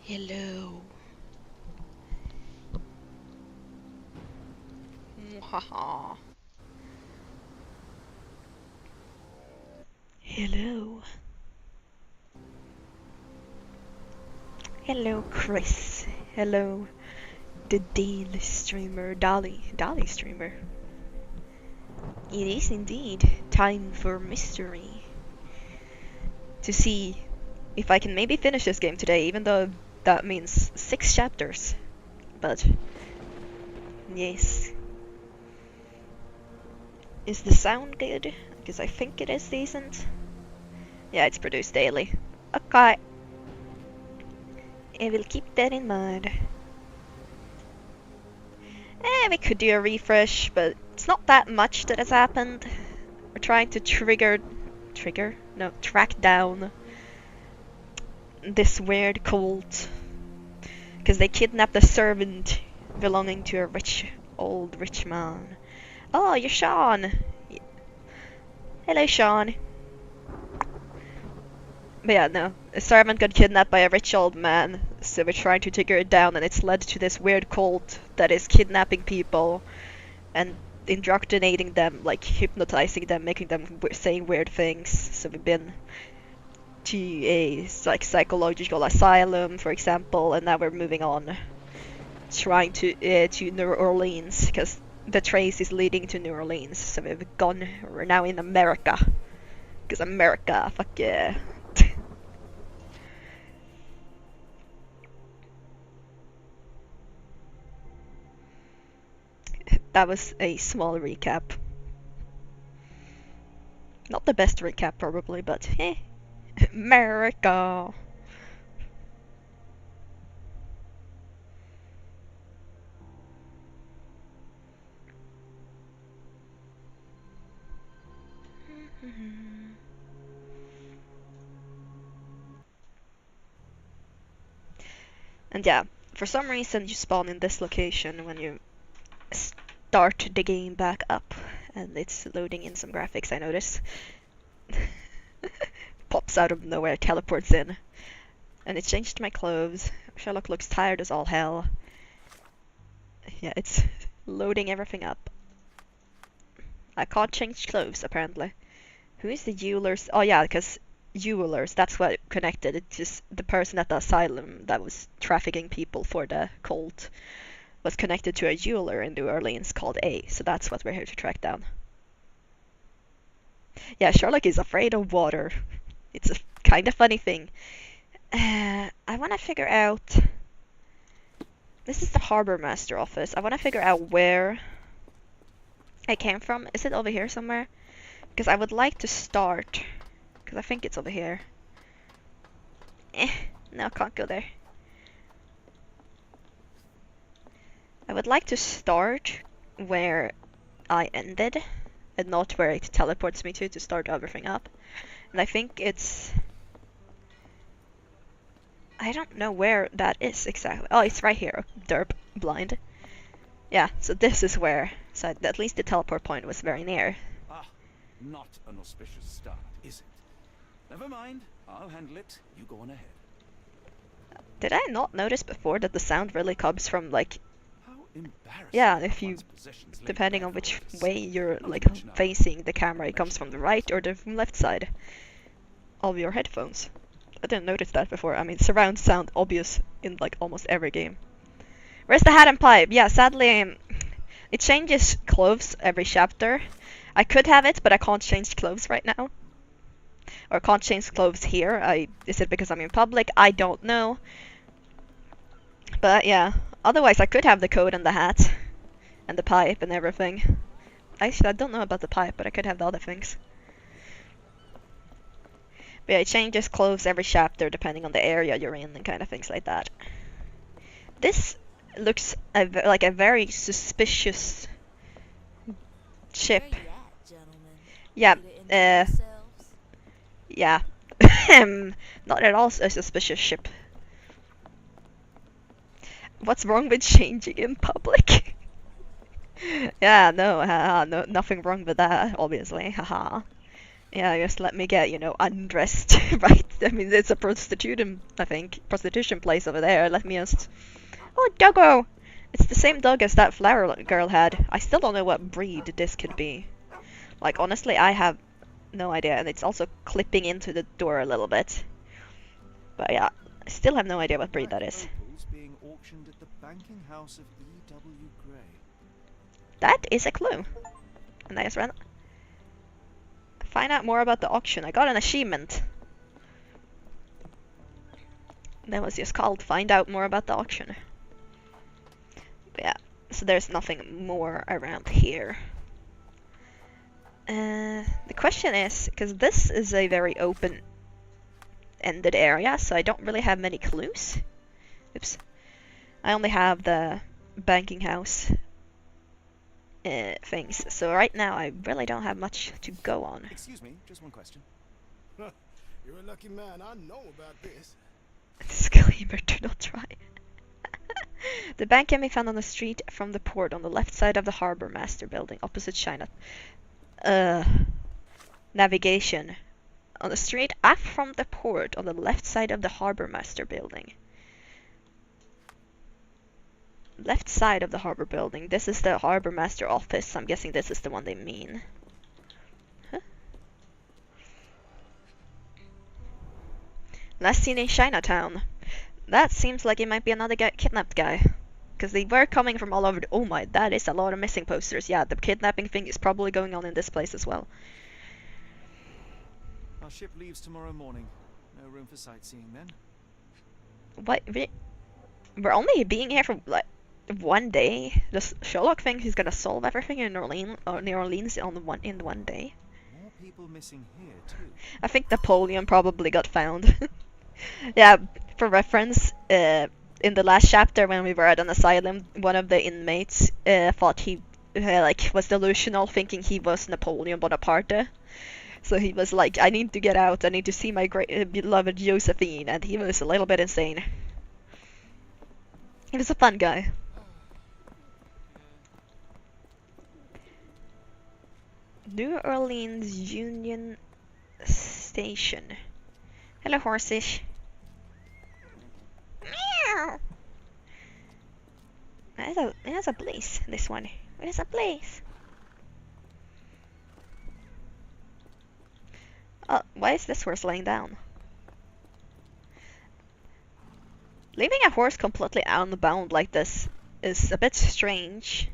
Hello. Haha. Hello. Hello, Chris. Hello, the daily streamer, Dolly streamer. It is indeed time for mystery. To see if I can maybe finish this game today, even though that means 6 chapters. But, yes. Is the sound good? Because I think it is decent. Yeah, it's produced daily. Okay. I will keep that in mind. We could do a refresh, but it's not that much that has happened. We're trying to track down this weird cult. Because they kidnapped a servant belonging to a old rich man. Oh, you're Sean! Hello, Sean. But yeah, no. A servant got kidnapped by a rich old man, so we're trying to take her down, and it's led to this weird cult that is kidnapping people and indoctrinating them, like hypnotizing them, making them saying weird things. So we've been to a psychological asylum, for example, and now we're moving on, trying to New Orleans, because the trace is leading to New Orleans. So we're now in America, because America, fuck yeah. That was a small recap. Not the best recap, probably, but America. And yeah, for some reason you spawn in this location when you start the game back up, and it's loading in some graphics, I notice. Pops out of nowhere, teleports in. And it changed my clothes. Sherlock looks tired as all hell. Yeah, it's loading everything up. I can't change clothes, apparently. Who is the jewelers? Oh yeah, because jewelers, that's what connected. It's just the person at the asylum that was trafficking people for the cult was connected to a jeweler in New Orleans called A, so that's what we're here to track down. Yeah, Sherlock is afraid of water. It's a kind of funny thing. I want to figure out... This is the Harbor Master office. I want to figure out where I came from. Is it over here somewhere? Because I would like to start... Because I think it's over here. No, I can't go there. I would like to start where I ended, and not where it teleports me to start everything up. And I think it's... I don't know where that is exactly. Oh, it's right here. Derp. Blind. Yeah, so this is where... So at least the teleport point was very near. Ah, not an auspicious start, is it? Never mind. I'll handle it. You go on ahead. Did I not notice before that the sound really comes from, like... How embarrassing. Yeah, if you... Depending on which way you're, like, facing the camera, it comes from the right or the left side of your headphones. I didn't notice that before. I mean, surround sound obvious in, like, almost every game. Where's the hat and pipe? Yeah, sadly, it changes clothes every chapter. I could have it, but I can't change clothes right now. Or can't change clothes here. Is it because I'm in public? I don't know. But yeah, otherwise I could have the coat and the hat. And the pipe and everything. Actually, I don't know about the pipe, but I could have the other things. But yeah, it changes clothes every chapter depending on the area you're in and kind of things like that. This looks like a very suspicious ship. Yeah, yeah. Not at all a suspicious ship. What's wrong with changing in public? Yeah, no, nothing wrong with that, obviously, haha. Yeah, just let me get, undressed, right? I mean, it's a prostitution, I think, prostitution place over there. Let me just... Oh, doggo! It's the same dog as that flower girl had. I still don't know what breed this could be. Like, honestly, I have no idea, and it's also clipping into the door a little bit. But yeah, I still have no idea what breed that is. Opals being auctioned at the banking house of E.W. Gray. That is a clue. And I just ran... Find out more about the auction. I got an achievement. That was just called Find Out More About the Auction. But yeah, so there's nothing more around here. The question is, because this is a very open-ended area, so I don't really have many clues. Oops. I only have the banking house things, so right now I really don't have much to go on. Excuse me, just one question. You're a lucky man. I know about this. Disclaimer, do not try. The bank can be found on the street from the port on the left side of the Harbor Master building, opposite China. Navigation. On the street up from the port on the left side of the Harbor Master building. Left side of the Harbor building. This is the Harbor Master office. I'm guessing this is the one they mean. Huh? Last seen in Chinatown. That seems like it might be another kidnapped guy. Because they were coming from all over oh my, that is a lot of missing posters. Yeah, the kidnapping thing is probably going on in this place as well. Our ship leaves tomorrow morning. No room for sightseeing then. What? We're only being here for like 1 day. Does Sherlock think he's gonna solve everything in New Orleans in one day? More people missing here too. I think Napoleon probably got found. Yeah, for reference, in the last chapter when we were at an asylum, one of the inmates thought he was delusional, thinking he was Napoleon Bonaparte. So he was like, I need to get out, I need to see my great beloved Josephine, and he was a little bit insane. He was a fun guy. New Orleans Union Station. Hello, horses. Meow! It has a place, this one. It has a place. Oh, why is this horse laying down? Leaving a horse completely unbound like this is a bit strange.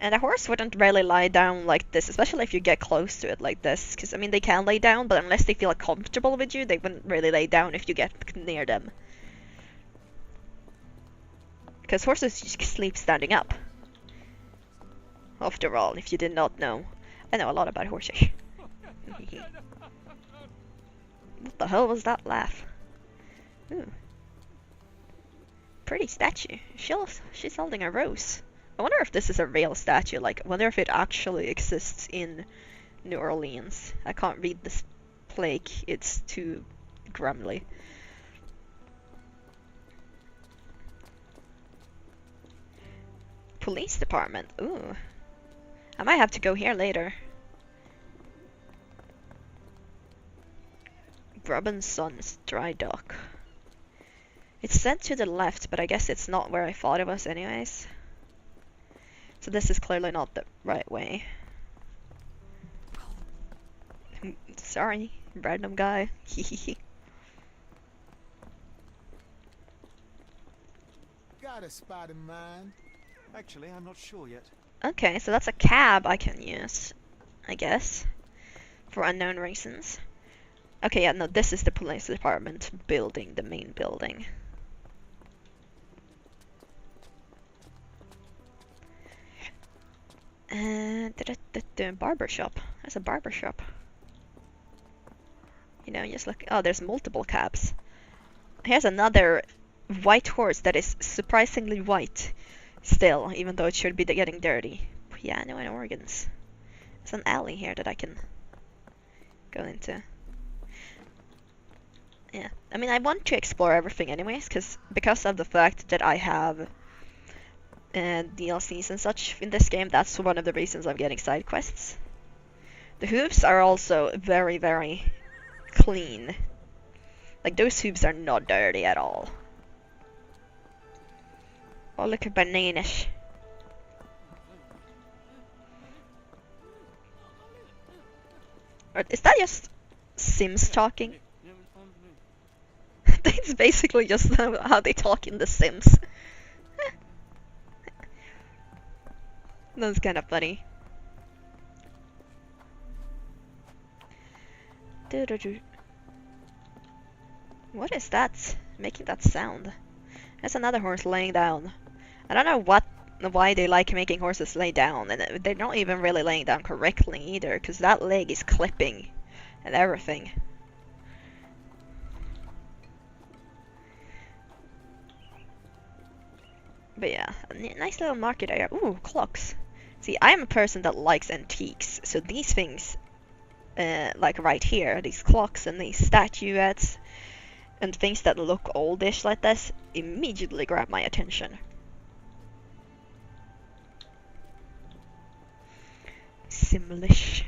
And a horse wouldn't really lie down like this, especially if you get close to it like this. Because, I mean, they can lay down, but unless they feel comfortable with you, they wouldn't really lay down if you get near them. Because horses just sleep standing up. After all, if you did not know. I know a lot about horses. What the hell was that laugh? Ooh. Pretty statue. She's holding a rose. I wonder if this is a real statue. Like, I wonder if it actually exists in New Orleans. I can't read this plaque. It's too grumbly. Police department. Ooh. I might have to go here later. Robinson's dry dock. It's set to the left, but I guess it's not where I thought it was anyways. So this is clearly not the right way. Sorry, random guy. Got a spot in mind. Actually, I'm not sure yet. Okay, so that's a cab I can use, I guess, for unknown reasons. Okay, yeah, no, this is the police department building, the main building. Barber shop. There's a barber shop. You know, just look. Oh, there's multiple cabs. Here's another white horse that is surprisingly white still, even though it should be getting dirty. Piano and organs. There's an alley here that I can go into. Yeah, I mean, I want to explore everything anyways, because of the fact that I have DLCs and such in this game. That's one of the reasons I'm getting side quests. The hooves are also very, very clean. Like, those hooves are not dirty at all. Oh, look at bananas. Or is that just Sims talking? That's basically just how they talk in The Sims. That's kind of funny. What is that? Making that sound? There's another horse laying down. I don't know why they like making horses lay down, and they're not even really laying down correctly either, because that leg is clipping and everything. But yeah, a nice little market area. Ooh, clocks. See, I'm a person that likes antiques, so these things, like right here, these clocks and these statuettes, and things that look oldish like this, immediately grab my attention. Simlish.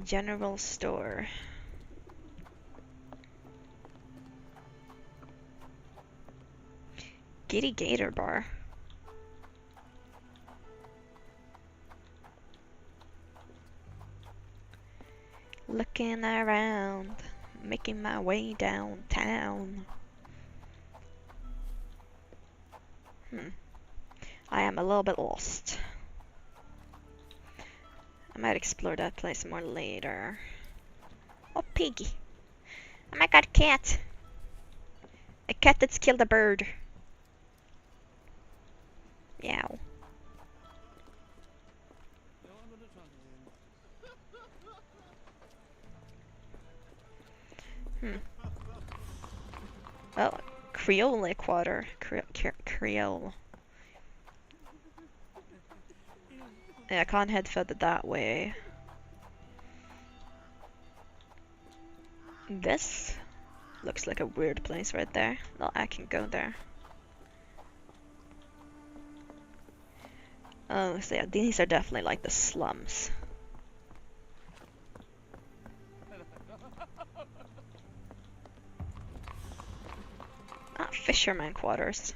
General store. Giddy Gator Bar. Looking around, making my way downtown. I am a little bit lost. I might explore that place more later. Oh, piggy. Oh my god, cat. A cat that's killed a bird. Meow. Oh, Creole quarter. Creole. Yeah, I can't head further that way. This looks like a weird place right there. Well, I can go there. Oh, so yeah, these are definitely like the slums. Ah, fisherman quarters.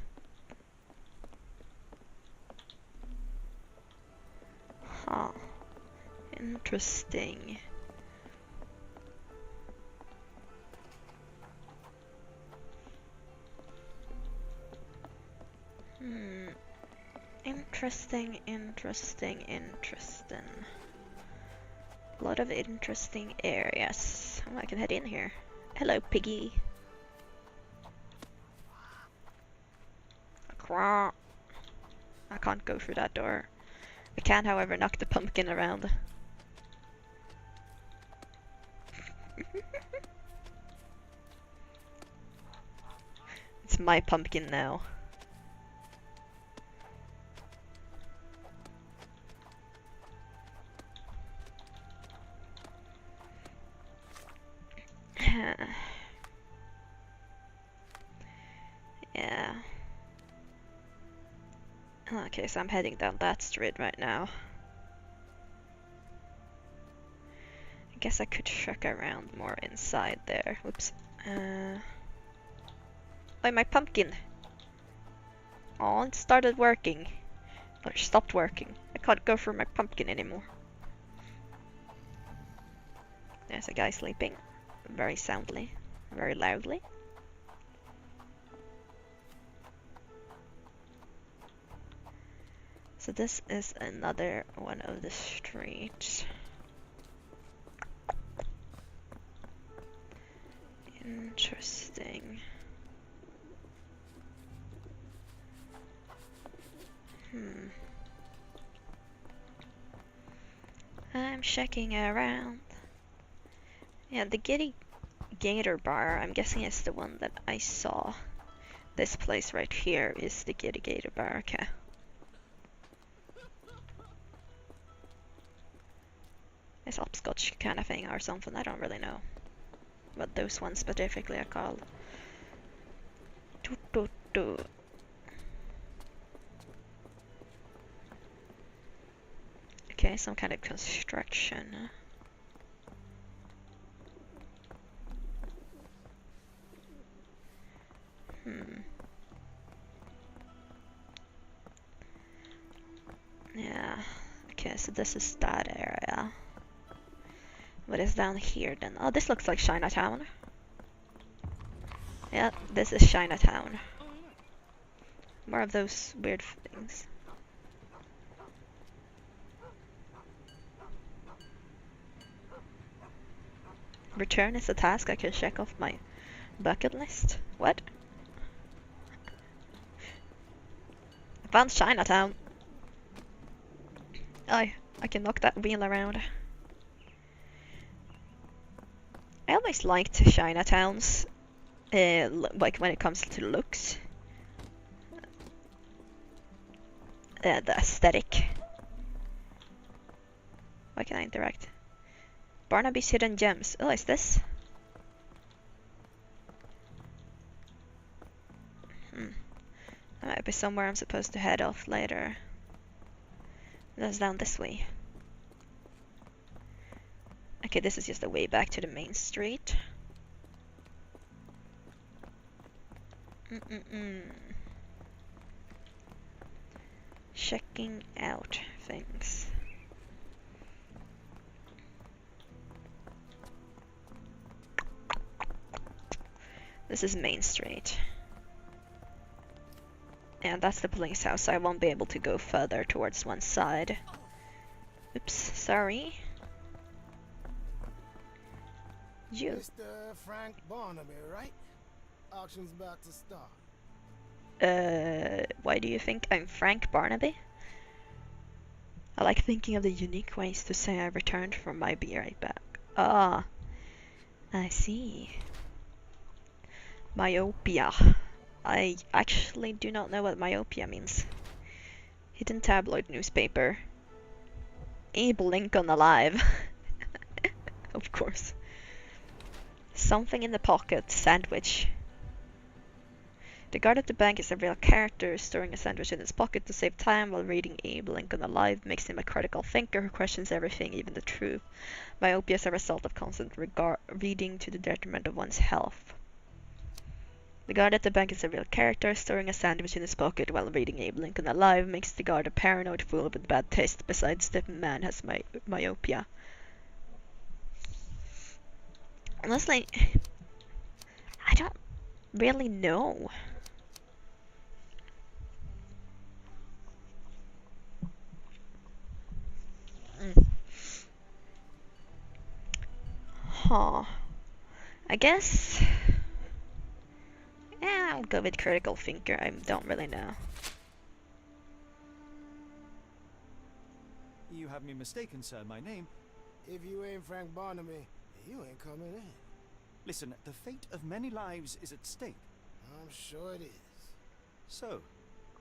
Huh. Interesting. Interesting. A lot of interesting areas. Oh, I can head in here. Hello, piggy. I can't go through that door. I can, however, knock the pumpkin around. It's my pumpkin now. Yeah. Okay, so I'm heading down that street right now. I guess I could check around more inside there. Whoops. Oh, my pumpkin! Oh, it started working. But it stopped working. I can't go for my pumpkin anymore. There's a guy sleeping. Very soundly. Very loudly. So this is another one of the streets. Interesting. I'm checking around. Yeah, the Giddy Gator Bar, I'm guessing it's the one that I saw. This place right here is the Giddy Gator Bar, okay. It's hopscotch kind of thing or something, I don't really know what those ones specifically are called. Okay, some kind of construction. Yeah. Okay, so this is that area. What is down here then? Oh, this looks like Chinatown. Yeah, this is Chinatown. More of those weird things. Return is a task I can check off my bucket list. What? I found Chinatown. I can knock that wheel around. I always liked Chinatowns, like when it comes to looks. The aesthetic. Why can I interact? Barnaby's Hidden Gems. Oh, is this? That might be somewhere I'm supposed to head off later. That's down this way. Okay, this is just the way back to the main street. Checking out things. This is Main Street. And that's the police house, so I won't be able to go further towards one side. Oops, sorry. You. Mr. Frank Barnaby, right? Auction's about to start. Why do you think I'm Frank Barnaby? I like thinking of the unique ways to say I returned from my be right back. Ah, I see. Myopia. I actually do not know what myopia means. Hidden tabloid newspaper. Abe Lincoln alive. Of course. Something in the pocket. Sandwich. The guard at the bank is a real character, storing a sandwich in his pocket to save time while reading Abe Lincoln Alive makes him a critical thinker who questions everything, even the truth. Myopia is a result of constant reading to the detriment of one's health. The guard at the bank is a real character, storing a sandwich in his pocket while reading Abe Lincoln Alive makes the guard a paranoid fool with bad taste. Besides, the man has myopia. Honestly, I don't really know. Huh. I guess... yeah, I'll go with critical thinker. I don't really know. You have me mistaken, sir. My name... If you ain't Frank Barnaby, you ain't coming in. Listen, the fate of many lives is at stake. I'm sure it is. So,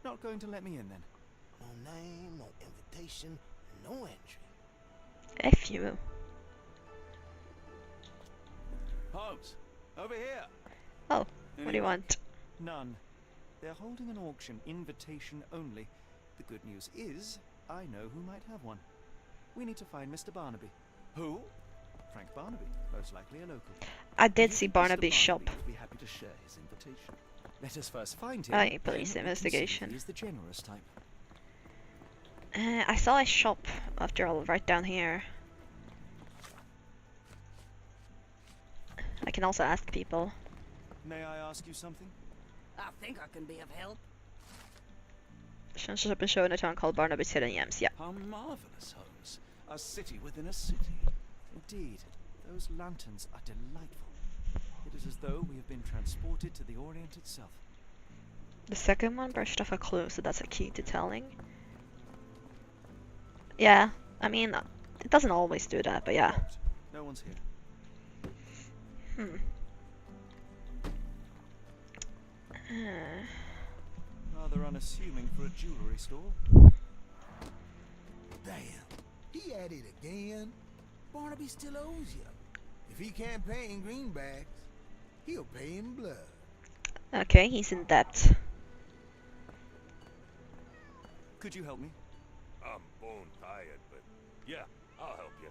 not going to let me in then? No name, no invitation, no entry. F you. Holmes, over here! Oh, what do you want? None. They're holding an auction, invitation only. The good news is, I know who might have one. We need to find Mr. Barnaby. Who? Frank Barnaby, most likely a local. I did see Barnaby's shop. Would be happy to share his invitation. Let us first find him. Aye, police investigation. He's the generous type. I saw a shop, after all, right down here. I can also ask people. May I ask you something? I think I can be of help. Känns som show in a town called Barnaby's Hidden Gems, yeah. How marvelous, Holmes. A city within a city. Indeed, those lanterns are delightful. It is as though we have been transported to the Orient itself. The second one brushed off a clue, so that's a key to telling. Yeah, I mean, it doesn't always do that, but yeah. No one's here. Rather unassuming for a jewelry store. Damn, he at it again. Barnaby still owes you. If he can't pay in greenbacks, he'll pay in blood. Okay, he's in debt. Could you help me? I'm bone tired, but Yeah, I'll help you.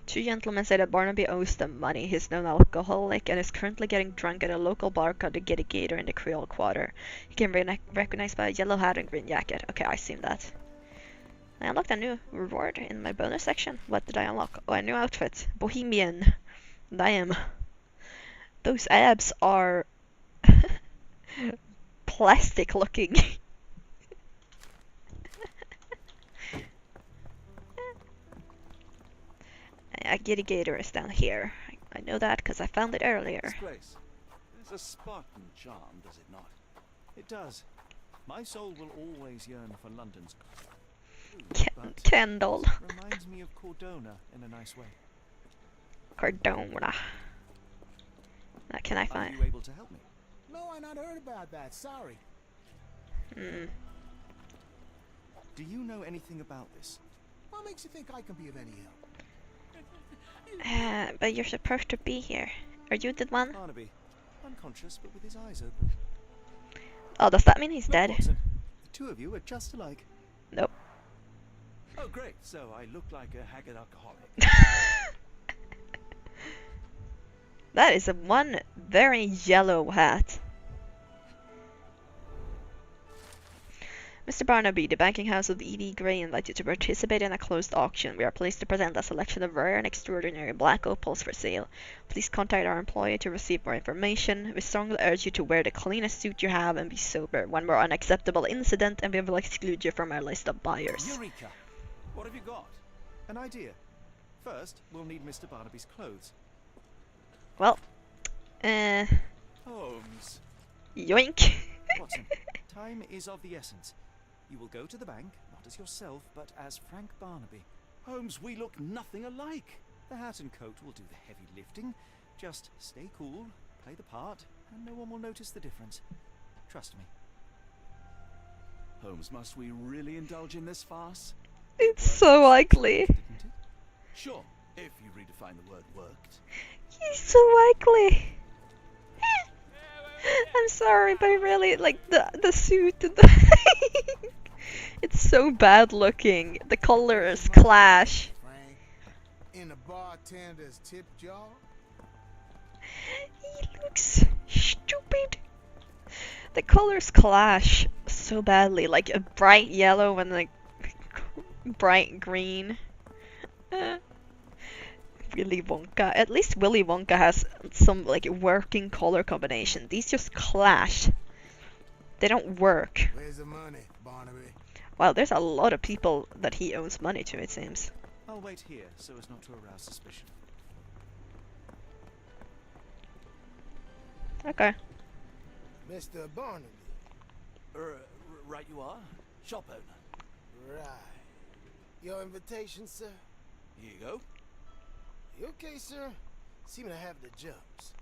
Two gentlemen say that Barnaby owes them money. He's known alcoholic and is currently getting drunk at a local bar called the Giddy Gator in the Creole Quarter. He can be recognized by a yellow hat and green jacket. Okay, I seen that. I unlocked a new reward in my bonus section. What did I unlock? Oh, a new outfit. Bohemian. Damn. Those abs are plastic looking. A Giddy Gator is down here. I know that because I found it earlier. This place. There's a Spartan charm, does it not? It does. My soul will always yearn for London's food, but Kendall. it reminds me of Cordona in a nice way. Cardona. Can I Are find? you able to help me? No, I not heard about that. Sorry. Hmm. Do you know anything about this? What makes you think I can be of any help? But you're supposed to be here. Are you the one? Barnaby, unconscious but with his eyes open. Oh, does that mean he's Look, dead? Watson, the two of you are just alike. Nope. Oh, great. So I look like a haggard alcoholic. That is a one very yellow hat. Mr. Barnaby, the banking house of E.D. Gray invites you to participate in a closed auction. We are pleased to present a selection of rare and extraordinary black opals for sale. Please contact our employee to receive more information. We strongly urge you to wear the cleanest suit you have and be sober. One more unacceptable incident and we will exclude you from our list of buyers. Eureka! What have you got? An idea. First, we'll need Mr. Barnaby's clothes. Well, Holmes. yoink. Watson, time is of the essence. You will go to the bank, not as yourself, but as Frank Barnaby. Holmes, we look nothing alike. The hat and coat will do the heavy lifting. Just stay cool, play the part, and no one will notice the difference. Trust me. Holmes, must we really indulge in this farce? It's so ugly. Didn't it? Sure, if you redefine the word worked. He's so ugly. I'm sorry, but really, like the suit and the it's so bad looking. The colors clash. Frank, in the bartender's tip jar? He looks stupid. The colors clash so badly, like a bright yellow and like bright green. Willy Wonka. At least Willy Wonka has some like working color combination. These just clash. They don't work. Where's the money, Barnaby? Well, there's a lot of people that he owes money to, it seems. I'll wait here so as not to arouse suspicion. Okay. Mr. Barnaby. Right you are. Shop owner. Right. Your invitation, sir? Here you go. You okay, sir? Seem to have the jumps.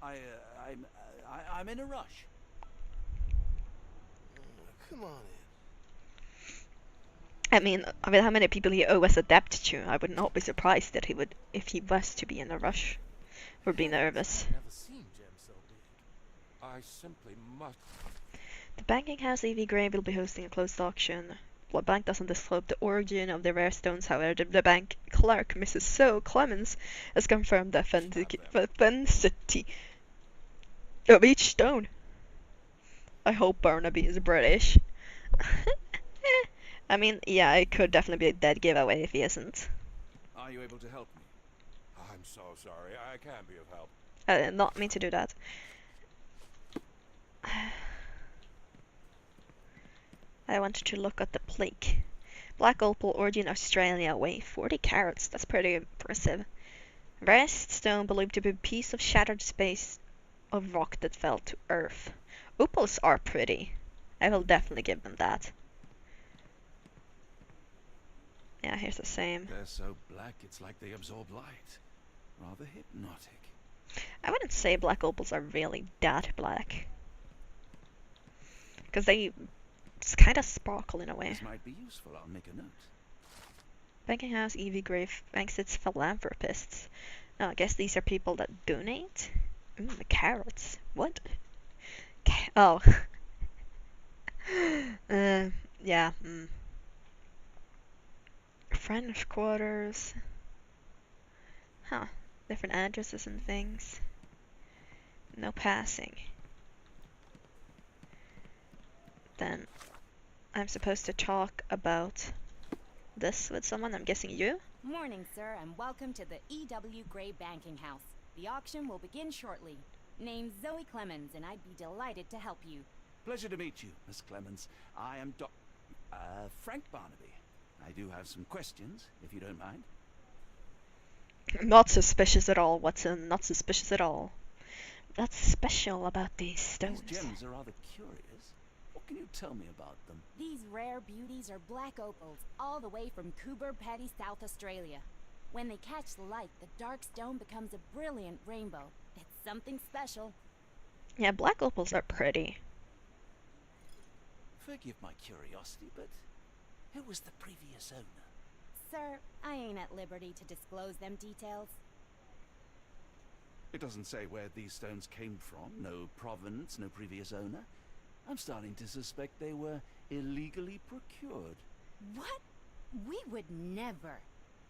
I'm in a rush. Come on in. I mean, how many people he owes a debt to, I would not be surprised that he would, if he was to be in a rush, or be nervous. Never seen gems so big. I simply must. The banking house E.V. Gray will be hosting a closed auction. The bank doesn't disclose the origin of the rare stones, however, the bank clerk, Mrs. So Clemens, has confirmed the authenticity of each stone. I hope Barnaby is British. I mean, yeah, it could definitely be a dead giveaway if he isn't. Are you able to help me? I'm so sorry. I can't be of help. I did not mean to do that. I wanted to look at the plaque. Black opal, origin Australia, weight 40 carats. That's pretty impressive. Rarest stone believed to be a piece of shattered space of rock that fell to earth. Opals are pretty. I will definitely give them that. Yeah, here's the same. They're so black it's like they absorb light. Rather hypnotic. I wouldn't say black opals are really that black. Because they just kind of sparkle in a way. This might be useful. I'll make a note. Banking house E.V. Gray thanks its philanthropists. Oh, I guess these are people that donate? The carrots. What? Oh. Yeah. French Quarters. Huh. Different addresses and things. No passing. Then I'm supposed to talk about this with someone, I'm guessing you? Morning, sir, and welcome to the E.W. Gray Banking House. The auction will begin shortly. Name's Zoe Clemens, and I'd be delighted to help you. Pleasure to meet you, Miss Clemens. I am Frank Barnaby. I do have some questions, if you don't mind. Not suspicious at all, Watson. Not suspicious at all. What's special about these stones? These gems are rather curious. What can you tell me about them? These rare beauties are black opals, all the way from Coober Pedy, South Australia. When they catch the light, the dark stone becomes a brilliant rainbow. It's something special. Yeah, black opals are pretty. Forgive my curiosity, but who was the previous owner? Sir, I ain't at liberty to disclose them details. It doesn't say where these stones came from. No provenance, no previous owner. I'm starting to suspect they were illegally procured. What? We would never.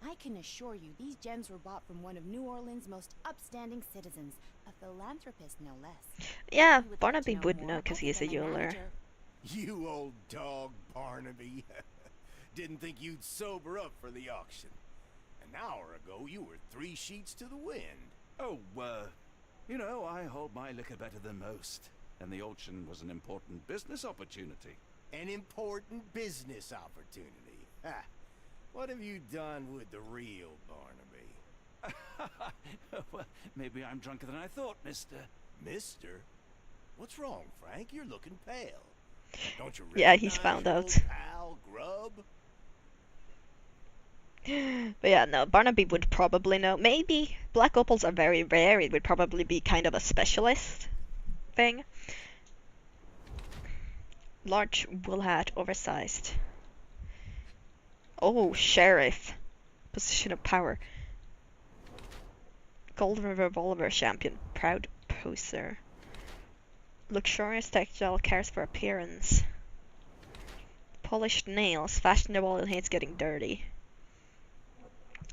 I can assure you these gems were bought from one of New Orleans' most upstanding citizens, a philanthropist no less. Yeah, If you would like Barnaby to know would more, know I'll because give he's a them jeweler. manager. You old dog, Barnaby. Didn't think you'd sober up for the auction. An hour ago, you were 3 sheets to the wind. Oh, you know, I hold my liquor better than most. And the auction was an important business opportunity. An important business opportunity. Ha! What have you done with the real Barnaby? Well, maybe I'm drunker than I thought, mister. Mister? What's wrong, Frank? You're looking pale. Don't you Yeah, he's recognize found your out. old pal, Grub? But yeah, no, Barnaby would probably know. Maybe black opals are very rare. It would probably be kind of a specialist thing. Large wool hat, oversized. Oh, sheriff. Position of power. Golden revolver champion. Proud poser. Luxurious textile, cares for appearance. Polished nails, fashionable and hates getting dirty.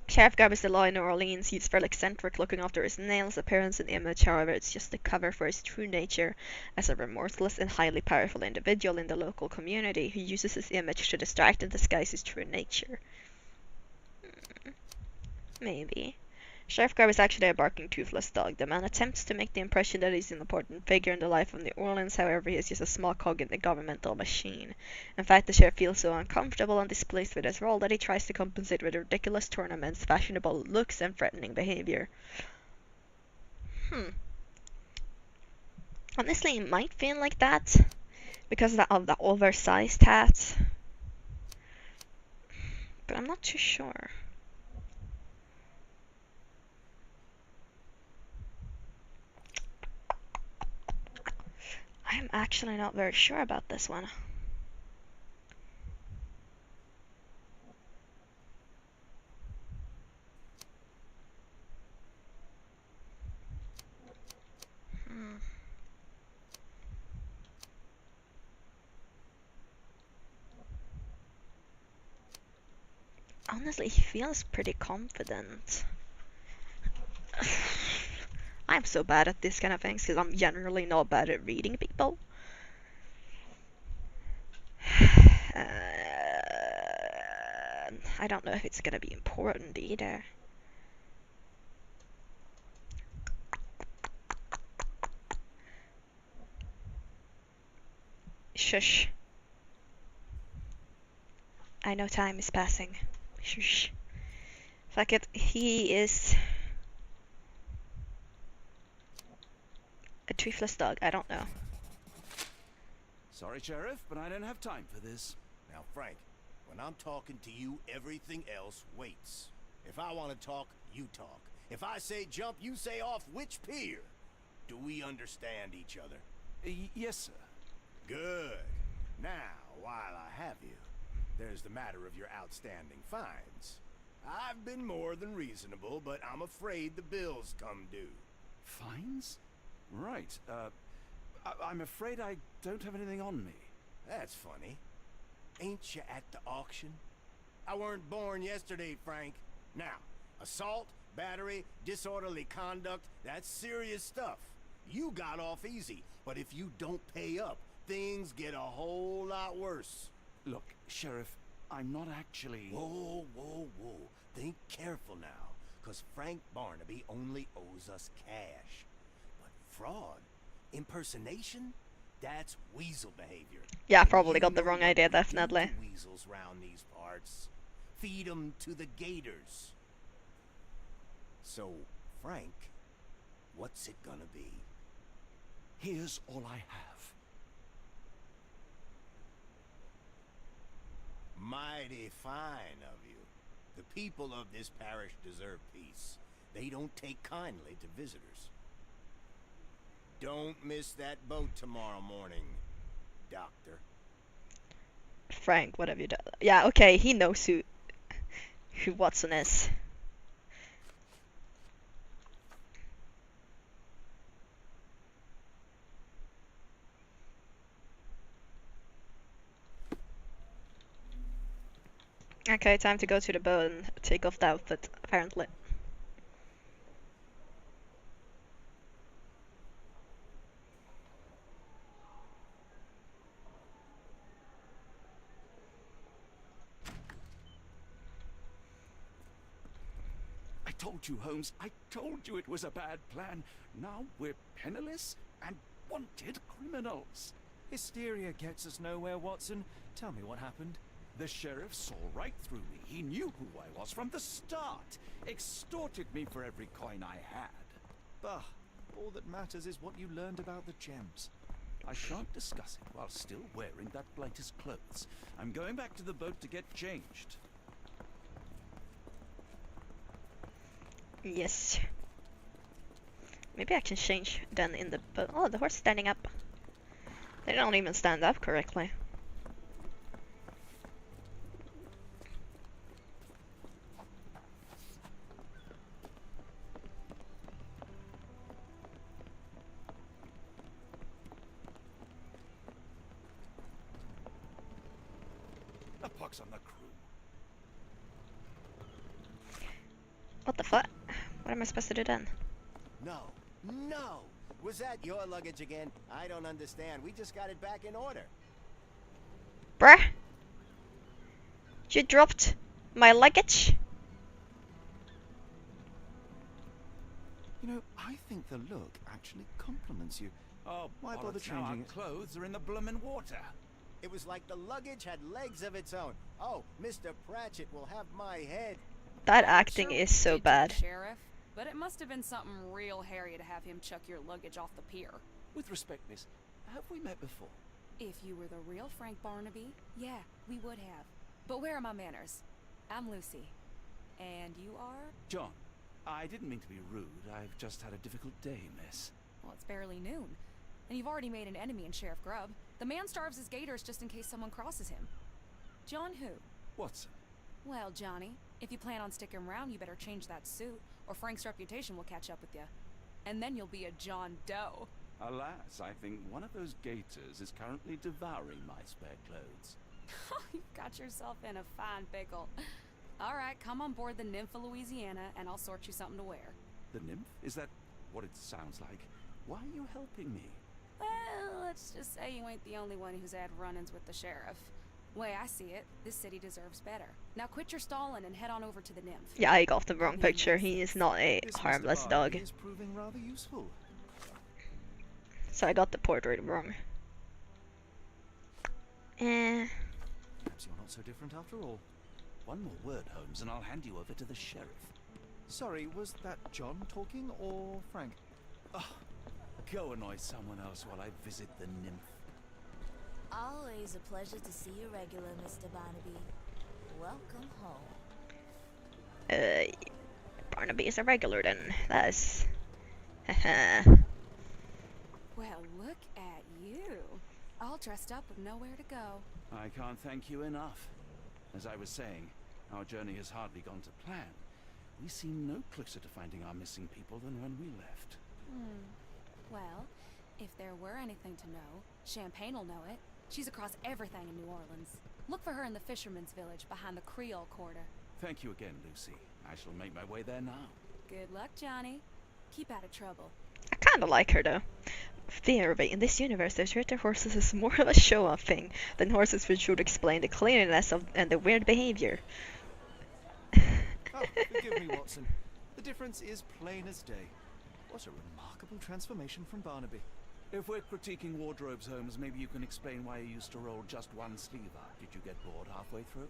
Sheriff Garb is the law in New Orleans. He's fairly eccentric, looking after his nails, appearance, and image. However, it's just a cover for his true nature as a remorseless and highly powerful individual in the local community who uses his image to distract and disguise his true nature. Maybe. Sheriff Garb is actually a barking, toothless dog. The man attempts to make the impression that he's an important figure in the life of New Orleans. However, he is just a small cog in the governmental machine. In fact, the sheriff feels so uncomfortable and displeased with his role that he tries to compensate with ridiculous tournaments, fashionable looks, and threatening behavior. Honestly, it might feel like that because of the oversized hat. But I'm not too sure. I'm actually not very sure about this one. Honestly, he feels pretty confident. I'm so bad at this kind of things because I'm generally not bad at reading people. I don't know if it's gonna be important either. Shush. I know time is passing. Shush. Fuck it, he is a toothless dog, I don't know. Sorry, Sheriff, but I don't have time for this. Now, Frank, when I'm talking to you, everything else waits. If I want to talk, you talk. If I say jump, you say off which pier. Do we understand each other? Yes, sir. Good. Now, while I have you, there's the matter of your outstanding fines. I've been more than reasonable, but I'm afraid the bills come due. Fines? Right. I'm afraid I don't have anything on me. That's funny. Ain't you at the auction? I weren't born yesterday, Frank. Now, assault, battery, disorderly conduct, that's serious stuff. You got off easy, but if you don't pay up, things get a whole lot worse. Look, Sheriff, I'm not actually... Whoa, whoa, whoa. Think careful now, because Frank Barnaby only owes us cash. But fraud, impersonation, that's weasel behavior. Yeah, And probably you got the know wrong what idea, we do to definitely. weasels round these parts. Feed 'em to the gators. So, Frank, what's it gonna be? Here's all I have. Mighty fine of you. The people of this parish deserve peace. They don't take kindly to visitors. Don't miss that boat tomorrow morning, Doctor. Frank, what have you done? Yeah, okay, he knows who Watson is. Okay, time to go to the boat and take off the outfit, apparently. I told you, Holmes, I told you it was a bad plan. Now we're penniless and wanted criminals. Hysteria gets us nowhere, Watson. Tell me what happened. The sheriff saw right through me. He knew who I was from the start. Extorted me for every coin I had. Bah, all that matters is what you learned about the gems. I shan't discuss it while still wearing that blighter's clothes. I'm going back to the boat to get changed. Yes. Maybe I can change then in the boat. Oh, the horse is standing up. They don't even stand up correctly. A pox on the crew. What the fuck? What am I supposed to do then? No, no! Was that your luggage again? I don't understand. We just got it back in order. Bruh? You dropped my luggage? You know, I think the look actually compliments you. Oh, Why bother bollocks, now our changing it? clothes are in the bloomin' water. It was like the luggage had legs of its own. Oh, Mr. Pratchett will have my head. That acting Sure is so did to the bad. Sheriff, but it must have been something real hairy to have him chuck your luggage off the pier. With respect, miss, have we met before? If you were the real Frank Barnaby, yeah, we would have. But where are my manners? I'm Lucy. And you are? John, I didn't mean to be rude. I've just had a difficult day, miss. Well, it's barely noon. And you've already made an enemy in Sheriff Grubb. The man starves his gators just in case someone crosses him. John who? Watson. Well, Johnny, if you plan on sticking around, you better change that suit, or Frank's reputation will catch up with you. And then you'll be a John Doe. Alas, I think one of those gators is currently devouring my spare clothes. You've got yourself in a fine pickle. All right, come on board the Nymph of Louisiana, and I'll sort you something to wear. The nymph? Is that what it sounds like? Why are you helping me? Well, let's just say you ain't the only one who's had run-ins with the sheriff. Way I see it, this city deserves better. Now quit your stalling and head on over to the Nymph. Yeah, I got the wrong picture. He is not a This Mr. harmless Barnaby dog. is proving rather useful. So I got the portrait wrong. Perhaps you're not so different after all. One more word, Holmes, and I'll hand you over to the sheriff. Sorry, was that John talking or Frank? Go annoy someone else while I visit the nymph. Always a pleasure to see you regular, Mr. Barnaby. Welcome home. Barnaby is a regular then. That is... Well, look at you. All dressed up with nowhere to go. I can't thank you enough. As I was saying, our journey has hardly gone to plan. We seem no closer to finding our missing people than when we left. Well, if there were anything to know, Champagne'll know it. She's across everything in New Orleans. Look for her in the fisherman's village behind the Creole quarter. Thank you again, Lucy. I shall make my way there now. Good luck, Johnny. Keep out of trouble. I kinda like her though. Theory, in this universe, the traitor horses is more of a show-off thing than horses which would explain the cleanliness of and the weird behavior. Oh, forgive me, Watson. The difference is plain as day. What a remarkable transformation from Barnaby. If we're critiquing wardrobes, Holmes, maybe you can explain why you used to roll just one sleeve up. Did you get bored halfway through?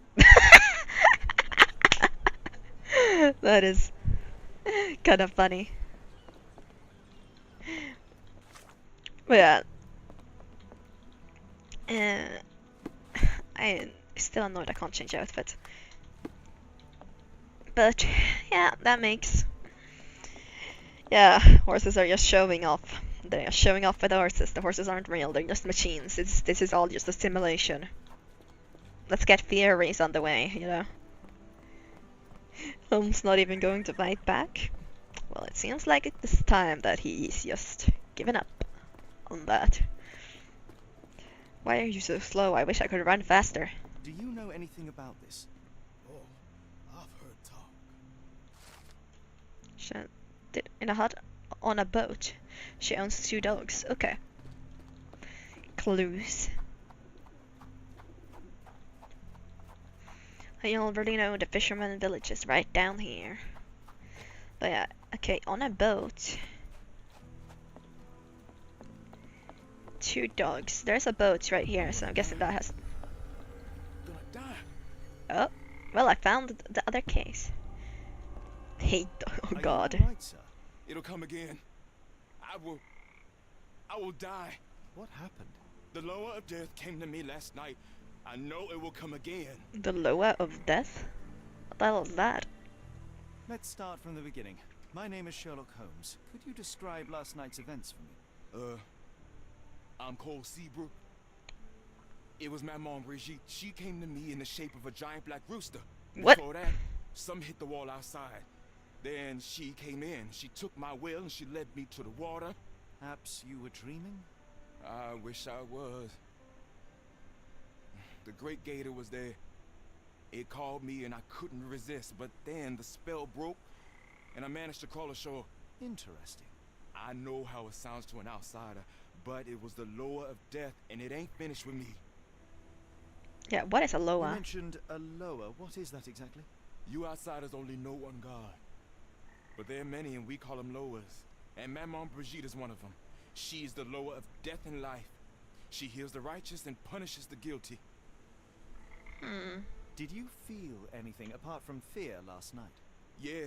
That is kind of funny. But yeah, I'm still annoyed I can't change outfit. But yeah, that makes. Yeah, horses are just showing off. They are showing off with the horses. The horses aren't real, they're just machines. This is all just a simulation. Let's get theories on the way, you know. Holmes not even going to fight back. Well, it seems like it this time that he's just given up on that. Why are you so slow? I wish I could run faster. Do you know anything about this? Oh, I've heard talk. She did in a hut on a boat. She owns 2 dogs. Okay. Clues. I already know the fisherman village is right down here. But yeah, okay, on a boat. 2 dogs. There's a boat right here, so I'm guessing that has. Gonna die. Oh, well, I found the other case. Hey, oh Are God. you all right, sir? It'll come again. I will die. What happened? The lower of death came to me last night. I know it will come again. The lower of death? What the hell is that? Let's start from the beginning. My name is Sherlock Holmes. Could you describe last night's events for me? I'm Cole Seabrook. It was Maman Brigitte. She came to me in the shape of a giant black rooster. What? Before that, some hit the wall outside. Then she came in. She took my will and she led me to the water. Perhaps you were dreaming? I wish I was. The great gator was there. It called me and I couldn't resist, but then the spell broke and I managed to crawl ashore. Interesting. I know how it sounds to an outsider, but it was the lower of death and it ain't finished with me. Yeah, what is a You lower? mentioned a lower. What is that exactly? You outsiders only know one God. But there are many and we call them lowers. And Maman Brigitte is one of them. She is the lower of death and life. She heals the righteous and punishes the guilty. Did you feel anything apart from fear last night? Yeah.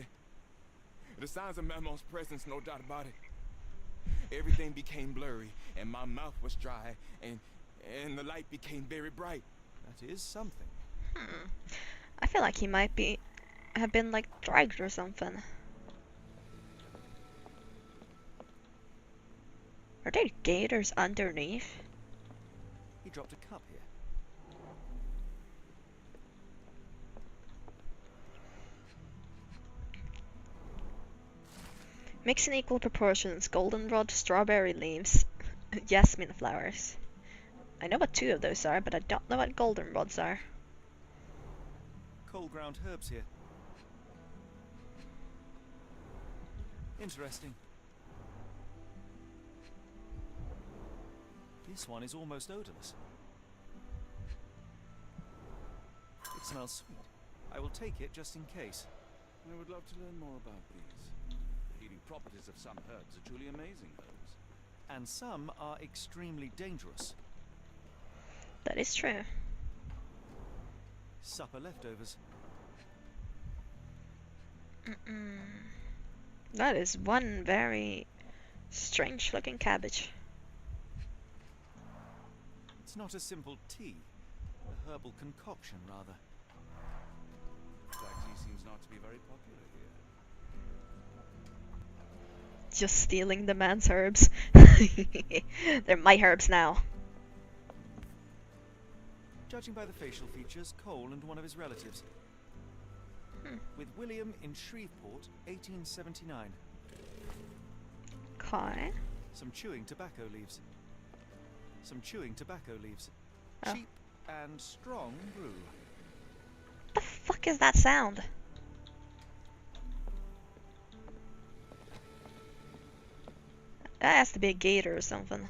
The signs of Maman's presence, no doubt about it. Everything became blurry and my mouth was dry and the light became very bright. That is something. I feel like he might have been like dragged or something. Are there gators underneath? He dropped a cup here. Mix in equal proportions goldenrod, strawberry leaves, jasmine flowers. I know what 2 of those are, but I don't know what goldenrods are. Cold ground herbs here. Interesting. This one is almost odorless. It smells sweet. I will take it just in case. I would love to learn more about these. The healing properties of some herbs are truly amazing, Holmes. And some are extremely dangerous. That is true. Supper leftovers. That is one very strange looking cabbage. It's not a simple tea. A herbal concoction, rather. Black tea seems not to be very popular here. Just stealing the man's herbs. They're my herbs now. Judging by the facial features, Cole and one of his relatives. With William in Shreveport, 1879. Okay. Some chewing tobacco leaves. Some chewing tobacco leaves. Oh. Cheap, and strong brew. The fuck is that sound? That has to be a gator or something.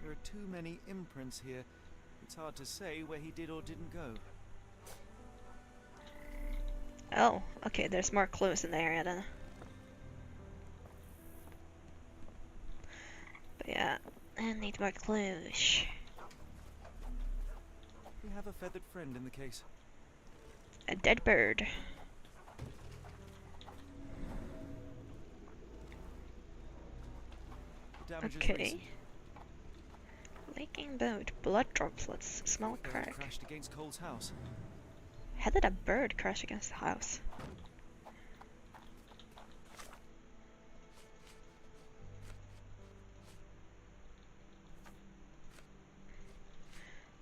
There are too many imprints here. It's hard to say where he did or didn't go. Oh, okay, there's more clues in the area then. But yeah, I need more clues. We have a feathered friend in the case. A dead bird. The damage is Okay. recent. Leaking boat, blood droplets, small Bird crack. crashed against Cole's house. How did a bird crash against the house?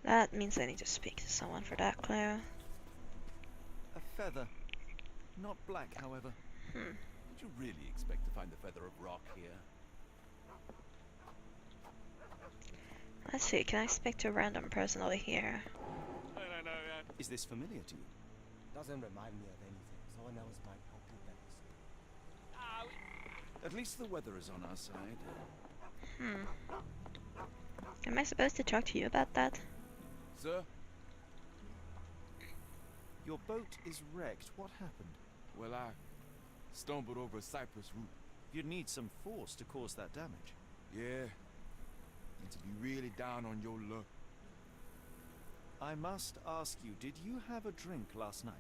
That means I need to speak to someone for that clue. A feather. Not black, however. Did you really expect to find the feather of rock here? Let's see, can I speak to a random person over here? Is this familiar to you? Doesn't remind me of anything. Someone else might help you better. At least the weather is on our side. Am I supposed to talk to you about that? Sir? Your boat is wrecked. What happened? Well, I stumbled over a cypress root. You'd need some force to cause that damage. Yeah. And to be really down on your luck. I must ask you, did you have a drink last night?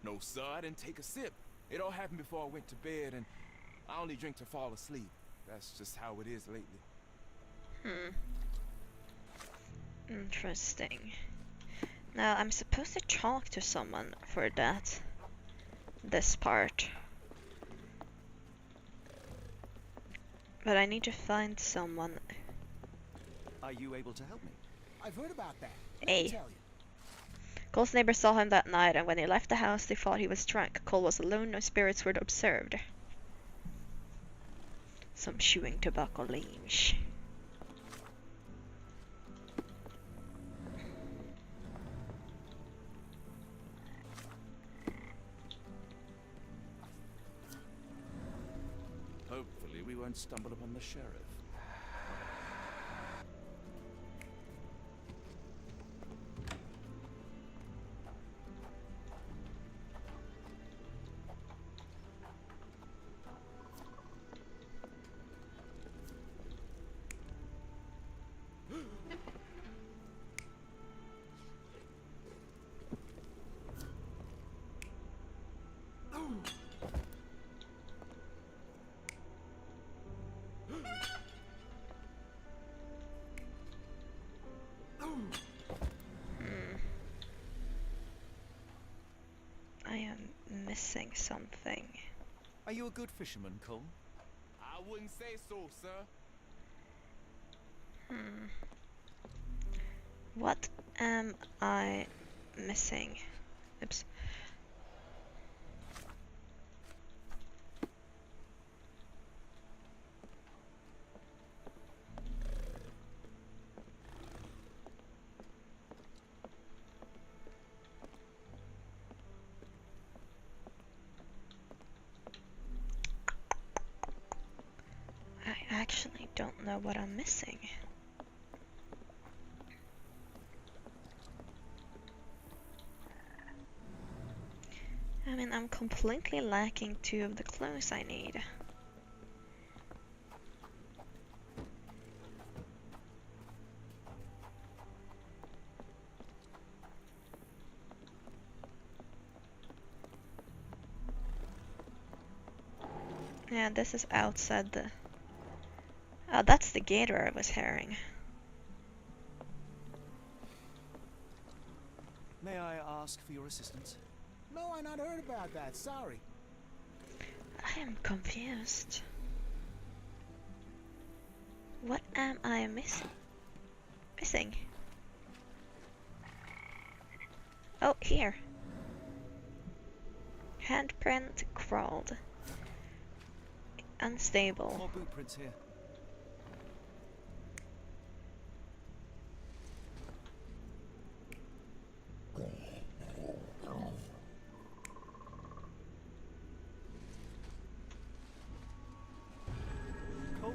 No, sir, I didn't take a sip. It all happened before I went to bed, and I only drink to fall asleep. That's just how it is lately. Interesting. Now, I'm supposed to talk to someone for that. This part. But I need to find someone. Are you able to help me? I've heard about that. Hey. Let me tell you. Cole's neighbors saw him that night, and when he left the house, they thought he was drunk. Cole was alone, no spirits were observed. Some chewing tobacco leaves. Hopefully we won't stumble upon the sheriff. I am missing something. Are you a good fisherman, Cole? I wouldn't say so, sir. What am I missing? Oops. I actually don't know what I'm missing. I mean, I'm completely lacking 2 of the clues I need. Yeah, this is outside the... Oh, that's the gator I was hearing. May I ask for your assistance? No, I not heard about that. Sorry. I am confused. What am I missing? Oh, here. Handprint crawled. Unstable. More boot prints here.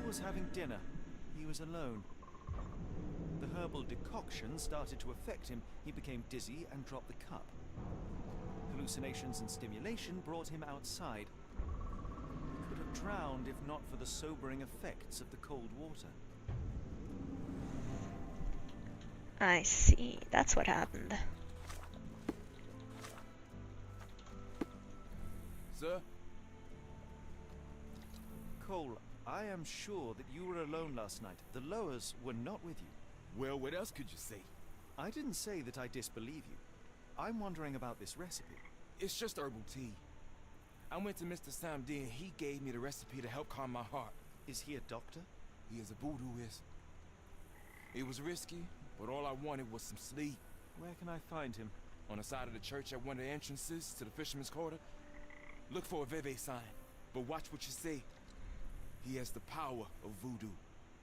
was having dinner. He was alone. The herbal decoction started to affect him. He became dizzy and dropped the cup. Hallucinations and stimulation brought him outside. He could have drowned if not for the sobering effects of the cold water. I see. That's what happened. Sir? Cole, I am sure that you were alone last night. The Lowers were not with you. Well, what else could you say? I didn't say that I disbelieve you. I'm wondering about this recipe. It's just herbal tea. I went to Mr. Sam D and he gave me the recipe to help calm my heart. Is he a doctor? He is a voodooist. It was risky, but all I wanted was some sleep. Where can I find him? On the side of the church at one of the entrances to the Fisherman's Quarter. Look for a Veve sign, but watch what you say. He has the power of voodoo.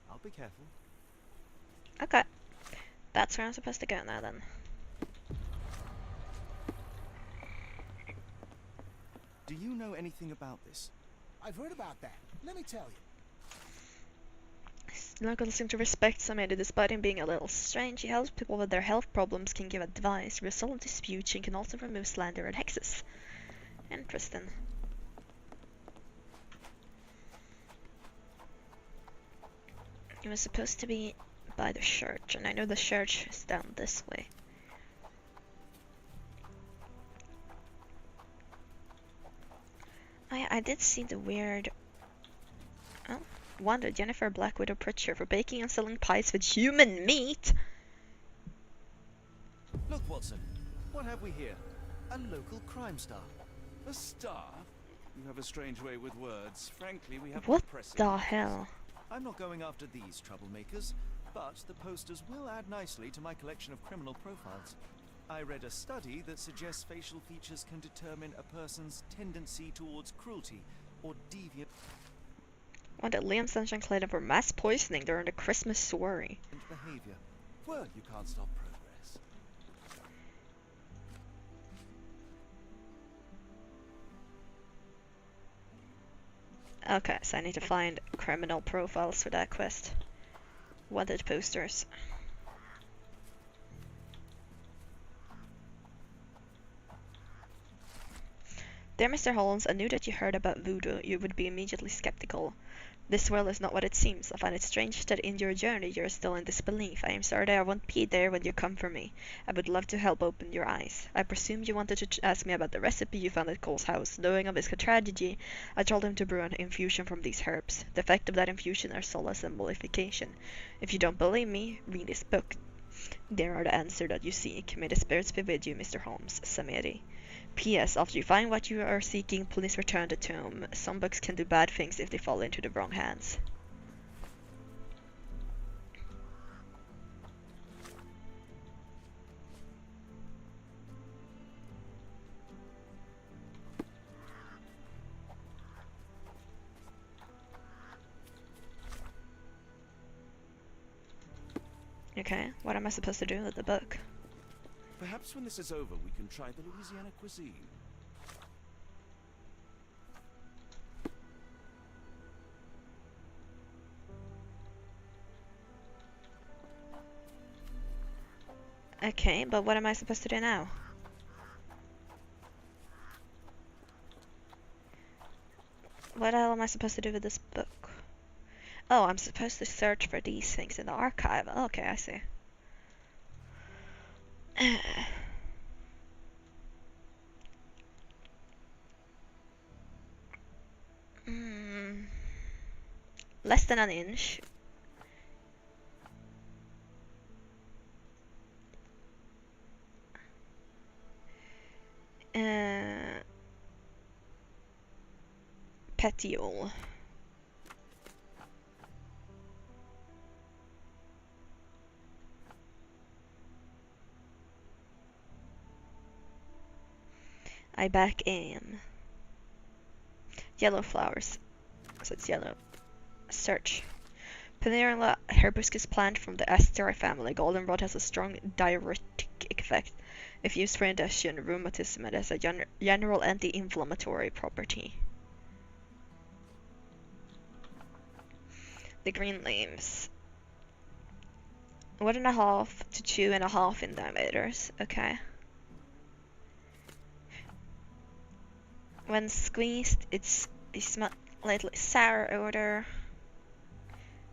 I'll be careful. Okay. That's where I'm supposed to go now then. Do you know anything about this? I've heard about that. Let me tell you. Locals seem to respect Samedi despite him being a little strange. He helps people with their health problems, can give advice, resolve disputes, and can also remove slander and hexes. Interesting. It was supposed to be by the church, and I know the church is down this way. I did see the weird... Oh, wonder Jennifer Black Widow Pritchard for baking and selling pies with human meat? Look, Watson. What have we here? A local crime star. A star? You have a strange way with words. Frankly, we have What pressing the matters. hell? I'm not going after these troublemakers, but the posters will add nicely to my collection of criminal profiles. I read a study that suggests facial features can determine a person's tendency towards cruelty or deviant Wonder Liam Sunshine claimed him for mass poisoning during the Christmas soiree. behavior. Well, you can't stop progress. Okay, so I need to find criminal profiles for that quest. Wanted posters. Dear Mr. Holmes, I knew that you heard about voodoo. You would be immediately skeptical. This world is not what it seems. I find it strange that in your journey you are still in disbelief. I am sorry that I won't be there when you come for me. I would love to help open your eyes. I presume you wanted to ask me about the recipe you found at Cole's house. Knowing of his tragedy, I told him to brew an infusion from these herbs. The effect of that infusion are solace and mollification. If you don't believe me, read this book. There are the answers that you seek. May the spirits be with you, Mr. Holmes. Samedi. P.S. After you find what you are seeking, please return the tome. Some books can do bad things if they fall into the wrong hands. Okay, what am I supposed to do with the book? Perhaps when this is over, we can try the Louisiana cuisine. Okay, but what am I supposed to do now? What the hell am I supposed to do with this book? Oh, I'm supposed to search for these things in the archive. Okay, I see. Less than an inch. Petiole. I back in. Yellow flowers. So it's yellow. Search. Panerula hibiscus plant from the Asterae family. Goldenrod has a strong diuretic effect. If used for indigestion, rheumatism, it has a general anti-inflammatory property. the green leaves. 1.5 to 2.5 in diameters. Okay. When squeezed, it's a slightly sour odor,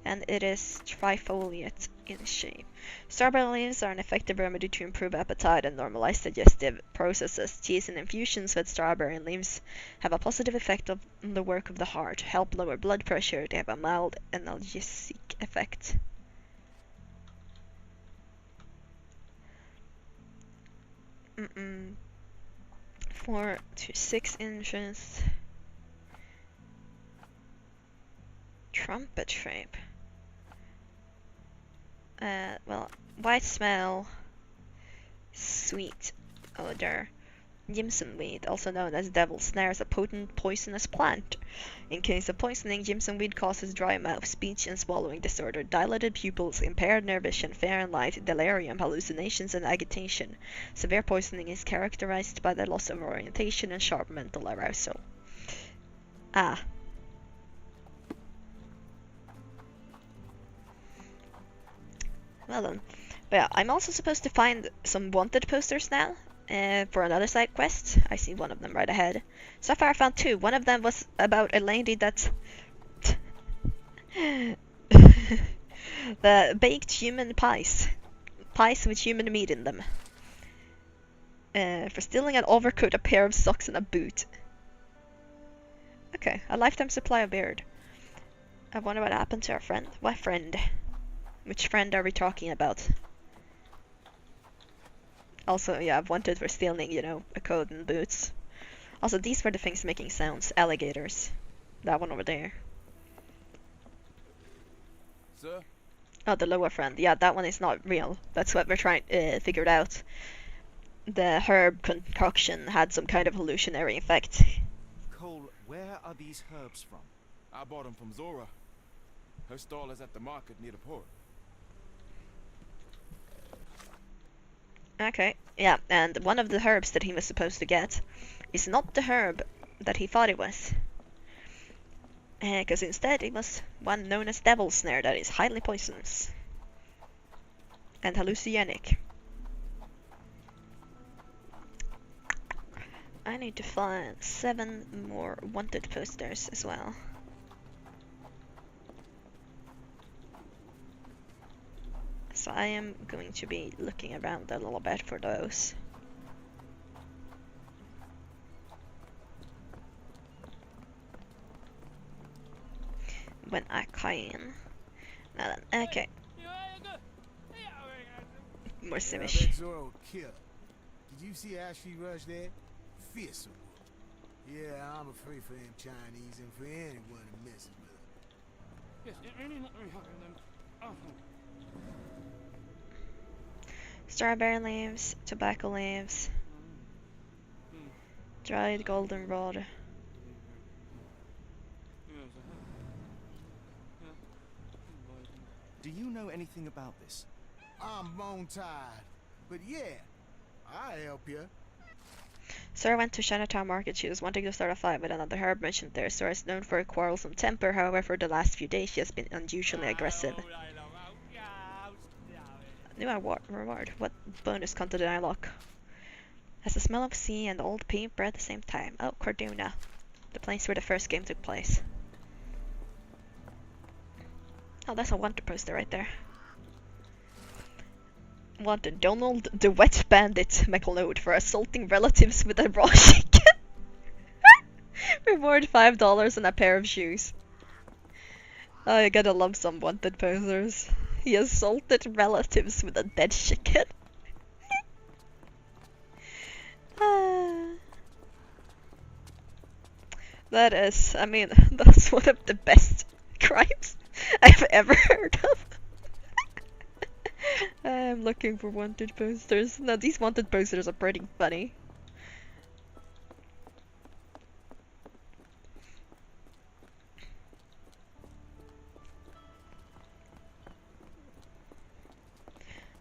and it is trifoliate in shape. Strawberry leaves are an effective remedy to improve appetite and normalize digestive processes. Teas and infusions with strawberry leaves have a positive effect on the work of the heart, help lower blood pressure. They have a mild analgesic effect. 4 to 6 inches. Trumpet shape. Well, white smell, sweet odor. Jimson weed, also known as devil's snare, is a potent poisonous plant. In case of poisoning, Jimson weed causes dry mouth, speech and swallowing disorder, dilated pupils, impaired nerve vision, fear and light, delirium, hallucinations, and agitation. Severe poisoning is characterized by the loss of orientation and sharp mental arousal. Ah. Well then. But yeah, I'm also supposed to find some wanted posters now. For another side quest. I see one of them right ahead. So far I found 2. One of them was about a lady that the baked human pies. Pies with human meat in them. For stealing an overcoat, a pair of socks, and a boot. Okay, a lifetime supply of beard. I wonder what happened to our friend. What friend? Which friend are we talking about? Also, yeah, I've wanted for stealing, you know, a coat and boots. Also, these were the things making sounds. Alligators. That one over there. Sir? Oh, the lower friend. Yeah, that one is not real. That's what we're trying to figure out. The herb concoction had some kind of hallucinatory effect. Cole, where are these herbs from? I bought them from Zora. Her stall is at the market near the port. Okay, yeah, and one of the herbs that he was supposed to get is not the herb that he thought it was. Because instead it was one known as devil's snare that is highly poisonous and hallucinogenic. I need to find 7 more wanted posters as well. So I am going to be looking around a little bit for those. When I can. Now then, okay. More Simish. Did you see how she rushed there? Fierce. Yeah, I'm afraid for them Chinese and for anyone who messes with them. Strawberry leaves, tobacco leaves, dried goldenrod. Do you know anything about this? I'm bone tired, but yeah, I'll help you. Sarah went to Chinatown Market. She was wanting to start a fight with another herb merchant there. Sarah is known for a quarrelsome temper. However, for the last few days she has been unusually aggressive. New reward. What bonus content did I unlock? Has the smell of sea and old paper at the same time. Oh, Corduna. The place where the first game took place. Oh, that's a wanted poster right there. Wanted Donald the Wet Bandit McLeod for assaulting relatives with a raw chicken. Reward $5 and a pair of shoes. Oh, you gotta love some wanted posters. He assaulted relatives with a dead chicken. That is, I mean, that's one of the best crimes I've ever heard of. I'm looking for wanted posters. Now, these wanted posters are pretty funny.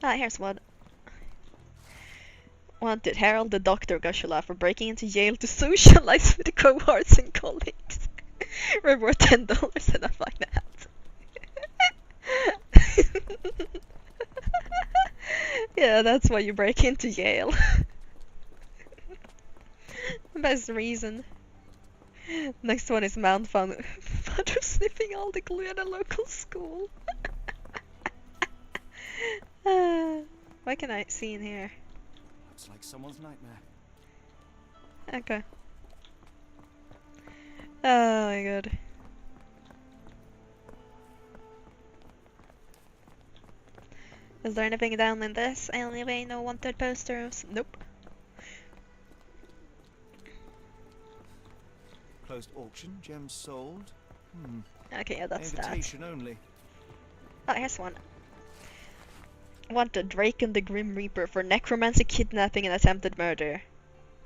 Ah, here's one. Wanted Harold the Doctor Gashula for breaking into jail to socialize with cohorts and colleagues. Reward $10 and a fine hat. Yeah, that's why you break into Yale. Best reason. Next one is Mount Fun. Father sniffing all the glue at a local school. What can I see in here? Looks like someone's nightmare. Okay. Oh my god. Is there anything down in this alleyway? No wanted posters? Nope. Closed auction, gems sold. Okay, yeah, that's that. Invitation only. Oh, here's one. Wanted Drake and the Grim Reaper for necromancy, kidnapping, and attempted murder.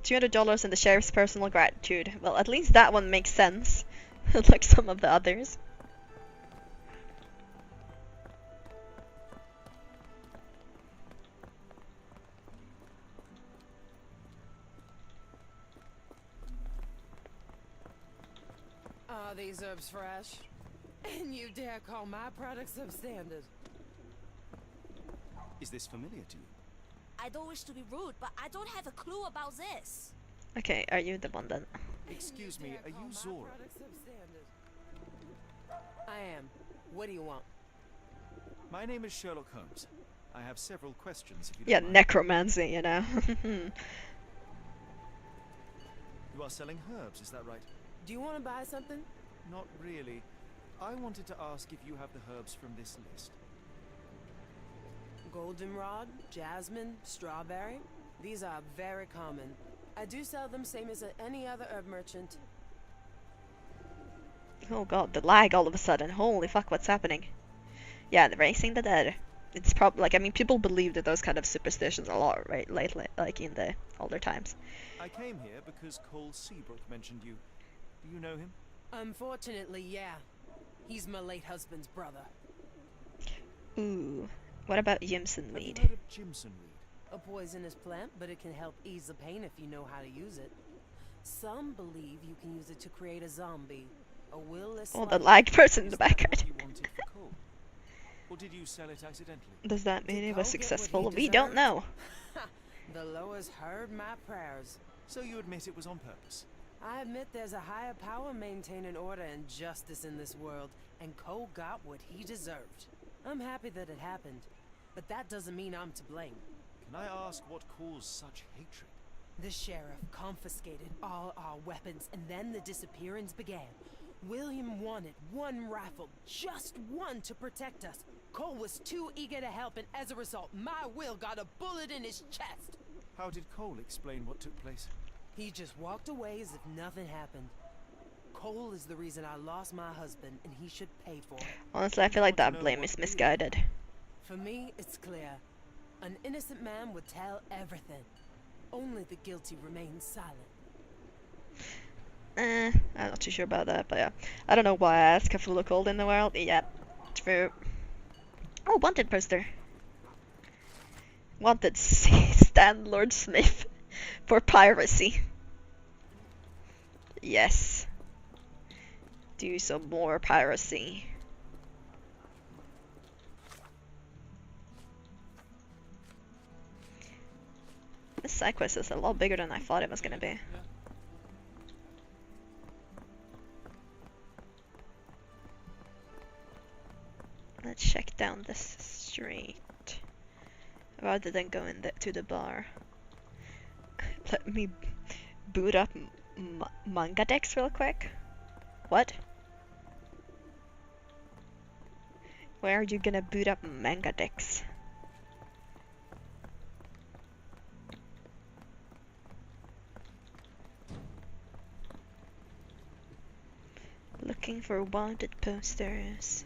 $200 in the sheriff's personal gratitude. Well, at least that one makes sense. Like some of the others. Are these herbs fresh? And you dare call my product substandard? Is this familiar to you? I don't wish to be rude, but I don't have a clue about this. Okay, are you the one then? Excuse me, are you Zora? I am. What do you want? My name is Sherlock Holmes. I have several questions if you Yeah, don't mind. necromancy, you know. You are selling herbs, is that right? Do you want to buy something? Not really. I wanted to ask if you have the herbs from this list. Goldenrod, jasmine, strawberry. These are very common. I do sell them same as any other herb merchant. Oh god, the lag all of a sudden. Holy fuck, what's happening? Yeah, the raising the dead. It's probably like, I mean, people believe that those kind of superstitions a lot, right? Lately, like in the older times. I came here because Cole Seabrook mentioned you. Do you know him? Unfortunately, yeah. He's my late husband's brother. Ooh, what about Jimson Have weed? you heard of Jimson weed? A poisonous plant, but it can help ease the pain if you know how to use it. Some believe you can use it to create a zombie, a willless. Oh, the lag person in Is the that background. what you wanted for Cole? Or did you sell it accidentally? Does that mean Did it Cole was get what successful? he We don't deserved? know. The Loas heard my prayers. So you admit it was on purpose? I admit there's a higher power maintaining order and justice in this world, and Cole got what he deserved. I'm happy that it happened, but that doesn't mean I'm to blame. Can I ask what caused such hatred? The sheriff confiscated all our weapons, and then the disappearance began. William wanted one rifle, just one, to protect us. Cole was too eager to help, and as a result, my Will got a bullet in his chest. How did Cole explain what took place? He just walked away as if nothing happened. Cole is the reason I lost my husband, and he should pay for it. Honestly, I feel like that blame is misguided. For me, it's clear. An innocent man would tell everything. Only the guilty remain silent. I'm not too sure about that, but yeah. I don't know why I asked if we look old in the world. Yeah, true. Oh, wanted poster. Wanted Stan Lord Smith for piracy. Yes. Do some more piracy. This side quest is a lot bigger than I thought it was gonna be. Let's check down this street rather than going to the bar. Let me boot up manga decks real quick. What? Where are you gonna boot up manga decks? Looking for wanted posters.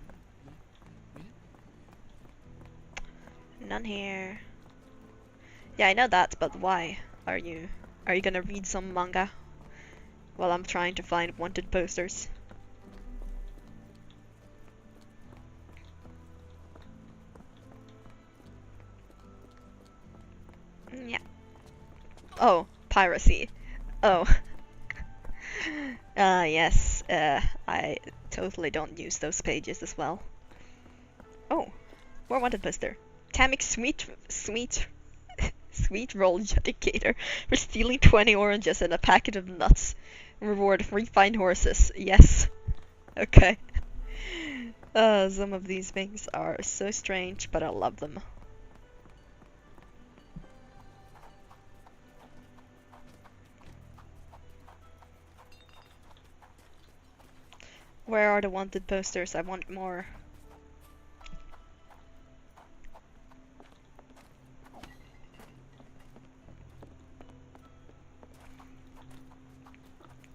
None here. Yeah, I know that, but why are you gonna read some manga while I'm trying to find wanted posters? Yeah. Oh, piracy. Oh. Yes. I totally don't use those pages as well. Oh, more wanted poster. Tamik Sweet Sweet roll dedicator for stealing 20 oranges and a packet of nuts. Reward 3 fine horses. Yes. Okay. Some of these things are so strange, but I love them. Where are the wanted posters? I want more.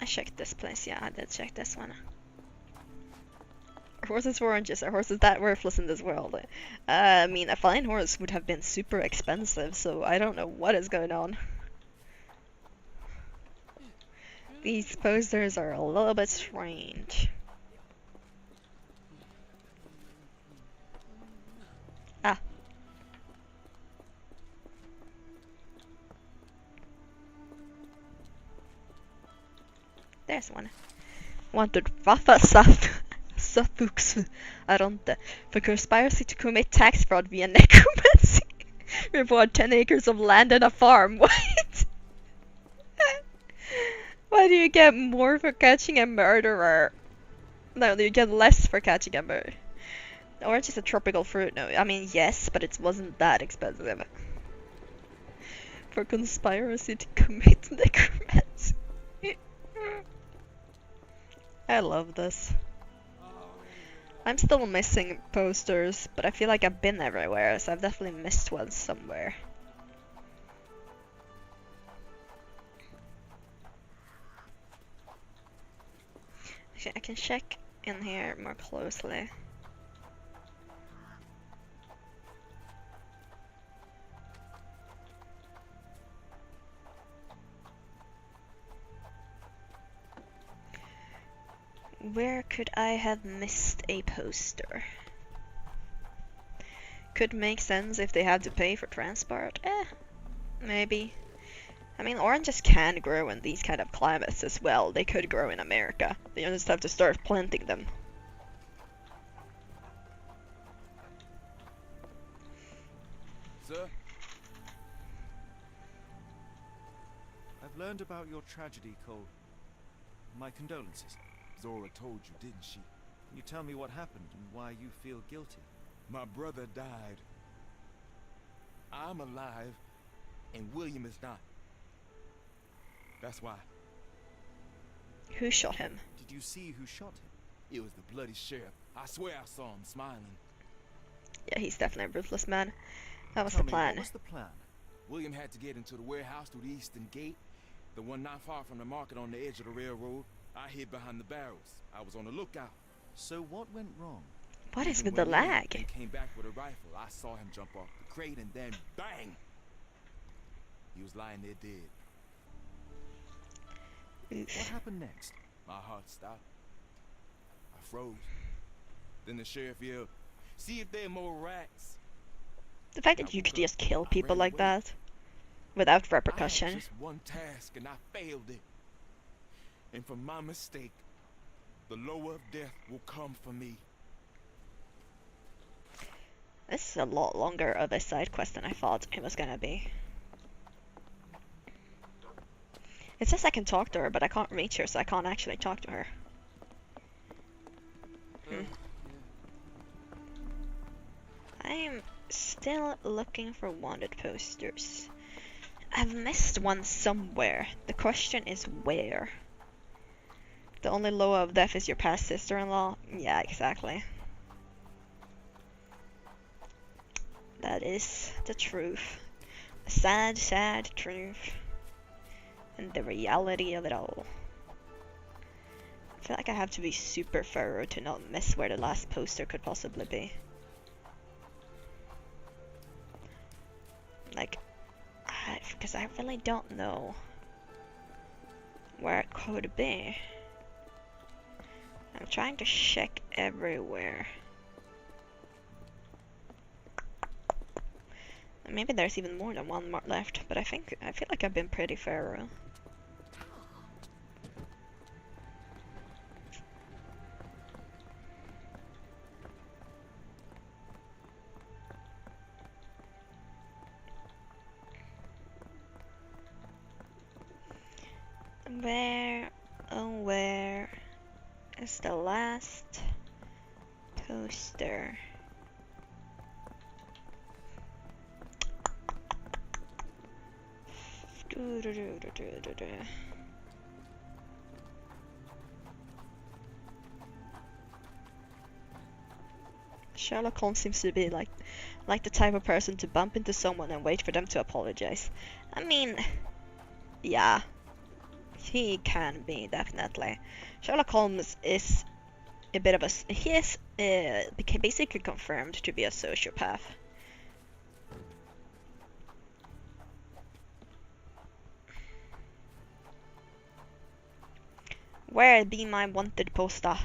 I checked this place, yeah, I did check this one. Are horses for oranges? Are horses that worthless in this world? I mean, a fine horse would have been super expensive, so I don't know what is going on. These posters are a little bit strange. Ah. There's one. Wanted Suffux Aronte for conspiracy to commit tax fraud via necromancy. Reward 10 acres of land and a farm. What? Why do you get more for catching a murderer? No, you get less for catching a murderer. Orange is a tropical fruit. No, I mean, yes, but it wasn't that expensive. For conspiracy to commit necromancy. I love this. I'm still missing posters, but I feel like I've been everywhere, so I've definitely missed one somewhere. Actually, I can check in here more closely. Where could I have missed a poster? Could make sense if they had to pay for transport. Maybe. I mean, oranges can grow in these kind of climates as well. They could grow in America. They just have to start planting them. Sir? I've learned about your tragedy, Cole. My condolences. Zora told you, didn't she? Can you tell me what happened and why you feel guilty? My brother died. I'm alive, and William is not. That's why. Who shot him? Did you see who shot him? It was the bloody sheriff. I swear I saw him smiling. Yeah, he's definitely a ruthless man. That was Tell the me, plan. what was the plan? William had to get into the warehouse through the eastern gate, the one not far from the market on the edge of the railroad. I hid behind the barrels. I was on the lookout. So what went wrong? What is Even with the when lag? He came back with a rifle. I saw him jump off the crate and then bang! He was lying there dead. What happened next? My heart stopped. I froze. Then the sheriff yelled, "See if there are more rats." The fact that you could just kill people like that without I had repercussion. just one task and I failed it. And for my mistake, the lower of death will come for me. This is a lot longer of a side quest than I thought it was gonna be. It says I can talk to her, but I can't reach her, so I can't actually talk to her. I'm still looking for wanted posters. I've missed one somewhere. The question is where? The only lower of death is your past sister-in-law? Yeah, exactly. That is the truth. A sad, sad truth. And the reality of it all. I feel like I have to be super thorough to not miss where the last poster could possibly be. Like, because I really don't know where it could be. I'm trying to check everywhere. Maybe there's even more than one mark left, but I feel like I've been pretty thorough. Where, oh where is the last poster? Sherlock Holmes seems to be like the type of person to bump into someone and wait for them to apologize. I mean, yeah, he can be, definitely. Sherlock Holmes is a bit of a... he is basically confirmed to be a sociopath. Where be my wanted poster?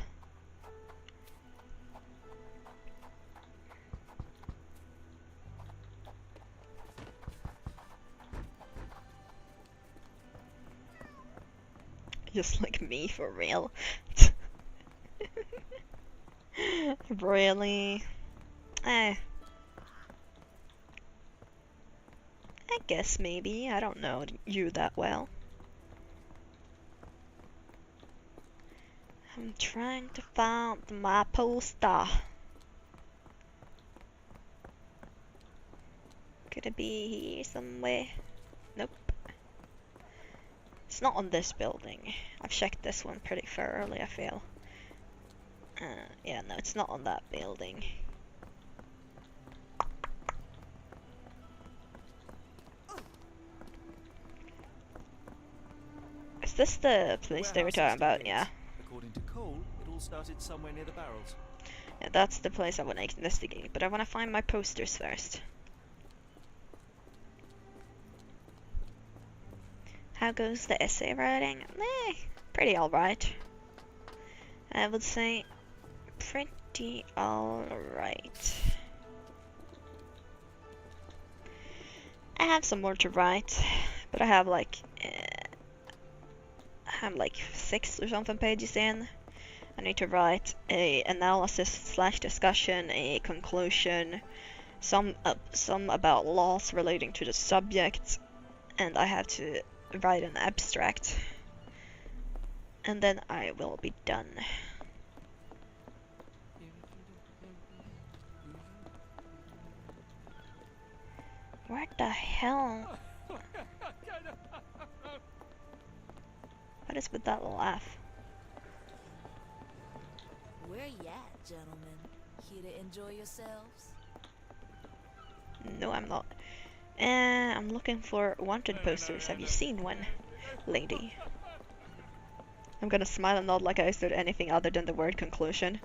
Just like me, for real. Really? I guess maybe. I don't know you that well. I'm trying to find my poster. Could it be here somewhere? Nope. It's not on this building. I've checked this one pretty thoroughly, I feel. Yeah, no, it's not on that building. Is this the place they were talking about? Yeah. According to Cole, it all started somewhere near the barrels. Yeah, that's the place I want to investigate, but I want to find my posters first. How goes the essay writing? Pretty alright. I would say pretty alright. I have some more to write, but I have like I'm like 6 or something pages in. I need to write a analysis / discussion, a conclusion, some about laws relating to the subject, and I have to write an abstract. And then I will be done. What the hell? What is with that laugh? Where you at, gentlemen? Here to enjoy yourselves? No, I'm not. I'm looking for wanted posters. Have you seen one, lady? I'm gonna smile and nod like I said anything other than the word conclusion.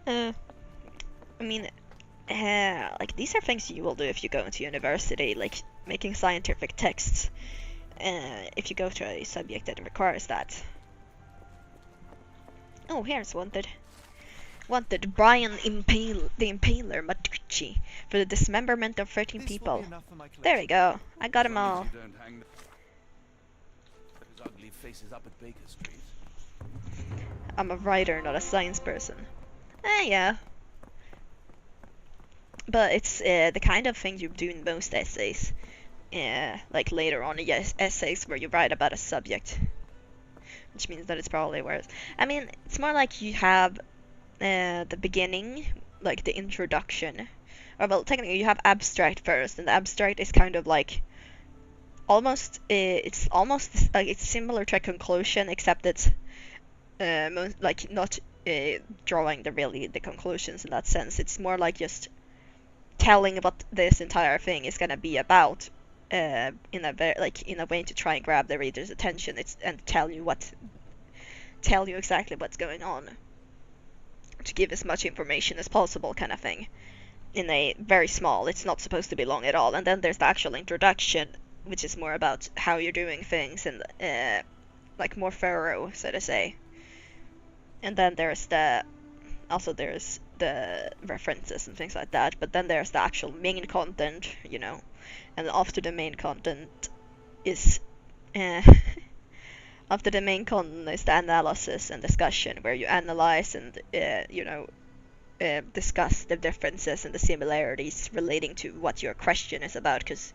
I mean, like these are things you will do if you go into university, like making scientific texts. If you go to a subject that requires that. Oh, here's wanted. Wanted Brian the Impaler Matucci for the dismemberment of 13 people. There we go. I got them all. Those ugly faces up at Baker Street. I'm a writer, not a science person. Yeah. But it's the kind of thing you do in most essays. Like later on, yes, essays where you write about a subject. Which means that it's probably worse. I mean, it's more like you have the beginning, like the introduction. Or well, technically you have abstract first, and the abstract is kind of like almost it's similar to a conclusion, except it's like not drawing the conclusions in that sense. It's more like just telling what this entire thing is gonna be about in a way to try and grab the reader's attention. And tell you exactly what's going on, to give as much information as possible, kind of thing. In a very small, it's not supposed to be long at all. And then there's the actual introduction, which is more about how you're doing things and like more thorough, so to say. And then there's the references and things like that. But then there's the actual main content, you know. And after the main content is after the main content is the analysis and discussion, where you analyze and discuss the differences and the similarities relating to what your question is about, because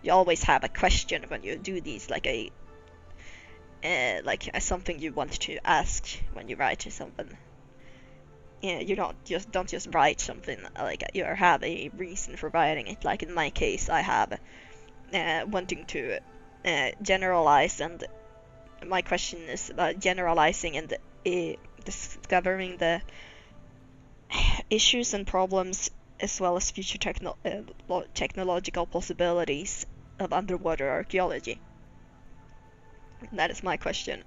you always have a question when you do these, like something you want to ask when you write something. Yeah, you don't just write something, like you have a reason for writing it. Like in my case, I have wanting to generalize, and my question is about generalizing and discovering the issues and problems as well as future technological possibilities of underwater archaeology. That is my question.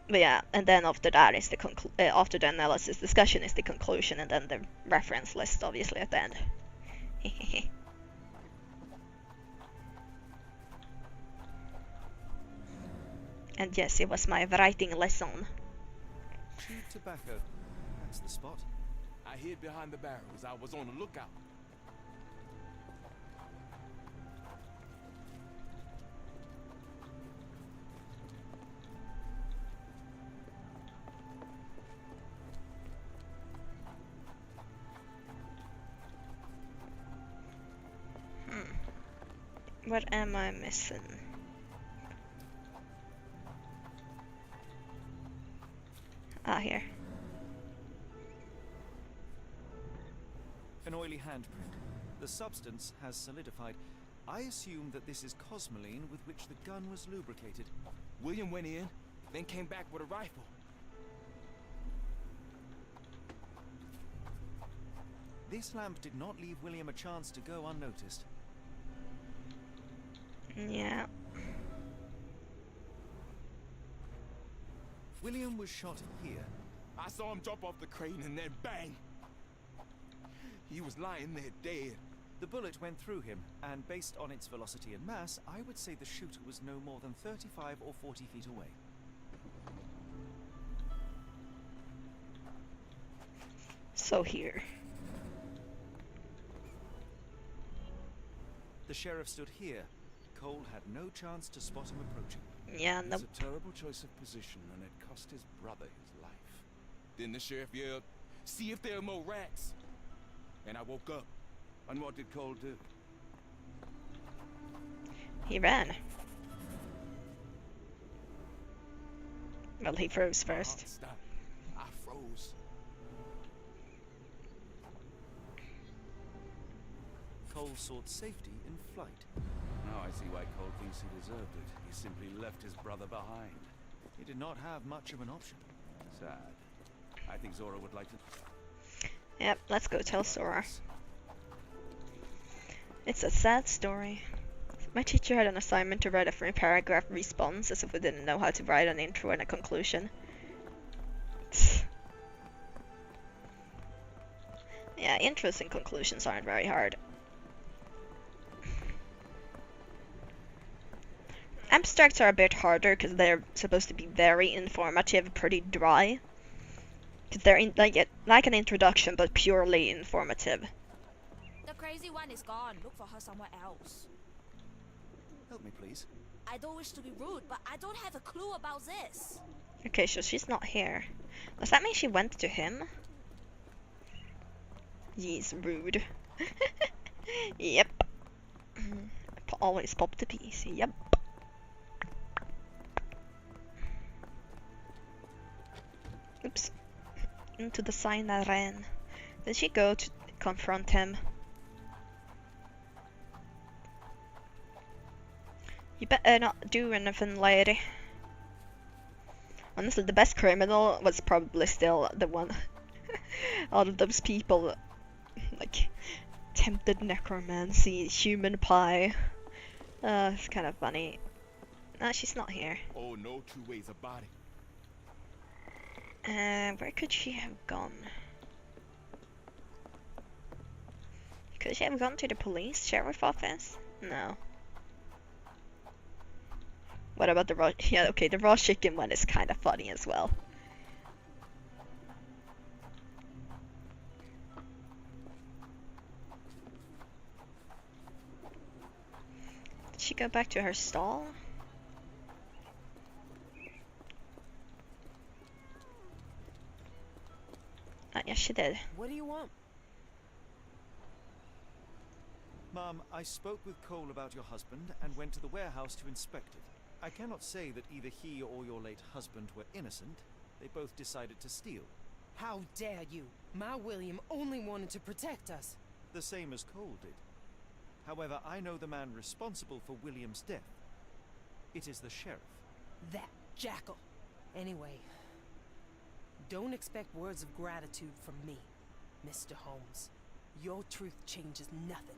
But yeah, and then after that is the after the analysis discussion is the conclusion, and then the reference list obviously at the end. And yes, it was my writing lesson. Chewed tobacco. That's the spot. I hid behind the barrels. I was on the lookout. What am I missing? Ah, here. An oily handprint. The substance has solidified. I assume that this is cosmoline with which the gun was lubricated. William went in, then came back with a rifle. This lamp did not leave William a chance to go unnoticed. Yeah. William was shot here. I saw him jump off the crane and then bang! He was lying there dead. The bullet went through him, and based on its velocity and mass, I would say the shooter was no more than 35 or 40 feet away. So here. The sheriff stood here. Cole had no chance to spot him approaching. Yeah, It's nope. a terrible choice of position, and it cost his brother his life. Then the sheriff yelled, "See if there are more rats!" And I woke up. And what did Cole do? He ran. Well, he froze My heart first. stopped. I froze. Cole sought safety in flight. Now I see why Cole thinks he deserved it. He simply left his brother behind. He did not have much of an option. Sad. I think Zora would like to... Yep, let's go tell Sora. It's a sad story. My teacher had an assignment to write a 3-paragraph response, as if we didn't know how to write an intro and a conclusion. Yeah, intros and conclusions aren't very hard. Abstracts are a bit harder because they're supposed to be very informative, pretty dry. Because they're like an introduction, but purely informative. The crazy one is gone. Look for her somewhere else. Help me, please. I don't wish to be rude, but I don't have a clue about this. Okay, so she's not here. Does that mean she went to him? He's rude. Yep. Always pop the piece. Yep. Oops. Into the sign I ran. Did she go to confront him? You better not do anything, lady. Honestly, the best criminal was probably still the one out of those people, like, attempted necromancy, human pie. It's kind of funny. No, she's not here. Oh, no two ways about it. Where could she have gone? Could she have gone to the police sheriff office? No. What about the raw? Yeah, okay, the raw chicken one is kind of funny as well. Did she go back to her stall? Yes, she did. What do you want? Ma'am, I spoke with Cole about your husband and went to the warehouse to inspect it. I cannot say that either he or your late husband were innocent. They both decided to steal. How dare you? My William only wanted to protect us. The same as Cole did. However, I know the man responsible for William's death. It is the sheriff. That jackal. Anyway, don't expect words of gratitude from me, Mr. Holmes. Your truth changes nothing.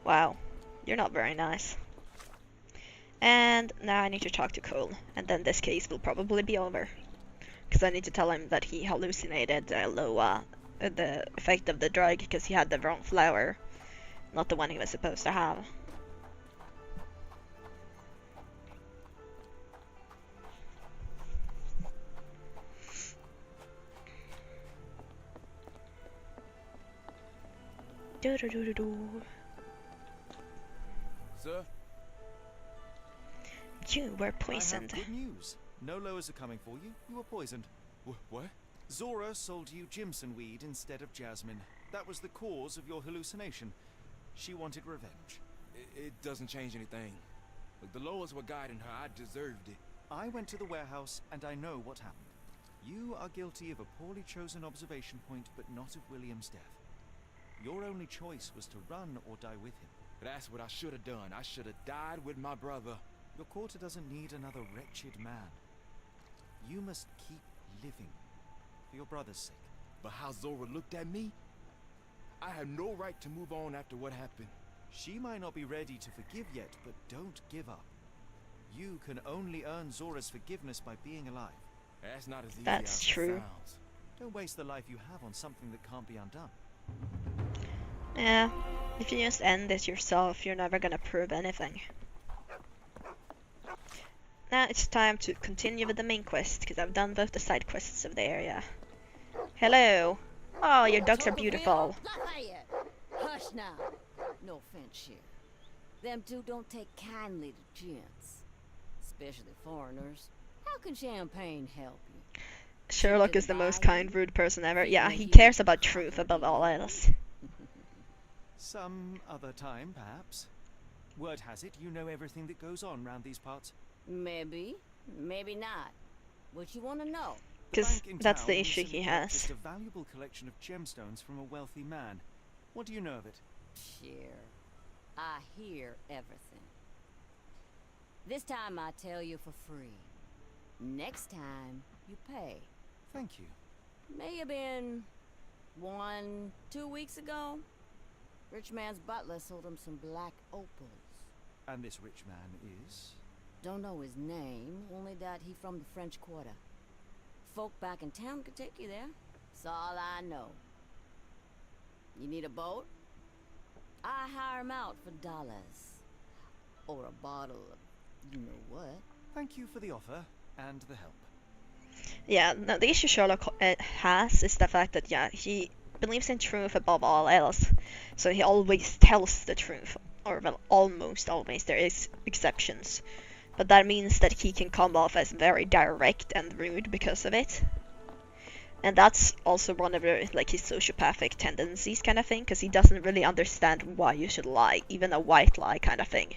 Wow, you're not very nice. And now I need to talk to Cole, and then this case will probably be over. Because I need to tell him that he hallucinated the effect of the drug because he had the wrong flower, not the one he was supposed to have. Do do do do do. Sir? You were poisoned. I have good news. No lowers are coming for you. You were poisoned. What? Zora sold you Jimson weed instead of jasmine. That was the cause of your hallucination. She wanted revenge. It doesn't change anything. Look, the lowers were guiding her. I deserved it. I went to the warehouse and I know what happened. You are guilty of a poorly chosen observation point, but not of William's death. Your only choice was to run or die with him. That's what I should have done. I should have died with my brother. Your quarter doesn't need another wretched man. You must keep living. For your brother's sake. But how Zora looked at me? I have no right to move on after what happened. She might not be ready to forgive yet, but don't give up. You can only earn Zora's forgiveness by being alive. That's not as easy That's as it true. sounds. Don't waste the life you have on something that can't be undone. Yeah, if you just end it yourself, you're never gonna prove anything. Now it's time to continue with the main quest, because I've done both the side quests of the area. Hello! Oh, your ducks are beautiful. Lafayette. Hush now. No offense, Sheriff. Them two don't take kindly to gents. Especially foreigners. How can champagne help you? Sherlock is the most kind, rude person ever. Yeah, he cares about truth above all else. Some other time, perhaps. Word has it, you know everything that goes on round these parts. Maybe. Maybe not. What you want to know? Because Bank in that's town the issue recently he purchased has. a valuable collection of gemstones from a wealthy man. What do you know of it? Sheriff, I hear everything. This time I tell you for free. Next time, you pay. Thank you. May have been 2 weeks ago. Rich man's butler sold him some black opals. And this rich man is? Don't know his name, only that he from the French Quarter. Folk back in town could take you there. That's all I know. You need a boat? I hire 'em out for dollars. Or a bottle of you know what. Thank you for the offer and the help. Yeah, no, the issue Sherlock has is the fact that, yeah, he believes in truth above all else. So he always tells the truth. Or, well, almost always. There is exceptions. But that means that he can come off as very direct and rude because of it. And that's also one of the, like, his sociopathic tendencies kind of thing, because he doesn't really understand why you should lie, even a white lie kind of thing.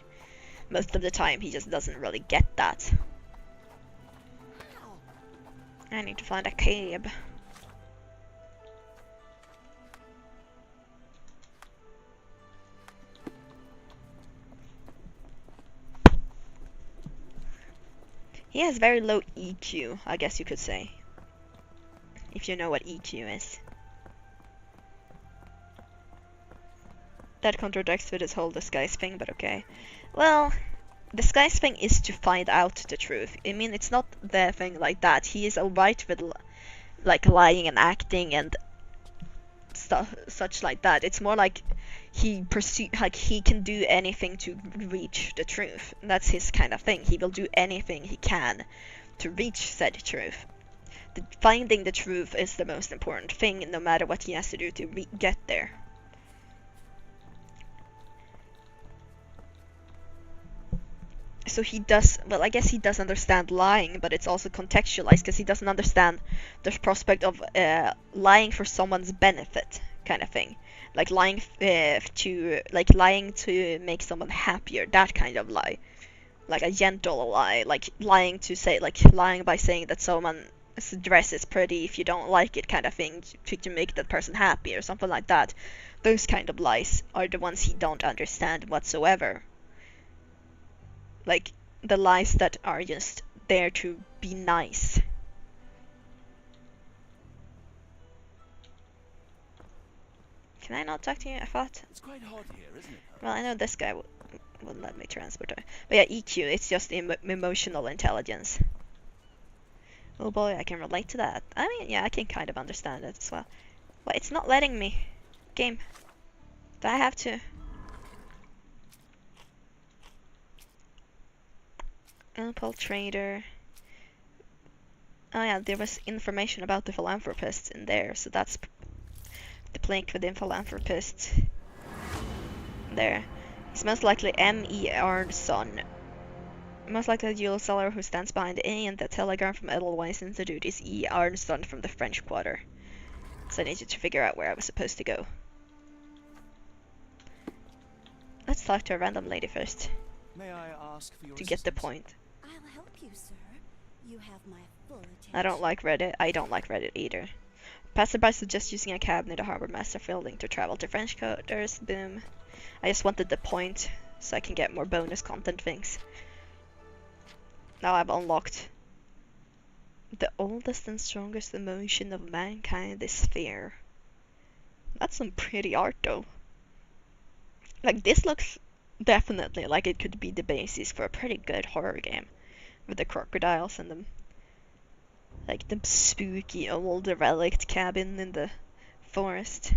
Most of the time he just doesn't really get that. I need to find a cab. He has very low EQ, I guess you could say. If you know what EQ is. That contradicts with his whole disguise thing, but okay. Well, disguise thing is to find out the truth. I mean, it's not the thing like that. He is alright with like lying and acting and stuff such like that. It's more like he can do anything to reach the truth. That's his kind of thing. He will do anything he can to reach said truth. Finding the truth is the most important thing, no matter what he has to do to get there. So he does, well, I guess he does understand lying, but it's also contextualized because he doesn't understand the prospect of lying for someone's benefit, kind of thing. Like lying to make someone happier, that kind of lie. Like a gentle lie, like lying by saying that someone's dress is pretty if you don't like it, kind of thing, to make that person happy or something like that. Those kind of lies are the ones he don't understand whatsoever. Like the lies that are just there to be nice. Can I not talk to you? I thought. It's quite hot here, isn't it? Well, I know this guy wouldn't let me transport her. But yeah, EQ, it's just emotional intelligence. Oh boy, I can relate to that. I mean, yeah, I can kind of understand it as well. But it's not letting me. Game. Do I have to? Opal Trader. Oh yeah, there was information about the philanthropist in there, so that's the plank with the philanthropist. There. He's most likely M.E.R.'s son. Most likely the jewel seller who stands behind the A, and the telegram from Edelweiss Institute is E.R.'s son from the French Quarter. So I needed to figure out where I was supposed to go. Let's talk to a random lady first. May I ask for your to get the assistance? point. I'll help you, sir. You have my full attention. I don't like Reddit. I don't like Reddit either. Passerby suggests using a cab near the Harbor Master building to travel to French quarters. Boom. I just wanted the point so I can get more bonus content things. Now I've unlocked the oldest and strongest emotion of mankind is fear. That's some pretty art though. Like this looks definitely like it could be the basis for a pretty good horror game. With the crocodiles and the spooky old relict cabin in the forest.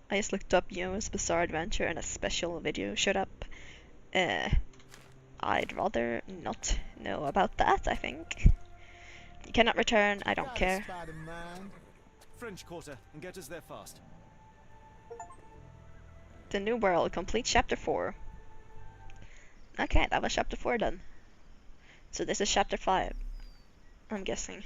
I just looked up Yo's Bizarre Adventure and a special video showed up. I'd rather not know about that, I think. You cannot return, I don't care. French Quarter, and get us there fast. The New World, complete chapter 4. Okay, that was chapter 4 done. So this is chapter 5, I'm guessing.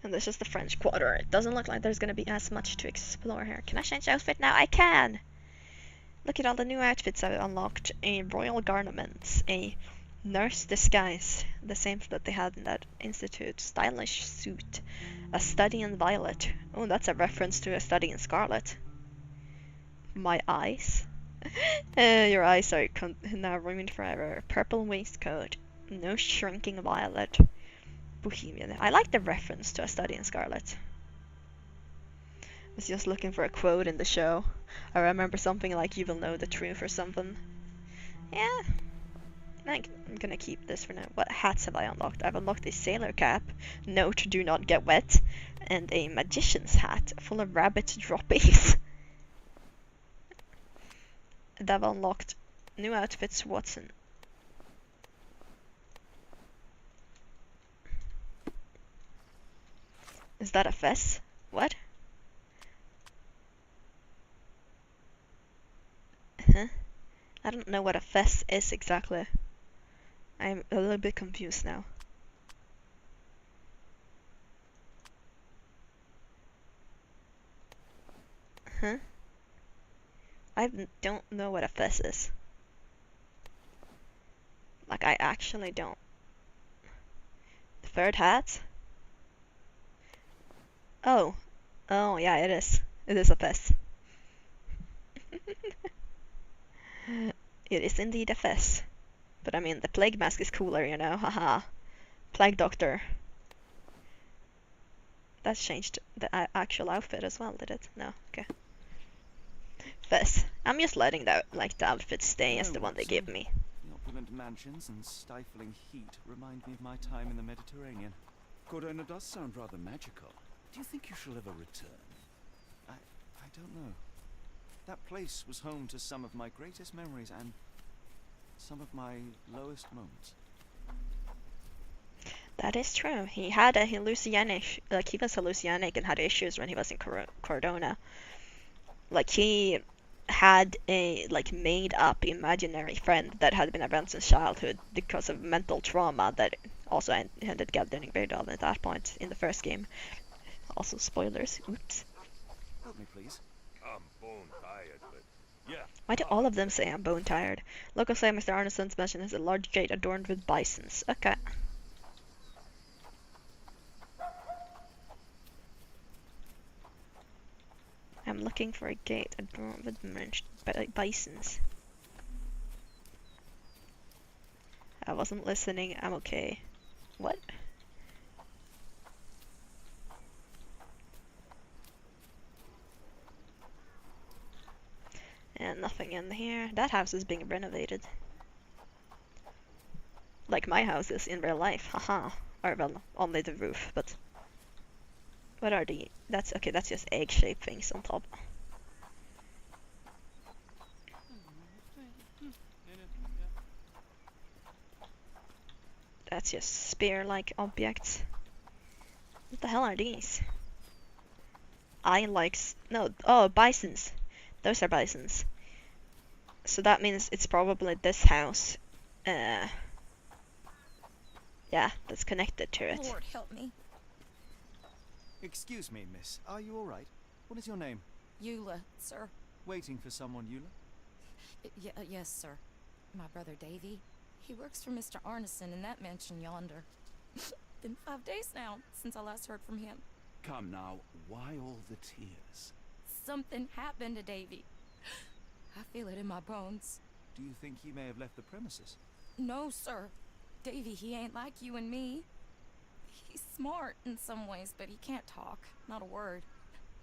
And this is the French Quarter. It doesn't look like there's gonna be as much to explore here. Can I change outfit now? I can! Look at all the new outfits I've unlocked. A royal garments, a nurse disguise, the same that they had in that institute. Stylish suit, a study in violet. Oh, that's a reference to a study in scarlet. My eyes? Your eyes are now ruined forever. Purple waistcoat, no shrinking violet. Bohemian. I like the reference to a study in scarlet. I was just looking for a quote in the show. I remember something like "you will know the truth" or something. Yeah. I'm gonna keep this for now. What hats have I unlocked? I've unlocked a sailor cap, note do not get wet, and a magician's hat full of rabbit droppings. And I've unlocked new outfits, Watson. Is that a fess? What? Huh? I don't know what a fess is exactly. I'm a little bit confused now. Huh? I don't know what a fess is. Like, I actually don't. The third hat? Oh. Oh, yeah, it is. It is a fess. It is indeed a fess. But I mean, the plague mask is cooler, you know, haha. Plague doctor. That changed the actual outfit as well, did it? No, okay. Fess. I'm just letting the outfit stay as the one they give me. The opulent mansions and stifling heat remind me of my time in the Mediterranean. Cordona does sound rather magical. Do you think you shall ever return? I don't know. That place was home to some of my greatest memories and some of my lowest moments. That is true. He had a hallucinogenic, like he was hallucinogenic and had issues when he was in Cordona. Like he had a made up imaginary friend that had been around since childhood because of mental trauma that Also, I ended gathering Beardal at that point in the first game. Also, spoilers. Oops. Help me, please. I'm bone tired, but yeah. Why do all of them say I'm bone tired? Locals say Mr. Arneson's mansion has a large gate adorned with bisons. Okay. I'm looking for a gate adorned with bisons. I wasn't listening. I'm okay. What? And nothing in here. That house is being renovated. Like my house is in real life. Haha. Or well, only the roof, but... What are the... That's... Okay, that's just egg-shaped things on top. That's just spear-like objects. What the hell are these? No, oh, bisons. Those are bisons. So that means it's probably this house. Yeah, that's connected to it. Lord help me. Excuse me, miss. Are you all right? What is your name? Eula, sir. Waiting for someone, Eula? Yes, sir. My brother Davy. He works for Mr. Arneson in that mansion yonder. Been 5 days now since I last heard from him. Come now, why all the tears? Something happened to Davy. I feel it in my bones. Do you think he may have left the premises? No, sir. Davy, he ain't like you and me. He's smart in some ways, but he can't talk. Not a word.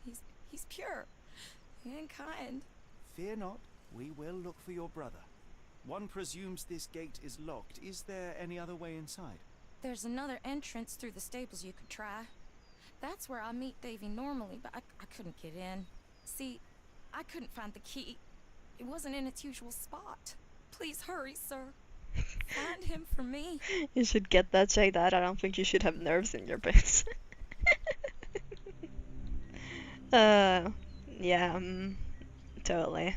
He's pure and kind. Fear not. We will look for your brother. One presumes this gate is locked. Is there any other way inside? There's another entrance through the stables you could try. That's where I meet Davy normally, but I couldn't get in. See, I couldn't find the key. It wasn't in its usual spot. Please hurry, sir. Find him for me. You should get that checked out. I don't think you should have nerves in your bits. Yeah, totally.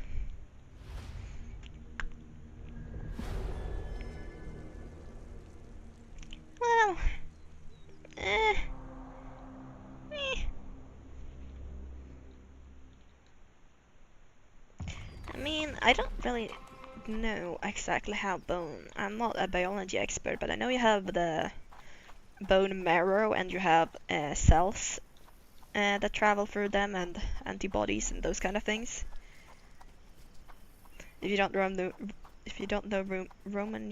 Well, I mean, I don't really know exactly how bone... I'm not a biology expert, but I know you have the bone marrow and you have cells that travel through them and antibodies and those kind of things. If you don't know Roman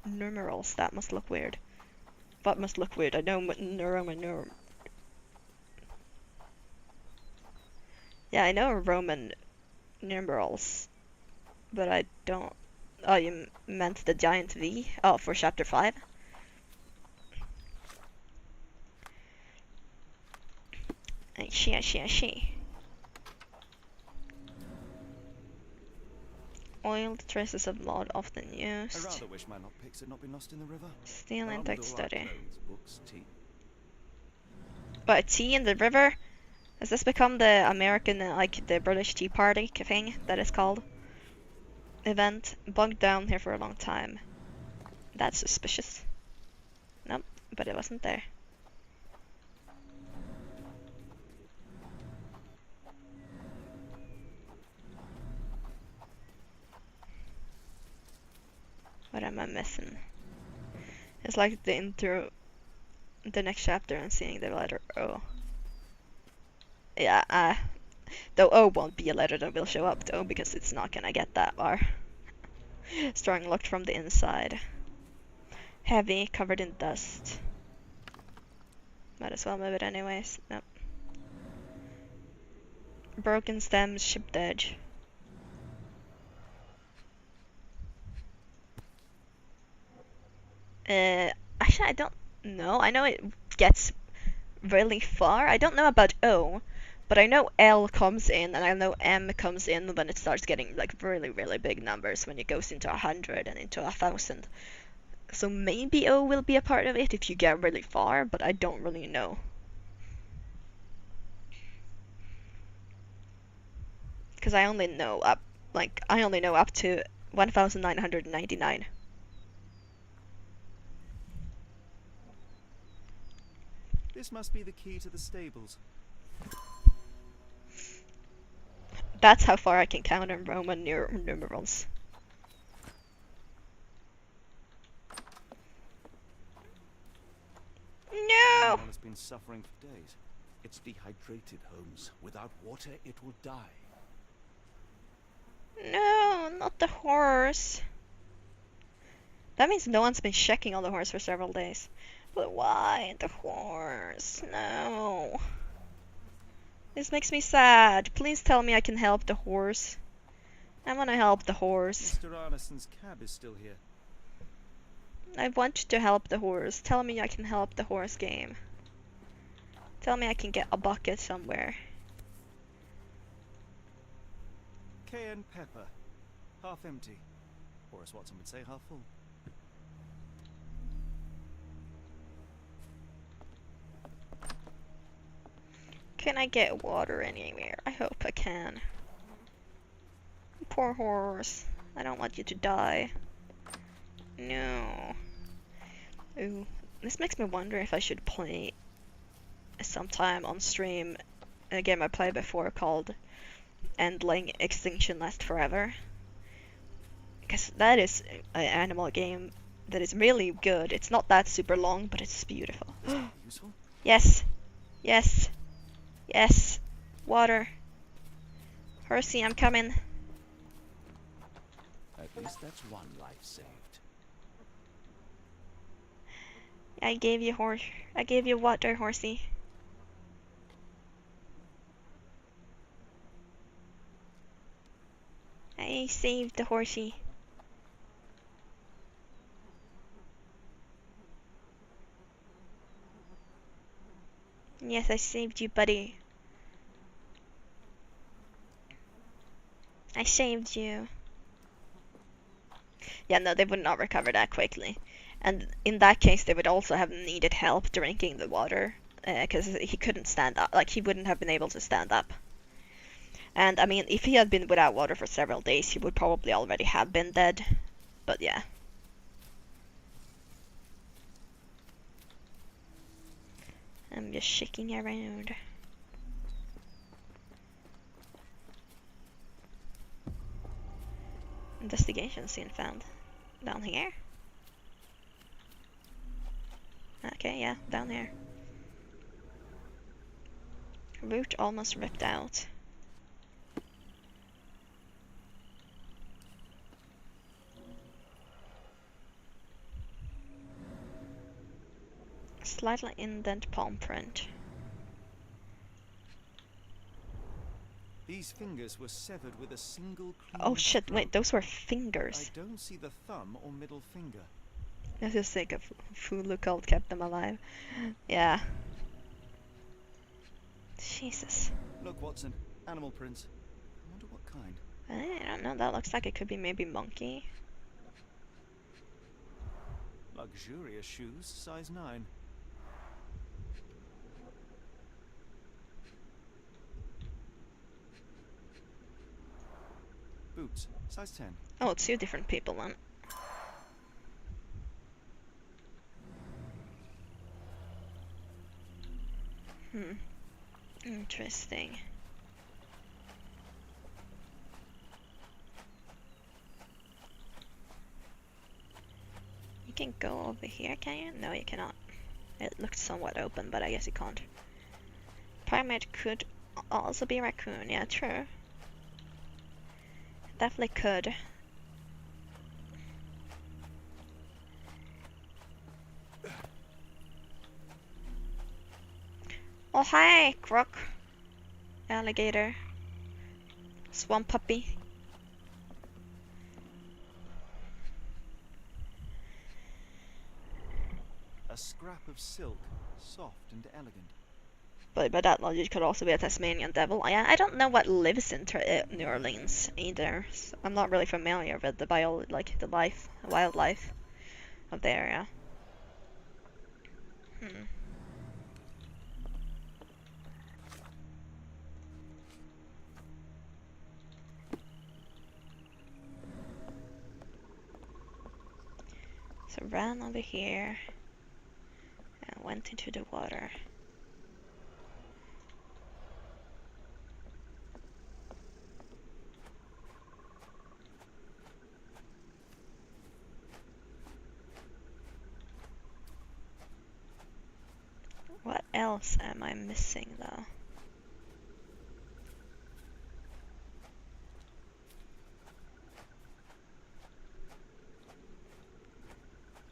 numerals, that must look weird. That must look weird. I know Roman Yeah, I know Roman numerals, but I don't... Oh, you meant the giant V? Oh, for chapter 5? I see. Oiled traces of blood often I used. rather wish my lockpicks had not been lost in the river. Steel Armed intake with all our study. clothes, books, tea. But tea in the river? Has this become the American, like the British Tea Party thing that is called? Event. Bugged down here for a long time. That's suspicious. Nope, but it wasn't there. What am I missing? It's like the intro, the next chapter and seeing the letter O. Yeah, though O won't be a letter that will show up though, because it's not gonna get that far. Strong locked from the inside. Heavy, covered in dust. Might as well move it anyways. Nope. Broken stems, chipped edge. Actually, I don't know. I know it gets really far. I don't know about O, but I know L comes in, and I know M comes in when it starts getting like really, really big numbers, when it goes into 100 and into 1,000. So maybe O will be a part of it if you get really far, but I don't really know. Because I only know up to 1,999. This must be the key to the stables. That's how far I can count in Roman numerals. No! Anyone has been suffering for days. It's dehydrated, Holmes. Without water, it will die. No, not the horse. That means no one's been checking on the horse for several days. But why the horse? No. This makes me sad. Please tell me I can help the horse. I want to help the horse. Mr. Arneson's cab is still here. I want to help the horse. Tell me I can help the horse game. Tell me I can get a bucket somewhere. Cayenne pepper. Half empty. Or as Watson would say, half full. Can I get water anywhere? I hope I can. Poor horse. I don't want you to die. No. Ooh. This makes me wonder if I should play sometime on stream a game I played before called Endling Extinction Last Forever. Because that is an animal game that is really good. It's not that super long, but it's beautiful. Useful? Yes. Yes. Yes. Water. Horsey, I'm coming. At least that's one life saved. I gave you water, Horsey. I saved the horsey. Yes, I saved you, buddy. I saved you. Yeah, no, they would not recover that quickly. And in that case, they would also have needed help drinking the water. Because he couldn't stand up. Like, he wouldn't have been able to stand up. And, I mean, if he had been without water for several days, he would probably already have been dead. But yeah. I'm just shaking around. Investigation scene found. Down here? Okay, yeah, down here. Root almost ripped out. Slightly indent palm print. These fingers were severed with a single clean Oh shit, stroke. wait, those were fingers. I don't see the thumb or middle finger. I just think a Fulu cult kept them alive. Yeah. Jesus. Look, Watson. Animal prints. I wonder what kind. I don't know, that looks like it could be maybe monkey. Luxurious shoes, size 9. Boots, size 10. Oh, 2 different people then. Interesting. You can go over here, can you? No, you cannot. It looked somewhat open, but I guess you can't. Primate could also be raccoon, yeah, true. Definitely could. Oh hi, croc. Alligator. Swamp puppy. A scrap of silk, soft and elegant. But by that logic, could also be a Tasmanian devil. I don't know what lives in New Orleans either. So I'm not really familiar with the wildlife of the area. So ran over here and went into the water. else am I missing though?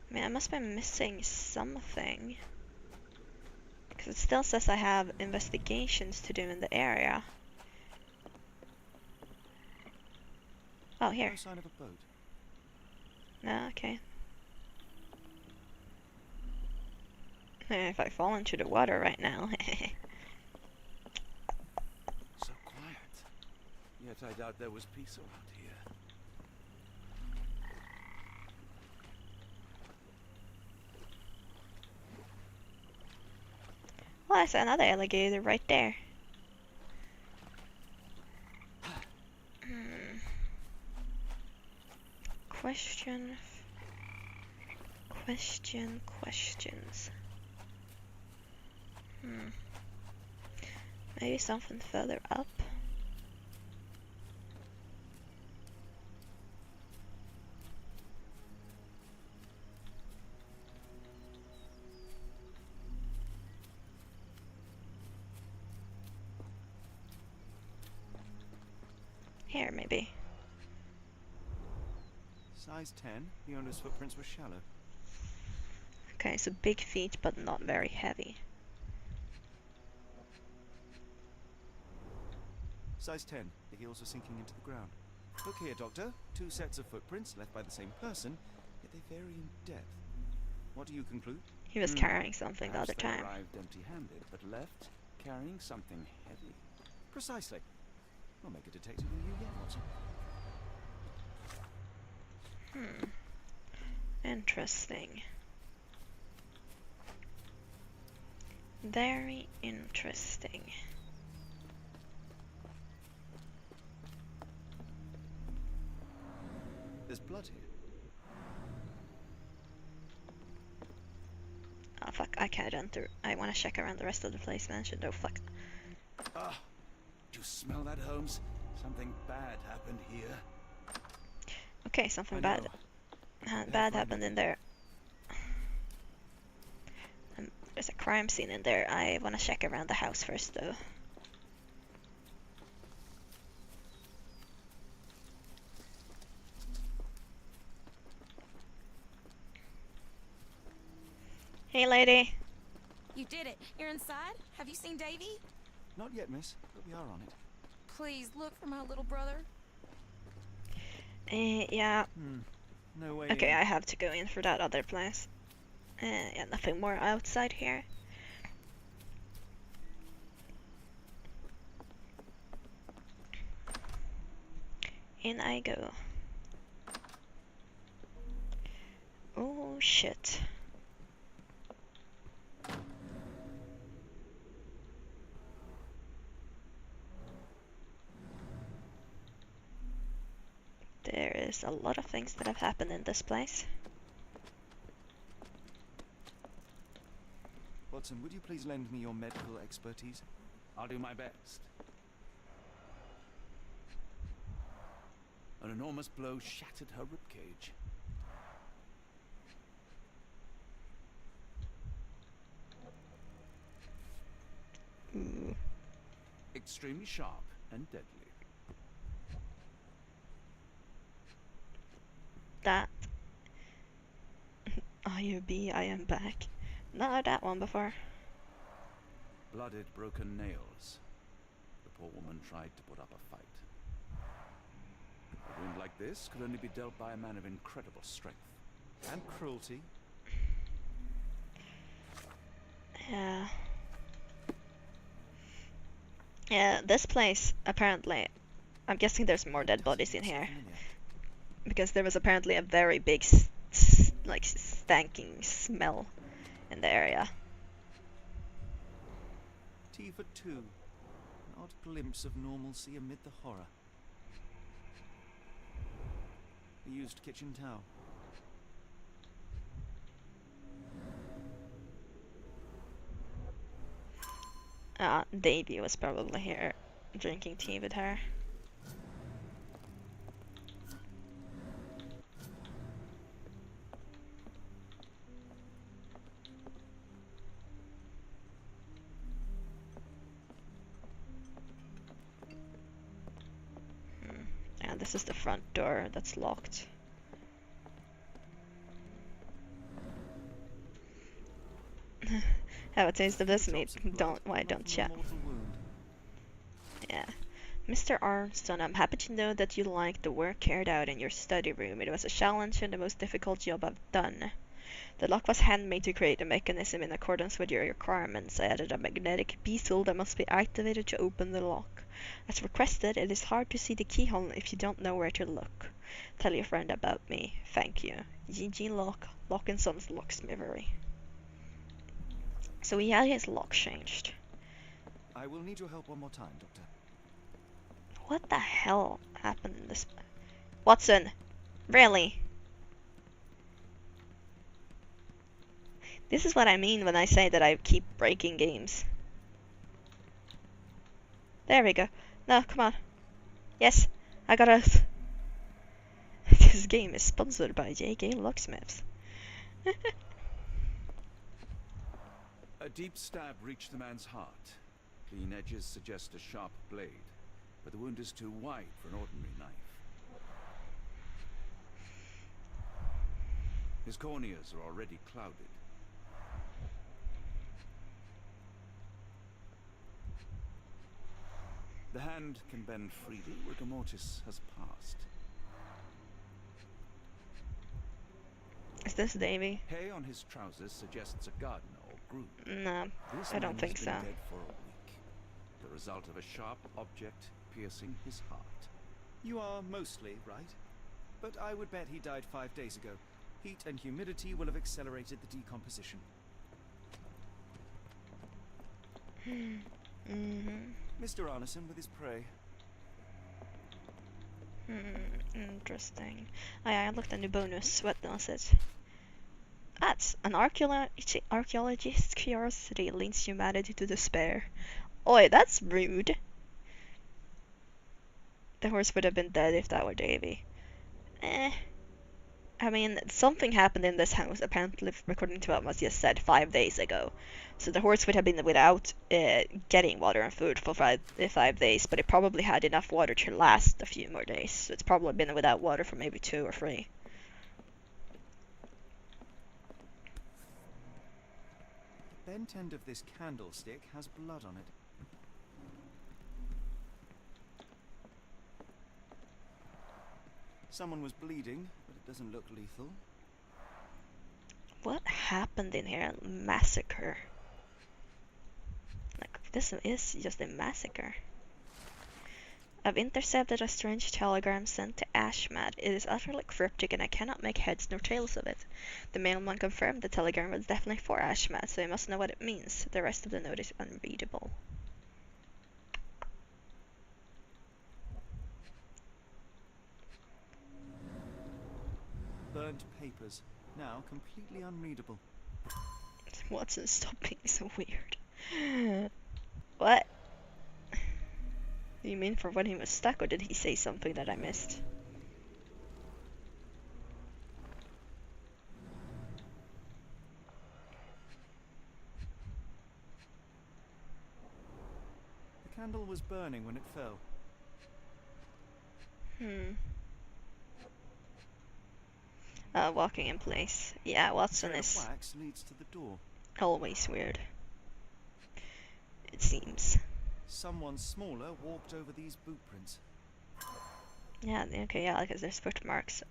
I mean, I must be missing something. Because it still says I have investigations to do in the area. Oh, here. No sign of a boat. No, okay. If I fall into the water right now. So quiet. Yet I doubt there was peace around here. Well, there's another alligator right there. Questions. Maybe something further up. Here, maybe. Size 10. The owner's footprints were shallow. Okay, so big feet, but not very heavy. Size 10. The heels are sinking into the ground. Look here, Doctor. 2 sets of footprints left by the same person, yet they vary in depth. What do you conclude? He was carrying something the other Perhaps they time. arrived empty-handed, but left carrying something heavy. Precisely. We'll make a detective of you yet, Watson. Interesting. Very interesting. There's blood here. Oh fuck, I can't enter. I wanna check around the rest of the place mentioned. Oh fuck. Ah, do you smell that, Holmes? Something bad happened here. Okay, something I bad. know. Bad happened in there. There's a crime scene in there. I wanna check around the house first though. Hey lady. You did it. You're inside? Have you seen Davy? Not yet, miss, but we are on it. Please look for my little brother. Yeah. No way. Okay, I have to go in for that other place. Yeah, nothing more outside here. In I go. Oh shit. There is a lot of things that have happened in this place. Watson, would you please lend me your medical expertise? I'll do my best. An enormous blow shattered her ribcage. Ooh. Extremely sharp and deadly. That. IUB, I am back. Not heard that one before. Blooded, broken nails. The poor woman tried to put up a fight. A wound like this could only be dealt by a man of incredible strength. And cruelty. Yeah. Yeah, this place, apparently, I'm guessing there's more dead bodies in here. Because there was apparently a very big, like, stanking smell in the area. Tea for 2. An odd glimpse of normalcy amid the horror. A used kitchen towel. Davy was probably here drinking tea with her. this is the front door that's locked. Have a taste of this, mate. Why don't ya? Yeah. Mr. Armstrong, I'm happy to know that you liked the work carried out in your study room. It was a challenge and the most difficult job I've done. The lock was handmade to create a mechanism in accordance with your requirements. I added a magnetic bezel that must be activated to open the lock. As requested, it is hard to see the keyhole if you don't know where to look. Tell your friend about me. Thank you. GG Lock, Lock & Sons Locksmithery. So he had his lock changed. I will need your help one more time, Doctor. What the hell happened in this? Watson! Really? This is what I mean when I say that I keep breaking games. There we go. No, come on. Yes, I got us. This game is sponsored by JK Locksmiths. A deep stab reached the man's heart. Clean edges suggest a sharp blade, but the wound is too wide for an ordinary knife. His corneas are already clouded. The hand can bend freely. Rigor mortis has passed. Is this Davy? Hay on his trousers suggests a gardener or groom. No, I don't think so. Dead for a week. The result of a sharp object piercing his heart. You are mostly right, but I would bet he died 5 days ago. Heat and humidity will have accelerated the decomposition. Mr. Arneson with his prey. Interesting. I looked at the bonus. What does it? That's an archaeologist's curiosity leads humanity to despair. Oi, that's rude. The horse would have been dead if that were Davy. I mean, something happened in this house, apparently, according to what was just said 5 days ago. So the horse would have been without getting water and food for 5 days, but it probably had enough water to last a few more days. So it's probably been without water for maybe 2 or 3. The bent end of this candlestick has blood on it. Someone was bleeding, but it doesn't look lethal. What happened in here? Massacre. Like, this is just a massacre. I've intercepted a strange telegram sent to Ashmat. It is utterly cryptic and I cannot make heads nor tails of it. The mailman confirmed the telegram was definitely for Ashmat, so he must know what it means. The rest of the note is unreadable. Burnt papers, now completely unreadable. Watson, stop being so weird. What? Do you mean for when he was stuck, or did he say something that I missed? The candle was burning when it fell. Walking in place. Yeah, Watson is Wax leads to the door. always weird. It seems. Someone smaller walked over these boot prints. Yeah, okay, yeah, because there's footmarks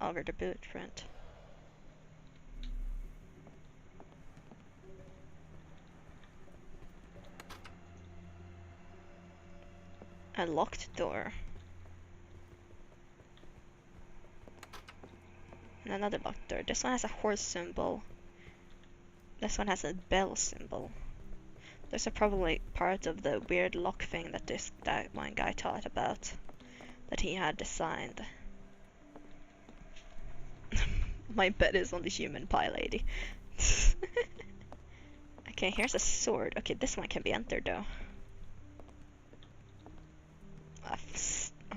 over the boot print. A locked door. And another locked door. This one has a horse symbol. This one has a bell symbol. Those are probably part of the weird lock thing that one guy taught about. That he had designed. My bet is on the human pie lady. Okay, here's a sword. Okay, this one can be entered though. A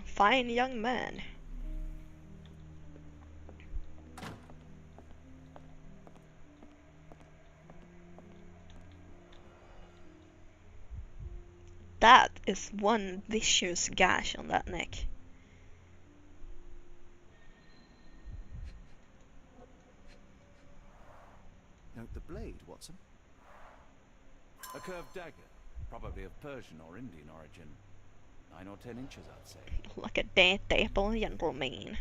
fine young man. That is one vicious gash on that neck. Note the blade, Watson. A curved dagger, probably of Persian or Indian origin. 9 or 10 inches, I'd say. Look at that apple, gentleman.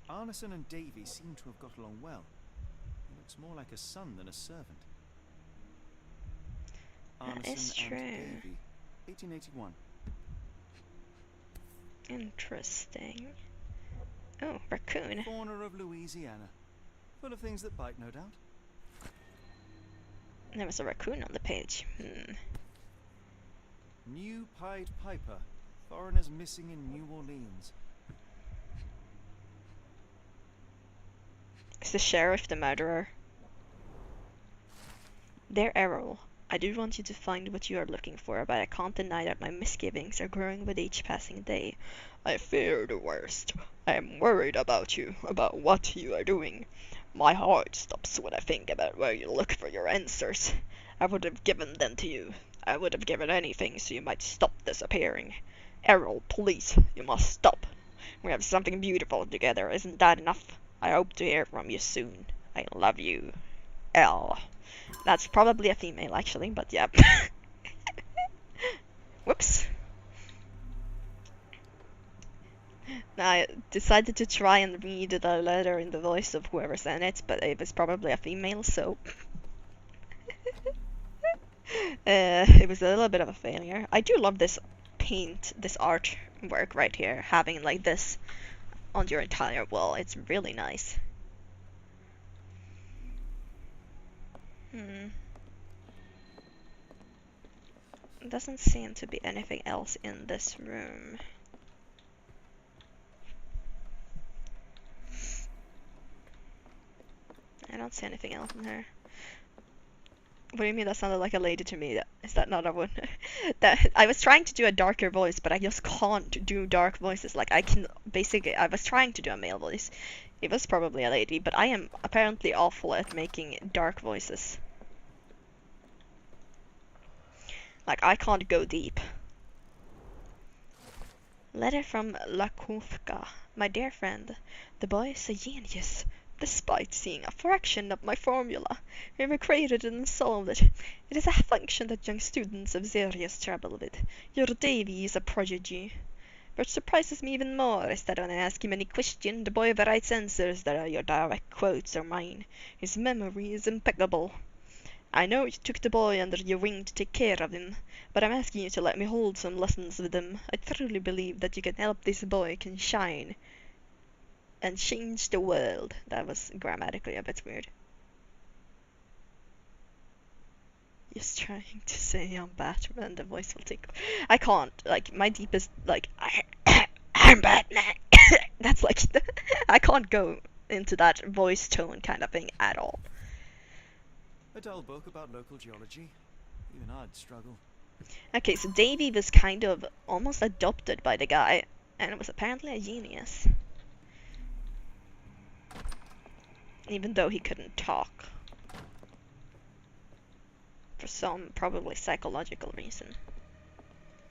Arneson and Davy seem to have got along well. He looks more like a son than a servant. That is Arneson true. and Davy, 1881. Interesting. Oh, raccoon. Corner of Louisiana. Full of things that bite, no doubt. There was a raccoon on the page. New Pied Piper. Foreigners missing in New Orleans. Is the sheriff the murderer? Dear Errol, I do want you to find what you are looking for, but I can't deny that my misgivings are growing with each passing day. I fear the worst. I am worried about you, about what you are doing. My heart stops when I think about where you look for your answers. I would have given them to you. I would have given anything so you might stop disappearing. Errol, please, you must stop. We have something beautiful together, isn't that enough? I hope to hear from you soon. I love you. L. That's probably a female, actually, but yeah. Whoops. I decided to try and read the letter in the voice of whoever sent it, but it was probably a female, so... it was a little bit of a failure. I do love this paint, this artwork right here, having like this on your entire wall. It's really nice. Doesn't seem to be anything else in this room. I don't see anything else in here. What do you mean that sounded like a lady to me? Is that not a one? That I was trying to do a darker voice, but I just can't do dark voices. Like I can basically, I was trying to do a male voice. It was probably a lady, but I am apparently awful at making dark voices. Like I can't go deep. Letter from Lakovka. My dear friend, the boy is a genius. Despite seeing a fraction of my formula, we recreated it and solved it. It is a function that young students have serious trouble with. Your Davy is a prodigy. What surprises me even more is that when I ask him any question, the boy writes answers that are your direct quotes or mine. His memory is impeccable. I know you took the boy under your wing to take care of him, but I'm asking you to let me hold some lessons with him. I truly believe that you can help this boy can shine and change the world. That was grammatically a bit weird. Just trying to say I'm Batman, the voice will take. I can't. Like my deepest, like I'm Batman. That's like I can't go into that voice tone kind of thing at all. A dull book about local geology. Even I'd struggle. Okay, so Davy was kind of almost adopted by the guy, and was apparently a genius. Even though he couldn't talk. For some probably psychological reason.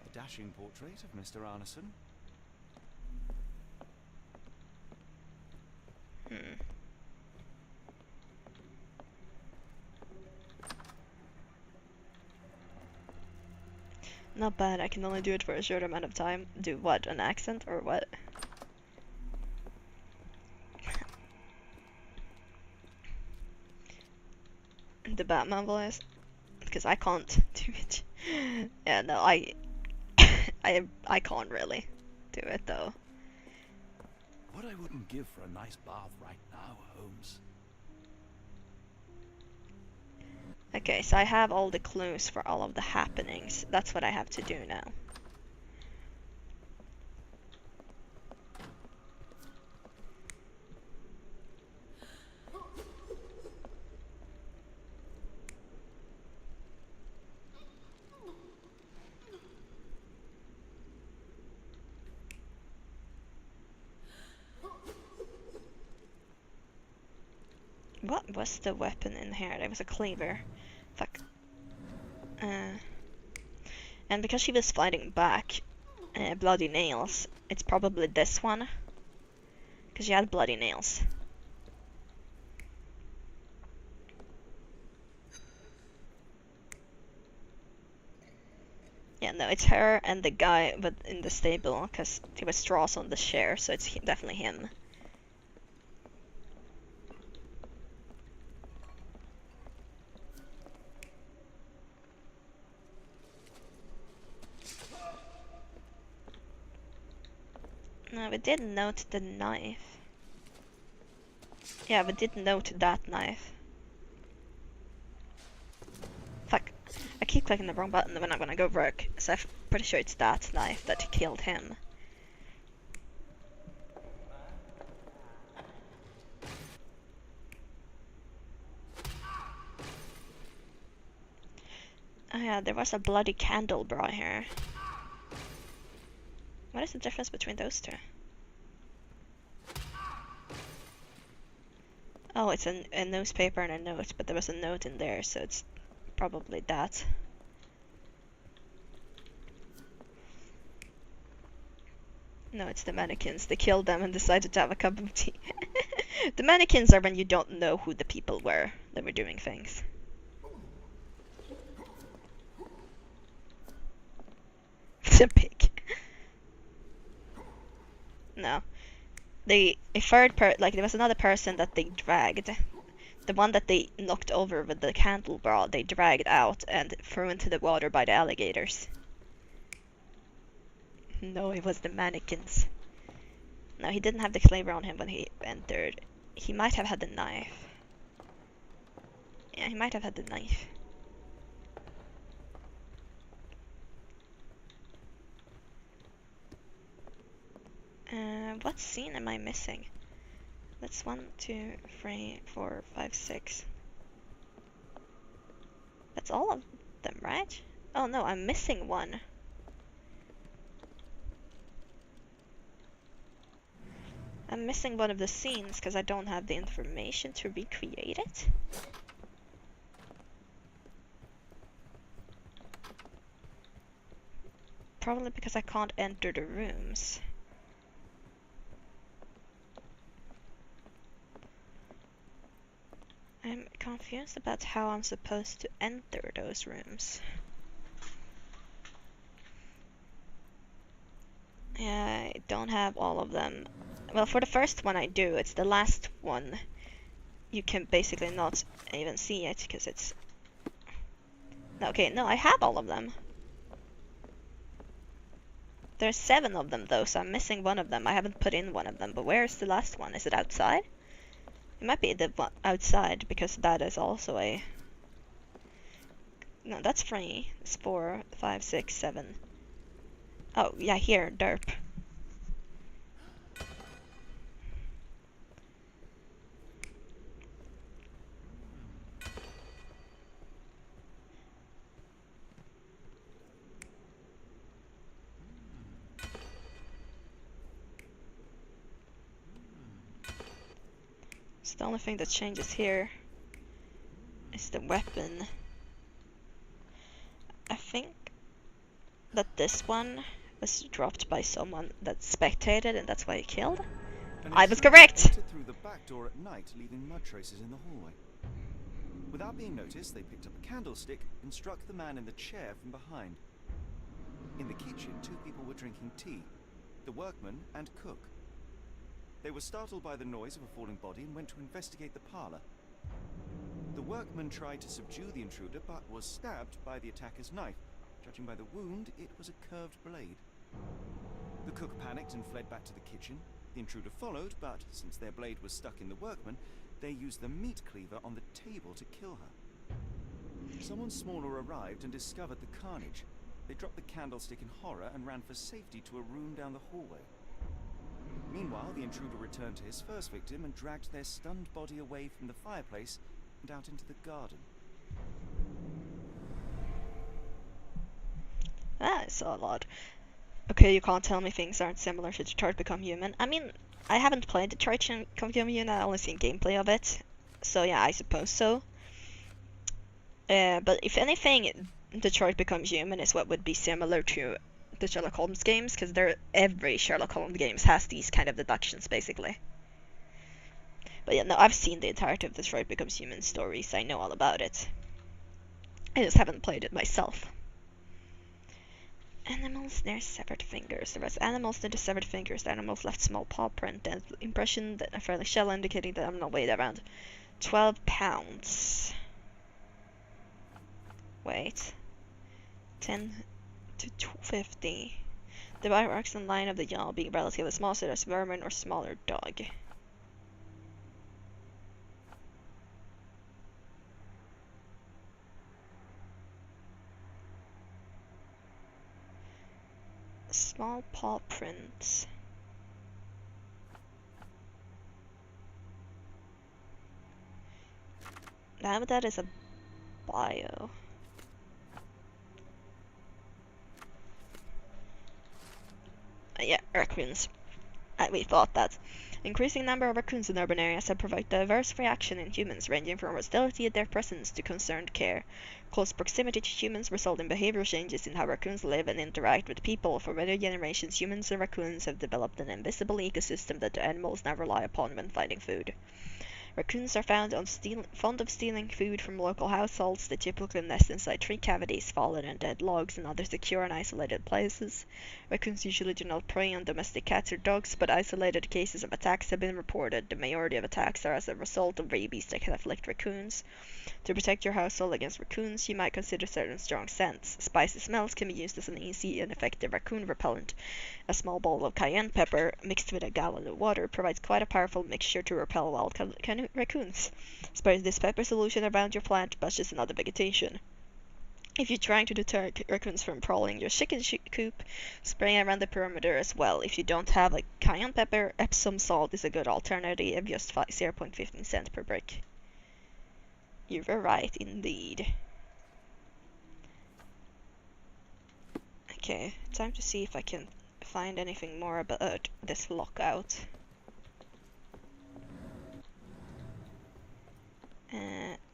A dashing portrait of Mr. Arneson. Not bad, I can only do it for a short amount of time. Do what, an accent or what? The Batman voice? Because I can't do it. Yeah, no, I can't really do it though. What I wouldn't give for a nice bath right now, Holmes. Okay, so I have all the clues for all of the happenings. That's what I have to do now. What was the weapon in here? There was a cleaver. Fuck. And because she was fighting back, bloody nails, it's probably this one. Because she had bloody nails. Yeah, no, it's her and the guy but in the stable, because there was straws on the chair, so it's definitely him. No, we did note the knife. Yeah, we did note that knife. Fuck. I keep clicking the wrong button when I'm gonna go work, so I'm pretty sure it's that knife that killed him. Oh yeah, there was a bloody candle bra here. What is the difference between those two? Oh, it's a newspaper and a note, but there was a note in there, so it's probably that. No, it's the mannequins. They killed them and decided to have a cup of tea. The mannequins are when you don't know who the people were that were doing things. The pig. No. A third like there was another person that they dragged. The one that they knocked over with the candle bra, they dragged out and threw into the water by the alligators. No, it was the mannequins. No, he didn't have the claver on him when he entered. He might have had the knife. Yeah, he might have had the knife. What scene am I missing? That's 1, 2, 3, 4, 5, 6. That's all of them, right? Oh no, I'm missing one. I'm missing one of the scenes because I don't have the information to recreate it. Probably because I can't enter the rooms. I'm confused about how I'm supposed to enter those rooms. Yeah, I don't have all of them. Well, for the first one I do, it's the last one. You can basically not even see it, because it's... Okay, no, I have all of them. There's 7 of them though, so I'm missing one of them. I haven't put in one of them, but where's the last one? Is it outside? It might be the one outside, because that is also a... No, that's 3. It's 4, 5, 6, 7. Oh, yeah, here, derp. So the only thing that changes here is the weapon. I think that this one was dropped by someone that spectated and that's why he killed. I was correct! Entered through the back door at night, leaving mud traces in the hallway. Without being noticed, they picked up a candlestick and struck the man in the chair from behind. In the kitchen, 2 people were drinking tea, the workman and cook. They were startled by the noise of a falling body and went to investigate the parlor. The workman tried to subdue the intruder, but was stabbed by the attacker's knife. Judging by the wound, it was a curved blade. The cook panicked and fled back to the kitchen. The intruder followed, but since their blade was stuck in the workman, they used the meat cleaver on the table to kill her. Someone smaller arrived and discovered the carnage. They dropped the candlestick in horror and ran for safety to a room down the hallway. Meanwhile, the intruder returned to his first victim and dragged their stunned body away from the fireplace and out into the garden. That is a lot. Okay, you can't tell me things aren't similar to Detroit Become Human. I mean, I haven't played Detroit Become Human, I've only seen gameplay of it. So yeah, I suppose so. But if anything, Detroit Become Human is what would be similar to the Sherlock Holmes games, because every Sherlock Holmes games has these kind of deductions, basically. But yeah, no, I've seen the entirety of Detroit Becomes Human stories. I know all about it. I just haven't played it myself. Animals near severed fingers. There was animals near the severed fingers. The animals left small paw print and impression that a fairly shell indicating the animal weighed around 12 pounds. Wait. 10 to 250. The marks on line of the jaw being relatively small, such as vermin or smaller dog. Small paw prints. Now that is a bio. Yeah, raccoons. We thought that. Increasing number of raccoons in urban areas have provoked diverse reaction in humans, ranging from hostility at their presence to concerned care. Close proximity to humans result in behavioral changes in how raccoons live and interact with people. For many generations, humans and raccoons have developed an invisible ecosystem that the animals now rely upon when finding food. Raccoons are fond of stealing food from local households. They typically nest inside tree cavities, fallen and dead logs, and other secure and isolated places. Raccoons usually do not prey on domestic cats or dogs, but isolated cases of attacks have been reported. The majority of attacks are as a result of rabies that can afflict raccoons. To protect your household against raccoons, you might consider certain strong scents. Spicy smells can be used as an easy and effective raccoon repellent. A small bowl of cayenne pepper mixed with a gallon of water provides quite a powerful mixture to repel wild raccoons. Spray this pepper solution around your plant, bushes, and other vegetation. If you're trying to deter raccoons from prowling your chicken coop, spray around the perimeter as well. If you don't have a cayenne pepper, Epsom salt is a good alternative, just 0.15 cents per brick. You were right, indeed. Okay, time to see if I can find anything more about this lockout.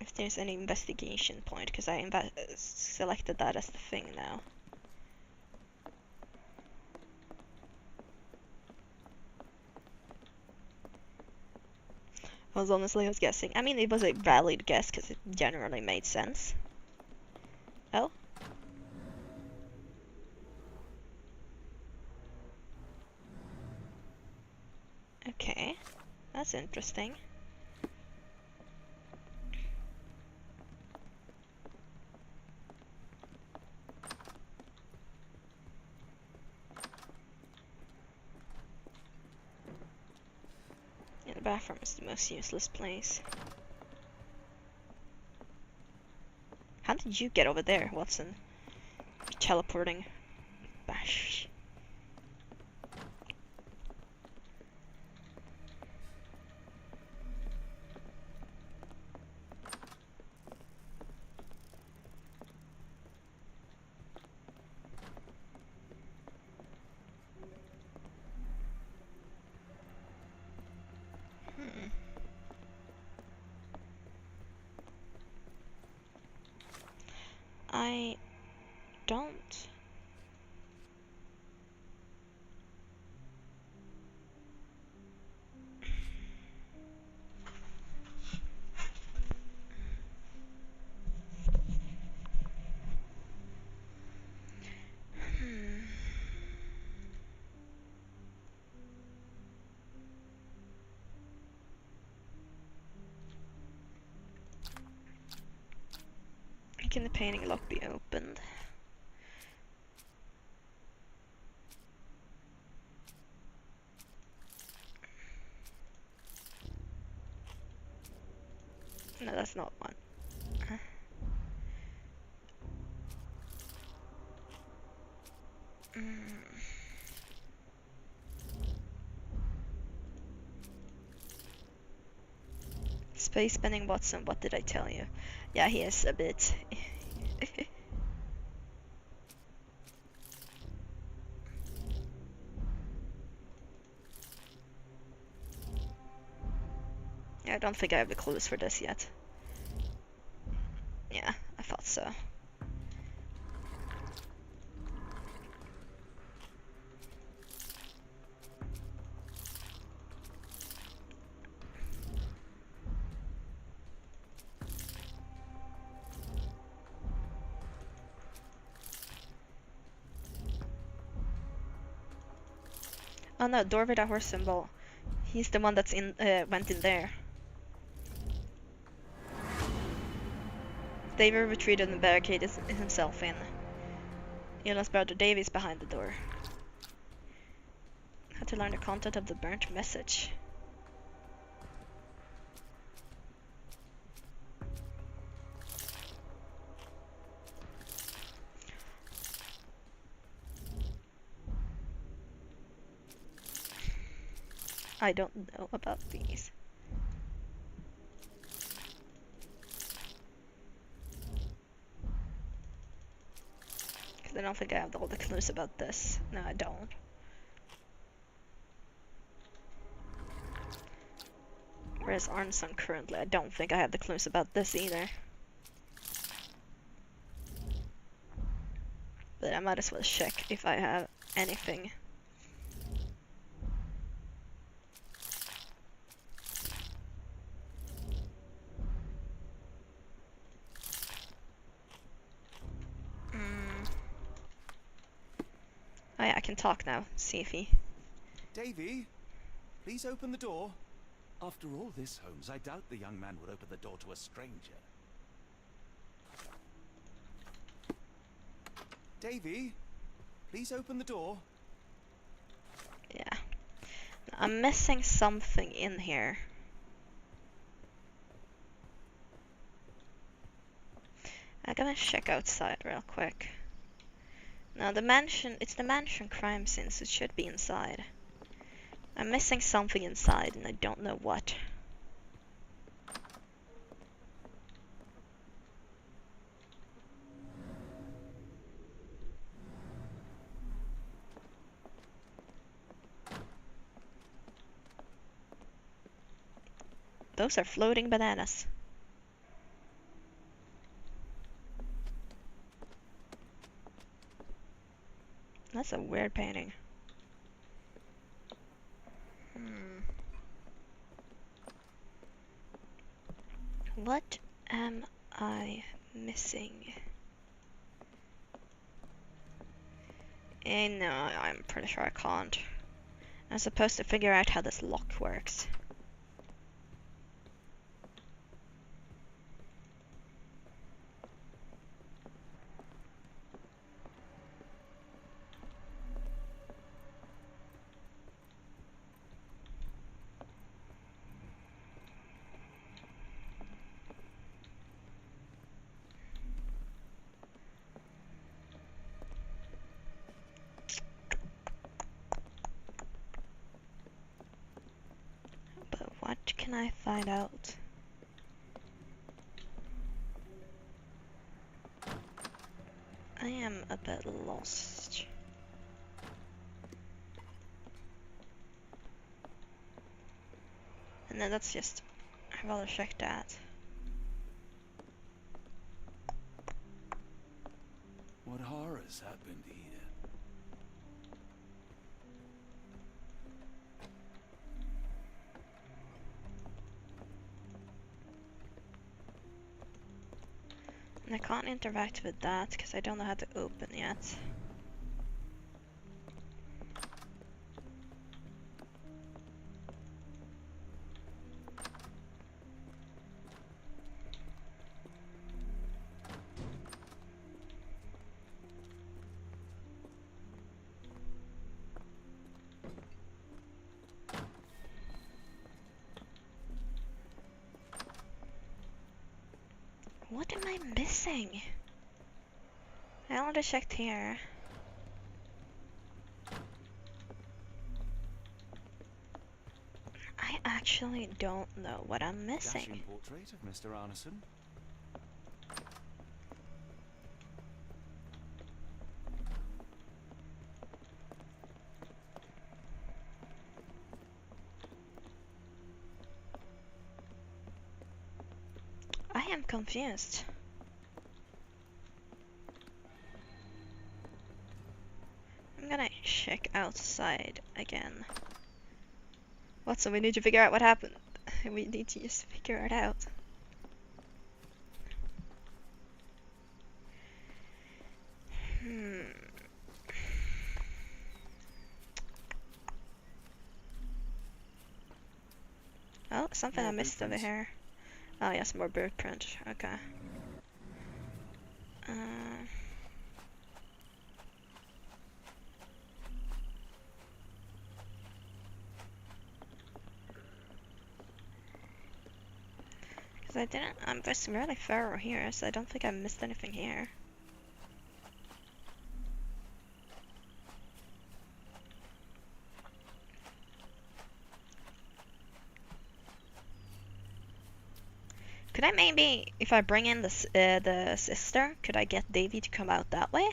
If there's any investigation point, because I selected that as the thing now. I was guessing. I mean, it was a valid guess because it generally made sense. Oh? Okay, that's interesting. Yeah, the bathroom is the most useless place. How did you get over there, Watson? Teleporting. Bash. I don't. Can the painting lock be opened? No, that's not one. Space spending Watson, what did I tell you? Yeah, he is a bit. Yeah, I don't think I have the clues for this yet. Yeah, I thought so. Oh no, door with a horse symbol. He's the one that's went in there. David retreated and barricaded himself in. Elon's brother Davy's behind the door. Had to learn the content of the burnt message. I don't know about these. Because I don't think I have all the clues about this. No, I don't. Where's Arnson currently? I don't think I have the clues about this either. But I might as well check if I have anything. Oh yeah, I can talk now. See if he... Davy, please open the door. After all this, Holmes, I doubt the young man would open the door to a stranger. Davy, please open the door. Yeah. I'm missing something in here. I'm gonna check outside real quick. Now the mansion, it's the mansion crime scene, so it should be inside. I'm missing something inside and I don't know what. Those are floating bananas. That's a weird painting. What am I missing? No, I'm pretty sure I can't. I'm supposed to figure out how this lock works. But what can I find out? I am a bit lost. And then that's just... I'd rather check that. What horrors happened here? And I can't interact with that because I don't know how to open yet. What am I missing? I already checked here. I actually don't know what I'm missing. Dashing portrait of Mr. Arneson. I am confused. I'm gonna check outside again. What, so we need to figure out what happened? We need to just figure it out. something I More missed over blueprints. here. Oh yes, more blueprint. Okay. Because I'm just really thorough here, so I don't think I missed anything here. Could I maybe, if I bring in the sister, could I get Davy to come out that way?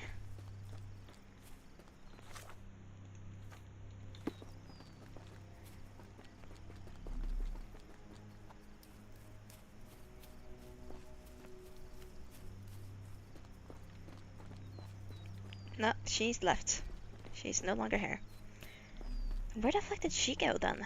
No, she's left. She's no longer here. Where the fuck did she go then?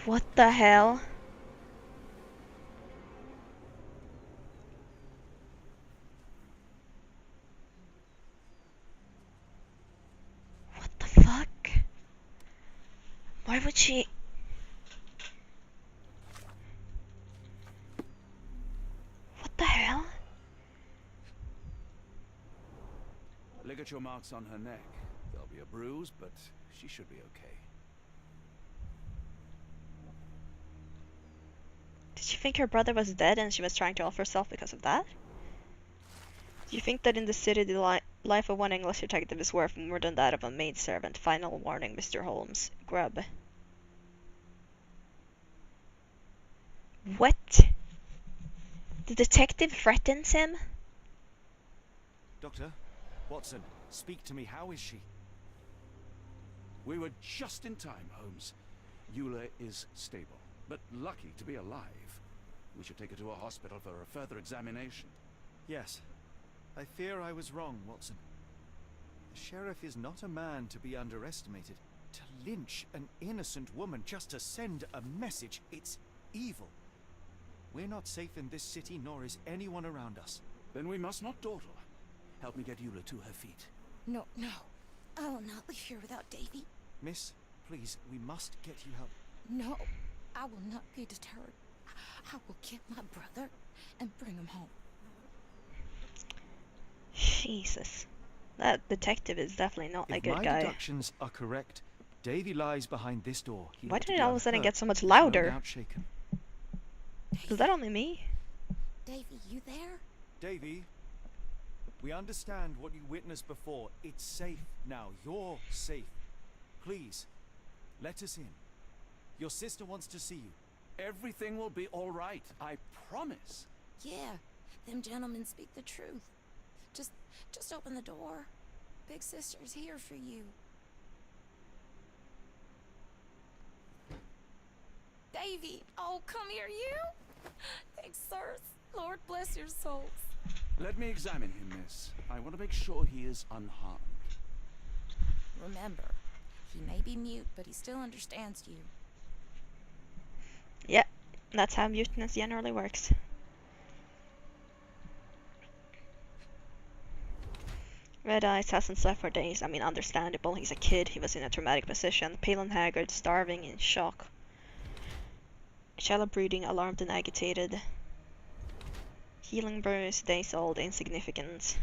What the hell? What the fuck? Why would she? What the hell? Ligature marks on her neck. There'll be a bruise, but she should be okay. Did she think her brother was dead and she was trying to off herself because of that? Do you think that in the city the life of one English detective is worth more than that of a maidservant? Final warning, Mr. Holmes. Grub. What? The detective threatens him? Doctor, Watson, speak to me. How is she? We were just in time, Holmes. Eula is stable, but lucky to be alive. We should take her to a hospital for a further examination. Yes. I fear I was wrong, Watson. The sheriff is not a man to be underestimated. To lynch an innocent woman just to send a message, it's evil. We're not safe in this city, nor is anyone around us. Then we must not dawdle. Help me get Eula to her feet. No, no. I will not leave here without Davy. Miss, please, we must get you help. No, I will not be deterred. I will get my brother and bring him home. Jesus. That detective is definitely not a good If my guy. deductions are correct, Davy lies behind this door. He Why ought to did it be all of a sudden unhurt, get so much no louder? doubt shaken. Is that only me? Davy, you there? Davy, we understand what you witnessed before. It's safe now. You're safe. Please, let us in. Your sister wants to see you. Everything will be all right, I promise. Yeah, them gentlemen speak the truth. Just open the door. Big sister's here for you. Davy, oh, come here, you. Thanks, sirs. Lord bless your souls. Let me examine him, miss. I want to make sure he is unharmed. Remember, he may be mute, but he still understands you. Yeah, that's how muteness generally works. Red Eyes hasn't slept for days. I mean, understandable. He's a kid. He was in a traumatic position. Pale and haggard, starving, in shock. Shallow breathing, alarmed and agitated. Healing bruise, days old, insignificant.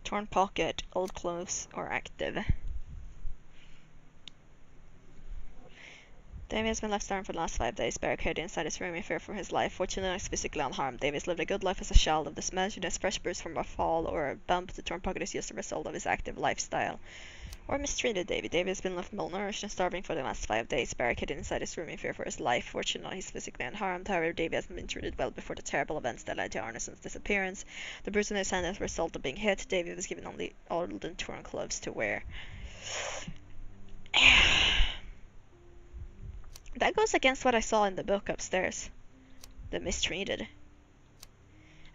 Torn pocket, old clothes, or active. Davy has been left starving for the last 5 days, barricaded inside his room in fear for his life. Fortunately, he's physically unharmed. Davy has lived a good life as a child of this mansion. His fresh bruise from a fall or a bump. The torn pocket is just a result of his active lifestyle. Or mistreated Davy. Davy has been left malnourished and starving for the last 5 days, barricaded inside his room in fear for his life. Fortunately, he's physically unharmed. However, Davy has been treated well before the terrible events that led to Arneson's disappearance. The bruise on his hand as a result of being hit. Davy was given only old and torn clothes to wear. That goes against what I saw in the book upstairs. The mistreated.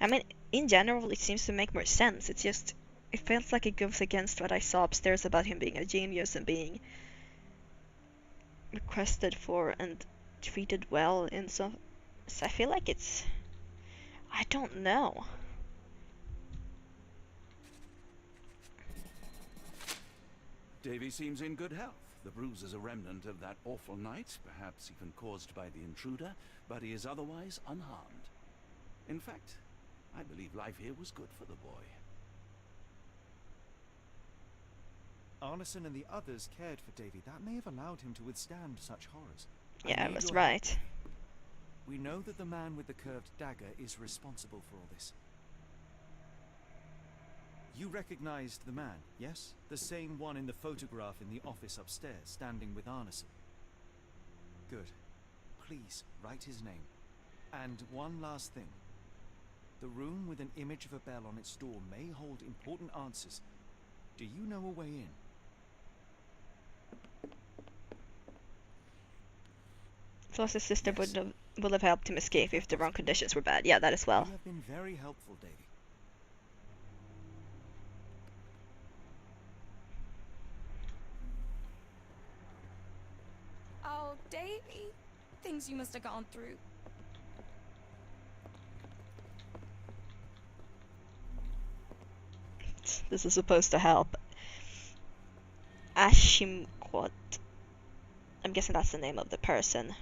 I mean, in general, it seems to make more sense. It's just, it feels like it goes against what I saw upstairs about him being a genius and being requested for and treated well in So I feel like it's... I don't know. Davy seems in good health. The bruise is a remnant of that awful night, perhaps even caused by the intruder, but he is otherwise unharmed. In fact, I believe life here was good for the boy. Arneson and the others cared for Davy. That may have allowed him to withstand such horrors. Yeah, I need was your help, right. Davy. We know that the man with the curved dagger is responsible for all this. You recognized the man, yes? The same one in the photograph in the office upstairs, standing with Arneson. Good. Please, write his name. And one last thing. The room with an image of a bell on its door may hold important answers. Do you know a way in? Floss's sister Yes. would have helped him escape if the wrong conditions were bad. Yeah, that as well. You have been very helpful, Davy. Oh, Davy. Things you must have gone through. This is supposed to help. Ashimquat. I'm guessing that's the name of the person.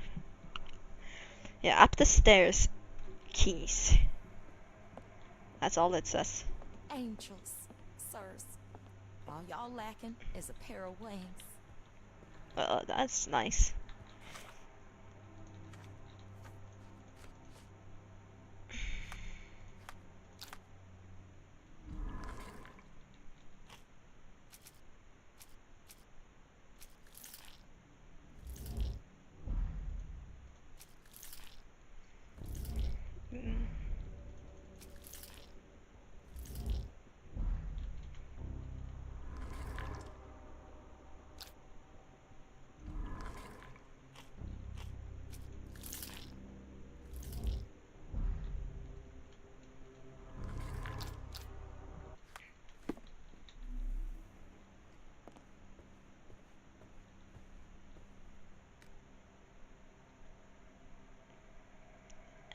Yeah, up the stairs. Keys. That's all it says. Angels, sirs. All y'all lacking is a pair of wings. That's nice. Mm.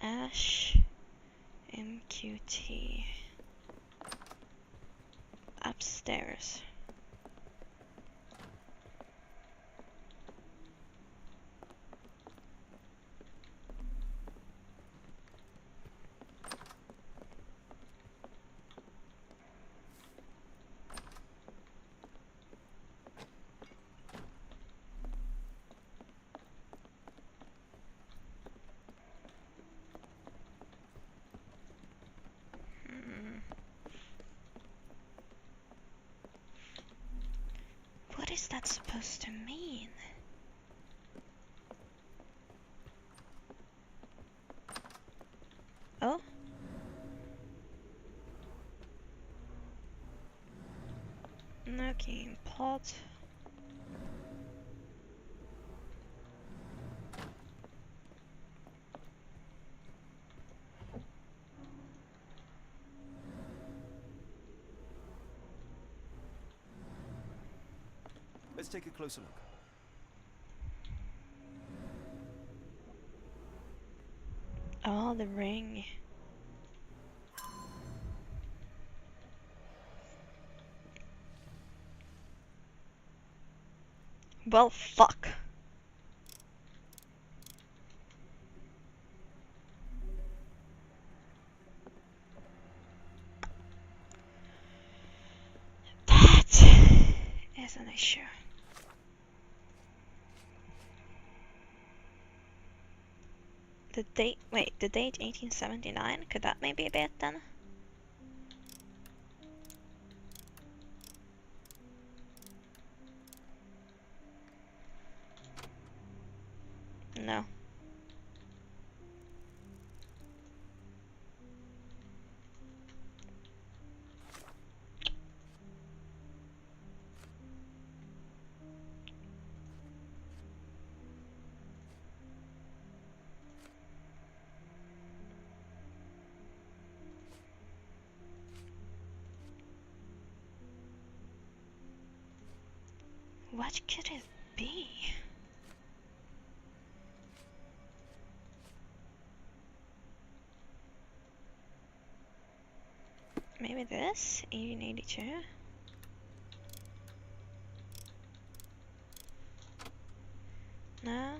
Ash MQT upstairs. What is that supposed to mean? Oh? Okay, pot. Let's take a closer look. Oh, the ring. Well, fuck. That is an issue. The date, wait, the date 1879? Could that maybe be it then? No. What could it be? Maybe this? 1882? No?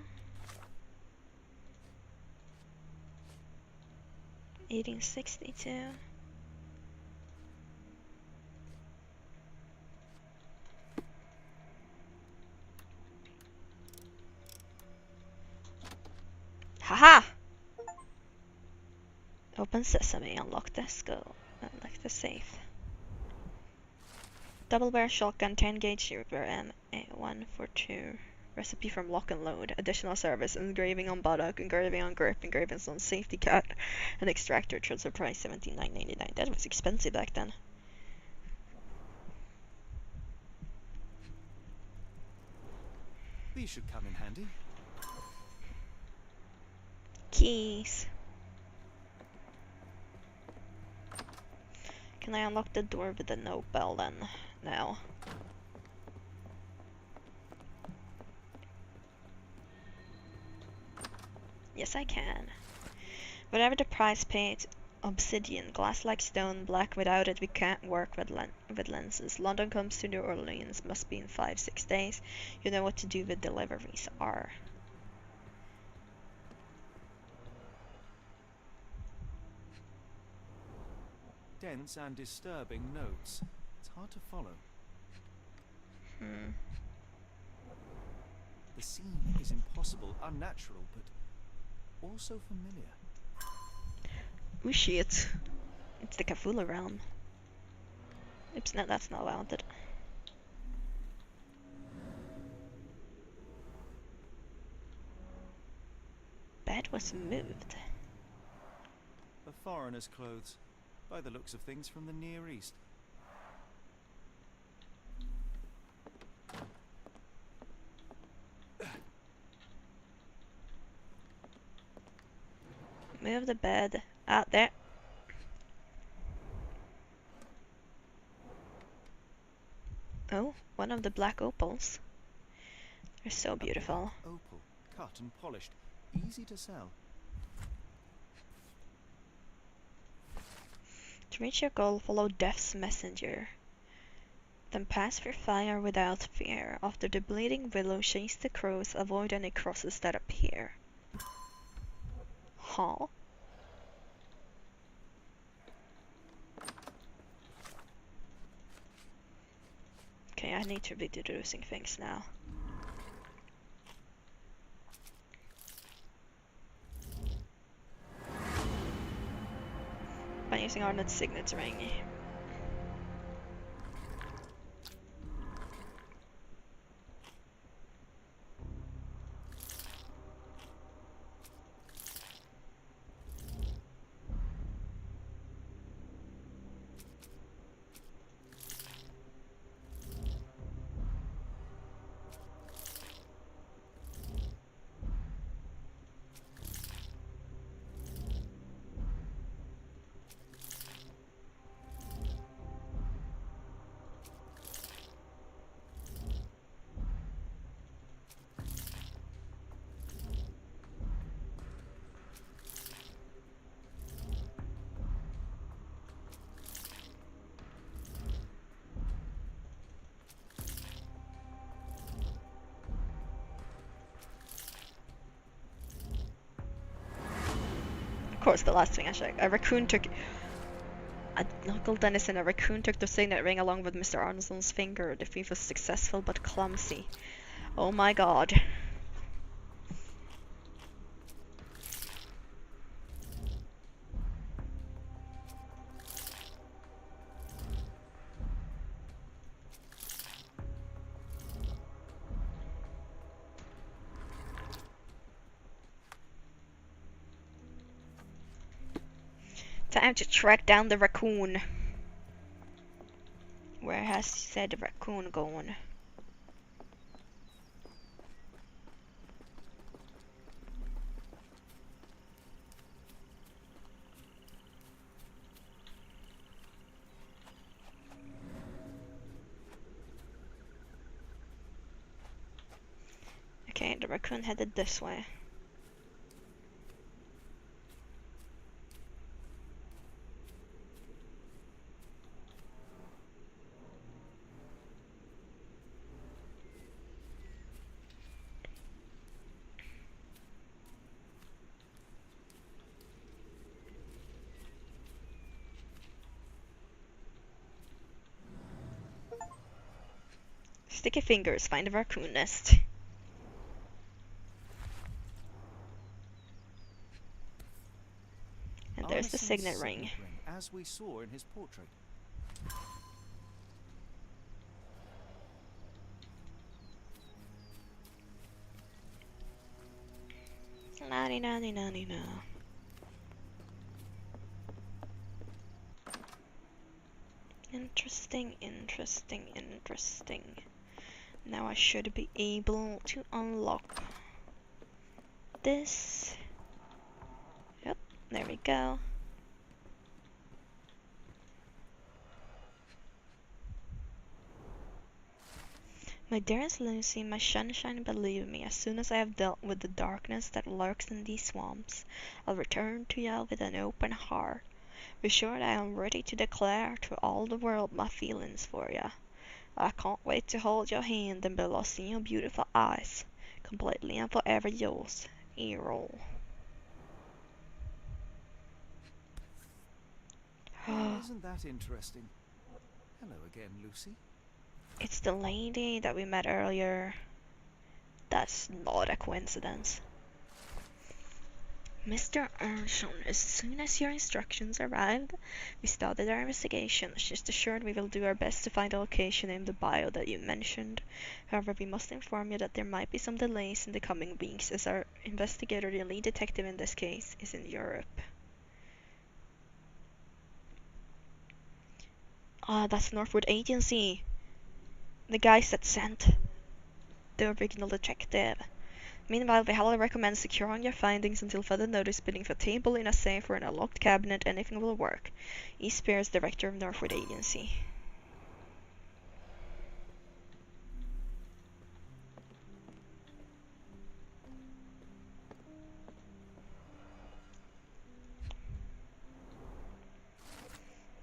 1862? Haha! Open sesame, unlock this, go. Unlock the safe. Double barrel shotgun, 10 gauge reaper, and a 142. Recipe from lock and load. Additional service, engraving on buttock, engraving on grip, engravings on safety cut, and extractor. Transfer price $17,999. That was expensive back then. These should come in handy. Keys. Can I unlock the door with the no bell then? No. Yes, I can. Whatever the price paid, obsidian, glass like stone, black. Without it we can't work with lenses. London comes to New Orleans, must be in 5-6 days. You know what to do with deliveries are. Dense and disturbing notes. It's hard to follow. The scene is impossible, unnatural, but also familiar. Oh shit. It's the Cthulhu realm. Oops, no, that's not wanted. Bed was moved. A foreigner's clothes, by the looks of things from the Near East. Move the bed out there. Oh, one of the black opals. They're so beautiful. Opal, cut and polished, easy to sell. To reach your goal, follow Death's messenger. Then pass through fire without fear. After the bleeding willow, chase the crows, avoid any crosses that appear. Huh? Okay, I need to be deducing things now. By using Arnott's signet ring. Of course, the last thing I checked. A raccoon took... A knuckle denizen, a raccoon took the signet ring along with Mr. Arnoldson's finger. The thief was successful but clumsy. Oh my god. Time to track down the raccoon. Where has said raccoon gone? Okay, the raccoon headed this way. Sticky fingers, find the raccoon nest. And there's the Arneson's signet ring. as we saw in his portrait. Na-ni-na-ni-na-ni-na. Interesting, interesting, interesting. Now I should be able to unlock this. Yep, there we go. My dearest Lucy, my sunshine, believe me, as soon as I have dealt with the darkness that lurks in these swamps, I'll return to you with an open heart. Be sure that I am ready to declare to all the world my feelings for you. I can't wait to hold your hand and be lost in your beautiful eyes. Completely and forever yours, Errol. Isn't that interesting? Hello again, Lucy. It's the lady that we met earlier. That's not a coincidence. Mr. Armstrong, as soon as your instructions arrived, we started our investigation. Just assured we will do our best to find a location in the bio that you mentioned. However, we must inform you that there might be some delays in the coming weeks, as our investigator, the lead detective in this case, is in Europe. Ah, that's Northwood Agency. The guys that sent the original detective. Meanwhile, we highly recommend securing your findings until further notice, putting for table in a safe or in a locked cabinet. Anything will work. E. Spears, Director of Northwood Agency.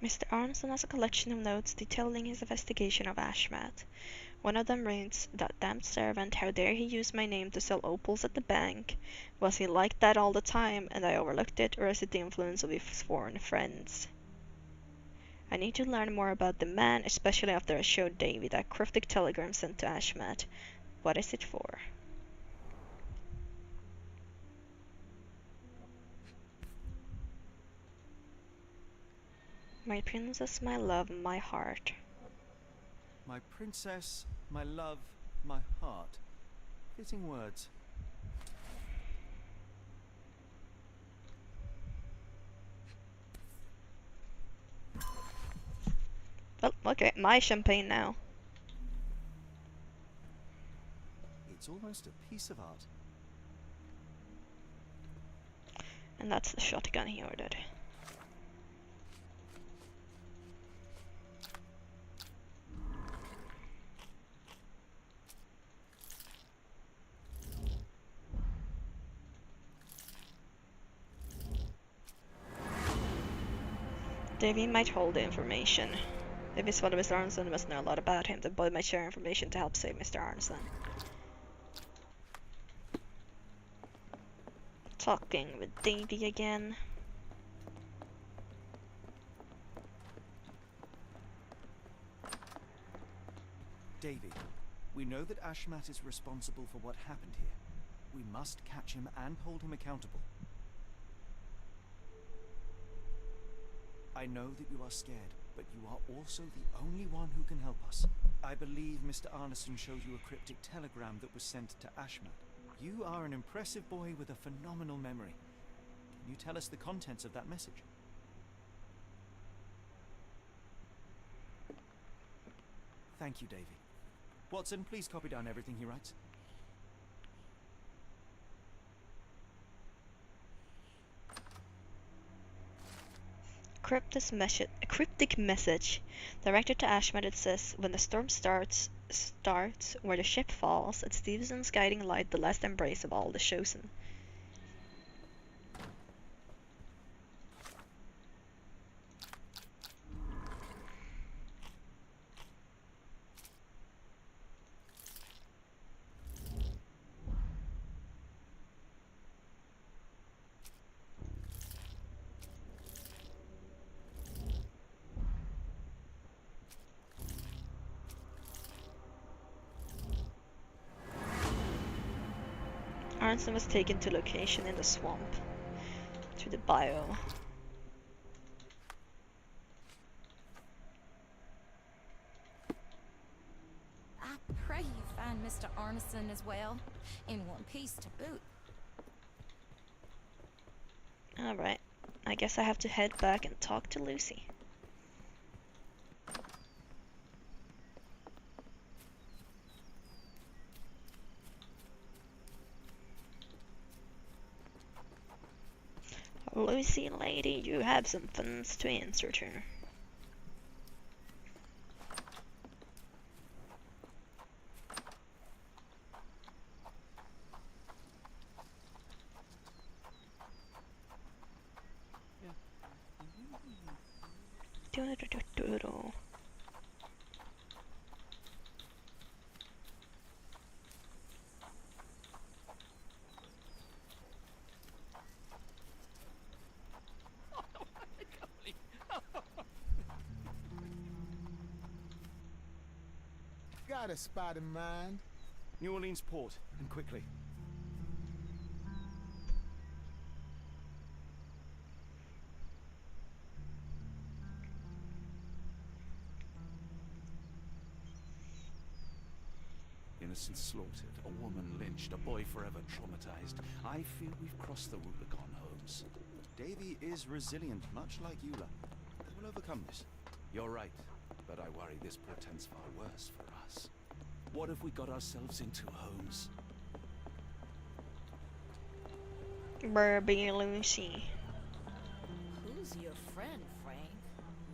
Mr. Armstrong has a collection of notes detailing his investigation of Ashmat. One of them reads, "That damned servant, how dare he use my name to sell opals at the bank? Was he like that all the time, and I overlooked it, or is it the influence of his foreign friends? I need to learn more about the man, especially after I showed Davy that cryptic telegram sent to Ashmat. What is it for?" My princess, my love, my heart. My princess, my love, my heart. Fitting words. Well, okay, my champagne now. It's almost a piece of art. And that's the shotgun he ordered. Davy might hold the information. If it's one of Mr. Arneson, must know a lot about him. The boy might share information to help save Mr. Arneson. Talking with Davy again. Davy, we know that Ashmat is responsible for what happened here. We must catch him and hold him accountable. I know that you are scared, but you are also the only one who can help us. I believe Mr. Arneson showed you a cryptic telegram that was sent to Ashmat. You are an impressive boy with a phenomenal memory. Can you tell us the contents of that message? Thank you, Davy. Watson, please copy down everything he writes. A cryptic message directed to Ashmat. It says, "When the storm starts, where the ship falls, at Stevenson's guiding light, the last embrace of all the chosen." Arnson was taken to location in the swamp. To the bio. I pray you find Mr. Arneson as well, in one piece to boot. Alright, I guess I have to head back and talk to Lucy. Lucy, lady, you have some funds to answer to. Do-do-do-do-do. Got a spot in mind. New Orleans port, and quickly. Innocents slaughtered, a woman lynched, a boy forever traumatized. I feel we've crossed the Rubicon, Holmes. Davy is resilient, much like Eula. They will overcome this. You're right, but I worry this portends far worse for us. What have we got ourselves into, Holmes? Baby Lucy. Who's your friend, Frank?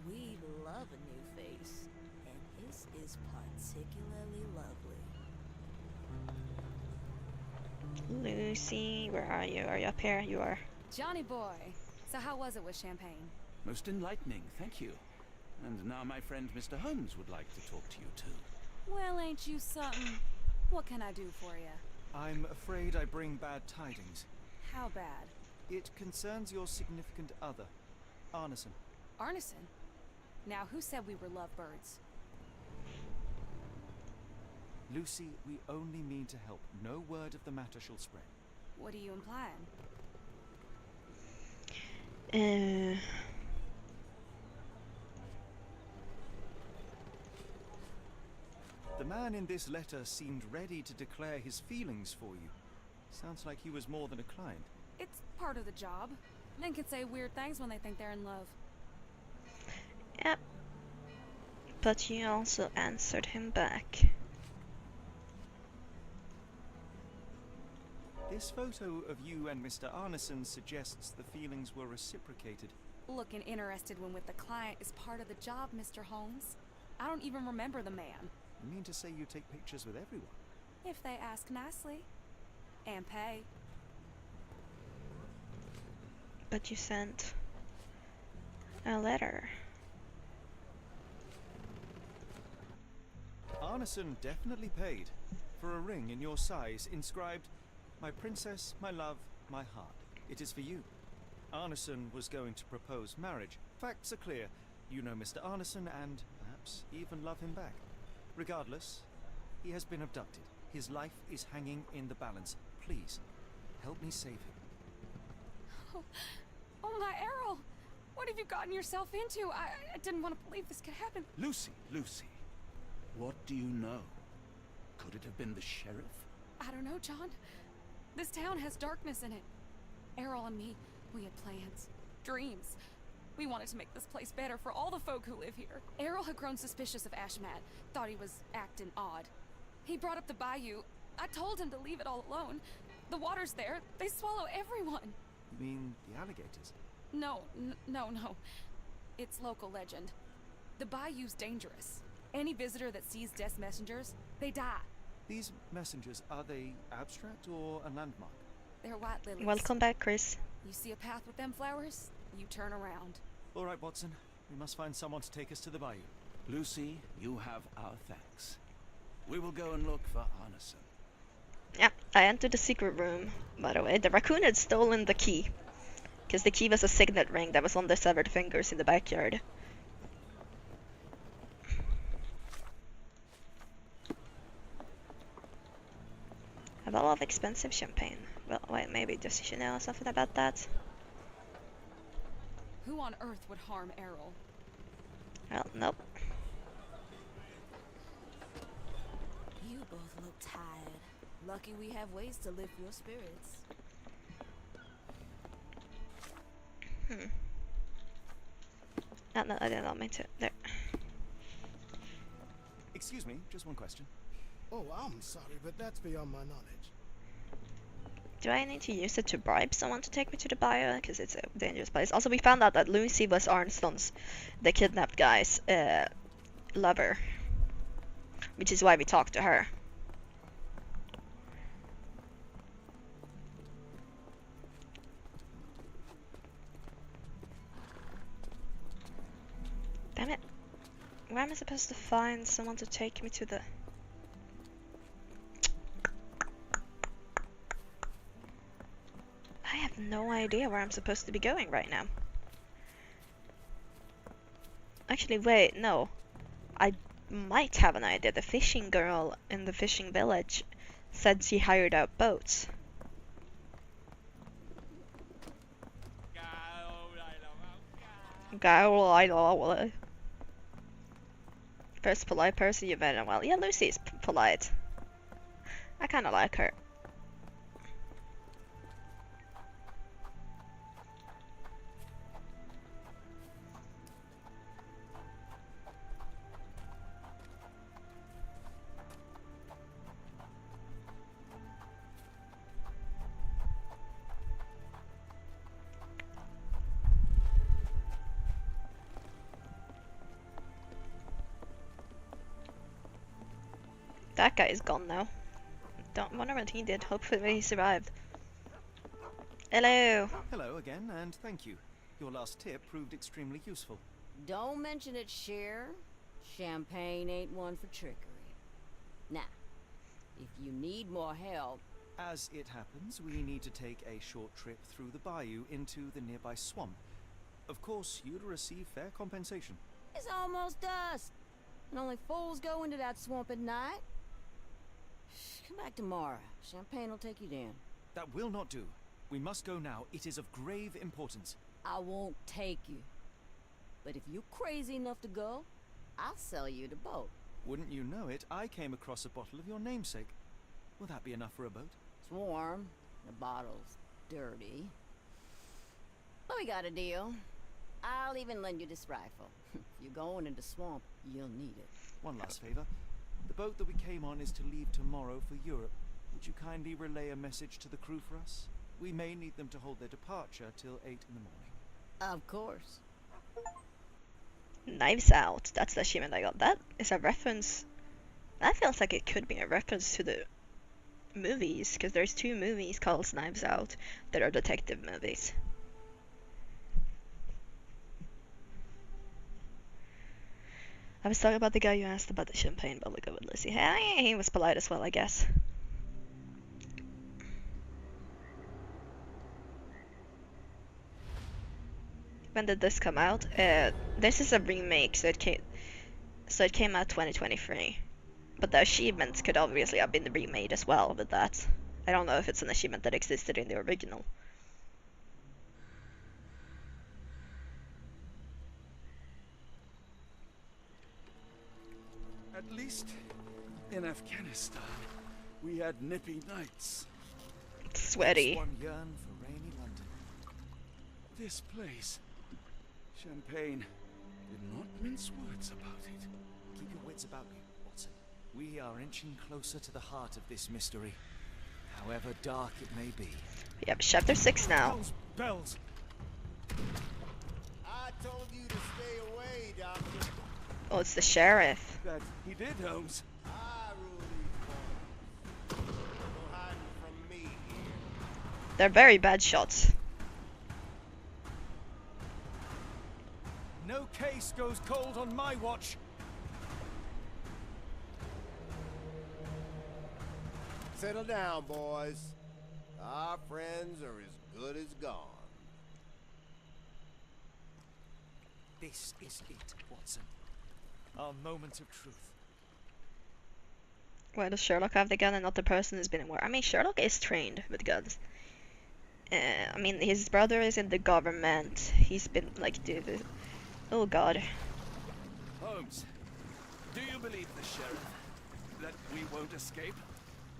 We love a new face, and his is particularly lovely. Lucy, where are you? Are you up here? You are. Johnny boy. So how was it with Champagne? Most enlightening, thank you. And now my friend Mr. Holmes would like to talk to you too. Well, ain't you something? What can I do for you? I'm afraid I bring bad tidings. How bad? It concerns your significant other, Arneson. Arneson? Now, who said we were lovebirds? Lucy, we only mean to help. No word of the matter shall spread. What are you implying? The man in this letter seemed ready to declare his feelings for you. Sounds like he was more than a client. It's part of the job. Men can say weird things when they think they're in love. Yep. But you also answered him back. This photo of you and Mr. Arneson suggests the feelings were reciprocated. Looking interested when with the client is part of the job, Mr. Holmes. I don't even remember the man. You mean to say you take pictures with everyone? If they ask nicely. And pay. But you sent a letter. Arneson definitely paid for a ring in your size inscribed, "My princess, my love, my heart. It is for you." Arneson was going to propose marriage. Facts are clear. You know Mr. Arneson and perhaps even love him back. Regardless, he has been abducted. His life is hanging in the balance. Please, help me save him. Oh my Errol! What have you gotten yourself into? I didn't want to believe this could happen. Lucy, Lucy, what do you know? Could it have been the sheriff? I don't know, John. This town has darkness in it. Errol and me, we had plans, dreams. We wanted to make this place better for all the folk who live here. Errol had grown suspicious of Ashmat, thought he was acting odd. He brought up the bayou. I told him to leave it all alone. The water's there. They swallow everyone. You mean the alligators? No. It's local legend. The bayou's dangerous. Any visitor that sees Death's messengers, they die. These messengers, are they abstract or a landmark? They're white lilies. Welcome back, Chris. You see a path with them flowers, you turn around. All right, Watson. We must find someone to take us to the bayou. Lucy, you have our thanks. We will go and look for Arneson. Yeah, I entered the secret room. By the way, the raccoon had stolen the key. Because the key was a signet ring that was on the severed fingers in the backyard. A lot of expensive champagne. Well, wait, maybe does she know something about that? Who on earth would harm Errol? Well, nope. You both look tired. Lucky we have ways to lift your spirits. No, I did not mean to. There. Excuse me, just one question. Oh, I'm sorry, but that's beyond my knowledge. Do I need to use it to bribe someone to take me to the bio? Because it's a dangerous place. Also, we found out that Lucy was Arnstone's, the kidnapped guy's, lover. Which is why we talked to her. Damn it. Where am I supposed to find someone to take me to the... I have no idea where I'm supposed to be going right now. Actually, wait, no. I might have an idea. The fishing girl in the fishing village said she hired out boats. First polite person you've met in a while. Yeah, Lucy's polite. I kinda like her. That guy is gone now. Don't wonder what he did. Hopefully he survived. Hello. Hello again, and thank you. Your last tip proved extremely useful. Don't mention it, Cher. Champagne ain't one for trickery. Now, if you need more help... As it happens, we need to take a short trip through the bayou into the nearby swamp. Of course, you'll receive fair compensation. It's almost dusk, and only fools go into that swamp at night. Come back tomorrow. Champagne will take you down. That will not do. We must go now. It is of grave importance. I won't take you. But if you're crazy enough to go, I'll sell you the boat. Wouldn't you know it, I came across a bottle of your namesake. Will that be enough for a boat? It's warm. The bottle's dirty. But we got a deal. I'll even lend you this rifle. If you're going into swamp, you'll need it. One last favor. The boat that we came on is to leave tomorrow for Europe. Would you kindly relay a message to the crew for us? We may need them to hold their departure till 8 in the morning. Of course. Knives Out. That's the achievement I got. That is a reference. That feels like it could be a reference to the movies, because there's 2 movies called Knives Out that are detective movies. I was talking about the guy you asked about the champagne, but look at Lucy. Hey, he was polite as well, I guess. When did this come out? This is a remake, so it came out 2023. But the achievements could obviously have been remade as well with that. I don't know if it's an achievement that existed in the original. At least in Afghanistan, we had nippy nights. Sweaty. One yearn for rainy London. This place, Champagne, did not mince words about it. Keep your wits about you, Watson. We are inching closer to the heart of this mystery, however dark it may be. Yep, chapter 6 now. Those bells! I told you to stay away, Doctor. Oh, it's the sheriff. That he did, Holmes. I rule these parts. No hiding from me here. They're very bad shots. No case goes cold on my watch. Settle down, boys. Our friends are as good as gone. This is it, Watson. Our moment of truth. Why does Sherlock have the gun and not the person who's been in war? I mean, Sherlock is trained with guns. I mean, his brother is in the government. He's been like, dude. Oh God. Holmes, do you believe the sheriff that we won't escape?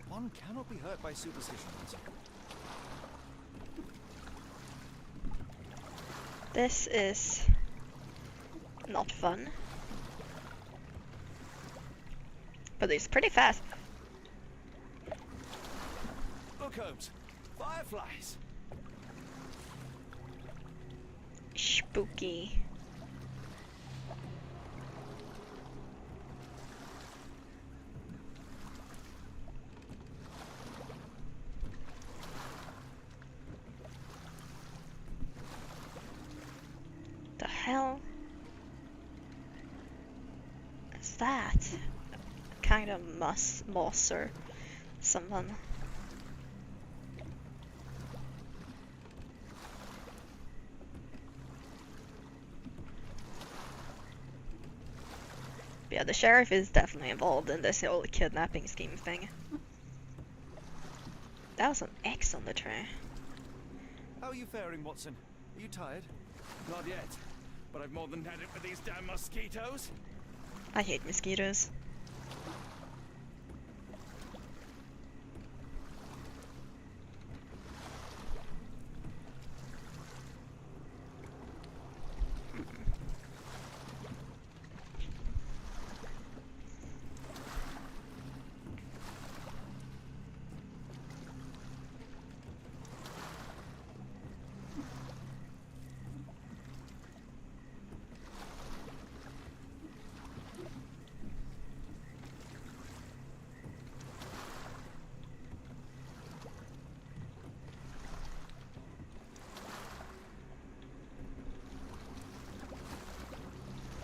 One cannot be hurt by superstitions. This is not fun. But it's pretty fast. Look, Holmes, fireflies. Spooky. The hell is that? Kind of moss or something. Yeah, the sheriff is definitely involved in this whole kidnapping scheme thing. That was an X on the tray. How are you faring, Watson? Are you tired? Not yet, but I've more than had it with these damn mosquitoes. I hate mosquitoes.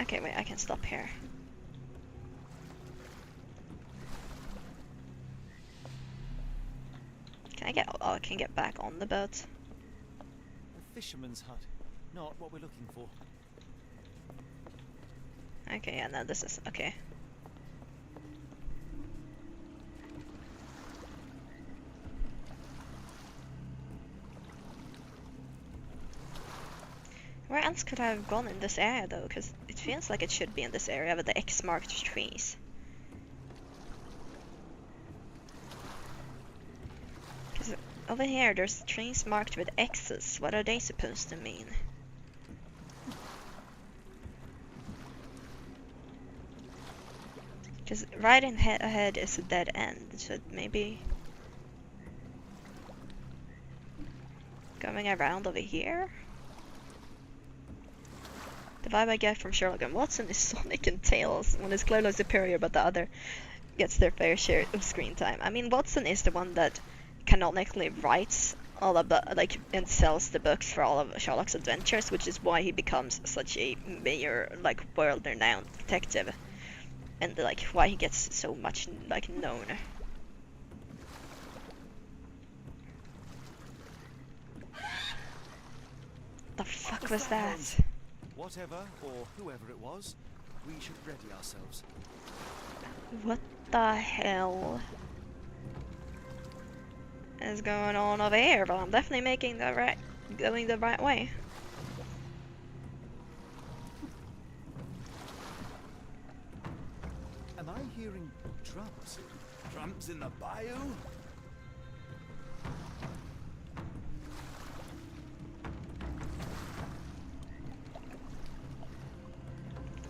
Okay, wait, I can stop here. Can I get, oh, I can get back on the boat. A fisherman's hut. Not what we're looking for. Okay, yeah, no, this is, okay. Where else could I have gone in this area though? Because it feels like it should be in this area with the X marked trees. Because over here there's trees marked with X's. What are they supposed to mean? Because right in ahead is a dead end, so maybe going around over here? The vibe I get from Sherlock and Watson is Sonic and Tails, one is clearly superior but the other gets their fair share of screen time. I mean, Watson is the one that canonically writes all of the, like, and sells the books for all of Sherlock's adventures, which is why he becomes such a major, like, world-renowned detective. And, like, why he gets so much, like, known. The fuck was that? Whatever, or whoever it was, we should ready ourselves. What the hell is going on over here? But I'm definitely making the right, going the right way. Am I hearing drums? Drums in the bayou?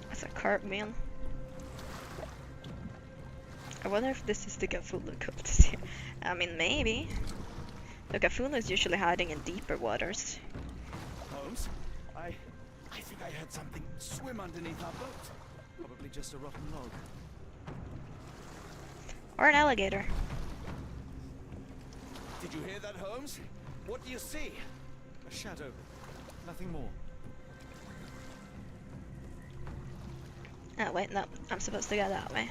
That's a cartwheel. I wonder if this is the Cthulhu cult here. I mean, maybe. The Cthulhu is usually hiding in deeper waters. Holmes, I think I heard something swim underneath our boat. Probably just a rotten log. Or an alligator. Did you hear that, Holmes? What do you see? A shadow. Nothing more. Oh wait, no, I'm supposed to go that way.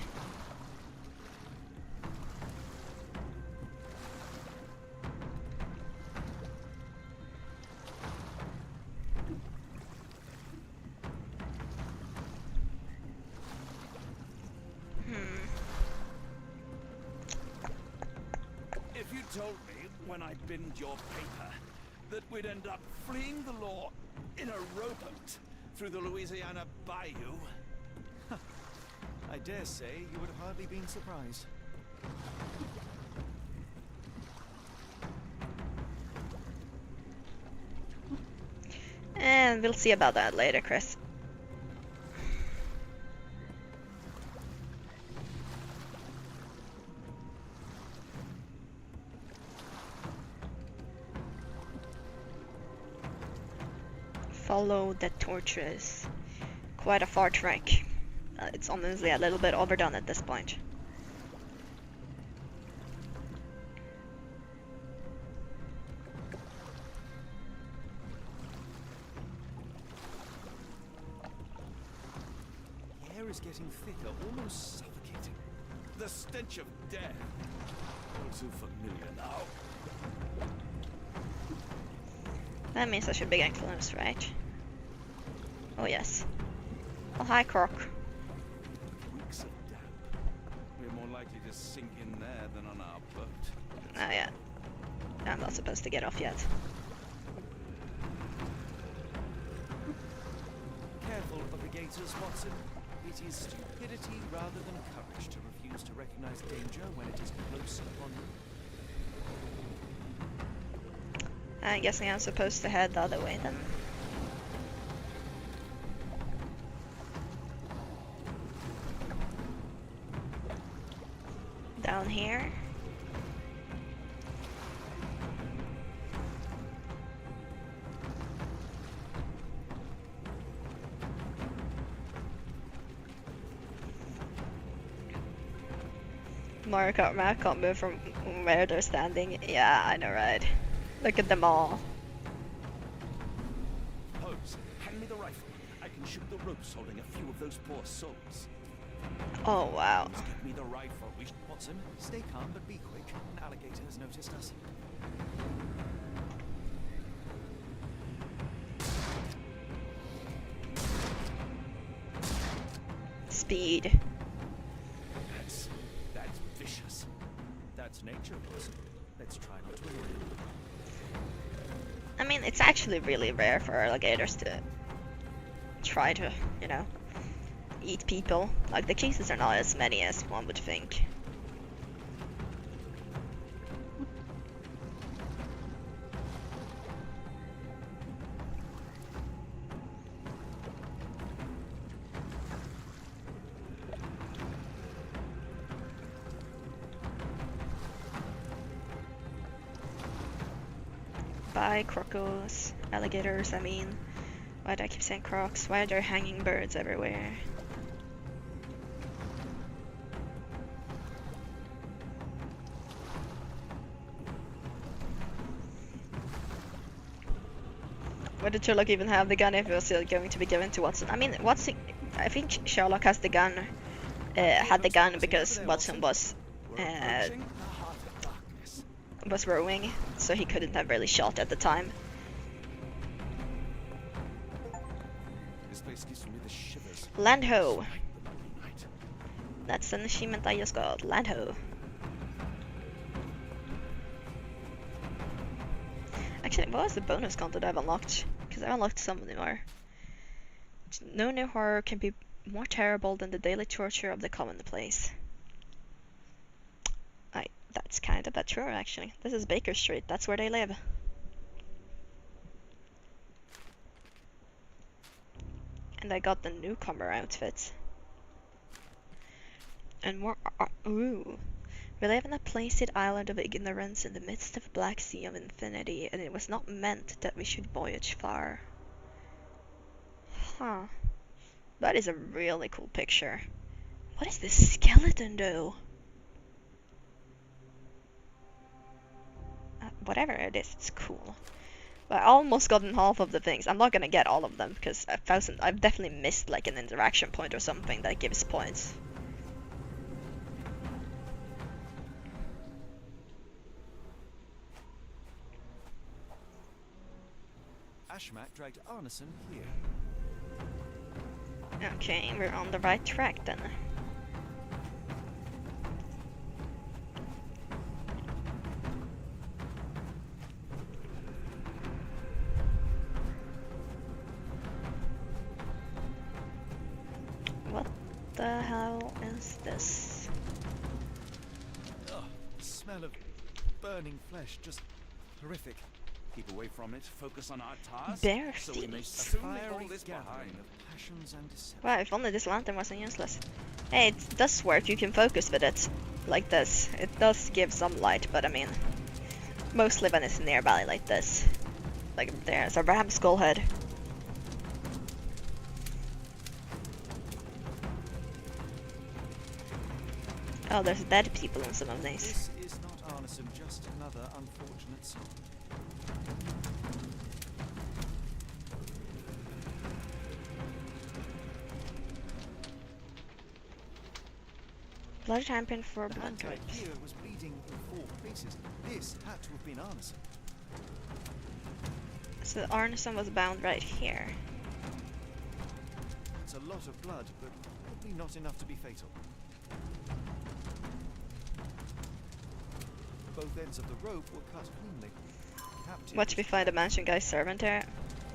told me when I binned your paper that we'd end up fleeing the law in a rowboat through the Louisiana Bayou. I dare say you would have hardly been surprised. And we'll see about that later, Chris. Follow the torches. Quite a far trek. It's honestly a little bit overdone at this point. The air is getting thicker, almost suffocating. The stench of death. All too familiar now. That means I should be getting close, right? Oh yes. Oh hi, Croc. Weeks of damp. We're more likely to sink in there than on our boat. Oh yeah. I'm not supposed to get off yet. Careful of the gators, Watson. It is stupidity rather than courage to refuse to recognize danger when it is close upon you. I'm guessing I'm supposed to head the other way then. Down here. Mario Kart map can't move from where they're standing. Yeah, I know, right? Look at them all. Holmes, hand me the rifle. I can shoot the ropes holding a few of those poor souls. Oh wow. Holmes, get me the rifle. Watson, stay calm but be quick. An alligator has noticed us. Speed. That's vicious. That's nature, Watson. Let's try not to annoy him. I mean, it's actually really rare for alligators to try to, you know, eat people. Like, the cases are not as many as one would think. Bye, crocos. Alligators, I mean. Why do I keep saying crocs? Why are there hanging birds everywhere? Why did Sherlock even have the gun if it was still going to be given to Watson? I mean, Watson, I think Sherlock has the gun, had the gun because Watson was rowing, so he couldn't have really shot at the time. This place gives me the shivers. Land ho! That's an achievement I just got. Land ho. Actually, what was the bonus content I've unlocked? Because I've unlocked some of them more. No new horror can be more terrible than the daily torture of the commonplace. That's kind of true, actually. This is Baker Street. That's where they live. And I got the newcomer outfit. And more. Ooh. We live on a placid island of ignorance in the midst of a black sea of infinity, and it was not meant that we should voyage far. Huh. That is a really cool picture. What is this skeleton, though? Whatever it is, it's cool. But I almost gotten half of the things. I'm not gonna get all of them because I've definitely missed like an interaction point or something that gives points. Ashmak dragged Arneson here. Okay, we're on the right track then. hell is this? Ugh, the smell of burning flesh, just horrific. Keep away from it. Focus on our task. Bear So we may steels. soon leave all Fiery this gathering behind. of passions and deception. Wow, if only this lantern wasn't useless. Hey, it does work, you can focus with it. Like this. It does give some light, but I mean, mostly when it's nearby like this. Like there's a ram skull head. Oh, there's dead people in some of these. This is not Arneson, just another unfortunate soul. Blood champion for The blood hand type drips. here was bleeding in 4 places. This had to have been Arneson. So Arneson was bound right here. It's a lot of blood, but probably not enough to be fatal. Both ends of the rope were cut cleanly. Captive Watch me was find a mansion guy's servant here.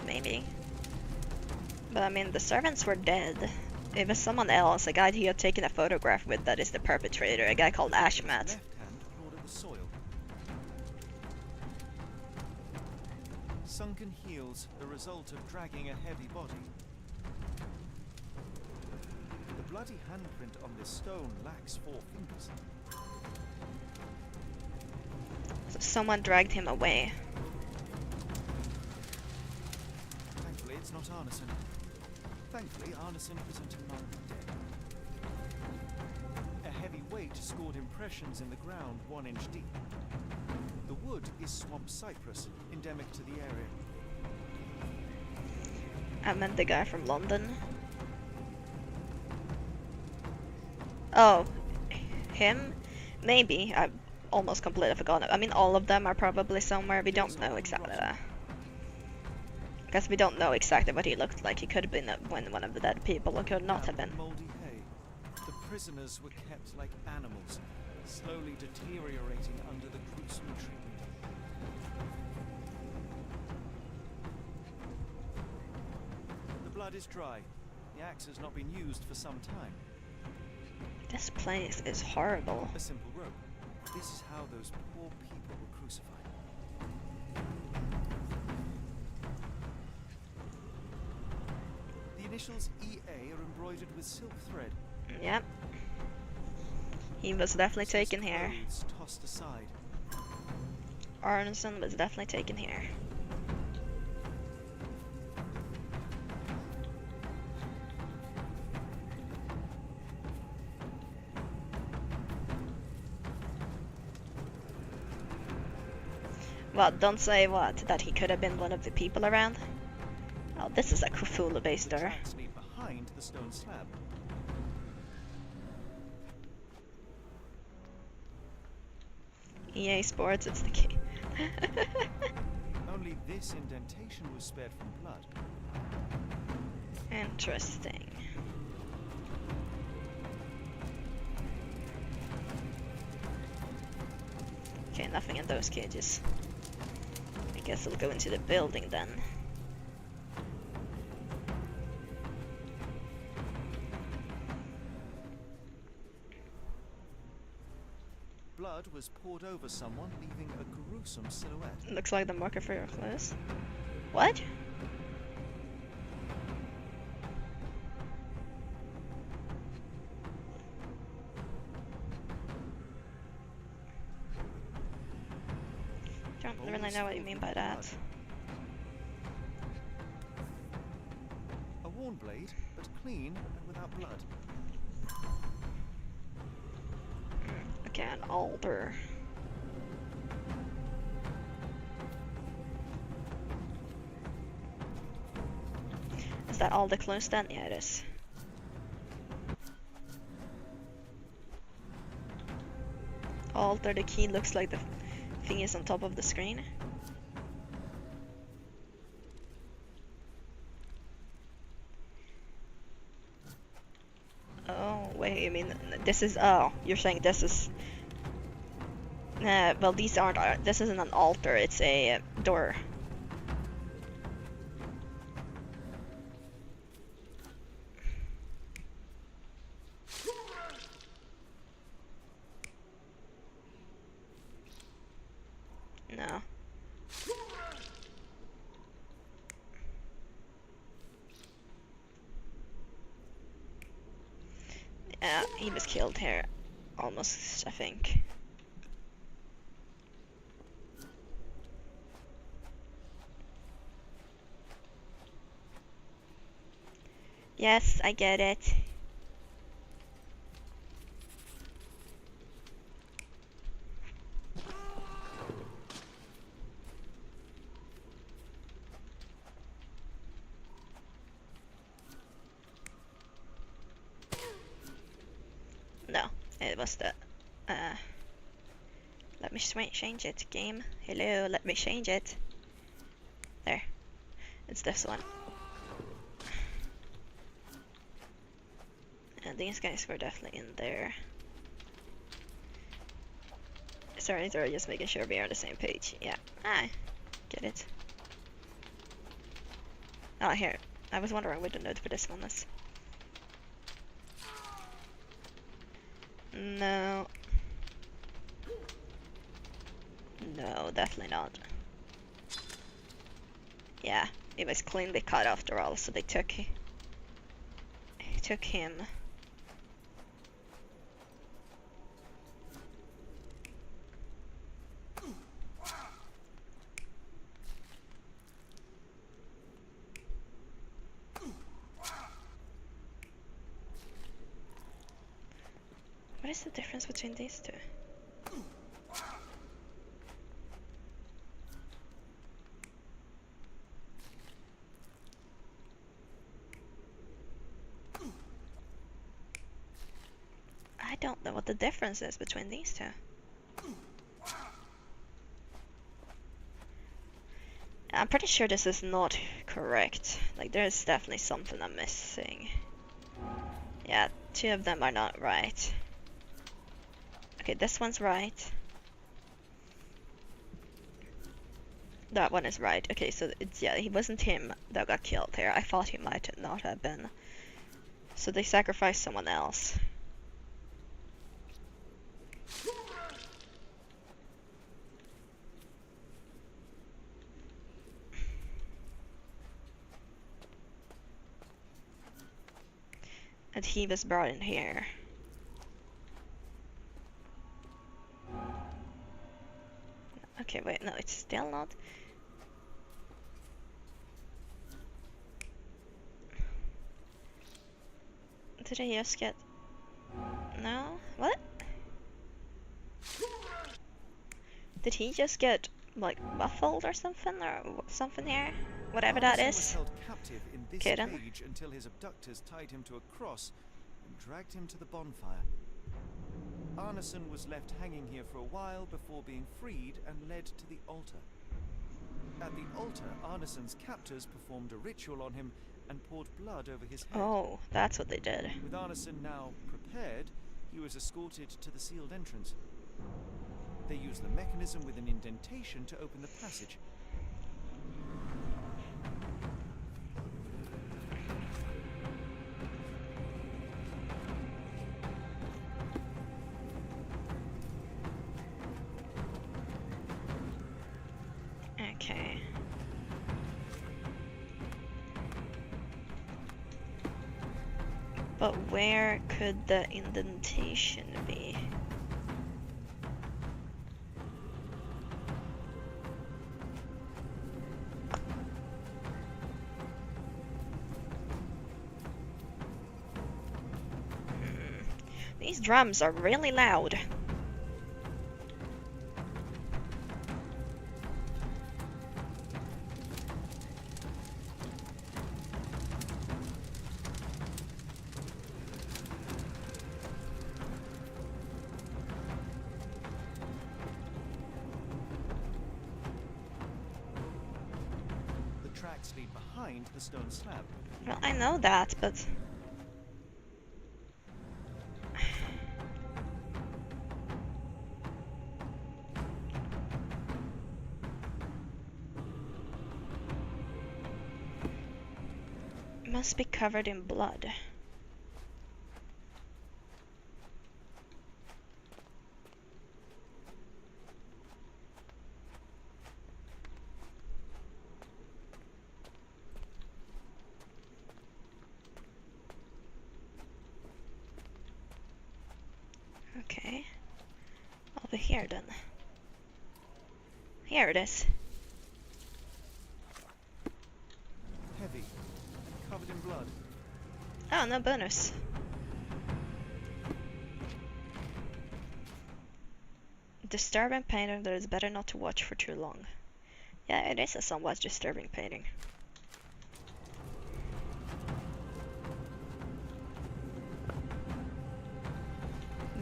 Maybe. But I mean, the servants were dead. It was someone else, a guy he had taken a photograph with that is the perpetrator, a guy called Ashmat. left hand clawed at the soil. Sunken heels, the result of dragging a heavy body. The bloody handprint on this stone lacks 4 fingers. So someone dragged him away. Thankfully, it's not Arneson. Thankfully, Arneson isn't among the dead. A heavy weight scored impressions in the ground 1 inch deep. The wood is swamp cypress, endemic to the area. I meant the guy from London. Oh, him? Maybe. I almost completely forgot. I mean, all of them are probably somewhere. We don't know exactly that. Because we don't know exactly what he looked like. He could have been one of the dead people, or could not have been. Moldy hay. The prisoners were kept like animals, slowly deteriorating under the gruesome treatment. The blood is dry. The axe has not been used for some time. This place is horrible. A simple rope. This is how those poor people were crucified. The initials EA are embroidered with silk thread. Yep. He was definitely taken here. Clothes tossed aside. Arneson was definitely taken here. What, don't say what? That he could have been one of the people around? Oh, this is a Cthulhu based door. Tracks lead behind the stone slab. EA Sports, it's the key. Only this indentation was spared from blood. Interesting. Okay, nothing in those cages. I guess I'll go into the building then. Blood was poured over someone, leaving a gruesome silhouette. Looks like the marker for your clothes. What? Don't really know what you mean by that. A worn blade, but clean and without blood. Okay, an altar. Is that all the clues then? Yeah, it is. Altar, the key looks like the thing is on top of the screen. Oh, wait, you mean this is, oh, you're saying this is, well, these aren't, this isn't an altar, it's a door. No. Yeah, he was killed here. Almost, I think. Yes, I get it. No, it was the... let me change it, game. Hello, let me change it. There. It's this one. And these guys were definitely in there. Sorry, just making sure we're on the same page. Yeah. Get it. Oh, here. I was wondering what the note for this one is. No. No, definitely not. Yeah, it was cleanly cut after all, so they took him. What is the difference between these two? I don't know what the difference is between these two. I'm pretty sure this is not correct. Like, there's definitely something I'm missing. Yeah, two of them are not right. Okay, this one's right. That one is right. Okay, so it's, yeah, he wasn't him that got killed here. I thought he might not have been. So they sacrificed someone else. And he was brought in here. Okay, wait, no, it's still not. Did I just get... No? What? Did he just get, like, muffled or something? Or something here? Whatever that Arneson was is. held captive in this Kidding. cage until his abductors tied him to a cross and dragged him to the bonfire. Arneson was left hanging here for a while before being freed and led to the altar. At the altar, Arneson's captors performed a ritual on him and poured blood over his head. Oh, that's what they did. With Arneson now prepared, he was escorted to the sealed entrance. They used the mechanism with an indentation to open the passage. Okay. But where could the indentation be? These drums are really loud. The tracks lead behind the stone slab. Well, I know that, but... must be covered in blood. here then? Here it is. Heavy. Covered in blood. Oh, no bonus. Disturbing painting that is better not to watch for too long. Yeah, it is a somewhat disturbing painting.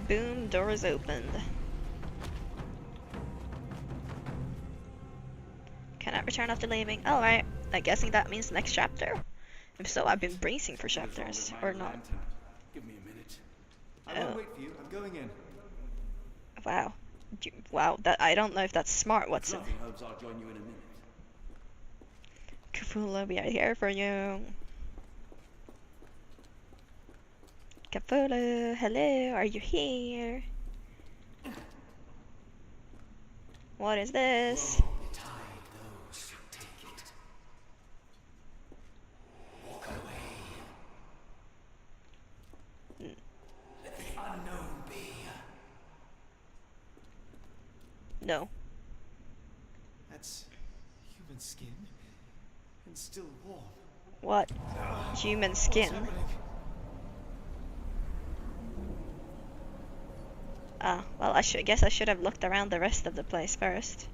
Boom, doors opened. Cannot return after leaving. Alright, I'm guessing that means next chapter? If so, I've been bracing for chapters, or not. Give me a minute. I won't wait for you. I'm going in. Wow. Wow, that I don't know if that's smart, Watson. Nothing, Holmes. I'll join you in a minute. Cthulhu, we are here for you. Cthulhu, hello, are you here? What is this? No. That's human skin and still warm. What? Human skin? Ah, well, I guess I should have looked around the rest of the place first.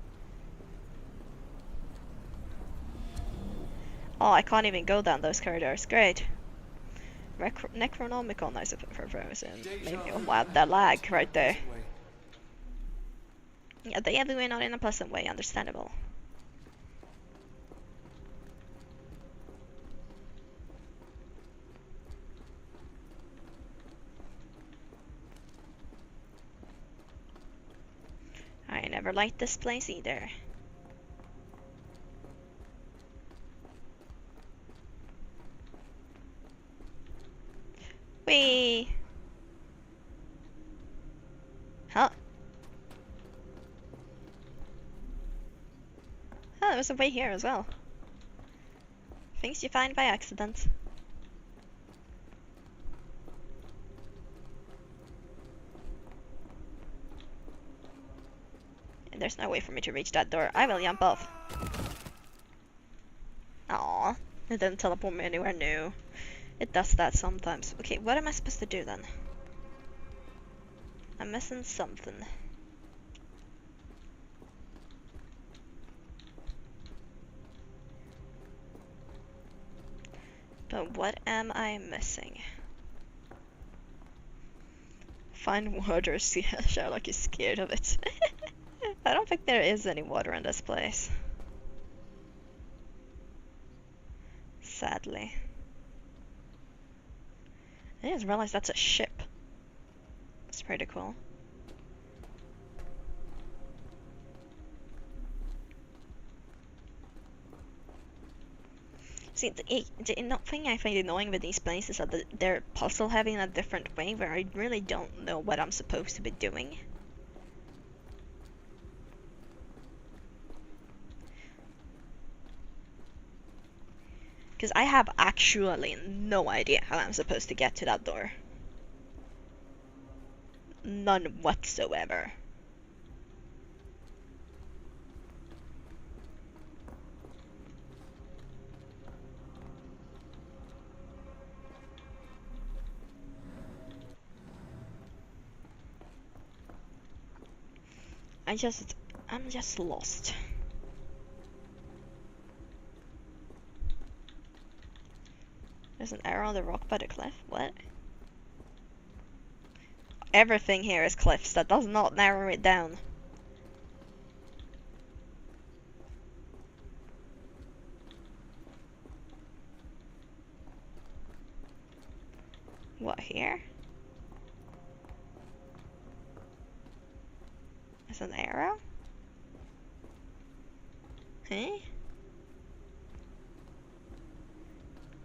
Oh, I can't even go down those corridors. Great. Necronomicon, I suppose. Maybe. Oh, wow, that lag right there. Yeah, they everywhere not in a pleasant way, understandable. I never liked this place either. Whee! Huh? Oh, there's a way here as well. Things you find by accident. And there's no way for me to reach that door. I will jump off. Aww. It didn't teleport me anywhere new. It does that sometimes. Okay, what am I supposed to do then? I'm missing something. But what am I missing? Find water. See, Sherlock is scared of it. I don't think there is any water in this place. Sadly. I didn't realize that's a ship. That's pretty cool. See, the thing I find annoying with these places is that they're puzzle heavy in a different way where I really don't know what I'm supposed to be doing. Because I have actually no idea how I'm supposed to get to that door. None whatsoever. I'm just lost. There's an arrow on the rock by the cliff. What? Everything here is cliffs. That does not narrow it down. What, here? There's an arrow? Huh?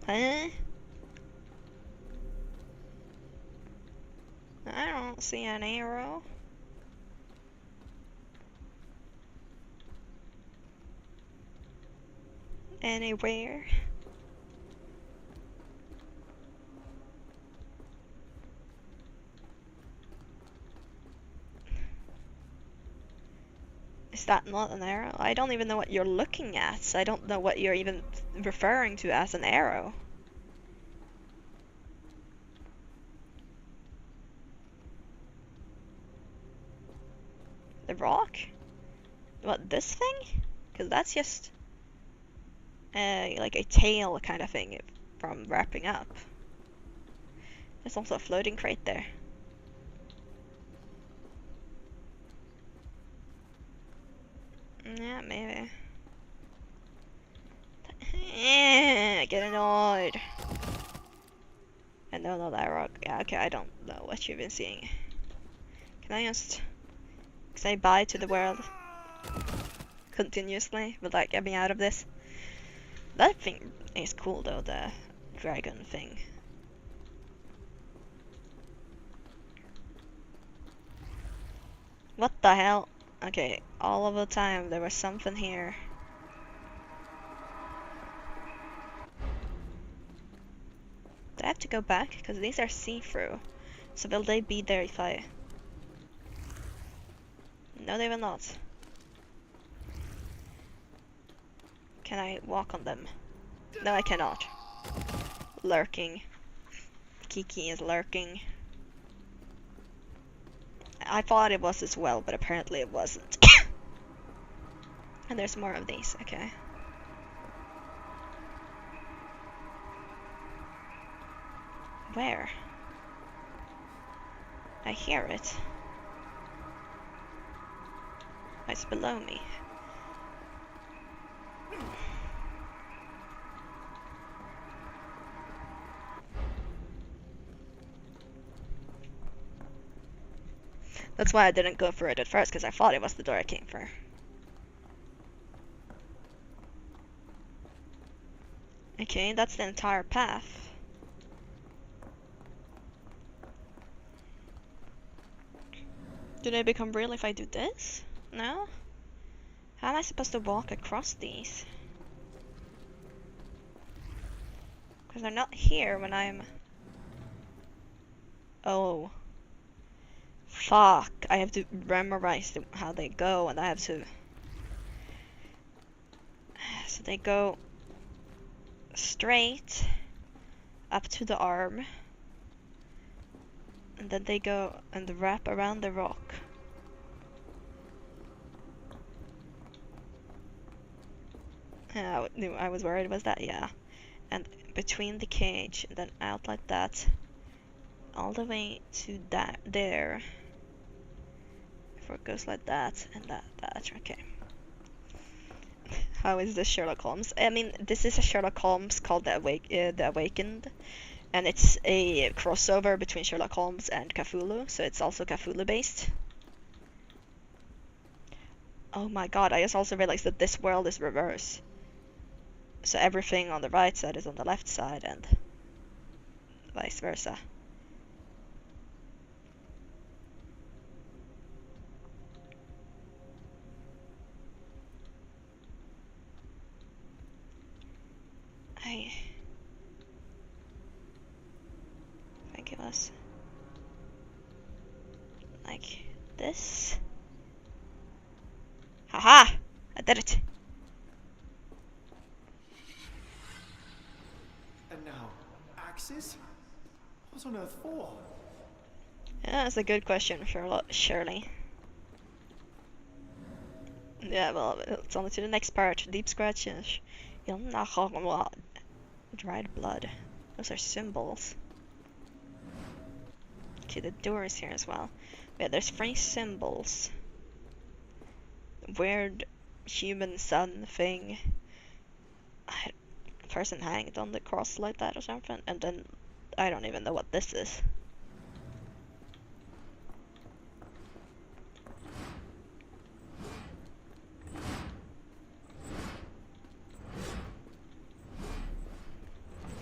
Huh? I don't see an arrow. Anywhere. that not an arrow? I don't even know what you're looking at, so I don't know what you're even referring to as an arrow. The rock? What, this thing? Because that's just like a tail kind of thing from wrapping up. There's also a floating crate there. Yeah, maybe. I get annoyed. And no, not that rock. Yeah, okay, I don't know what you've been seeing. Can I just say bye to the world continuously without getting out of this? That thing is cool though, the dragon thing. What the hell? Okay, all of the time there was something here. Do I have to go back? Because these are see-through. So will they be there if I... No, they will not. Can I walk on them? No, I cannot. Lurking. Kiki is lurking. I thought it was as well, but apparently it wasn't. And there's more of these, okay. Where? I hear it. It's below me. That's why I didn't go for it at first, because I thought it was the door I came for. Okay, that's the entire path. Do they become real if I do this? No? How am I supposed to walk across these? Because they're not here when I'm... Oh. Fuck. I have to memorize how they go, and I have to... So they go straight up to the arm. And then they go and wrap around the rock. I was worried, was that? Yeah. And between the cage, and then out like that. All the way to that, there. Before it goes like that, and that, okay. How is this Sherlock Holmes? I mean, this is a Sherlock Holmes called The Awakened. And it's a crossover between Sherlock Holmes and Cthulhu, so it's also Cthulhu based. Oh my god, I just also realized that this world is reverse. So everything on the right side is on the left side, and vice versa. I think it was like this. Haha! I did it! And now, axes? What on earth for? Yeah, that's a good question, Shirley. Yeah, well, it's on to the next part. Deep scratches. Dried blood. Those are symbols. Okay, the door is here as well. Yeah, there's 3 symbols. Weird human sun thing. Person hanged on the cross like that or something. And then I don't even know what this is.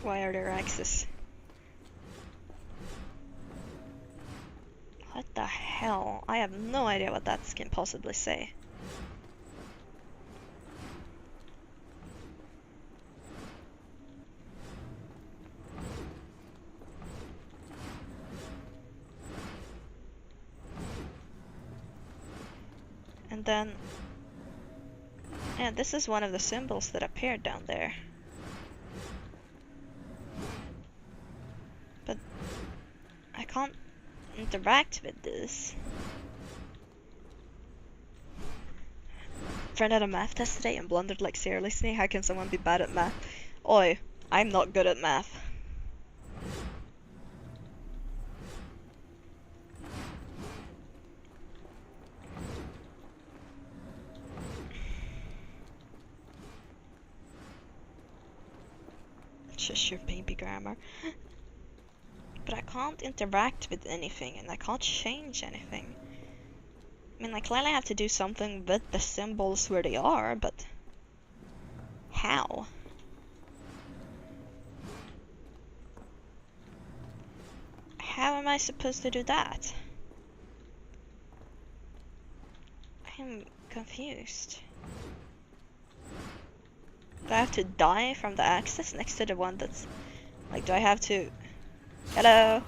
Why are there axes? What the hell? I have no idea what that can possibly say. And then And this is one of the symbols that appeared down there. But I can't interact with this. Friend had a math test today and blundered like seriously. How can someone be bad at math? Oi, I'm not good at math. Just your baby grammar. But I can't interact with anything and I can't change anything. I mean, I clearly have to do something with the symbols where they are, but how? How am I supposed to do that? I'm confused. Do I have to die from the axis next to the one that's... Like, do I have to... Hello?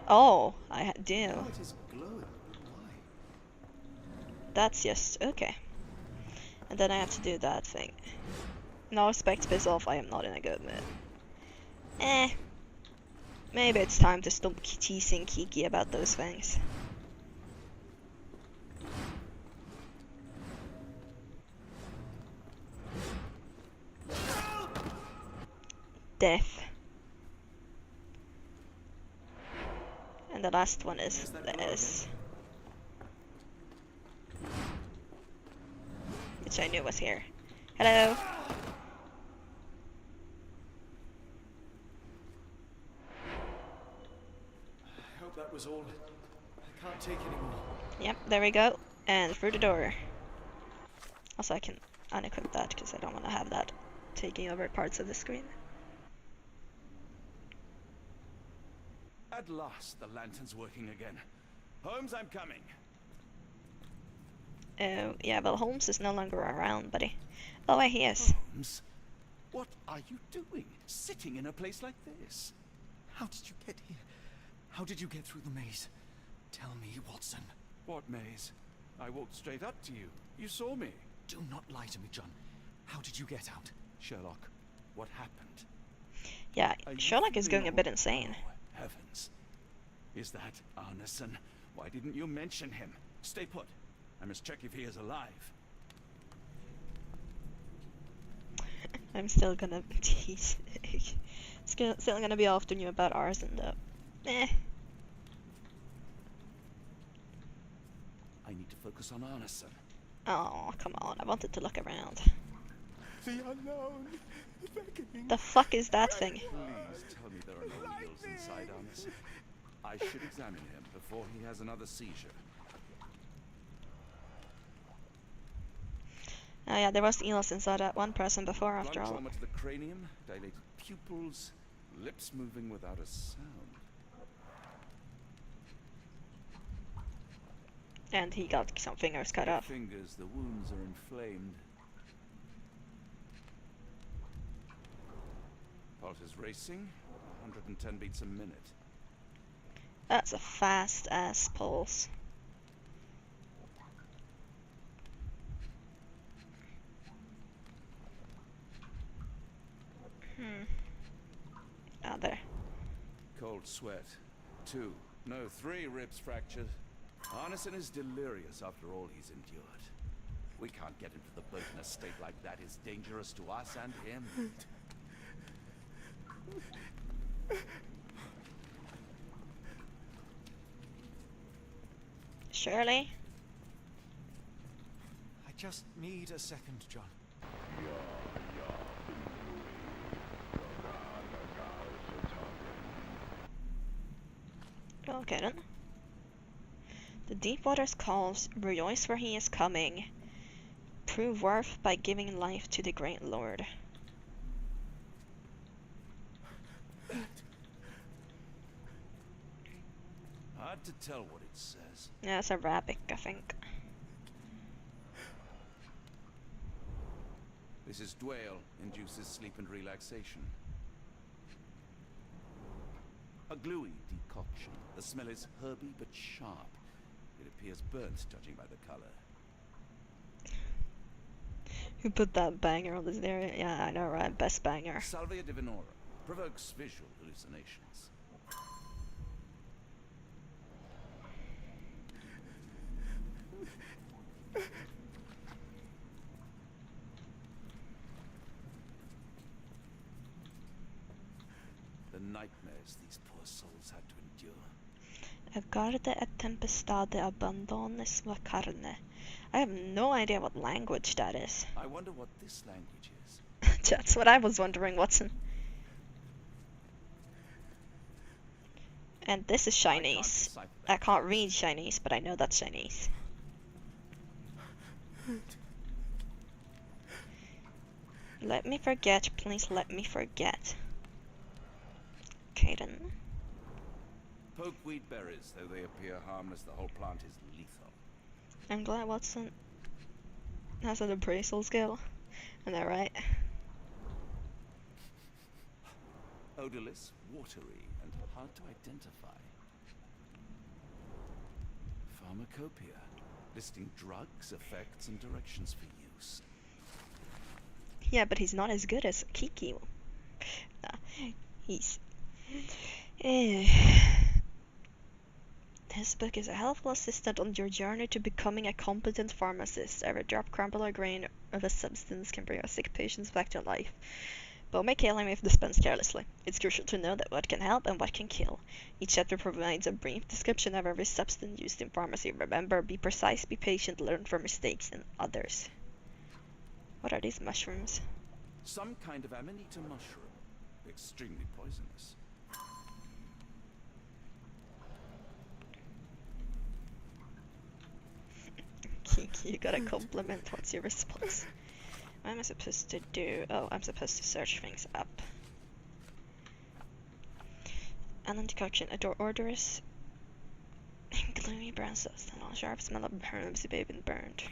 Oh, I do. Oh, it is glowing. Why? That's just... okay. And then I have to do that thing. No respect, piss off, I am not in a good mood. Maybe it's time to stop teasing Kiki about those things. Death. And the last one is this. Which I knew was here. Hello? I hope that was all. I can't take anymore. Yep, there we go. And through the door. Also, I can unequip that because I don't want to have that taking over parts of the screen. At last, the lantern's working again. Holmes, I'm coming. Oh, yeah, well, Holmes is no longer around, buddy. Oh, wait, he is. Holmes, what are you doing, sitting in a place like this? How did you get here? How did you get through the maze? Tell me, Watson. What maze? I walked straight up to you. You saw me. Do not lie to me, John. How did you get out? Sherlock, what happened? Yeah, Sherlock is going a bit insane. Oh, heavens. Is that Arneson? Why didn't you mention him? Stay put. I must check if he is alive. I'm still gonna tease. Still gonna be after you about arson, though. I need to focus on Arneson. Oh, come on, I wanted to look around. The unknown. Beckoning. The fuck is that thing? Please tell me there are no wheels inside Arneson. I should examine him before he has another seizure. Oh yeah, there was eels inside that one person before, after Blunt all. trauma to the cranium, dilated pupils, lips moving without a sound. And he got some fingers cut off. Fingers, the wounds are inflamed. Pulse is racing, 110 beats a minute. That's a fast ass pulse. Ah, there. Cold sweat. 2, no, 3 ribs fractured. Arneson is delirious after all he's endured. We can't get him to the boat in a state like that. It's dangerous to us and him. Shirley? I just need a second, John. Okay then. The deep waters calls, rejoice where he is coming. Prove worth by giving life to the great lord. Hard to tell what it says. Yeah, it's Arabic, I think. This is Dwale, induces sleep and relaxation. A gluey decoction. The smell is herby but sharp. It appears burnt, judging by the color. Who put that banger on this area? Yeah, I know, right? Best banger. Salvia divinora provokes visual hallucinations. The nightmares these poor souls had to endure. Guarde et tempestade abandonis la carne. I have no idea what language that is. I wonder what this language is. That's what I was wondering, Watson. And this is Chinese. I can't read Chinese, but I know that's Chinese. Let me forget, please let me forget. Okay then. Pokeweed berries, though they appear harmless, the whole plant is lethal. I'm glad Watson has an appraisal skill. Am I right? Odorless, watery, and hard to identify. Pharmacopoeia, listing drugs, effects, and directions for use. Yeah, but he's not as good as Kiki. Nah, he's... This book is a helpful assistant on your journey to becoming a competent pharmacist. Every drop, crumble, or grain of a substance can bring a sick patient back to life, but may kill him if dispensed carelessly. It's crucial to know that what can help and what can kill. Each chapter provides a brief description of every substance used in pharmacy. Remember, be precise, be patient, learn from mistakes and others. What are these mushrooms? Some kind of amanita mushroom. Extremely poisonous. You got a compliment. What's your response? What am I supposed to do? Oh, I'm supposed to search things up. An decoction. Adore orders. Gloomy brown sauce. And all sharp smell of herbs they've been burned.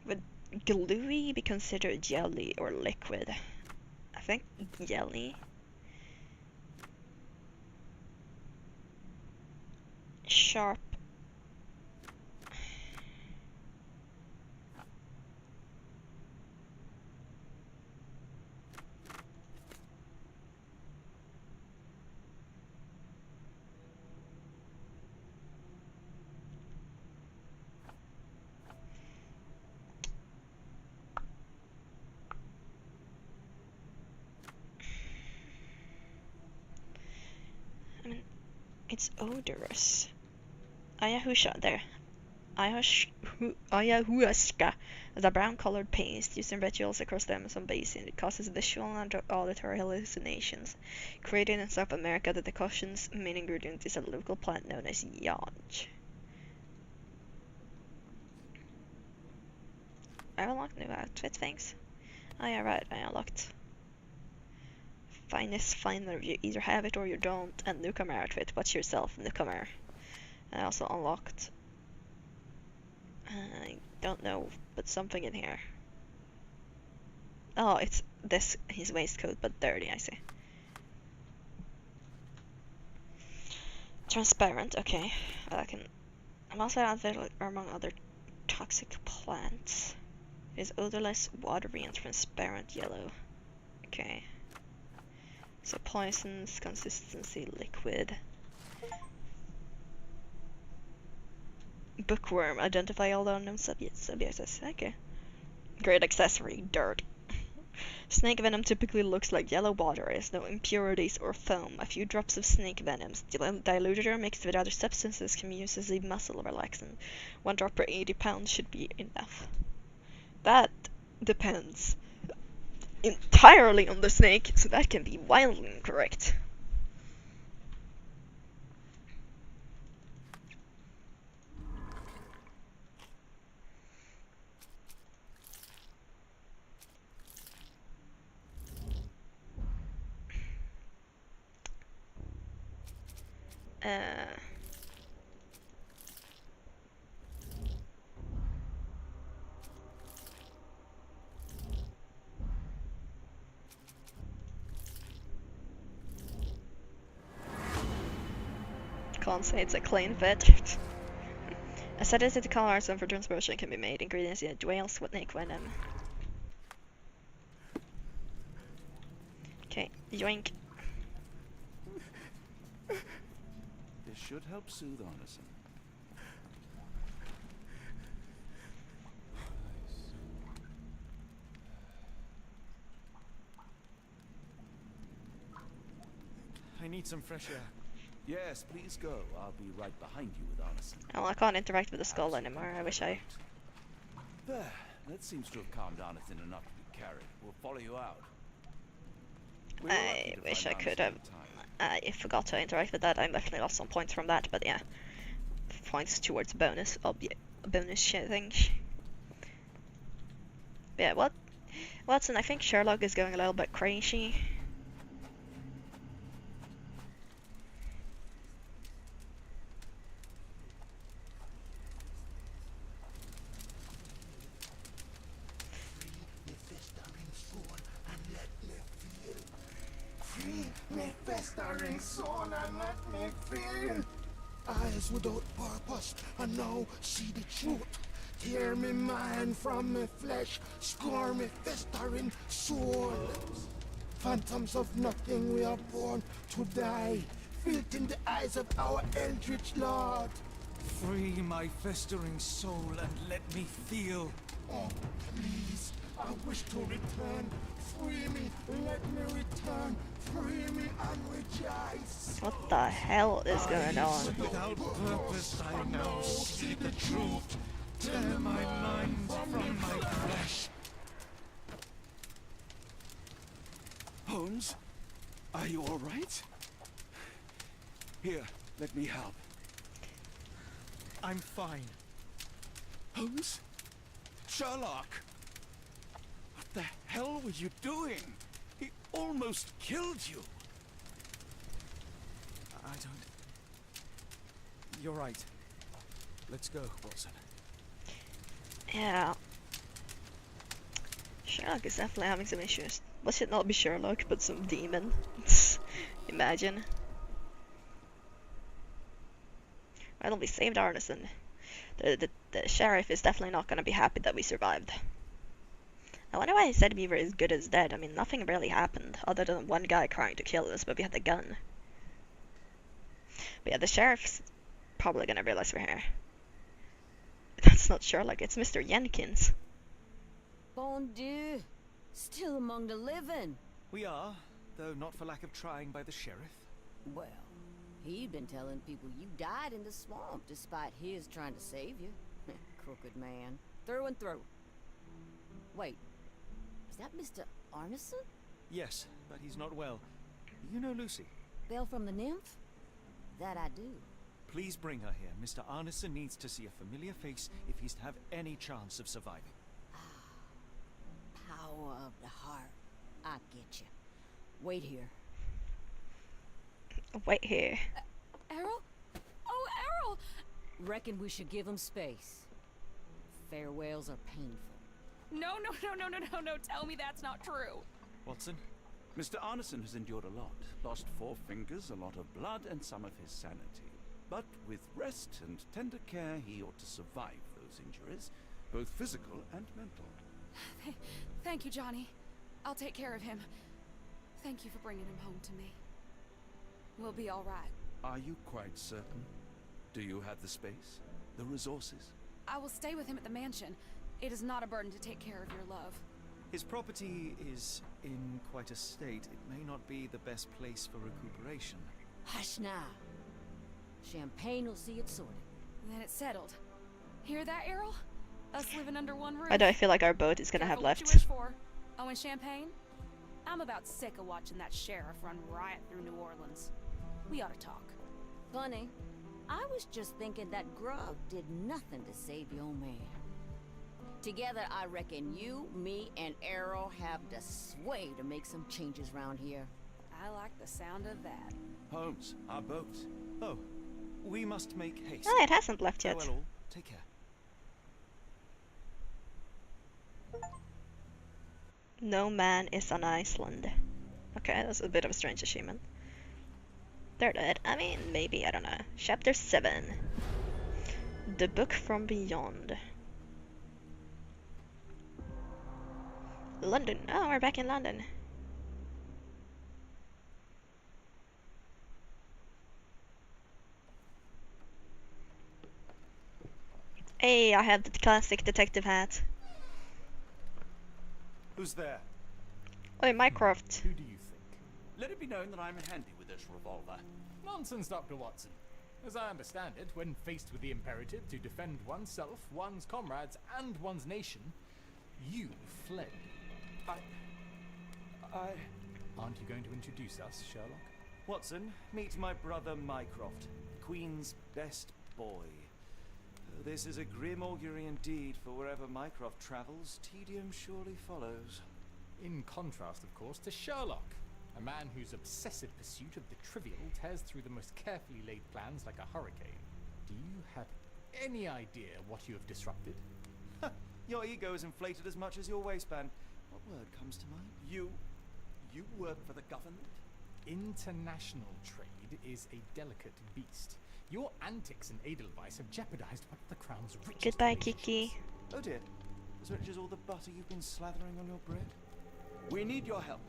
Would gluey be considered jelly or liquid? I think jelly. Sharp. I mean, it's odorous. Ayahuasca there. Ayahuasca is a brown-colored paste used in rituals across the Amazon basin. It causes visual and auditory hallucinations. Created in South America, the decoction's main ingredient is a local plant known as yanj. I unlocked new outfit, thanks. Oh yeah, right, I unlocked Finest Finder. You either have it or you don't, and newcomer outfit. Watch yourself, newcomer. I also unlocked, I don't know, but something in here. Oh, it's this, his waistcoat, but dirty, I see. Transparent, okay. I'm also out there among other toxic plants. It is odorless, watery, and transparent yellow. Okay. So poisons, consistency, liquid. Bookworm, identify all the unknown subjects. Okay. Great accessory, dirt. Snake venom typically looks like yellow water. It has no impurities or foam. A few drops of snake venoms, diluted or mixed with other substances, can be used as a muscle relaxant. 1 drop per 80 pounds should be enough. That depends entirely on the snake, so that can be wildly incorrect. fancy, it's a clean fit. A sedative color some for transportation can be made. Ingredients in whale, snake venom. Okay, yoink. This should help soothe Arneson. I need some fresh air. Yes, please go. I'll be right behind you with Arneson. Oh, I can't interact with the skull anymore. I wish I... There. That seems to have calmed Arneson enough to be carried. We'll follow you out. I wish I could have... I forgot to interact with that. I definitely lost some points from that, but yeah. Points towards bonus things. Yeah, what? Watson, I think Sherlock is going a little bit crazy. Me festering soul and let me feel. Eyes without purpose and now see the truth. Tear me mind from me flesh, score me festering soul. Phantoms of nothing, we are born to die. Filth in the eyes of our eldritch lord. Free my festering soul and let me feel. Oh, please, I wish to return. Free me, let me return. Free me and rejoice. What the hell is going on? Without purpose, I now see the truth. Tear my mind from my flesh. Holmes? Are you all right? Here, let me help. I'm fine. Holmes? Sherlock? What the hell were you doing? He almost killed you. I don't... You're right. Let's go, Watson. Yeah. Sherlock is definitely having some issues. What should not be Sherlock, but some demon? Imagine. Well, we saved Arneson. The sheriff is definitely not gonna be happy that we survived. I wonder why he said we were as good as dead. I mean, nothing really happened, other than one guy trying to kill us, but we had the gun. But yeah, the sheriff's probably gonna realize we're here. That's not Sherlock, it's Mr. Jenkins. Bon Dieu. Still among the living. We are, though not for lack of trying by the sheriff. Well, he'd been telling people you died in the swamp despite his trying to save you. Crooked man. Through and through. Wait, is that Mr. Arneson? Yes, but he's not well. You know Lucy? Belle from the nymph? That I do. Please bring her here. Mr. Arneson needs to see a familiar face if he's to have any chance of surviving. Power of the heart. I get you. Wait here. Wait here. Errol? Oh, Errol! Reckon we should give him space. Farewells are painful. No. Tell me that's not true. Watson? Mr. Arneson has endured a lot. Lost 4 fingers, a lot of blood, and some of his sanity. But with rest and tender care, he ought to survive those injuries, both physical and mental. Thank you, Johnny. I'll take care of him. Thank you for bringing him home to me. We'll be all right. Are you quite certain? Do you have the space? The resources? I will stay with him at the mansion. It is not a burden to take care of your love. His property is in quite a state. It may not be the best place for recuperation. Hush now. Champagne will see it sorted. Then it's settled. Hear that, Errol? Us living under one roof. Why do I feel like our boat is gonna have Careful what left? you wish for. Oh, and champagne? I'm about sick of watching that sheriff run riot through New Orleans. We ought to talk. Funny. I was just thinking that grub did nothing to save your man. Together, I reckon you, me, and Errol have the sway to make some changes around here. I like the sound of that. Holmes, our boat. Oh, we must make haste. Oh, it hasn't left yet. Farewell all. Take care. No man is on Iceland. Okay, that's a bit of a strange achievement. They're dead. I mean, maybe, I don't know. Chapter 7. The Book from Beyond. London. Oh, we're back in London. Hey, I have the classic detective hat. Who's there? Oi, Mycroft. Who do you think? Let it be known that I'm handy with this revolver. Nonsense, Dr. Watson. As I understand it, when faced with the imperative to defend oneself, one's comrades, and one's nation, you fled. Aren't you going to introduce us, Sherlock? Watson, meet my brother Mycroft, Queen's best boy. This is a grim augury indeed, for wherever Mycroft travels, tedium surely follows. In contrast, of course, to Sherlock, a man whose obsessive pursuit of the trivial tears through the most carefully laid plans like a hurricane. Do you have any idea what you have disrupted? Your ego is inflated as much as your waistband. What word comes to mind? You work for the government? International trade is a delicate beast. Your antics in Edelweiss have jeopardized one of the Crown's richest Goodbye, relations. Kiki. Oh dear. As rich as all the butter you've been slathering on your bread? We need your help.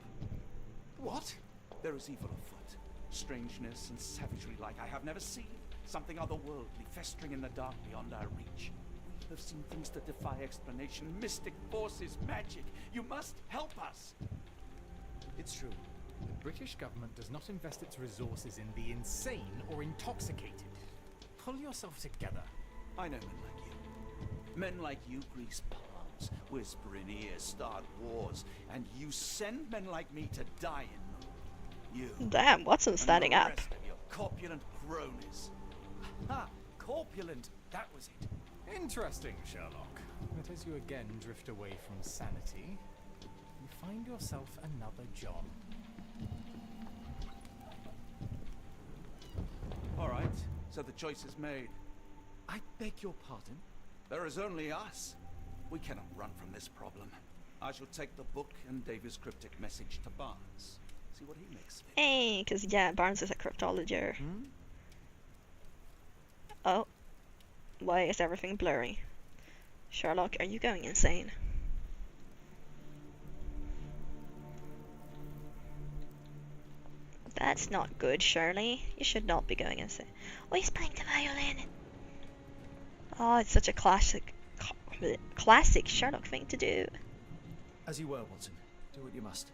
What? There is evil afoot. Strangeness and savagery like I have never seen. Something otherworldly festering in the dark beyond our reach. We have seen things that defy explanation. Mystic forces, magic. You must help us. It's true. The British government does not invest its resources in the insane or intoxicated. Pull yourself together. I know men like you. Men like you grease palms, whisper in ears, start wars, and you send men like me to die in them. You. Damn, Watson's standing and the up. rest of your corpulent cronies. Ha! Corpulent. That was it. Interesting, Sherlock. But as you again drift away from sanity, you find yourself another John. All right, so the choice is made. I beg your pardon? There is only us. We cannot run from this problem. I shall take the book and Davy's cryptic message to Barnes. See what he makes of it. Hey, cause yeah, Barnes is a cryptologist. Oh. Why is everything blurry? Sherlock, are you going insane? That's not good, Shirley. You should not be going insane. Oh, he's playing the violin. Oh, it's such a classic Sherlock thing to do. As you were, Watson. Do what you must.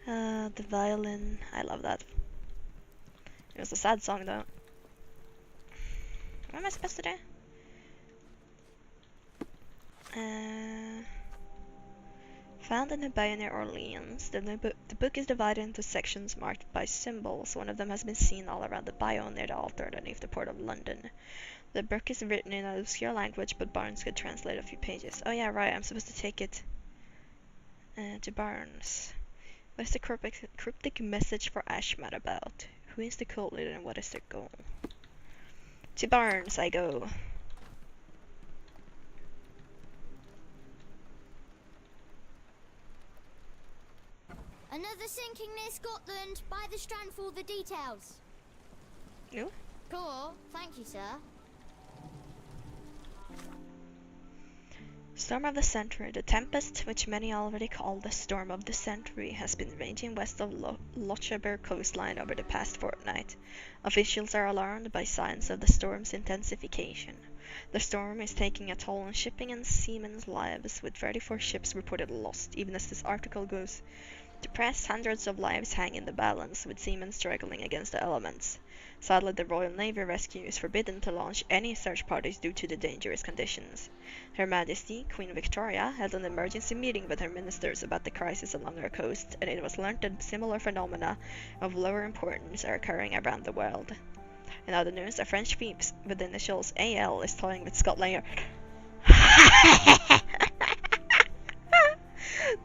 The violin. I love that. It was a sad song, though. What am I supposed to do? Found in a bay near Orleans, the book is divided into sections marked by symbols. One of them has been seen all around the bayou near the altar underneath the port of London. The book is written in an obscure language, but Barnes could translate a few pages. Oh yeah, right, I'm supposed to take it to Barnes. What is the cryptic message for Ashman about? Who is the cult leader and what is their goal? To Barnes I go. Another sinking near Scotland. By the strand for all the details. No? Cool. Thank you, sir. Storm of the Century. The tempest, which many already call the Storm of the Century, has been raging west of Lochaber coastline over the past fortnight. Officials are alarmed by signs of the storm's intensification. The storm is taking a toll on shipping and seamen's lives, with 34 ships reported lost. Even as this article goes to press, hundreds of lives hang in the balance, with seamen struggling against the elements. Sadly, the Royal Navy Rescue is forbidden to launch any search parties due to the dangerous conditions. Her Majesty, Queen Victoria, held an emergency meeting with her ministers about the crisis along our coast, and it was learned that similar phenomena of lower importance are occurring around the world. In other news, a French thief with the initials AL is toying with Scotland Yard.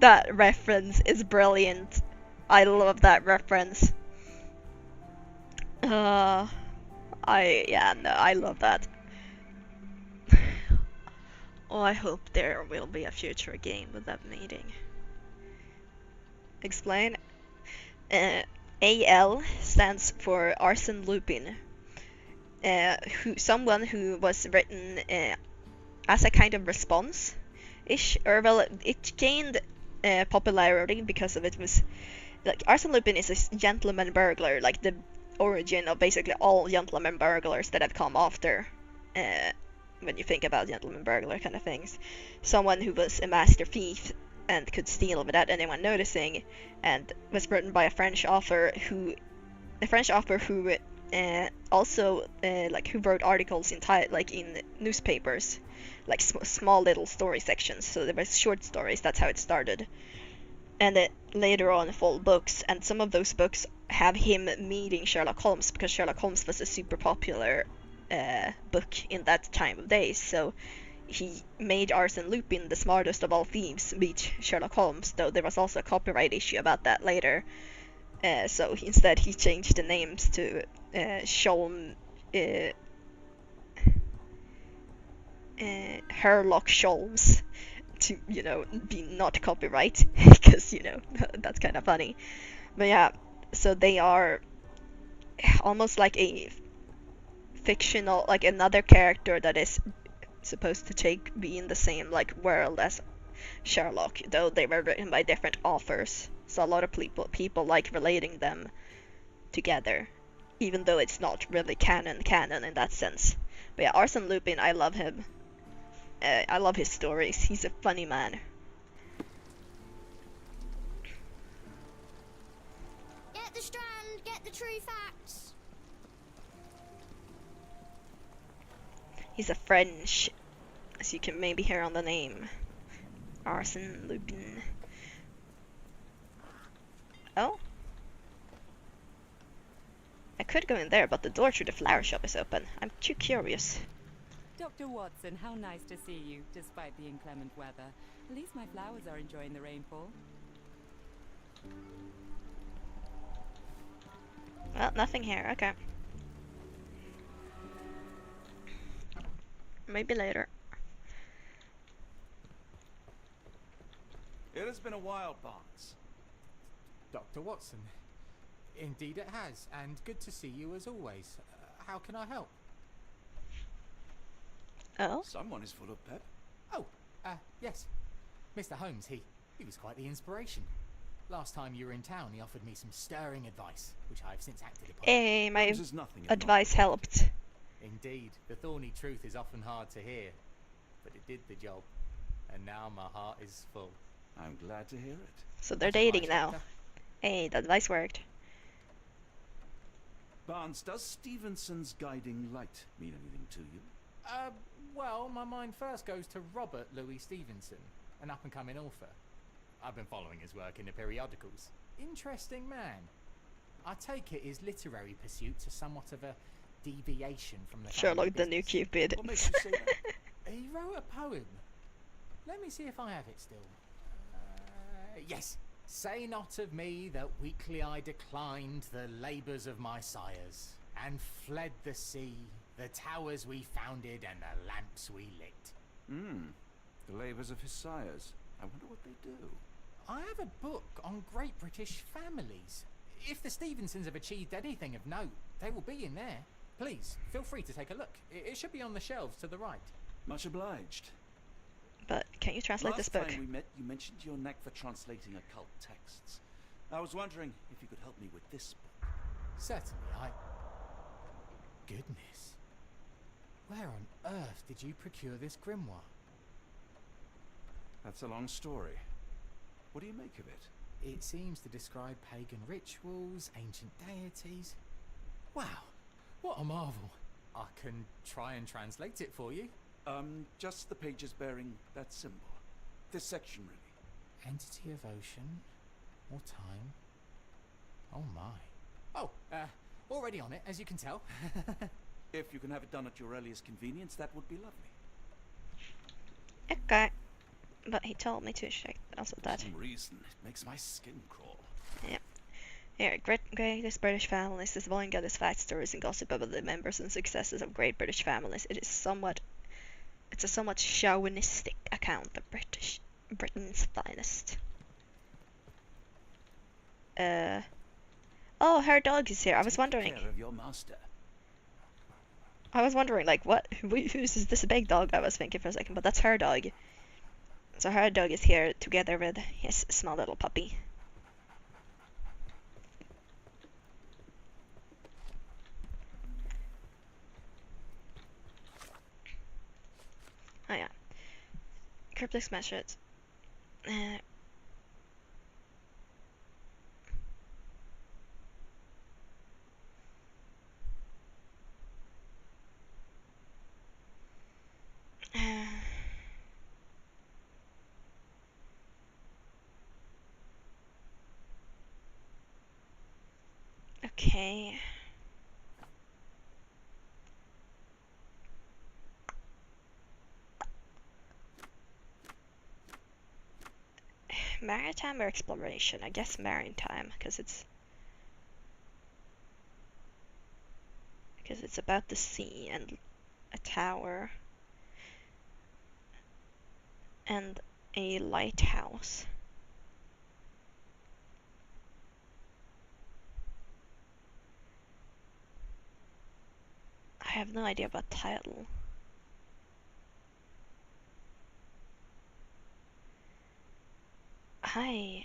That reference is brilliant. I love that reference. I love that. Oh, I hope there will be a future game with that meeting. Explain. AL stands for Arsène Lupin, someone who was written as a kind of response-ish, or well, it gained popularity because of it was like Arsène Lupin is a gentleman burglar, like the origin of basically all gentleman burglars that have come after. When you think about gentleman burglar kind of things, someone who was a master thief and could steal without anyone noticing, and was written by a French author who also like who wrote articles in in newspapers, like small little story sections. So there was short stories. That's how it started, and later on full books. And some of those books have him meeting Sherlock Holmes, because Sherlock Holmes was a super popular book in that time of day. So he made Arsène Lupin, the smartest of all thieves, meet Sherlock Holmes, though there was also a copyright issue about that later. So instead he changed the names to Sherlock Holmes to, be not copyright, because, that's kind of funny. But yeah, so they are almost like a fictional, like another character that is supposed to be in the same like world as Sherlock, though they were written by different authors. So a lot of people like relating them together, even though it's not really canon in that sense. But yeah, Arsène Lupin, I love him. I love his stories. He's a funny man. Get the strand, get the true facts. He's a French, as you can maybe hear on the name. Arsène Lupin. Oh? I could go in there, but the door to the flower shop is open. I'm too curious. Dr. Watson, how nice to see you, despite the inclement weather. At least my flowers are enjoying the rainfall. Well, nothing here. Okay. Maybe later. It has been a while, Barnes. Dr. Watson, indeed it has, and good to see you as always. How can I help? Oh? Someone is full of pep. Oh, yes. Mr. Holmes, he was quite the inspiration. Last time you were in town, he offered me some stirring advice, which I have since acted upon. Hey, my advice helped. Indeed, the thorny truth is often hard to hear, but it did the job, and now my heart is full. I'm glad to hear it. So they're dating now. Hey, the advice worked. Barnes, does Stevenson's guiding light mean anything to you? Well, my mind first goes to Robert Louis Stevenson, an up-and-coming author. I've been following his work in the periodicals. Interesting man. I take it his literary pursuits are somewhat of a deviation from the Sherlock the New Cupid. What makes you say that? He wrote a poem. Let me see if I have it still. Yes. Say not of me that weakly I declined the labours of my sires, and fled the sea, the towers we founded, and the lamps we lit. The labours of his sires. I wonder what they do. I have a book on great British families. If the Stevensons have achieved anything of note, they will be in there. Please, feel free to take a look. It should be on the shelves to the right. Much obliged. But can you translate this book? Last time we met, you mentioned your knack for translating occult texts. I was wondering if you could help me with this book. Certainly, Goodness. Where on earth did you procure this grimoire? That's a long story. What do you make of it? It seems to describe pagan rituals, ancient deities. Wow, what a marvel. I can try and translate it for you. Just the pages bearing that symbol. This section, really. Entity of ocean or time. Oh my. Oh, already on it, as you can tell. If you can have it done at your earliest convenience, that would be lovely. Okay. But he told me to check also that. For some reason, it makes my skin crawl. Yeah. Here, greatest British families. This volume gathers facts, stories, and gossip about the members and successes of great British families. It's a somewhat chauvinistic account of Britain's finest. Oh, her dog is here. I was Take wondering. care of your master. Like, what? Who's this big dog? I was thinking for a second, but that's her dog. So her dog is here together with his small little puppy. Oh yeah. Cryptic message. Okay. Maritime or exploration? I guess maritime, because it's about the sea and a tower and a lighthouse. I have no idea about title. Hi.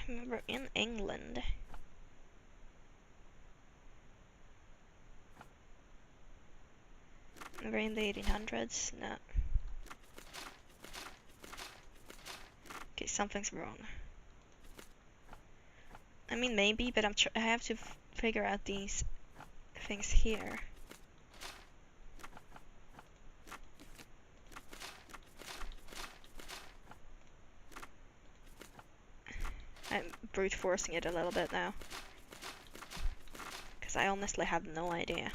Remember in England. Remember in the 1800s? No. Okay, something's wrong. I mean, maybe, but I have to figure out these things here. I'm brute forcing it a little bit now. Because I honestly have no idea.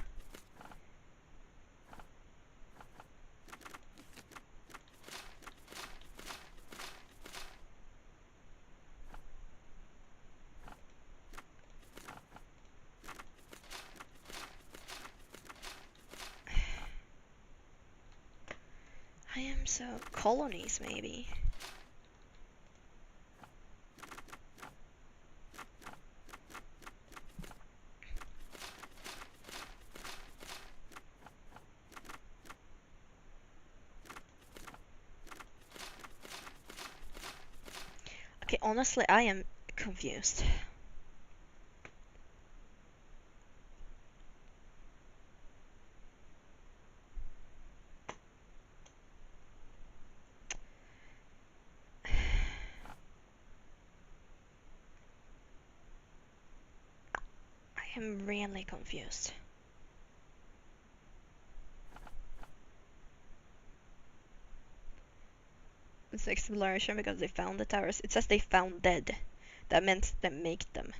I am so... colonies, maybe? Okay, honestly, I am confused. I am really confused. It's exploration because they found the towers. It says they found dead. That meant they make them.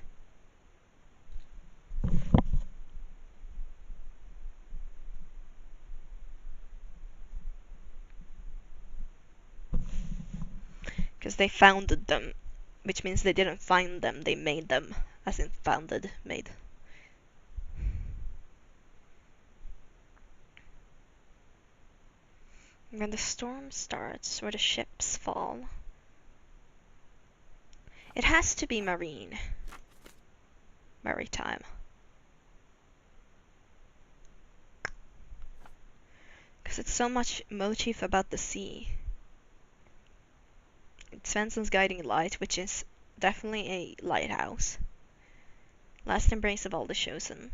Because they founded them, which means they didn't find them, they made them. As in founded, made. When the storm starts, or the ships fall. It has to be marine. Maritime. Because it's so much motif about the sea. It's Svensson's guiding light, which is definitely a lighthouse. Last embrace of all the chosen.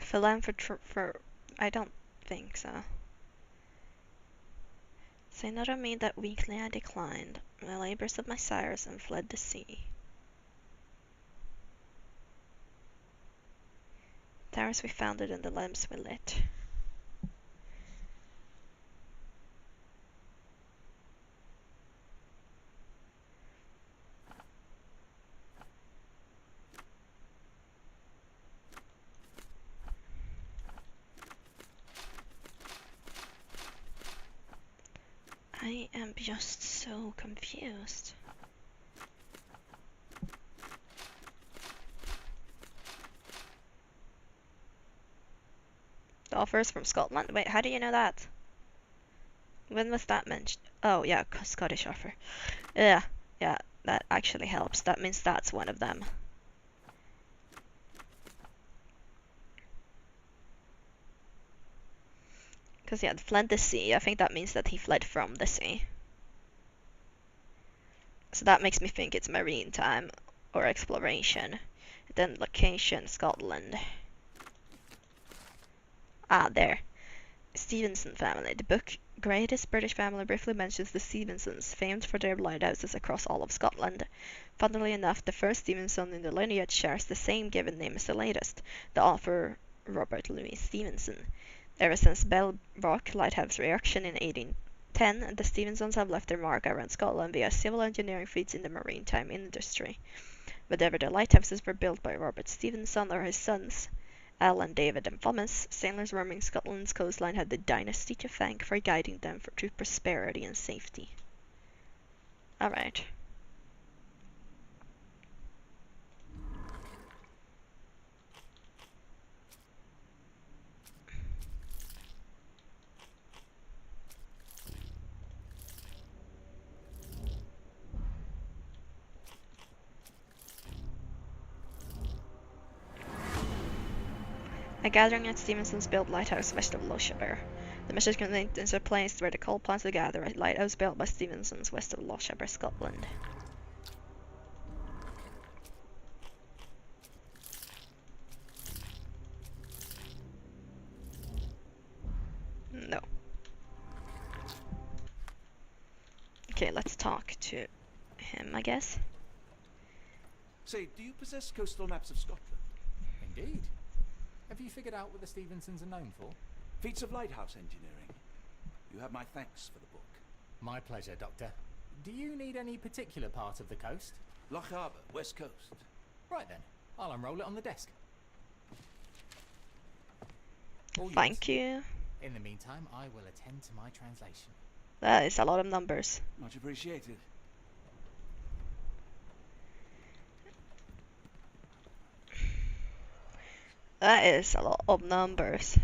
For I don't think so. Say not on me that weakly I declined the labors of my sires and fled the sea. Towers we founded and the lamps we lit. I am just so confused. The offer is from Scotland. Wait, how do you know that? When was that mentioned? Oh, yeah, Scottish offer. Yeah, that actually helps. That means that's one of them. Because, yeah, fled the sea. I think that means that he fled from the sea. So that makes me think it's marine time or exploration. Then location, Scotland. Ah, there. Stevenson family. The book Greatest British Family briefly mentions the Stevensons, famed for their lighthouses across all of Scotland. Funnily enough, the first Stevenson in the lineage shares the same given name as the latest, the author Robert Louis Stevenson. Ever since Bell Rock Lighthouse reaction in 1810, the Stevensons have left their mark around Scotland via civil engineering feats in the maritime industry. Whether the lighthouses were built by Robert Stevenson or his sons, Alan, David, and Thomas, sailors roaming Scotland's coastline had the dynasty to thank for guiding them to prosperity and safety. Alright. A gathering at Stevenson's built lighthouse west of Lochaber. The message contained is a place where the coal plants to gather at lighthouse built by Stevenson's west of Lochaber, Scotland. No. Okay, let's talk to him, I guess. Say, do you possess coastal maps of Scotland? Indeed. Have you figured out what the Stevensons are known for? Feats of lighthouse engineering. You have my thanks for the book. My pleasure, Doctor. Do you need any particular part of the coast? Loch Harbour, west coast. Right then, I'll unroll it on the desk. Thank you. In the meantime, I will attend to my translation. That is a lot of numbers. Much appreciated. That is a lot of numbers.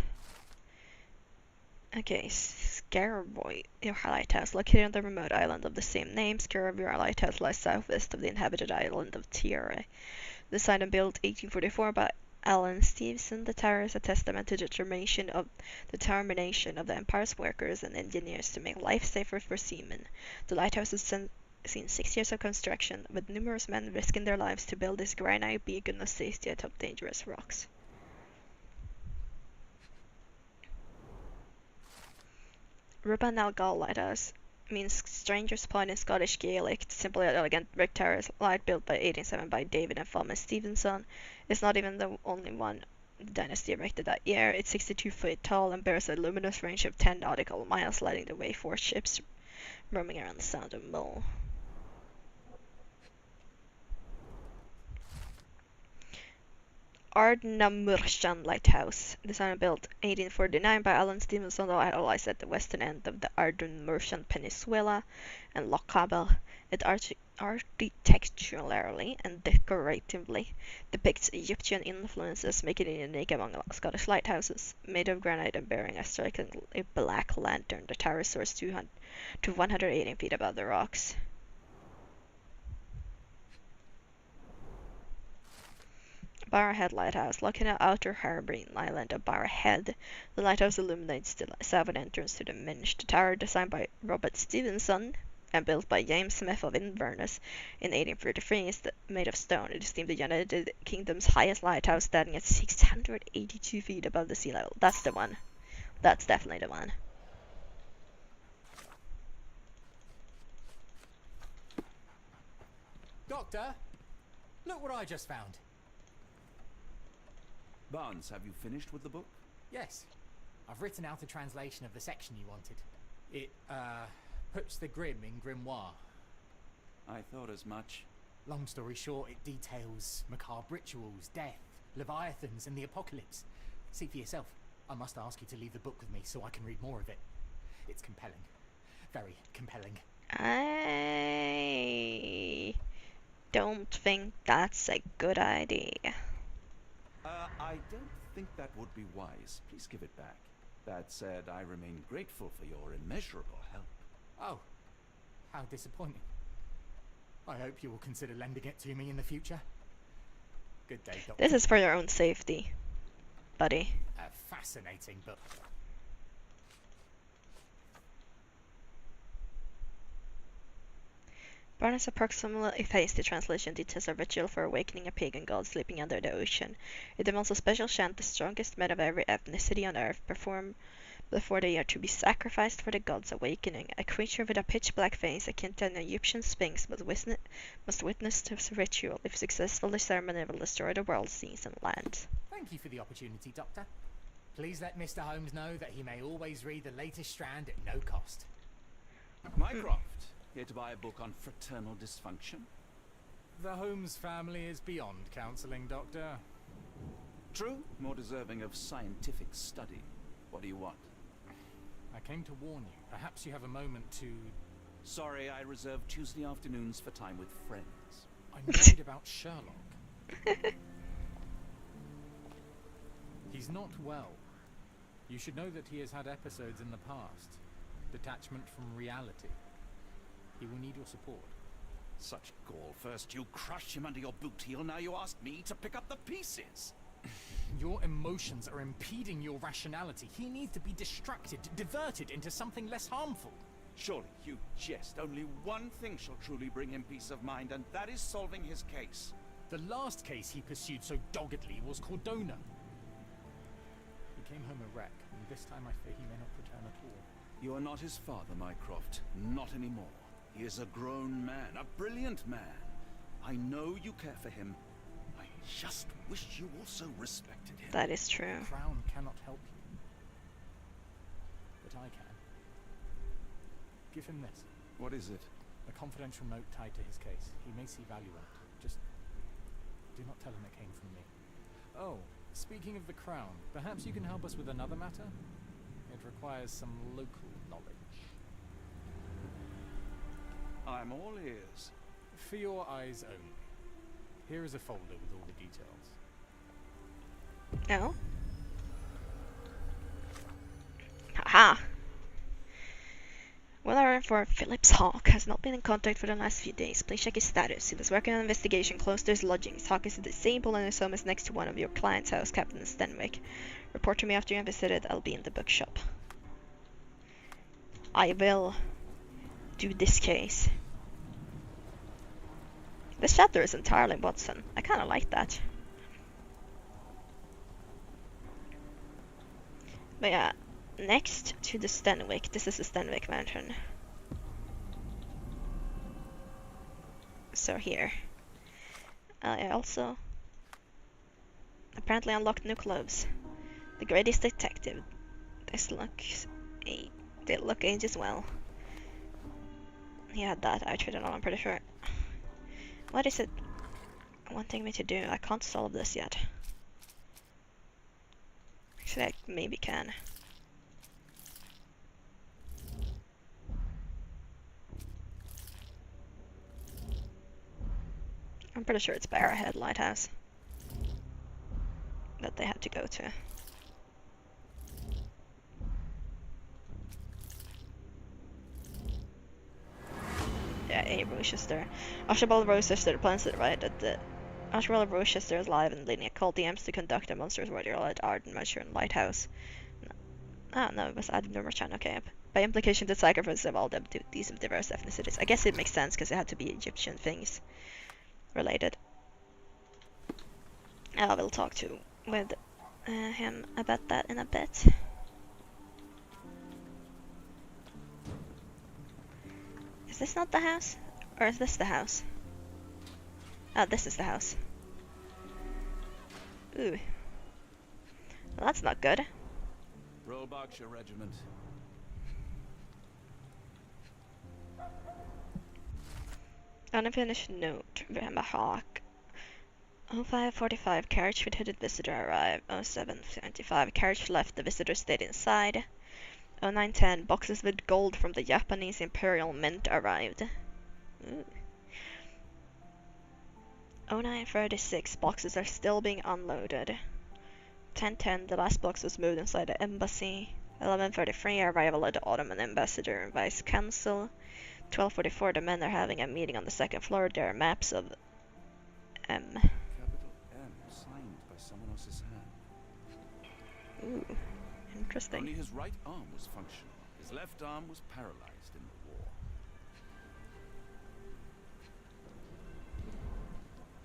Okay, Scaraboy, your lighthouse, located on the remote island of the same name. Scaraboy Lighthouse lies southwest of the inhabited island of Tiare. Designed and built 1844 by Alan Stevenson, the tower is a testament to the determination of the Empire's workers and engineers to make life safer for seamen. The lighthouse has seen 6 years of construction, with numerous men risking their lives to build this granite beacon of safety atop dangerous rocks. Rubanalgal Lighthouse means Stranger's Point in Scottish Gaelic. Simply an elegant brick terrace light built by 1807 by David and Thomas Stevenson. It's not even the only one the dynasty erected that year. It's 62 feet tall and bears a luminous range of 10 nautical miles, lighting the way for ships roaming around the Sound of Mull. Ardnamurchan Lighthouse, designed and built 1849 by Alan Stevenson, lies at the western end of the Ardnamurchan Peninsula and Lochaber. It architecturally and decoratively depicts Egyptian influences, making it unique among Scottish lighthouses. Made of granite and bearing a strikingly black lantern, the tower soars 200 to 118 feet above the rocks. Barrowhead Lighthouse, located on Outer Harbour Island of Barrowhead. The lighthouse illuminates the southern entrance to the Minch. The tower, designed by Robert Stevenson and built by James Smith of Inverness in 1833, is made of stone. It is deemed the United Kingdom's highest lighthouse, standing at 682 feet above the sea level. That's the one. That's definitely the one. Doctor, look what I just found. Barnes, have you finished with the book? Yes. I've written out a translation of the section you wanted. It, puts the grim in grimoire. I thought as much. Long story short, it details macabre rituals, death, leviathans, and the apocalypse. See for yourself. I must ask you to leave the book with me so I can read more of it. It's compelling. very compelling. I don't think that's a good idea. I don't think that would be wise. Please give it back. That said, I remain grateful for your immeasurable help. Oh, how disappointing. I hope you will consider lending it to me in the future. Good day, Doctor. This is for your own safety, buddy. A fascinating book. Barnes approximately hasty translation details a ritual for awakening a pagan god sleeping under the ocean. It demands a special chant the strongest men of every ethnicity on Earth perform before they are to be sacrificed for the god's awakening. A creature with a pitch-black face akin to an Egyptian sphinx must witness this ritual. If successful, the ceremony will destroy the world, seas and land. Thank you for the opportunity, Doctor. Please let Mr. Holmes know that he may always read the latest strand at no cost. Mycroft, here to buy a book on fraternal dysfunction? The Holmes family is beyond counseling, Doctor. True, more deserving of scientific study. What do you want? I came to warn you. Perhaps you have a moment to... Sorry, I reserve Tuesday afternoons for time with friends. I'm worried about Sherlock. He's not well. You should know that he has had episodes in the past. Detachment from reality. He will need your support. Such gall. First you crush him under your boot heel, now you ask me to pick up the pieces. Your emotions are impeding your rationality. He needs to be distracted, diverted into something less harmful. Surely you jest. Only one thing shall truly bring him peace of mind, and that is solving his case. The last case he pursued so doggedly was Cordona. He came home a wreck, and this time I fear he may not return at all. You are not his father, Mycroft. Not anymore. He is a grown man, a brilliant man. I know you care for him. I just wish you also respected him. That is true. The Crown cannot help you. But I can. Give him this. What is it? A confidential note tied to his case. He may see value in it. Just do not tell him it came from me. Oh, speaking of the Crown, perhaps you can help us with another matter? It requires some local knowledge. I'm all ears. For your eyes only. Here is a folder with all the details. No? Haha! Weather for Phillips Hawk has not been in contact for the last few days. Please check his status. He was working on an investigation close to his lodgings. Hawk is disabled and his home is next to one of your client's house, Captain Stenwick. Report to me after you have visited. I'll be in the bookshop. I will do this case. This chapter is entirely Watson. I kinda like that. But yeah, next to the Stenwick. This is the Stenwick mansion. So here. I also apparently unlocked new clothes. The greatest detective. They look ages well. He had that outfit on, I'm pretty sure. What is it wanting me to do? I can't solve this yet. Actually, I maybe can. I'm pretty sure it's Barrowhead Lighthouse that they had to go to. Yeah, A. Rochester. Archibald Rochester plans it right at the Archibald Rochester is live and leading a cult aims to conduct a monstrous ritual at Arden Measure Lighthouse. No, it was Adam Numerchan, okay. By implication, the sacrifice of all the duties of diverse ethnicities. I guess it makes sense because it had to be Egyptian things related. I will talk with him about that in a bit. Is this not the house? Or is this the house? Oh, this is the house. Ooh. Well, that's not good. Roll Berkshire Regiment. Unfinished note. Remember Hawk. 05:45 carriage with hooded visitor arrived. 07:75 carriage left. The visitor stayed inside. 0910, boxes with gold from the Japanese Imperial Mint arrived. Ooh. 0936, boxes are still being unloaded. 1010, the last box was moved inside the embassy. 1133, arrival at the Ottoman ambassador and vice consul. 1244, the men are having a meeting on the second floor. There are maps of M. Capital M, signed by someone else's hand. Ooh, interesting. Only his right arm was functional. His left arm was paralyzed in the war.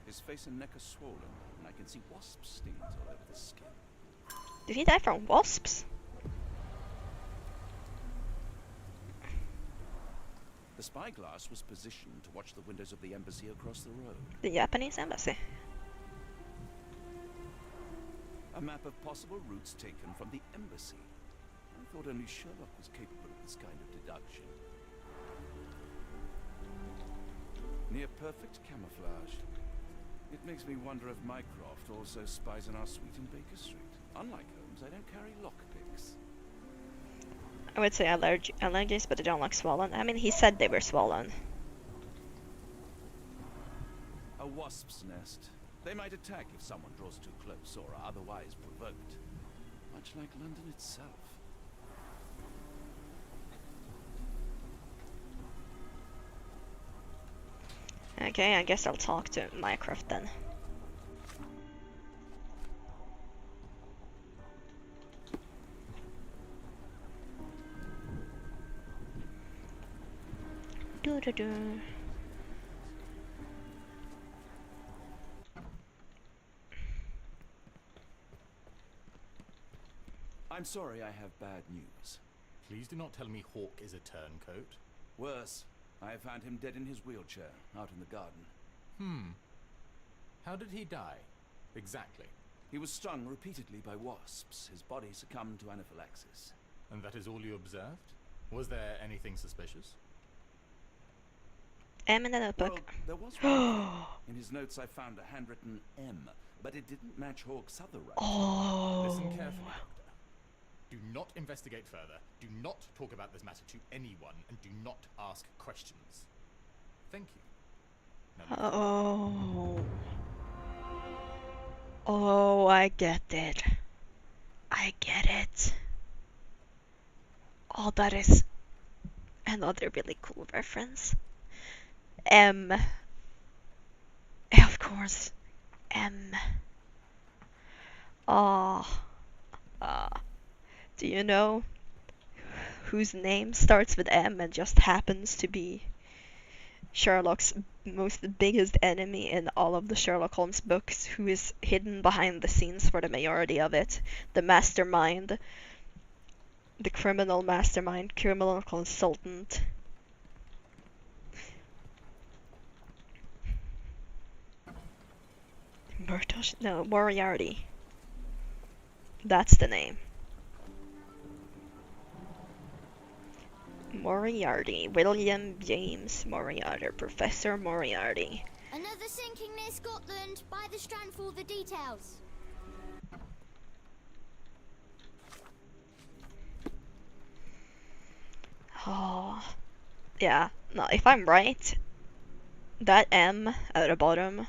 His face and neck are swollen, and I can see wasp stings all over the skin. Did he die from wasps? The spyglass was positioned to watch the windows of the embassy across the road. The Japanese embassy. A map of possible routes taken from the embassy. I thought only Sherlock was capable of this kind of deduction. Near perfect camouflage. It makes me wonder if Mycroft also spies on our suite in Baker Street. Unlike Holmes, I don't carry lockpicks. I would say allergies, but they don't look swollen. I mean, he said they were swollen. A wasp's nest. They might attack if someone draws too close or are otherwise provoked. Much like London itself. Okay, I guess I'll talk to Mycroft then. Doo-doo-doo. I'm sorry, I have bad news. Please do not tell me Hawk is a turncoat. Worse, I have found him dead in his wheelchair, out in the garden. How did he die? Exactly. He was stung repeatedly by wasps. His body succumbed to anaphylaxis. And that is all you observed? Was there anything suspicious? M in the notebook. Well, there was one. In his notes I found a handwritten M, but it didn't match Hawk's other writing. Oh. Listen carefully, Doctor. Do not investigate further. Do not talk about this matter to anyone, and do not ask questions. Thank you. Now, Oh. Oh, I get it. I get it. Oh, that is another really cool reference. M. Of course. M. Ah. Do you know whose name starts with M and just happens to be Sherlock's biggest enemy in all of the Sherlock Holmes books, who is hidden behind the scenes for the majority of it? The mastermind. The criminal mastermind. Criminal consultant. No, Moriarty. That's the name. Moriarty. William James Moriarty. Professor Moriarty. Another sinking near Scotland. By the Strand for all the details. Oh. Yeah. No, if I'm right, that M at the bottom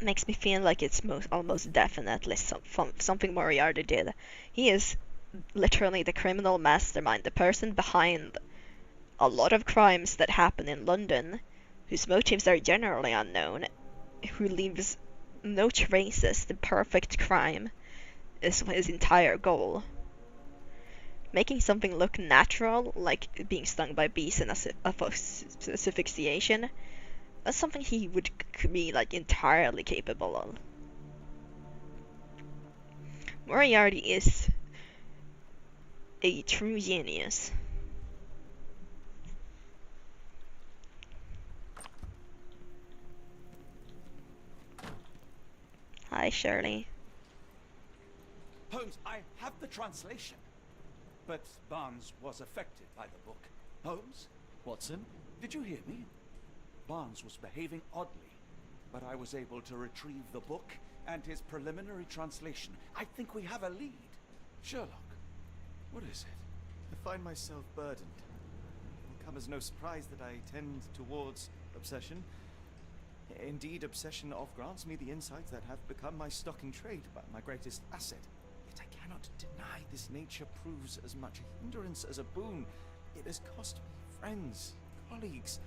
makes me feel like it's almost definitely something Moriarty did. He is literally the criminal mastermind, the person behind a lot of crimes that happen in London, whose motives are generally unknown, who leaves no traces. The perfect crime is his entire goal. Making something look natural, like being stung by bees and asphyxiation, that's something he would be like entirely capable of. Moriarty is a true genius. Hi, Shirley. Holmes, I have the translation. But Barnes was affected by the book. Holmes? Watson? Did you hear me? Barnes was behaving oddly, but I was able to retrieve the book and his preliminary translation. I think we have a lead. Sherlock, What is it? I find myself burdened. It will come as no surprise that I tend towards obsession. Indeed, obsession oft grants me the insights that have become my stock in trade, but my greatest asset. Yet I cannot deny this nature proves as much a hindrance as a boon. It has cost me friends, colleagues,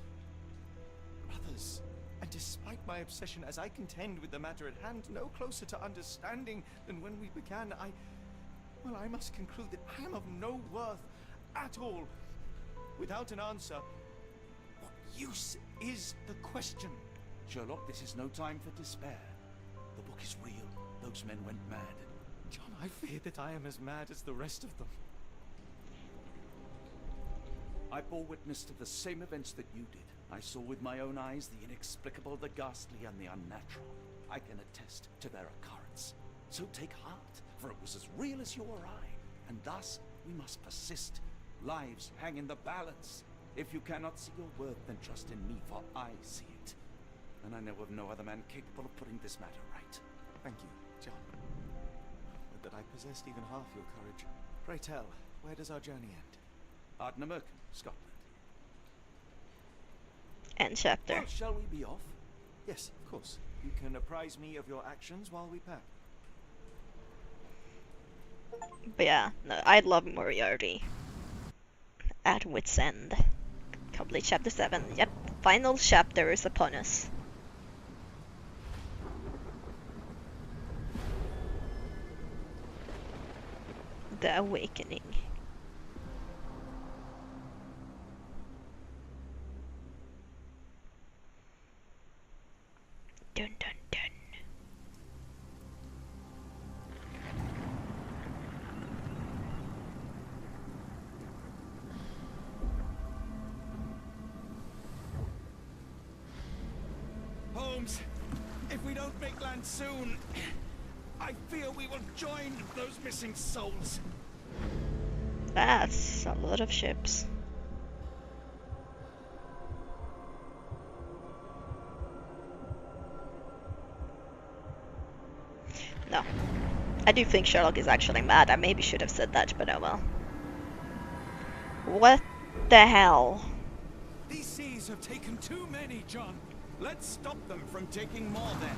brothers. And despite my obsession as I contend with the matter at hand, no closer to understanding than when we began, I must conclude that I am of no worth at all. Without an answer, what use is the question? Sherlock, this is no time for despair. The book is real. Those men went mad. John, I fear that I am as mad as the rest of them. I bore witness to the same events that you did. I saw with my own eyes the inexplicable, the ghastly, and the unnatural. I can attest to their occurrence. So take heart, for it was as real as you or I. And thus, we must persist. Lives hang in the balance. If you cannot see your worth, then trust in me, for I see it. And I know of no other man capable of putting this matter right. Thank you, John. Would that I possessed even half your courage. Pray tell, where does our journey end? Ardnamurchan, Scotland. End chapter. Well, shall we be off? Yes, of course. You can apprise me of your actions while we pack. But yeah, no, I love Moriarty. At wit's end. Complete chapter 7. Yep, final chapter is upon us. The Awakening. Dun dun dun. Holmes, if we don't make land soon, I fear we will join those missing souls. That's a lot of ships. No. I do think Sherlock is actually mad. I maybe should have said that, but oh well. What the hell? These seas have taken too many, John. Let's stop them from taking more then.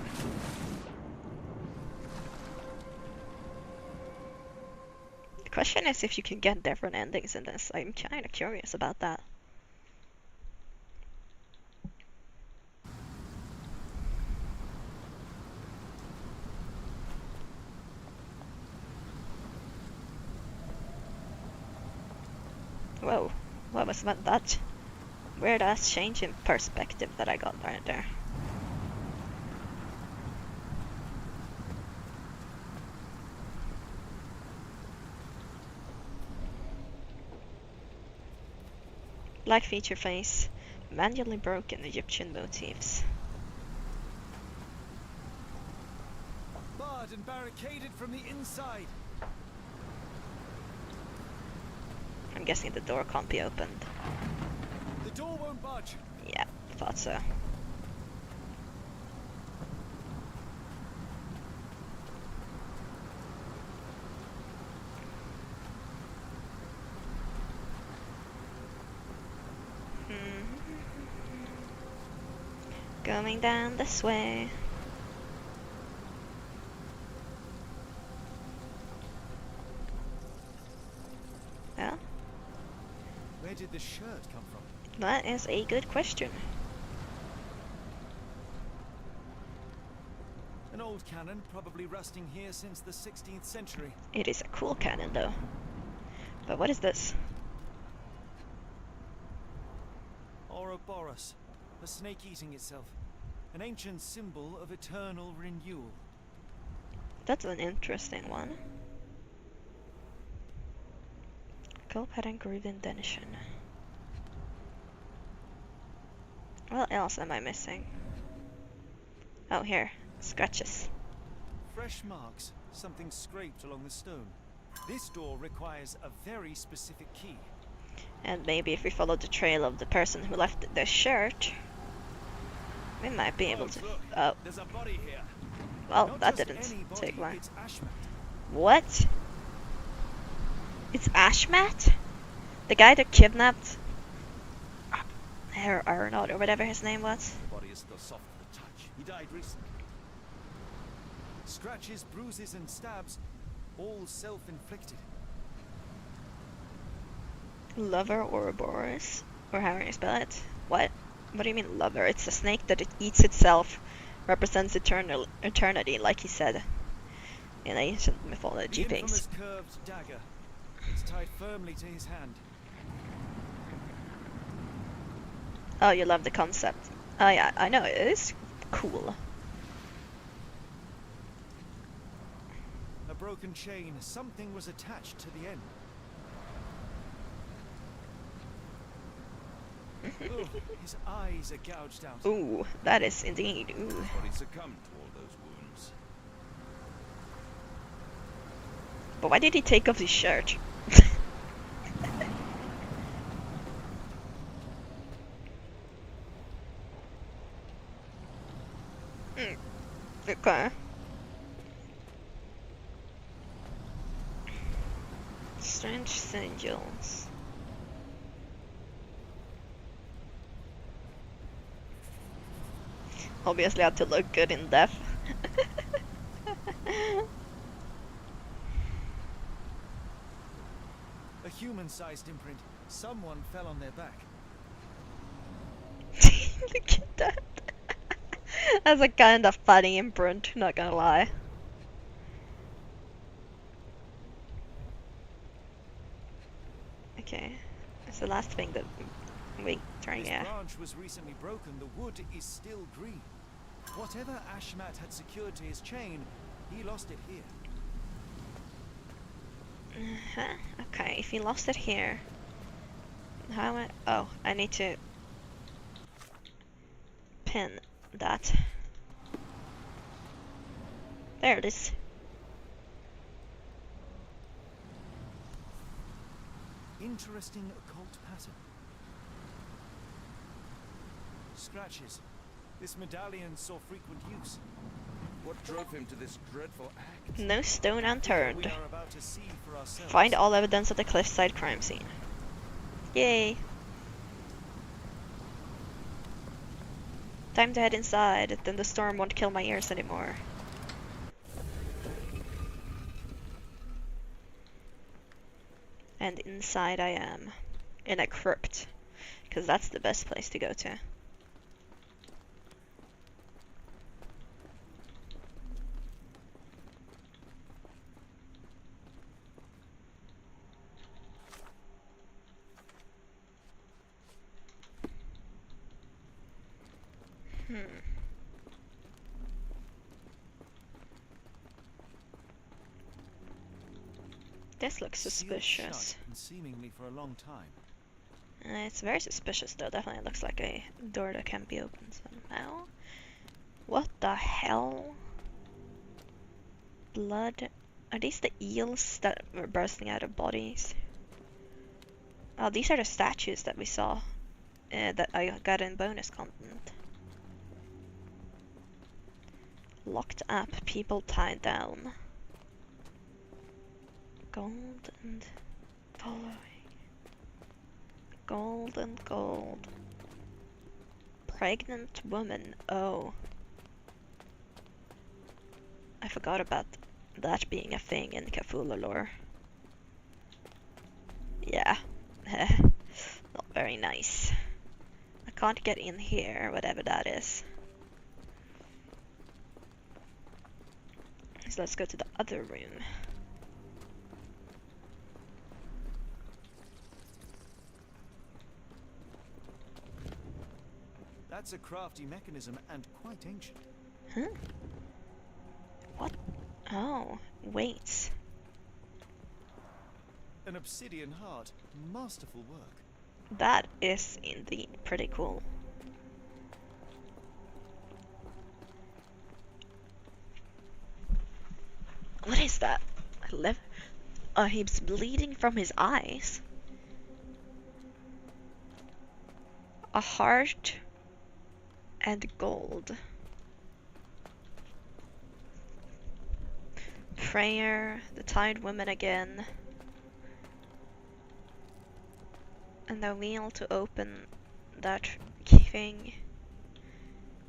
The question is if you can get different endings in this. I'm kind of curious about that. Whoa, what was that weird ass change in perspective that I got right there? Black feature face, manually broken Egyptian motifs. Barred and barricaded from the inside. I'm guessing the door can't be opened. The door won't budge. Yeah, thought so. Going down this way. Yeah? Where did the shirt come from? That is a good question. An old cannon, probably rusting here since the 16th century. It is a cool cannon though. But what is this? Ouroboros, a snake eating itself. An ancient symbol of eternal renewal. That's an interesting one. Go pattern groove indentation. What else am I missing? Oh, here. Scratches. Fresh marks, something scraped along the stone. This door requires a very specific key. And maybe if we follow the trail of the person who left the shirt, we might be able to... Oh. There's a body here. Well, Not that just didn't any body, take long. it's Ashmat. What? It's Ashmat? The guy that kidnapped Arnold or whatever his name was. The body is still soft to the touch. He died recently. Scratches, bruises, and stabs, all self-inflicted. Lover Ouroboros? Or however you spell it. What? What do you mean lover? It's a snake that it eats itself. Represents eternity, like he said in ancient mythology The things. infamous curved dagger. It's tied firmly to his hand. Oh, you love the concept. Oh yeah, I know, it is cool. A broken chain. Something was attached to the end. Oh, his eyes are gouged out. Ooh, that is indeed. Ooh. Body succumbed to all those wounds. But why did he take off his shirt? Okay. Strange sigils. Obviously had to look good in death. A human-sized imprint. Someone fell on their back. Look at that. That's a kind of funny imprint, not gonna lie. Okay, it's the last thing that we try, This yeah. branch was recently broken. The wood is still green. Whatever Ashmat had secured to his chain, he lost it here. Okay, if he lost it here, how am I? Oh, I need to pin that. There it is. Interesting occult pattern. Scratches. This medallion saw frequent use. What drove him to this dreadful act? No stone We unturned. are about to see for ourselves. Find all evidence of the cliffside crime scene. Yay! Time to head inside, then the storm won't kill my ears anymore. And inside I am. In a crypt. Because that's the best place to go to. This looks Sealed suspicious. shut, and seemingly for a long time. It's very suspicious though, definitely looks like a door that can be opened somehow. What the hell? Blood. Are these the eels that were bursting out of bodies? Oh, these are the statues that we saw. That I got in bonus content. Locked up, people tied down. Gold and following. Gold and gold. Pregnant woman. Oh. I forgot about that being a thing in Cthulhu lore. Yeah. Not very nice. I can't get in here, whatever that is. So let's go to the other room. That's a crafty mechanism and quite ancient. Huh? What? Oh, wait. An obsidian heart. Masterful work. That is indeed pretty cool. What is that? He's bleeding from his eyes. A heart and gold. Prayer, the tied woman again. And the wheel to open that thing.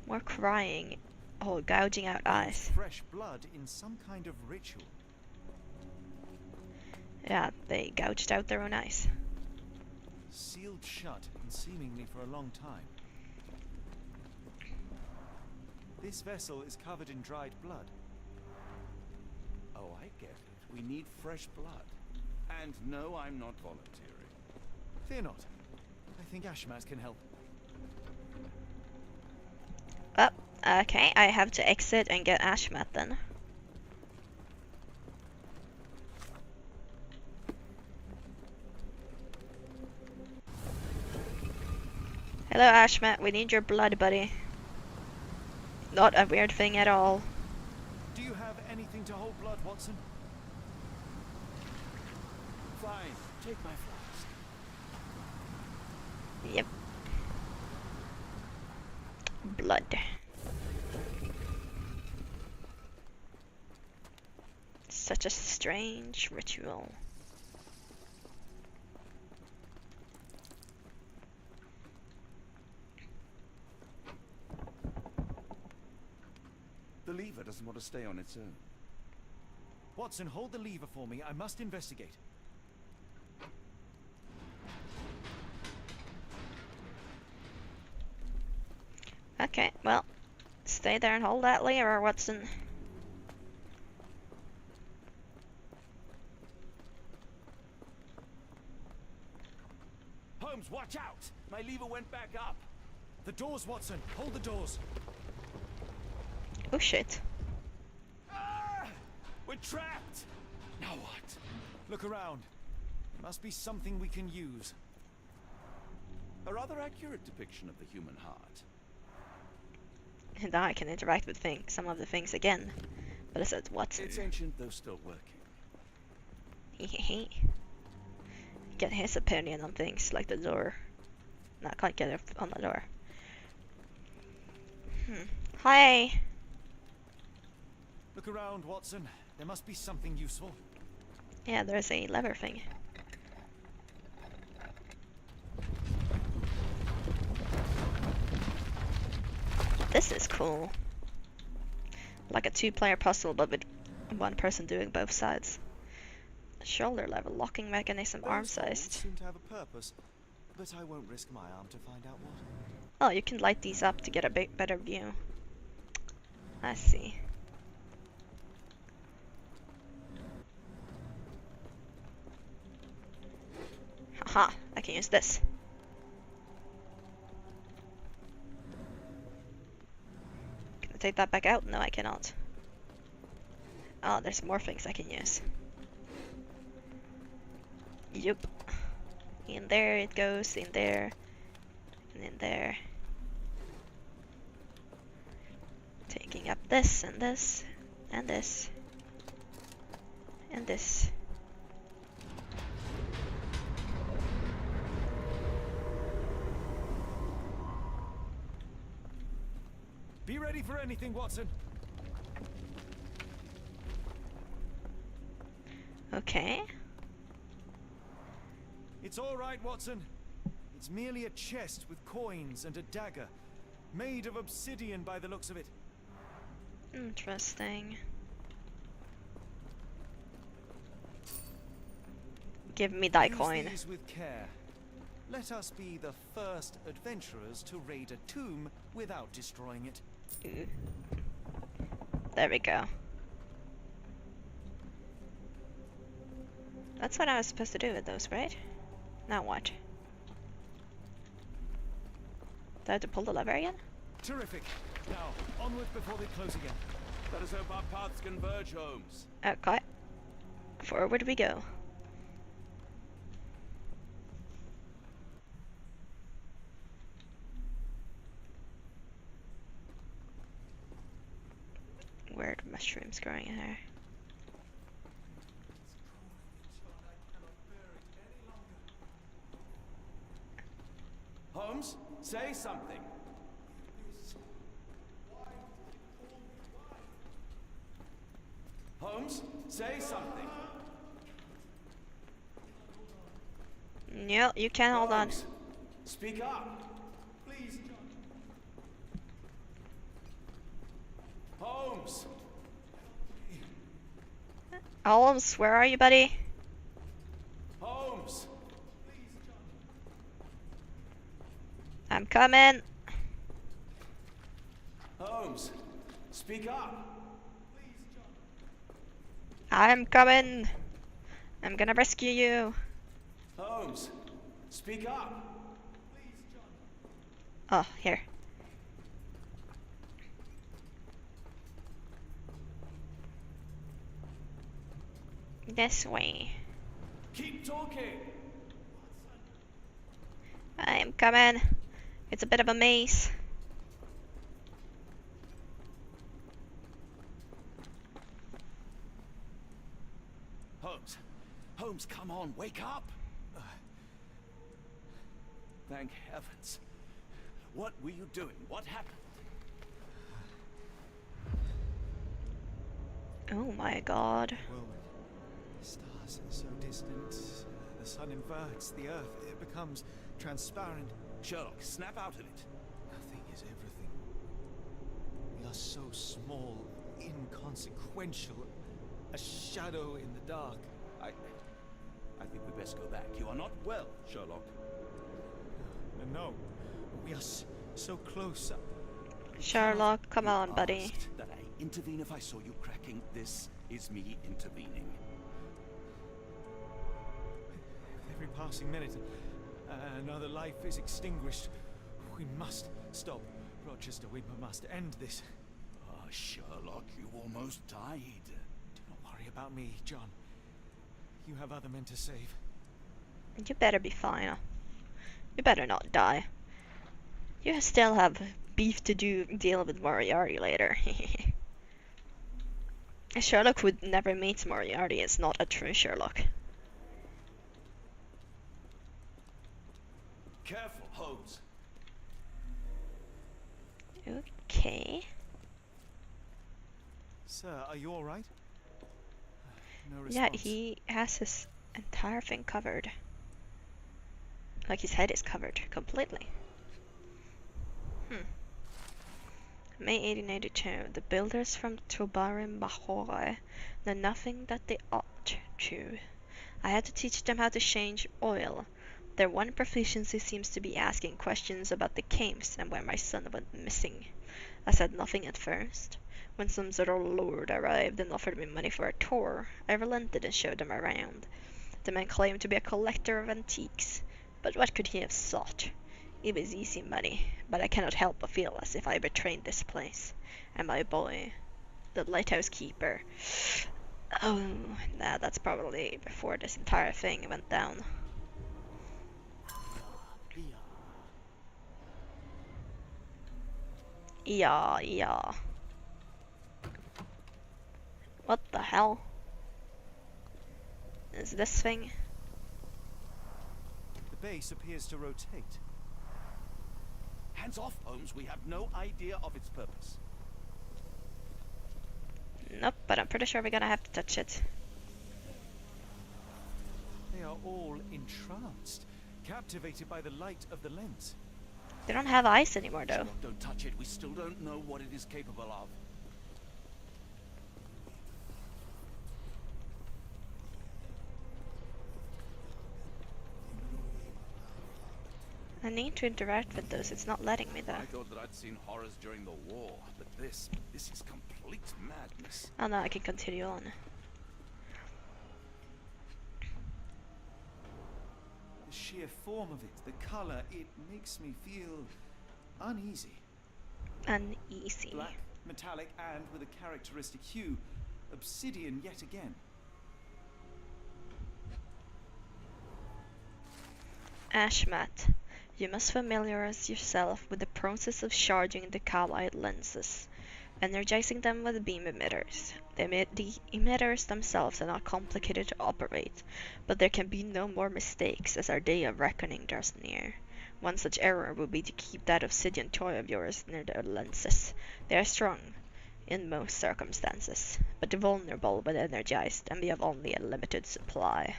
More crying. Oh, gouging out eyes. Fresh blood in some kind of ritual. Yeah, they gouged out their own eyes. Sealed shut and seemingly for a long time. This vessel is covered in dried blood. Oh, I get it. We need fresh blood. And no, I'm not volunteering. Fear not. I think Ashmat can help. Oh, okay, I have to exit and get Ashmat then. Hello Ashmat, we need your blood, buddy. Not a weird thing at all. Do you have anything to hold blood, Watson? Fine, take my flask. Yep. Blood. Such a strange ritual. The lever doesn't want to stay on its own. Watson, hold the lever for me. I must investigate. Okay, well, stay there and hold that lever, Watson. Holmes, watch out! My lever went back up. The doors, Watson. Hold the doors. Oh shit. Ah! We're trapped! Now what? Look around. There must be something we can use. A rather accurate depiction of the human heart. And now I can interact with some of the things again. But it says Watson. It's ancient, though still working. Hehehe. Get his opinion on things like the door. No, I can't get it on the door. Hi! Look around, Watson. There must be something useful. Yeah, there's a lever thing. This is cool. Like a two-player puzzle, but with one person doing both sides. Shoulder level, locking mechanism, arm sized. Seem to have a purpose, but I won't risk my arm to find out what. Oh, you can light these up to get a bit better view. I see. Haha, I can use this. Can I take that back out? No, I cannot. Oh, there's more things I can use. Yup. In there it goes, in there, and in there. Taking up this, and this, and this, and this. Be ready for anything, Watson. Okay. It's all right, Watson. It's merely a chest with coins and a dagger, made of obsidian by the looks of it. Interesting. Give me that coin. Use these with care. Let us be the first adventurers to raid a tomb without destroying it. There we go. That's what I was supposed to do with those, right? Now what? Do I have to pull the lever again? Terrific. Now, onward before they close again. Let us hope our paths converge, Holmes. Okay. Forward we go. Weird mushrooms growing in here. Holmes, say something. Holmes, say something. No, you can hold on. Holmes, speak up. Please, John. Holmes. Holmes, where are you, buddy? Holmes. I'm coming. Holmes, speak up. I'm coming. I'm gonna rescue you. Holmes, speak up. Oh, here. This way. Keep talking. I am coming. It's a bit of a maze. Holmes. Holmes, come on, wake up! Thank heavens. What were you doing? What happened? Oh my god. Whirlwind. Stars so distant. The sun inverts the earth. It becomes transparent. Sherlock, snap out of it. Nothing is everything. We are so small, inconsequential. A shadow in the dark. I think we best go back. You are not well, Sherlock. No. We are so close. Sherlock, come on, You buddy. asked that I intervene if I saw you cracking. This is me intervening. Every passing minute, another life is extinguished. We must stop, Rochester. We must end this. Ah, Sherlock, you almost died. Do not worry about me, John. You have other men to save. You better be fine. You better not die. You still have beef to deal with Moriarty later. A Sherlock who never meets Moriarty is not a true Sherlock. Careful, Holmes. Okay. Sir, are you all right? No Yeah, response. he has his entire thing covered. Like his head is covered completely. May 1882. The builders from Tubarim Bahore know nothing that they ought to. I had to teach them how to change oil. Their one proficiency seems to be asking questions about the camps and where my son went missing. I said nothing at first. When some sort of lord arrived and offered me money for a tour, I relented and showed them around. The man claimed to be a collector of antiques, but what could he have sought? It was easy money, but I cannot help but feel as if I betrayed this place. And my boy, the lighthouse keeper. Oh, nah, that's probably before this entire thing went down. Yeah. What the hell? Is this thing? The base appears to rotate. Hands off, Holmes. We have no idea of its purpose. Nope, but I'm pretty sure we're gonna have to touch it. They are all entranced, captivated by the light of the lens. They don't have eyes anymore, though. Sherlock, don't touch it. We still don't know what it is capable of. I need to interact with those. It's not letting me, though. I thought that I'd seen horrors during the war, but this is complete madness. Oh no, I can continue on. The sheer form of it, the color, it makes me feel uneasy. Uneasy. Black, metallic, and with a characteristic hue. Obsidian yet again. Ashmat. You must familiarize yourself with the process of charging the coweye lenses, energizing them with beam emitters. The emitters themselves are not complicated to operate, but there can be no more mistakes as our day of reckoning draws near. One such error would be to keep that obsidian toy of yours near the lenses. They are strong in most circumstances, but vulnerable when energized, and we have only a limited supply.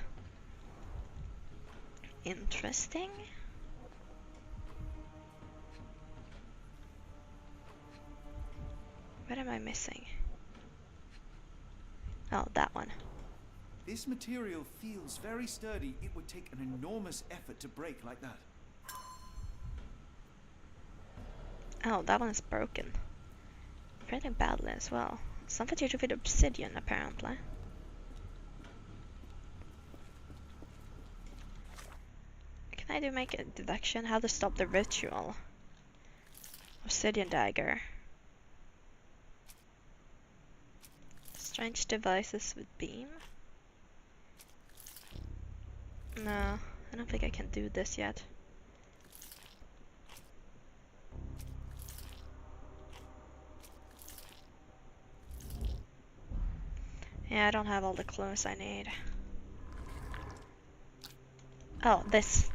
interesting. What am I missing? Oh, that one. This material feels very sturdy. It would take an enormous effort to break like that. Oh, that one is broken. Pretty badly as well. Something to do with obsidian, apparently. Can I make a deduction? How to stop the ritual? Obsidian dagger. Strange devices with beam? No, I don't think I can do this yet. Yeah, I don't have all the clues I need. Oh, this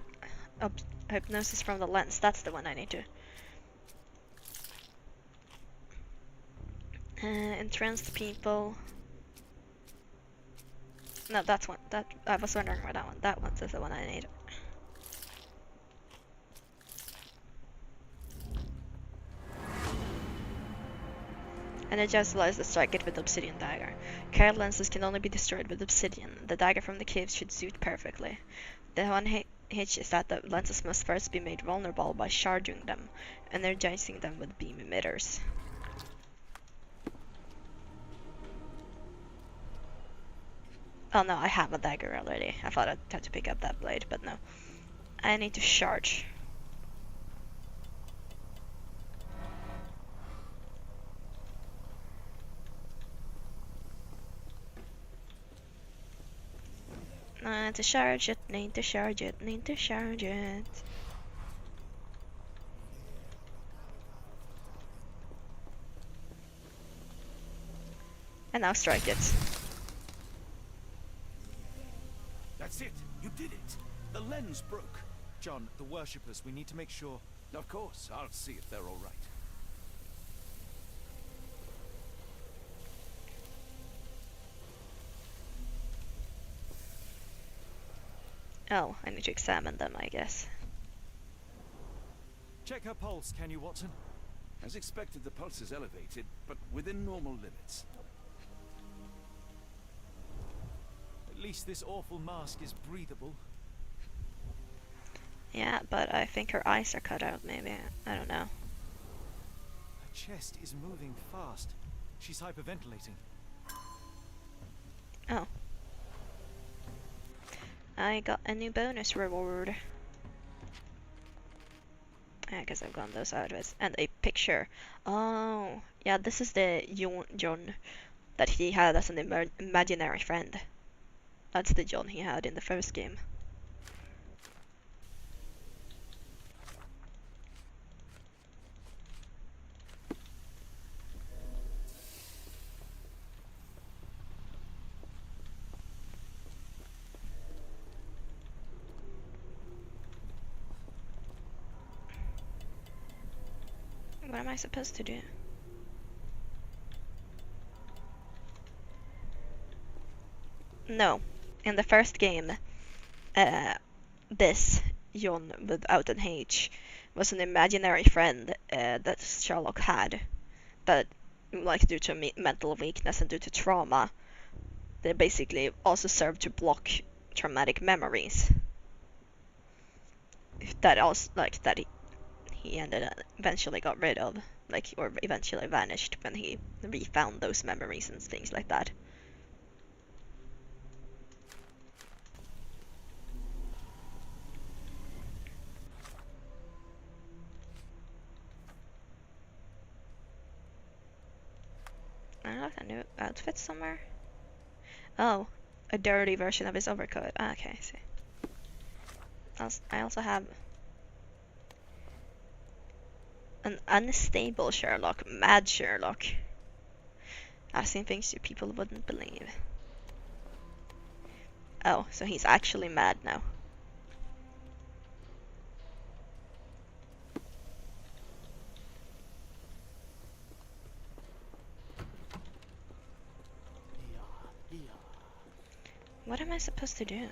hypnosis from the lens, that's the one I need to. Entranced people. No, that's one. That I was wondering where that one. That one's the one I need. And it just allows to strike it with obsidian dagger. Carried lenses can only be destroyed with obsidian. The dagger from the caves should suit perfectly. The one hitch is that the lenses must first be made vulnerable by charging them, energizing them with beam emitters. Oh no, I have a dagger already. I thought I'd have to pick up that blade, but no. I need to charge. Need to charge it, need to charge it, need to charge it. And now strike it. That's it. You did it. The lens broke. John, the worshippers, we need to make sure. Of course, I'll see if they're all right. Oh, I need to examine them, I guess. Check her pulse, can you, Watson? As expected, the pulse is elevated, but within normal limits. At least this awful mask is breathable. Yeah, but I think her eyes are cut out, maybe. I don't know. Her chest is moving fast. She's hyperventilating. Oh. I got a new bonus reward. I guess I've gone those out with. And a picture. Oh, yeah, this is the John that he had as an imaginary friend. That's the John he had in the first game. What am I supposed to do? No. In the first game, this John without an H was an imaginary friend that Sherlock had. That, like, due to mental weakness and due to trauma, they basically also served to block traumatic memories. That also, like, that he eventually got rid of, like, or eventually vanished when he refound those memories and things like that. I got a new outfit somewhere. Oh, a dirty version of his overcoat. Ah, okay, I see. I also have an unstable Sherlock, mad Sherlock. I've seen things you people wouldn't believe. Oh, so he's actually mad now. What am I supposed to do?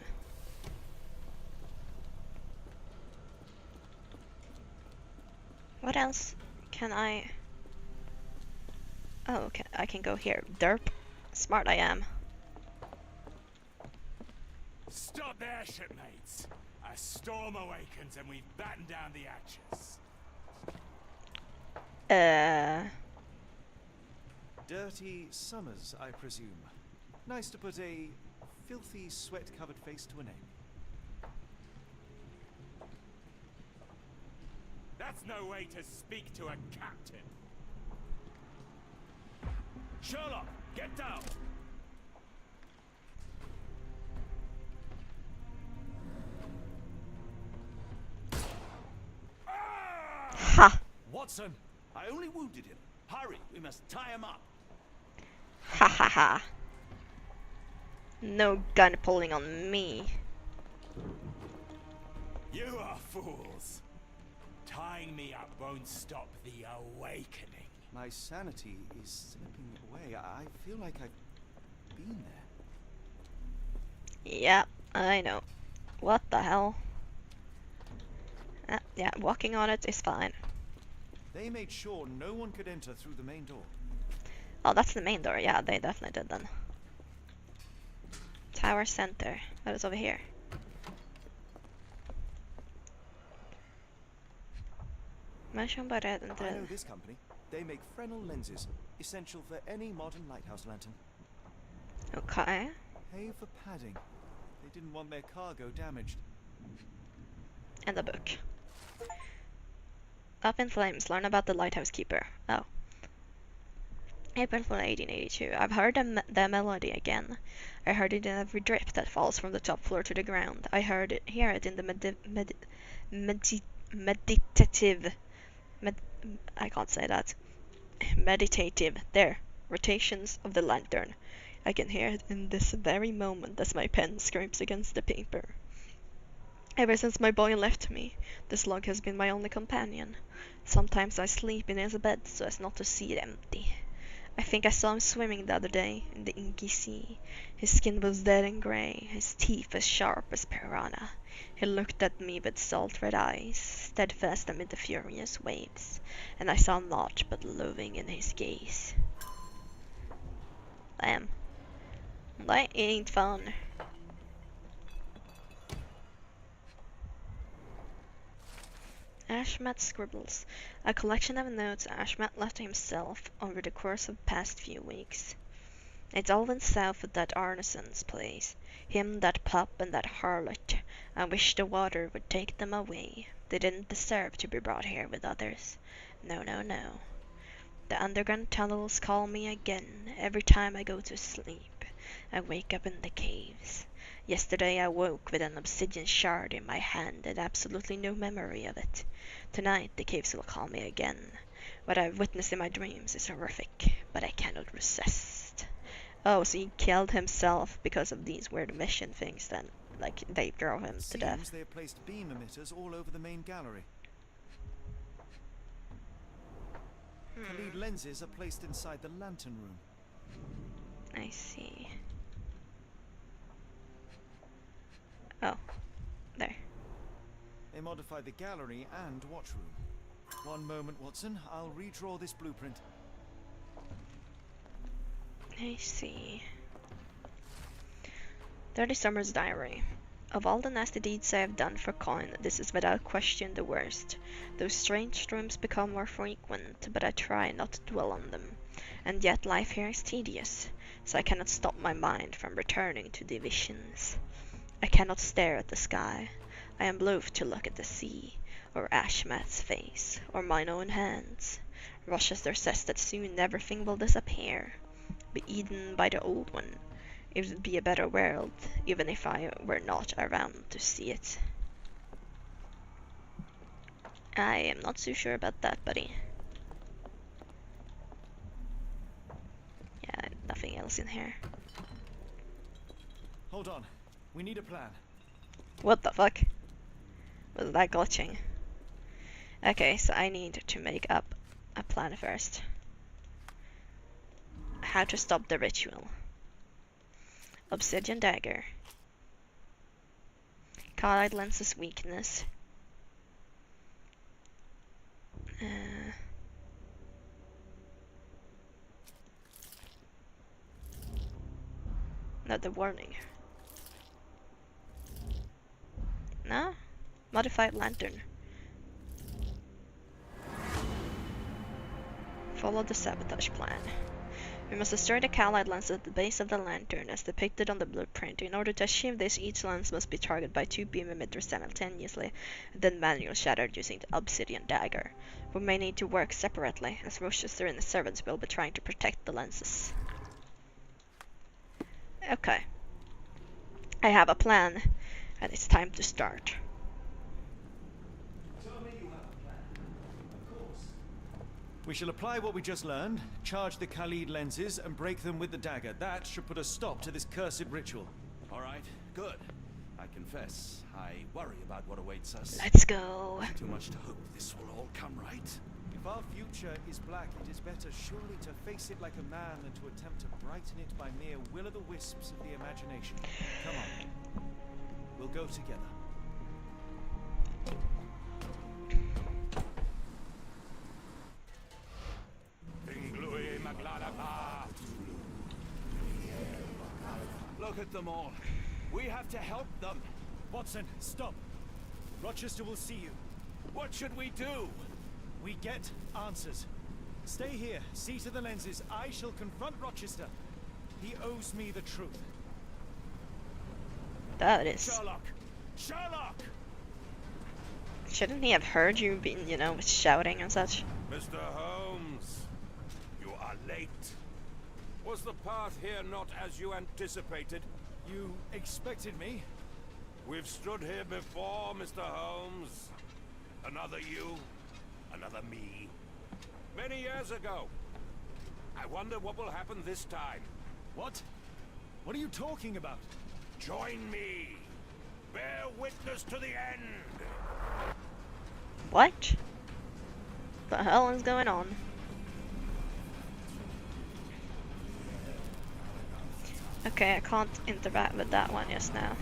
what else can I... Oh, okay, I can go here. Derp. Smart I am. Stop there, shipmates. A storm awakens and we've battened down the hatches. Dirty summers, I presume. Nice to put a filthy, sweat-covered face to a name. That's no way to speak to a captain. Sherlock, get down! Ha! Watson, I only wounded him. Hurry, we must tie him up. Ha ha ha. No gun pulling on me. You are fools. Tying me up won't stop the awakening. My sanity is slipping away. I feel like I've been there. Yeah, I know. What the hell? Yeah, walking on it is fine. They made sure no one could enter through the main door. Oh, that's the main door. Yeah, they definitely did then. Tower center. That is over here. I know this company. They make Fresnel lenses, essential for any modern lighthouse lantern. Okay. Pay for padding. They didn't want their cargo damaged. And the book. Up in Flames, learn about the lighthouse keeper. Oh. April 1882. I've heard the melody again. I heard it in every drip that falls from the top floor to the ground. I hear it in the meditative... I can't say that. Meditative. There. Rotations of the lantern. I can hear it in this very moment as my pen scrapes against the paper. Ever since my boy left me, this log has been my only companion. Sometimes I sleep in his bed so as not to see it empty. I think I saw him swimming the other day in the inky sea. His skin was dead and grey, his teeth as sharp as piranha. He looked at me with salt red eyes, steadfast amid the furious waves, and I saw naught but loathing in his gaze. Damn. That ain't fun. Ashmat's Scribbles, a collection of notes Ashmat left to himself over the course of the past few weeks. It's all went south at that Arneson's place. Him, that pup, and that harlot. I wish the water would take them away. They didn't deserve to be brought here with others. No, no, no. The underground tunnels call me again every time I go to sleep. I wake up in the caves. Yesterday I woke with an obsidian shard in my hand and absolutely no memory of it. Tonight the caves will call me again. What I've witnessed in my dreams is horrific, but I cannot resist. Oh, so he killed himself because of these weird mission things then. Like, they drove him to death. Seems they have placed beam emitters all over the main gallery. The lead lenses are placed inside the lantern room. I see. Oh, there. They modified the gallery and watchroom. One moment, Watson. I'll redraw this blueprint. I see. 30 Summer's Diary. Of all the nasty deeds I have done for coin, this is without question the worst. Those strange dreams become more frequent, but I try not to dwell on them. And yet life here is tedious, so I cannot stop my mind from returning to the visions. I cannot stare at the sky. I am loath to look at the sea, or Ashmat's face, or mine own hands. Rochester says that soon everything will disappear, be eaten by the old one. It would be a better world, even if I were not around to see it. I am not so sure about that, buddy. Yeah, nothing else in here. Hold on. We need a plan. What the fuck? Was that glitching? Okay, so I need to make up a plan first. How to stop the ritual. Obsidian dagger. Card lenses weakness. Another warning. No? Modified lantern. Follow the sabotage plan. We must destroy the cowlight lens at the base of the lantern as depicted on the blueprint. In order to achieve this, each lens must be targeted by 2 beam emitters simultaneously, and then manually shattered using the obsidian dagger. We may need to work separately, as Rochester and the servants will be trying to protect the lenses. Okay. I have a plan, and it's time to start. We shall apply what we just learned, charge the Khalid lenses, and break them with the dagger. That should put a stop to this cursed ritual. All right, good. I confess, I worry about what awaits us. Let's go. Too much to hope this will all come right. If our future is black, it is better surely to face it like a man than to attempt to brighten it by mere will-o'-the-wisps of the imagination. Come on. We'll go together. Look at them all. We have to help them. Watson, stop. Rochester will see you. What should we do? We get answers. Stay here, see to the lenses. I shall confront Rochester. He owes me the truth. That is. Sherlock! Sherlock! Shouldn't he have heard you being, you know, shouting and such? Mr. Holmes, you are late. Was the path here not as you anticipated? You expected me? We've stood here before, Mr. Holmes. Another you, another me. Many years ago. I wonder what will happen this time. What? What are you talking about? Join me. Bear witness to the end. What? The hell is going on? Okay, I can't interact with that one just now.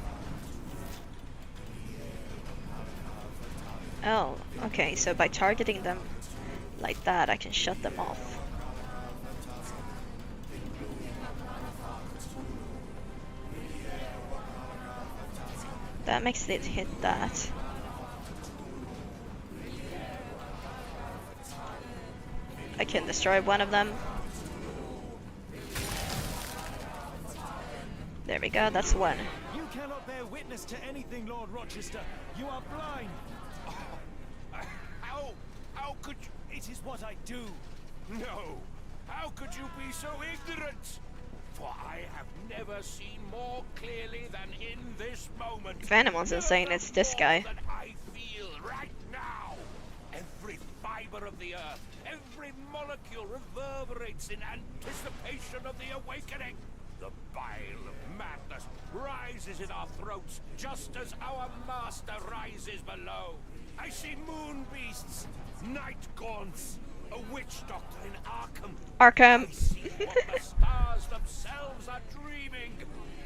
Oh, okay, so by targeting them like that, I can shut them off. That makes it hit that. I can destroy one of them. There we go, that's one. You cannot bear witness to anything, Lord Rochester. You are blind. How could you? It is what I do. No. How could you be so ignorant? For I have never seen more clearly than in this moment. If anyone's insane, it's this guy. That I feel right now. Every fiber of the earth, every molecule reverberates in anticipation of the awakening. The bile of madness rises in our throats, just as our master rises below. I see moon beasts, night gaunts, a witch doctor in Arkham. Arkham. I see what the stars themselves are dreaming.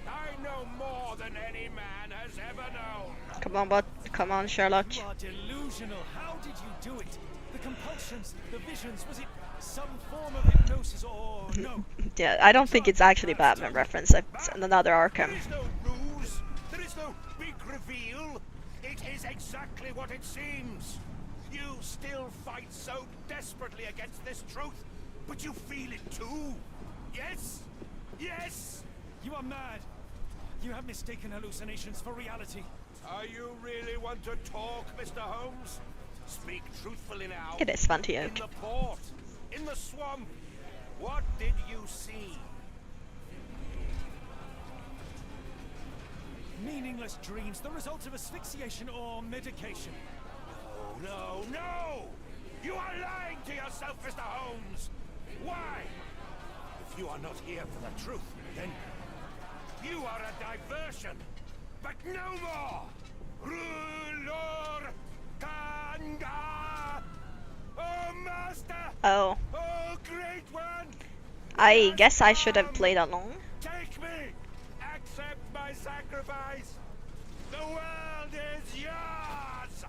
I know more than any man has ever known. Come on, bud. Come on, Sherlock. You are delusional. How did you do it? The compulsions, the visions, was it some form of hypnosis or no? Yeah, I don't think it's actually Batman reference. It's another Arkham. There is no ruse. There is no big reveal. It is exactly what it seems. You still fight so desperately against this truth, but you feel it too. Yes? Yes? You are mad. You have mistaken hallucinations for reality. Are you really want to talk, Mr. Holmes? Speak truthfully now. It is fun to In joke. the port, in the swamp, what did you see? Meaningless dreams, the result of asphyxiation or medication. No, no, no! You are lying to yourself, Mr. Holmes! Why? If you are not here for the truth, then you are a diversion. But no more! Rulor Kanga! Oh, Master! Oh. Oh, Great One! I guess I should have played along. Take me! Accept my sacrifice! The world is yours!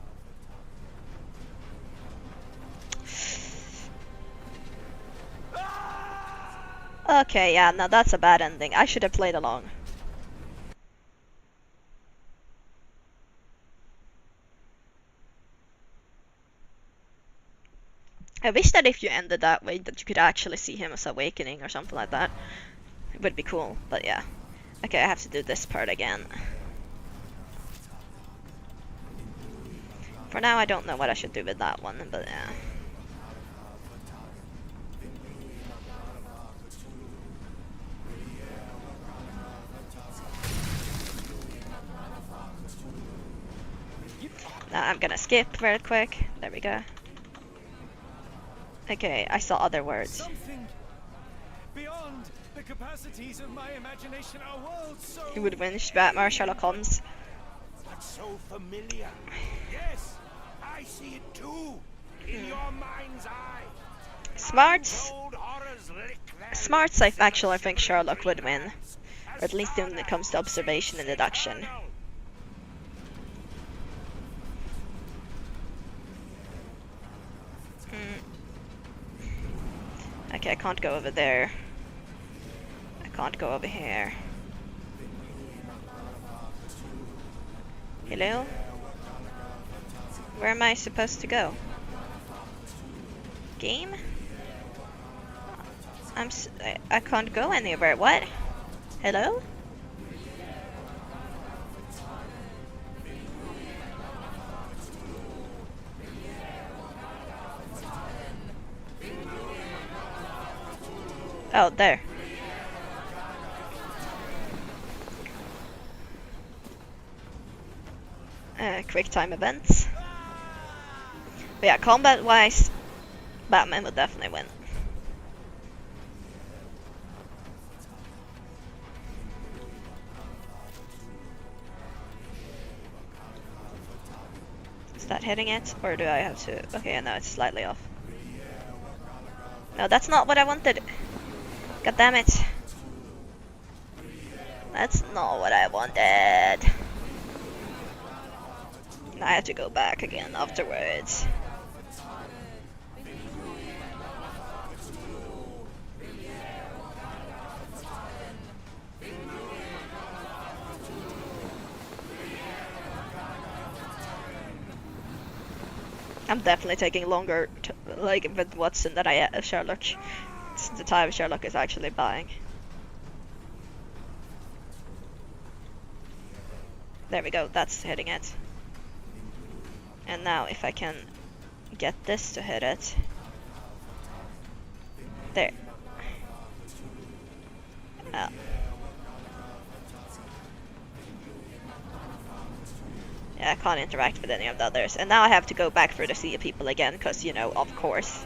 Okay, yeah, now that's a bad ending. I should have played along. I wish that if you ended that way that you could actually see him as awakening or something like that. It would be cool, but yeah. Okay, I have to do this part again. For now I don't know what I should do with that one, but yeah. Now I'm gonna skip very quick. There we go. Okay, I saw other words. Something beyond the capacities of my imagination. Our world so. He would win Batman or Sherlock Holmes. That's so familiar. Yes, I see it too. In your mind's eye. Smarts. Smarts, I think Sherlock would win. Or at least when it comes to observation and deduction. Okay, I can't go over there. I can't go over here. Hello? Where am I supposed to go? Game? I can't go anywhere. What? Hello? Oh, there. Quick time events. But yeah, combat-wise, Batman would definitely win. Is that hitting it? Or do I have to... Okay, no, it's slightly off. No, that's not what I wanted. God damn it. That's not what I wanted. I had to go back again afterwards. I'm definitely taking longer, like with Watson than I Sherlock. It's the time Sherlock is actually buying. There we go. That's hitting it. And now if I can get this to hit it. There. Oh. Yeah, I can't interact with any of the others. And now I have to go back for the sea of people again, because, you know, of course.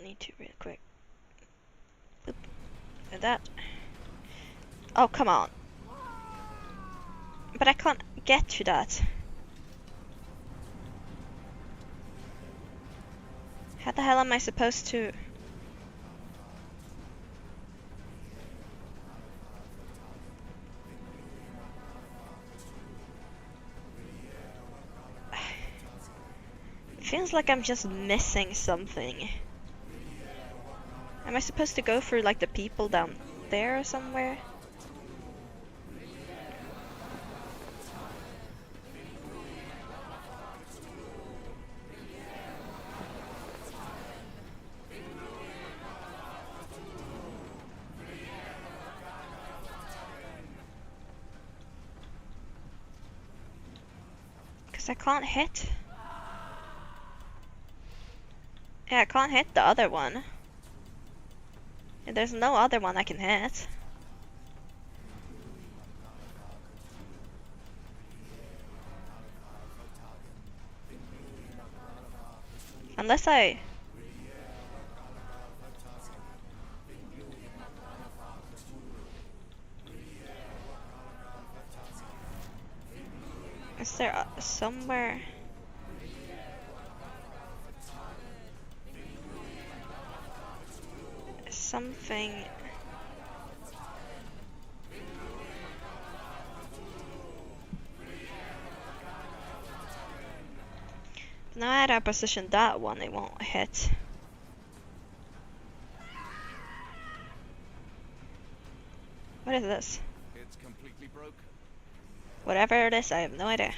Need to real quick. Oop. And that. Oh, come on. But I can't get to that. How the hell am I supposed to... It feels like I'm just missing something. Am I supposed to go for like the people down there or somewhere? Because I can't hit. Yeah, I can't hit the other one. There's no other one I can hit. Unless I... Is there somewhere... something... Now that I position that one, it won't hit. What is this? It's completely broken. Whatever it is, I have no idea.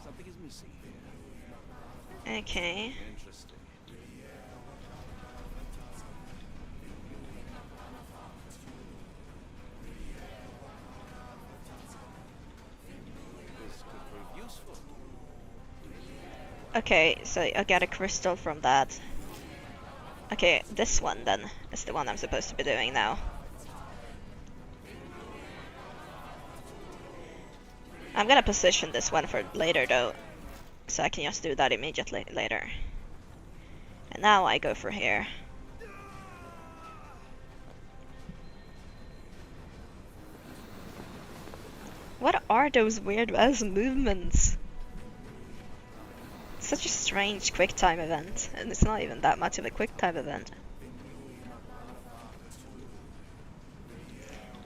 Something is missing here. Okay. Interesting. This could prove useful. Okay, so I got a crystal from that. Okay, this one then is the one I'm supposed to be doing now. I'm gonna position this one for later though, so I can just do that immediately later. And now I go for here. What are those weird ass movements? Such a strange quick time event, and it's not even that much of a quick time event.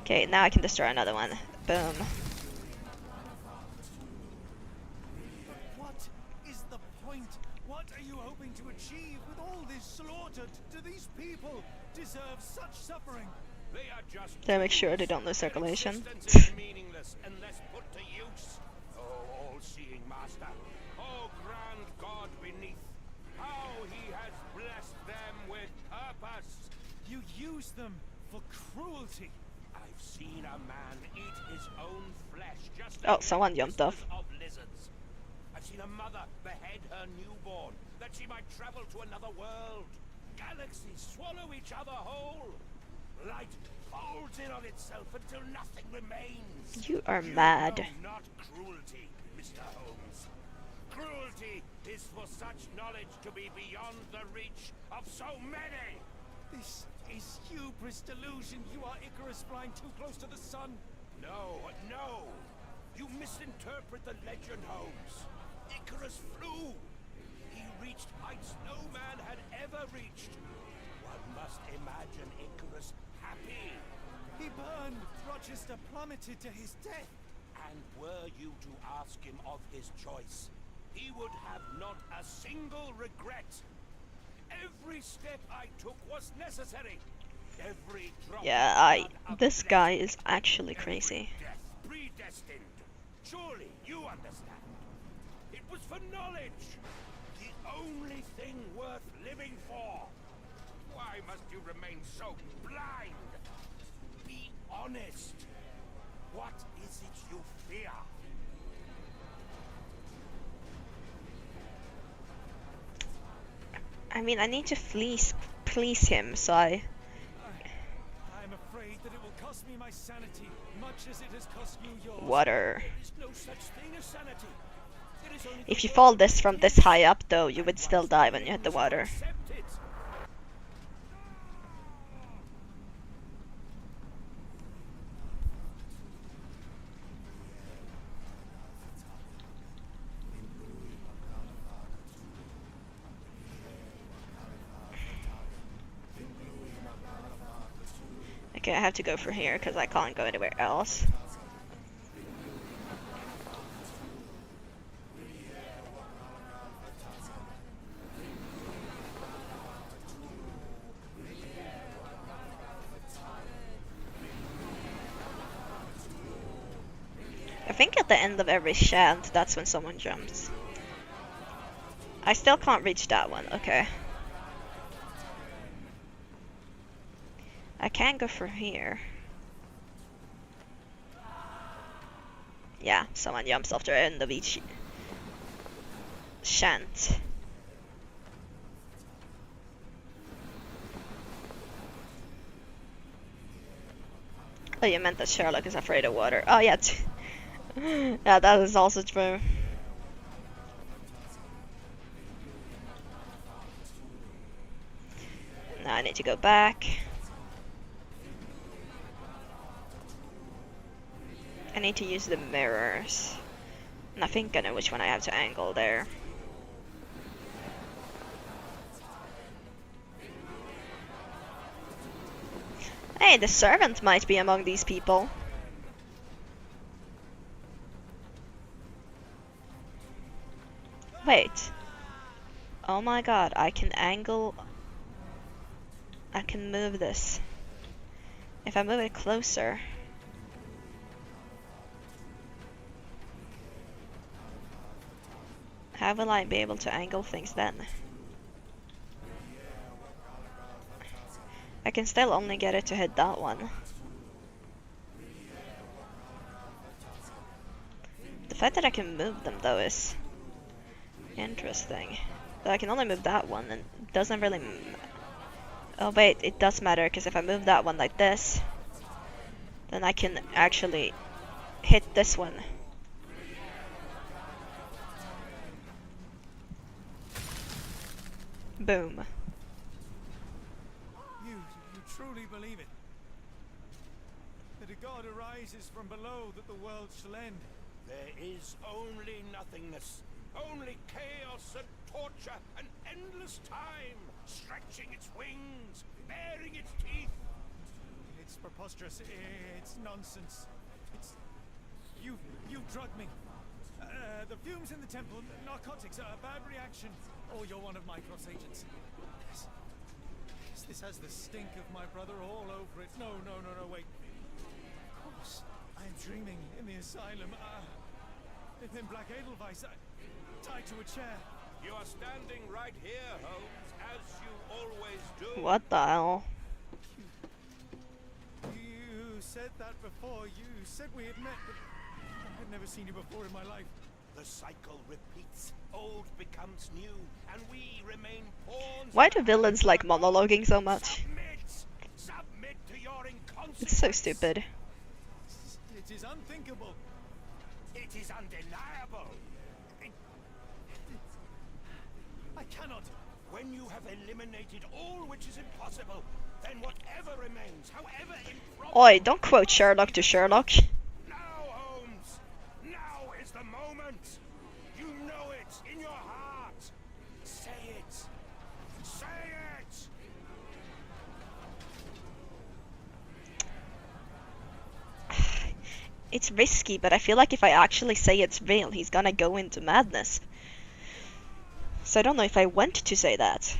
Okay, now I can destroy another one. Boom. What is the point? What are you hoping to achieve with all this slaughter? Do these people deserve such suffering? They are just To make sure they don't lose circulation. existence is meaningless unless put to use. Oh, all-seeing master. Oh, grand God beneath. How he has blessed them with purpose. You use them for cruelty. I've seen a man eat his own flesh just Oh, to someone rid jumped sisters off. of lizards. I've seen a mother behead her newborn that she might travel to another world. Galaxies swallow each other whole. Light folds in on itself until nothing remains. You are mad. know not cruelty, Mr. Holmes. Cruelty is for such knowledge to be beyond the reach of so many. This is hubris delusion. You are Icarus flying too close to the sun. No, no. You misinterpret the legend, Holmes. Icarus flew. He reached heights no man had ever reached. One must imagine Icarus happy. He burned. Rochester plummeted to his death. And were you to ask him of his choice, he would have not a single regret. Every step I took was necessary. Every drop Yeah, of blood this a guy blessing. is actually crazy. Death predestined. Surely you understand. It was for knowledge. The only thing worth living for. Why must you remain so blind? Be honest. What is it you fear? I mean, I need to please him, so I... I'm afraid that it will cost me my sanity, much as it has cost you yours. Water. There is no such thing as sanity. It is only If the you fall word this from this high up though, you would still die when you hit the water. accept it. Okay, I have to go for here because I can't go anywhere else. I think at the end of every chant, that's when someone jumps. I still can't reach that one, okay. I can go for here. Yeah, someone jumps after the end of each chant. Oh, you meant that Sherlock is afraid of water. Oh, yeah. Yeah, that is also true. Now I need to go back. I need to use the mirrors. And I think I know which one I have to angle there. Hey, the servant might be among these people. Wait. Oh my god, I can angle... I can move this. If I move it closer... How will I be able to angle things then? I can still only get it to hit that one. The fact that I can move them though is interesting. But I can only move that one and it doesn't really... Oh wait, it does matter because if I move that one like this, then I can actually hit this one. Boom. You truly believe it? That a god arises from below, that the world shall end? There is only nothingness, only chaos and torture and endless time, stretching its wings, baring its teeth. It's preposterous. It's nonsense. It's... You've drugged me. The fumes in the temple, narcotics, a bad reaction. Oh, you're one of my cross agents. This has the stink of my brother all over it. No, wait. Of course, I'm dreaming in the asylum. In Black Edelweiss, tied to a chair. You are standing right here, Holmes, as you always do. What the hell? You said that before. You said we had met, but I had never seen you before in my life. The cycle repeats. Old becomes new, and we remain pawns. Why do villains like monologuing so much? Submit to your inconsequence. It's so stupid. It is unthinkable. It is undeniable. I cannot. When you have eliminated all which is impossible, then whatever remains, however improbable... Oi, don't quote Sherlock to Sherlock. Now, Holmes! Now is the moment! You know it in your heart! Say it! Say it! It's risky, but I feel like if I actually say it's real, he's gonna go into madness. So I don't know if I want to say that.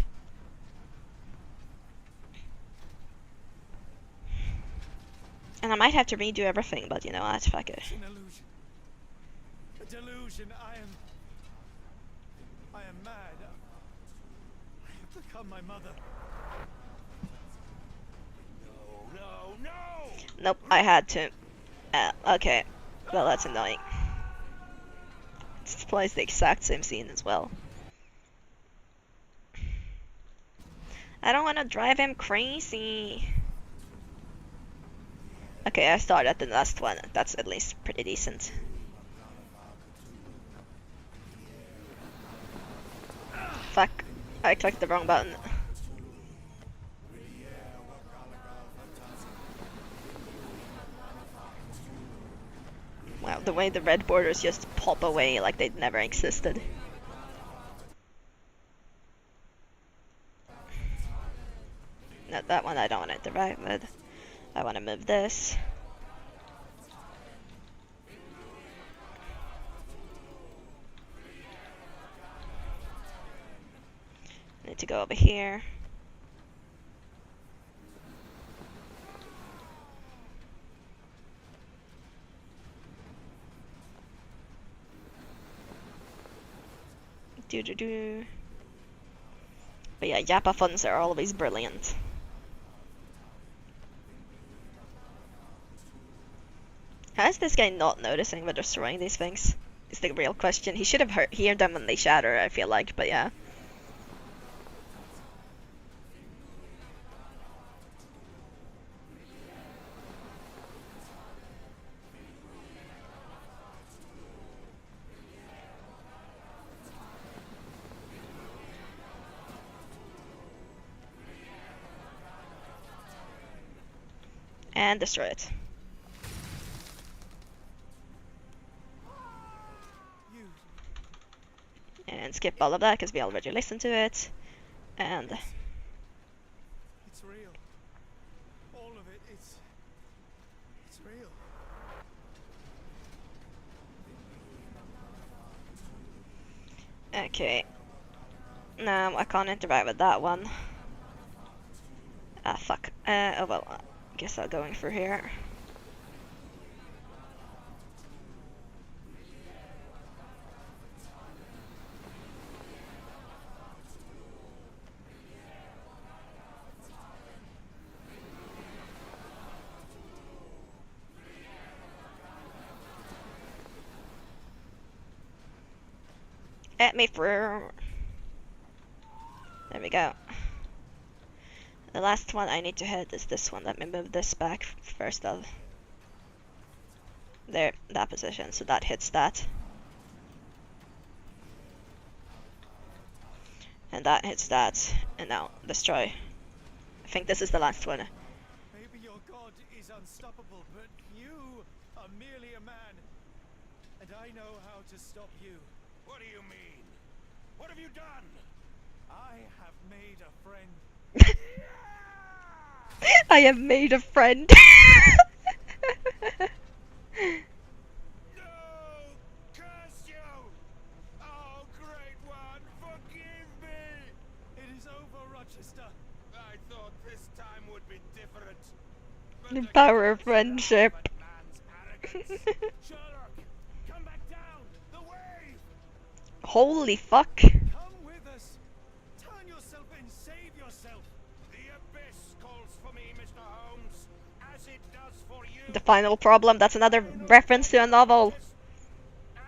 And I might have to redo everything, but you know what, fuck it. It's an illusion. A delusion. I am mad. I have become my mother. No! Nope, I had to. Okay. Well, that's annoying. This plays the exact same scene as well. I don't want to drive him crazy. Okay, I started at the last one. That's at least pretty decent. Fuck. I clicked the wrong button. Wow, the way the red borders just pop away like they'd never existed. No, that one I don't want to interact with. I want to move this. Need to go over here. Do. But yeah, Yappa funds are always brilliant. How is this guy not noticing we're destroying these things? Is the real question. He should have heard them when they shatter, I feel like, but yeah. And destroy it. And skip all of that because we already listened to it. And it's real. All of it. It's real. okay. No, I can't interact with that one. Ah, fuck. Oh well, I guess I'll go in for here. Let me through. There we go. The last one I need to hit is this one. Let me move this back first of. There, that position, so that hits that. And that hits that. And now, destroy. I think this is the last one. Maybe your god is unstoppable, but you are merely a man. And I know how to stop you. What do you mean? What have you done? I have made a friend. I have made a friend. Curse you! Oh, great one, forgive me! It is over, Rochester. I thought this time would be different. The power of friendship. Sherlock, come back down! The wave! Holy fuck. Come with us! Turn yourself in, save yourself! The abyss calls for me, Mr. Holmes, as it does for you. The final problem, that's another reference to a novel.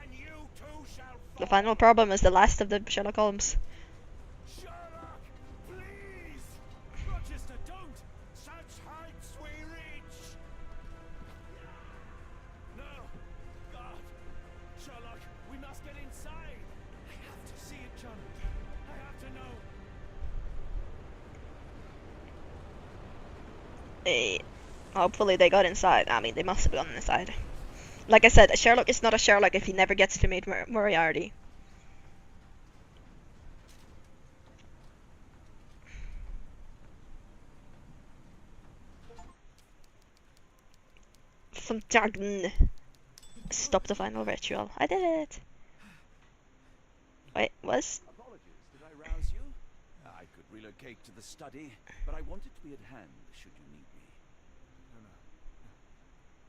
And you too shall The final problem is the last of the Sherlock Holmes. Sherlock, please! Rochester, don't! Such heights we reach! No! God! Sherlock, we must get inside! I have to see it, John. I have to know. Hopefully they got inside. I mean, they must have gone inside. Like I said, Sherlock is not a Sherlock if he never gets to meet Moriarty. Some jargon. Stop the final ritual. I did it. Wait, was? Apologies, did I rouse you? I could relocate to the study, but I wanted to be at hand should you need me. No.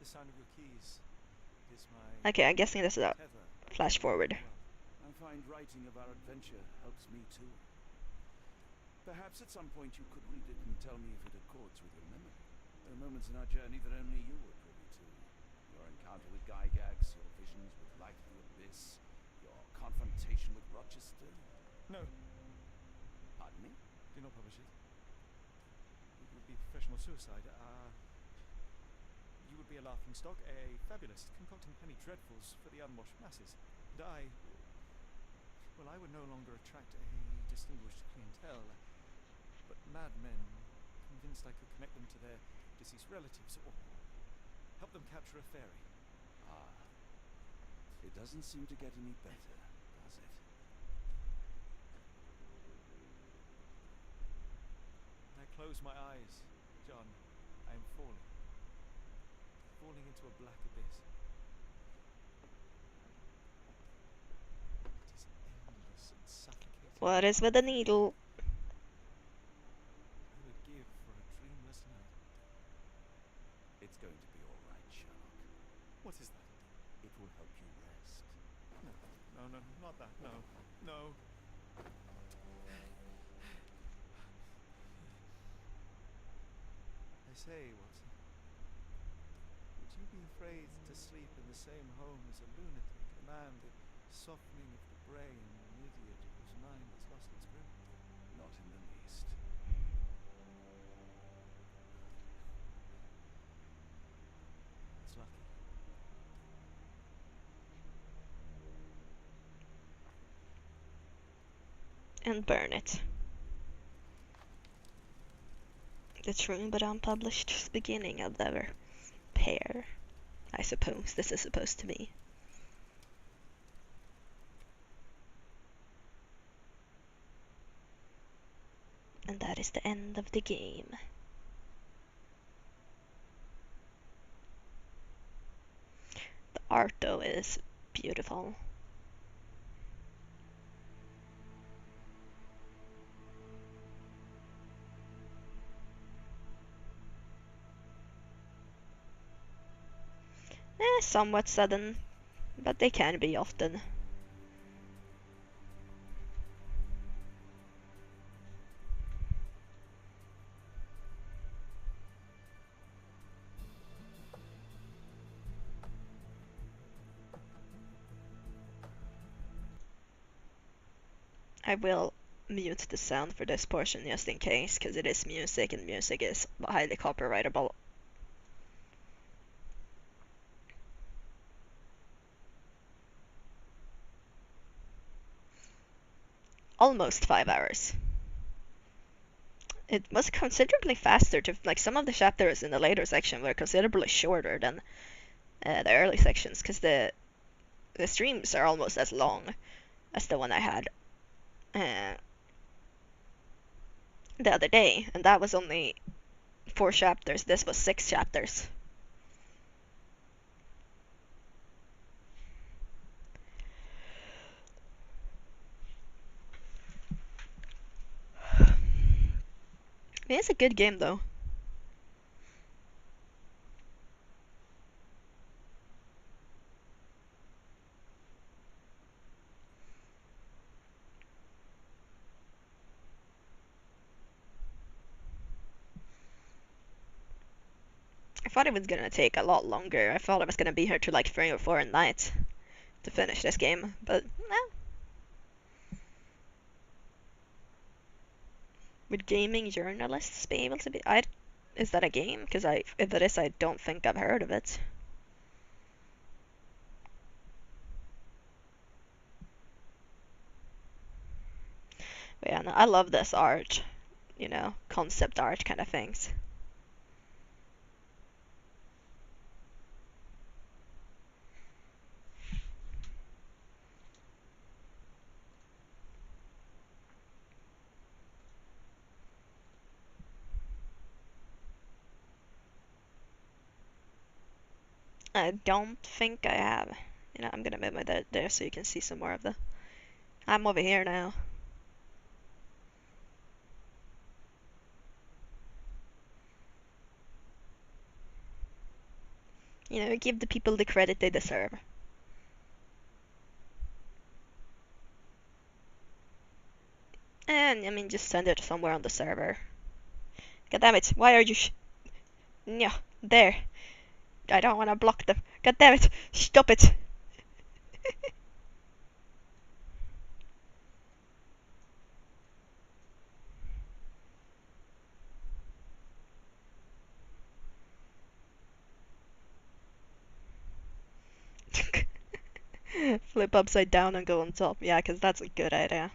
The sound of your keys is my... Okay, I'm guessing this is a flash forward. I find writing of our adventure helps me too. Perhaps at some point you could read it and tell me if it accords with your memory. There are moments in our journey that only you were privy to. Your encounter with Gygax, your visions with Light of the Abyss, your confrontation with Rochester. No. Pardon me? Do not publish it. It would be professional suicide. You would be a laughing stock, a fabulist, concocting penny dreadfuls for the unwashed masses. And I would no longer attract a distinguished clientele, but madmen convinced I could connect them to their deceased relatives or help them capture a fairy. Ah. It doesn't seem to get any better, does it? When I close my eyes, John, I am falling into a black abyss. It is endless and suffocating. What is with the needle? I would give for a dreamless night. It's going to be all right, Sherlock. What is that? It will help you rest. No, not that. No. I say, Watson, would you be afraid to sleep in the same home as a lunatic, a man with softening of the brain, an idiot whose mind has lost its grip? Not in the least. It's lucky. And burn it. The true but unpublished beginning of their pair. I suppose this is supposed to be. And that is the end of the game. The art though is beautiful. somewhat sudden, but they can be often. I will mute the sound for this portion just in case, because it is music and music is highly copyrightable. Almost 5 hours. It was considerably faster to, like, some of the chapters in the later section were considerably shorter than the early sections, because the streams are almost as long as the one I had the other day, and that was only 4 chapters. This was 6 chapters. It's a good game though. I thought it was gonna take a lot longer. I thought I was gonna be here to like 3 or 4 at night to finish this game, but no. Would gaming journalists be able to be? Is that a game? Because if it is, I don't think I've heard of it. But yeah, no, I love this art, you know, concept art kind of things. I don't think I have. You know, I'm gonna move my there so you can see some more of the. I'm over here now. You know, give the people the credit they deserve. And, I mean, just send it somewhere on the server. God damn it, why are you yeah, there. I don't want to block them. God damn it, stop it. Flip upside down and go on top. Yeah, because that's a good idea.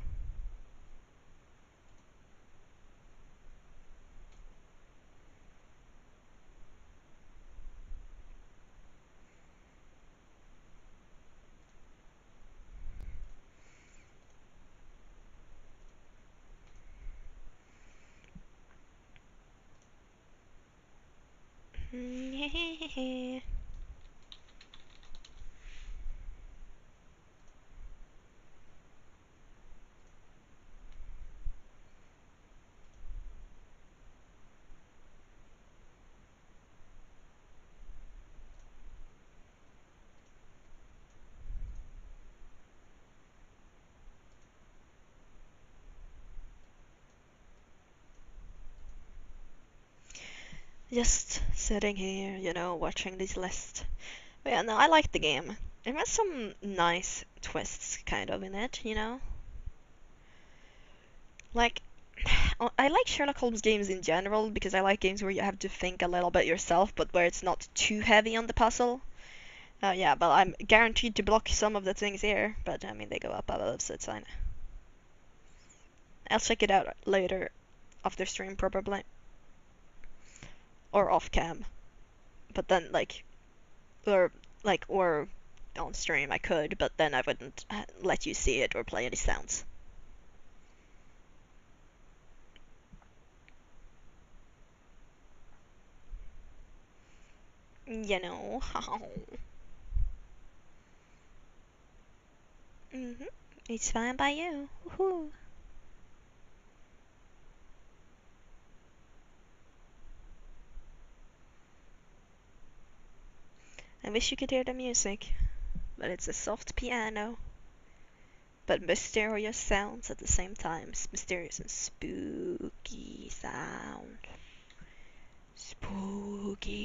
Just sitting here, you know, watching this list. But yeah, no, I like the game. It has some nice twists, kind of, in it, you know? Like, I like Sherlock Holmes games in general, because I like games where you have to think a little bit yourself, but where it's not too heavy on the puzzle. Yeah, but I'm guaranteed to block some of the things here, but I mean, they go up above, so it's fine. I'll check it out later, after stream probably. Or off cam. But then, or on stream I could, but then I wouldn't let you see it or play any sounds. You know. It's fine by you. Woohoo. I wish you could hear the music, but it's a soft piano. But mysterious sounds at the same time. Mysterious and spooky sound. Spooky.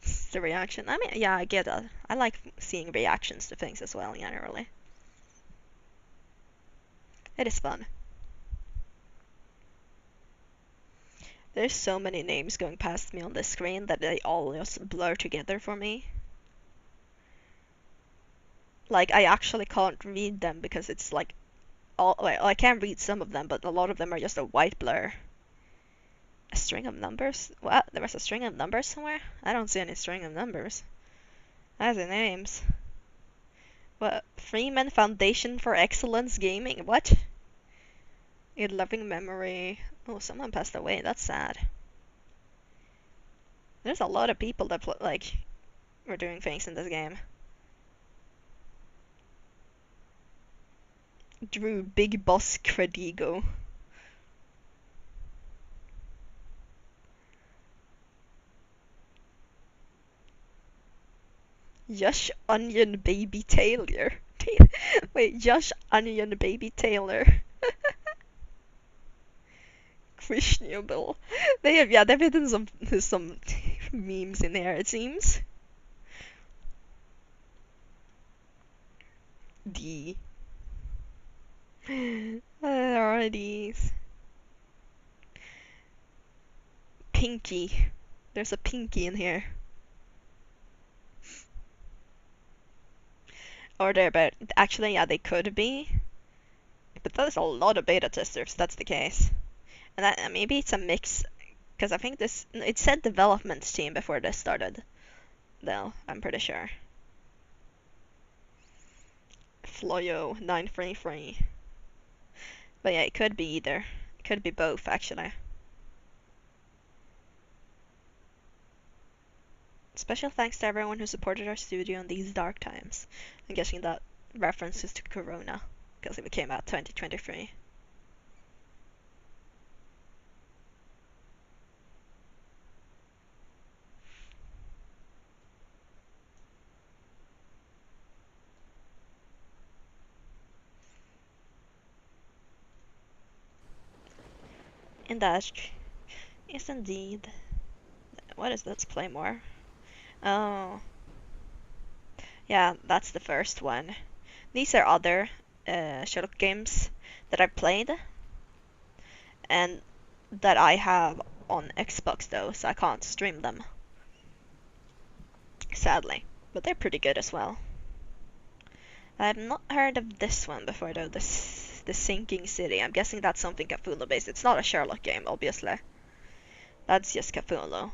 It's the reaction. I mean, yeah, I get that. I like seeing reactions to things as well, generally. It is fun. There's so many names going past me on the screen that they all just blur together for me. Like, I actually can't read them because it's like well, I can read some of them, but a lot of them are just a white blur. A string of numbers? What? There was a string of numbers somewhere? I don't see any string of numbers. That's the names. What? Freeman Foundation for Excellence Gaming? What? In loving memory. Oh, someone passed away. That's sad. There's a lot of people that were doing things in this game. Drew Big Boss Credigo. Josh Onion Baby Taylor. Wait, Josh Onion Baby Taylor. Questionable. They've written some memes in there, it seems. D. There are these. Pinky. There's a Pinky in here. Or they're about. Actually, yeah, they could be. But there's a lot of beta testers, that's the case. And maybe it's a mix. Because I think it said development team before this started. Though, I'm pretty sure. Floyo 933. But yeah, it could be either. It could be both, actually. Special thanks to everyone who supported our studio in these dark times. I'm guessing that references to Corona, because it came out 2023. And that is indeed. What is Let's Play More? Oh. Yeah, that's the first one. These are other Sherlock games that I've played. And that I have on Xbox though, so I can't stream them. Sadly. But they're pretty good as well. I've not heard of this one before though, the Sinking City. I'm guessing that's something Cthulhu based. It's not a Sherlock game, obviously. That's just Cthulhu.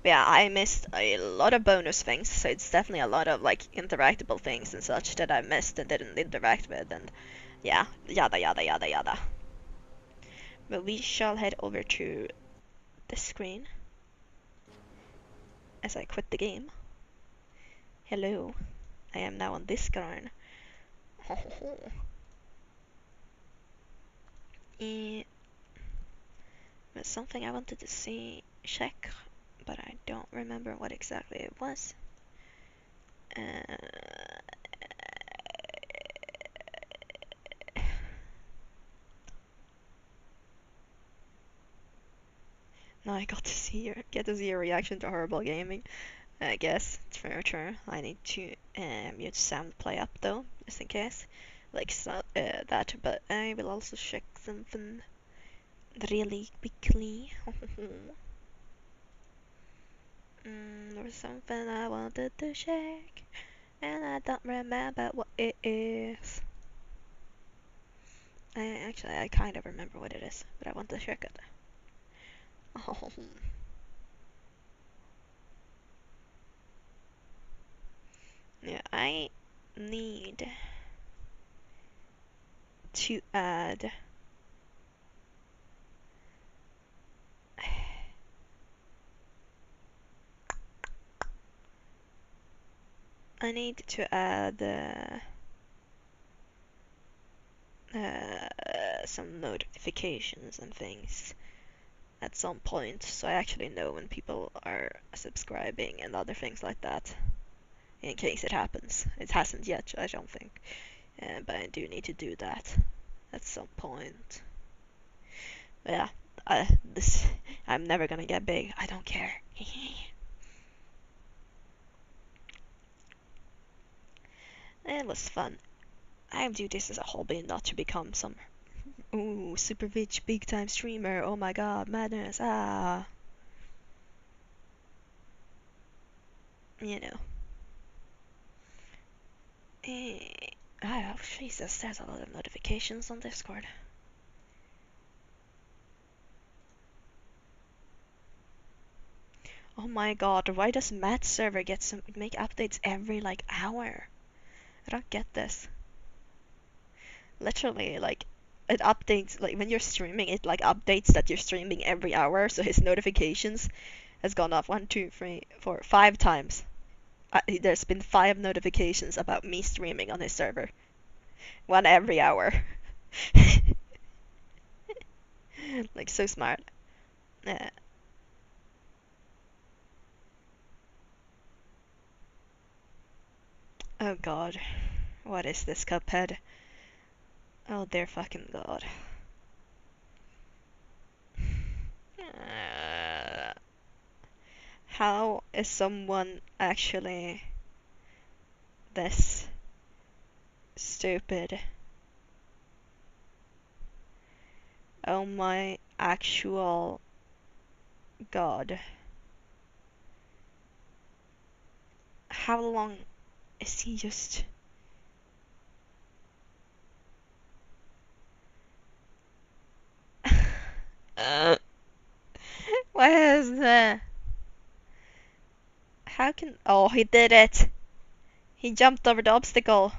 But yeah, I missed a lot of bonus things, so it's definitely a lot of like interactable things and such that I missed and didn't interact with, and yeah, yada yada yada yada. But we shall head over to the screen as I quit the game. Hello, I am now on Discord. There's something I wanted to check, but I don't remember what exactly it was. Now I get to see your reaction to horrible gaming. I guess it's very true. I need to mute sound play up though, just in case. Like that, but I will also check something really quickly. There was something I wanted to check, and I don't remember what it is. I kind of remember what it is, but I want to check it. Oh. Yeah, I need to add some notifications and things at some point, so I actually know when people are subscribing and other things like that, in case it happens. It hasn't yet, I don't think, but I do need to do that at some point. But yeah, I'm never gonna get big. I don't care. It was fun. I do this as a hobby, not to become some super rich big time streamer. Oh my god, madness. You know. Oh, Jesus, there's a lot of notifications on Discord. Oh my god, why does Matt's server make updates every like hour? I don't get this. Literally, like, it updates, like when you're streaming, it like updates that you're streaming every hour, so his notifications has gone up 1, 2, 3, 4, 5 times. There's been 5 notifications about me streaming on his server. One every hour. Like, so smart. Oh god. What is this, Cuphead? Oh dear fucking god. How is someone actually this stupid? Oh my actual god. How long is he just... What is that? How can... Oh, he did it! He jumped over the obstacle.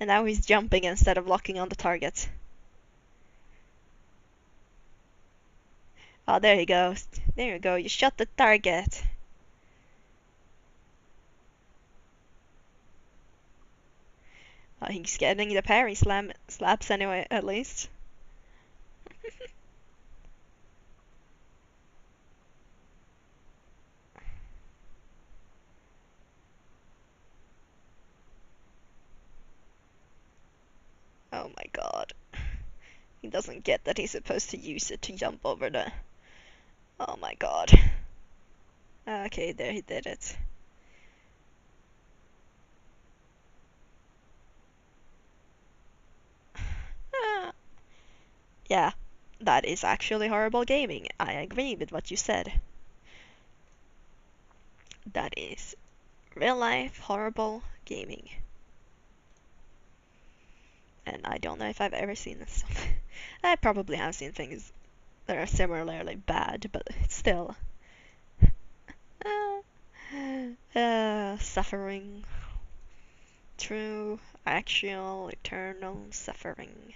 And now he's jumping instead of locking on the target. Oh, there he goes. There you go, you shot the target. He's getting the parry slaps anyway, at least. Oh my god. He doesn't get that he's supposed to use it to jump over the... Oh my god. Okay, there he did it. Yeah, that is actually horrible gaming. I agree with what you said. That is real life horrible gaming. And I don't know if I've ever seen this. I probably have seen things that are similarly bad, but still. Suffering. True, actual, eternal suffering.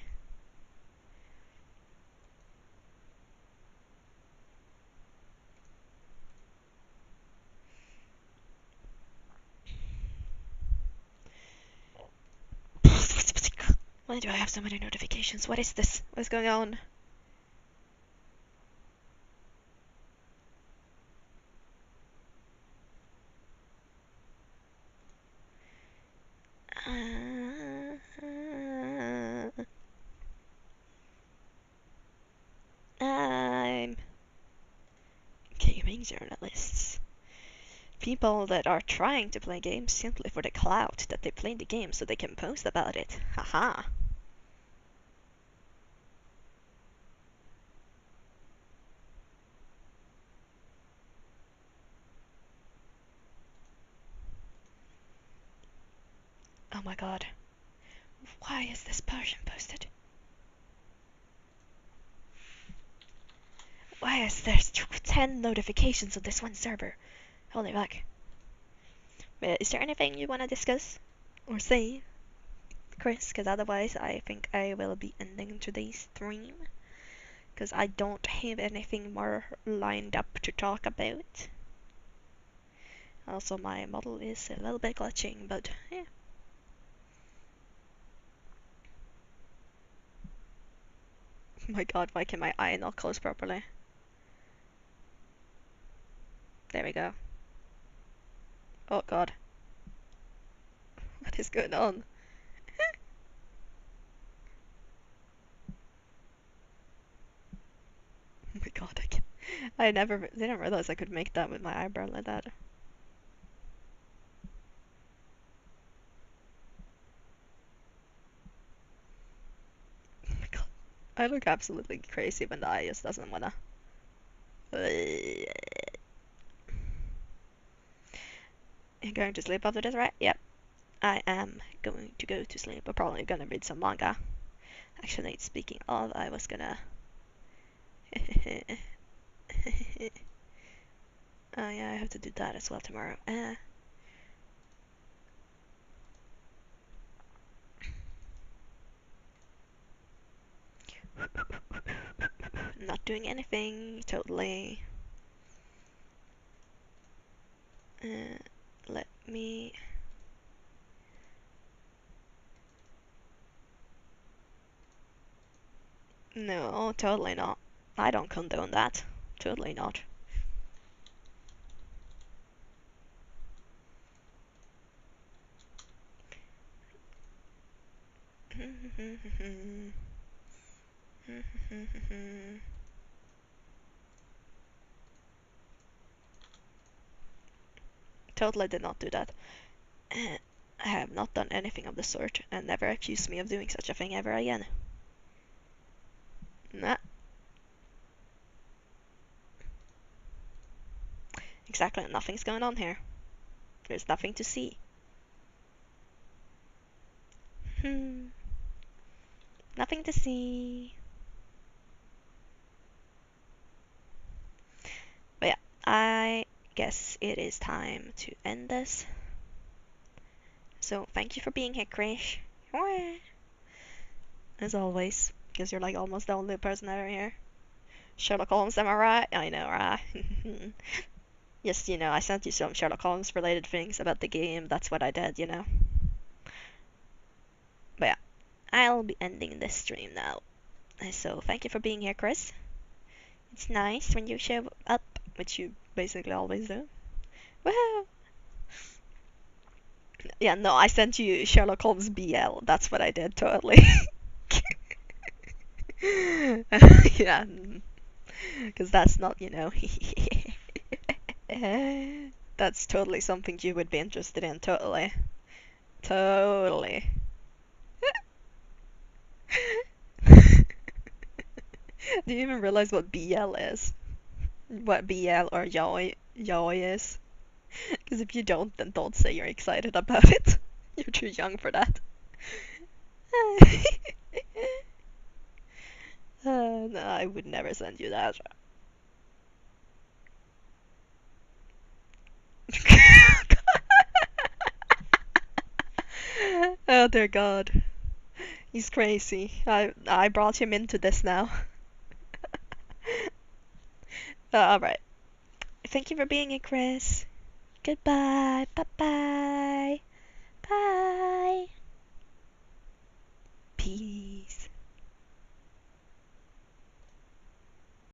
Why do I have so many notifications? What is this? What is going on? I'm gaming journalists. People that are trying to play games simply for the clout that they played the game so they can post about it. Haha. Oh my god. Why is this Persian posted? Why is there 10 notifications on this one server? Holy fuck. Is there anything you want to discuss? Or say, Chris? Because otherwise I think I will be ending today's stream. Because I don't have anything more lined up to talk about. Also, my model is a little bit glitching, but yeah. my god, why can my eye not close properly? There we go. Oh god. What is going on? Oh my god, I never didn't realize I could make that with my eyebrow like that. Oh my god. I look absolutely crazy when the eye just doesn't wanna. You're going to sleep after this, right? Yep. I am going to go to sleep. I'm probably gonna read some manga. Actually, speaking of, I was gonna. Oh yeah, I have to do that as well tomorrow. Not doing anything, totally. Let me. No, totally not. I don't condone that. Totally not. Totally did not do that. I have not done anything of the sort, and never accuse me of doing such a thing ever again. Nah. Exactly, nothing's going on here. There's nothing to see. Nothing to see. But yeah, I guess it is time to end this. So thank you for being here, Krish. As always, because you're like almost the only person ever here. Sherlock Holmes, am I right? I know, right? Yes, you know, I sent you some Sherlock Holmes related things about the game. That's what I did, you know. But yeah, I'll be ending this stream now. So thank you for being here, Chris. It's nice when you show up, which you basically always do. Woohoo! Yeah, no, I sent you Sherlock Holmes BL. That's what I did, totally. Yeah, because that's not, you know. That's totally something you would be interested in, totally. Totally. Do you even realize what BL is? What BL or yaoi is? Because if you don't, then don't say you're excited about it. You're too young for that. No, I would never send you that. Oh dear God, he's crazy. I brought him into this now. All right. Thank you for being here, Chris. Goodbye. Bye bye. Bye.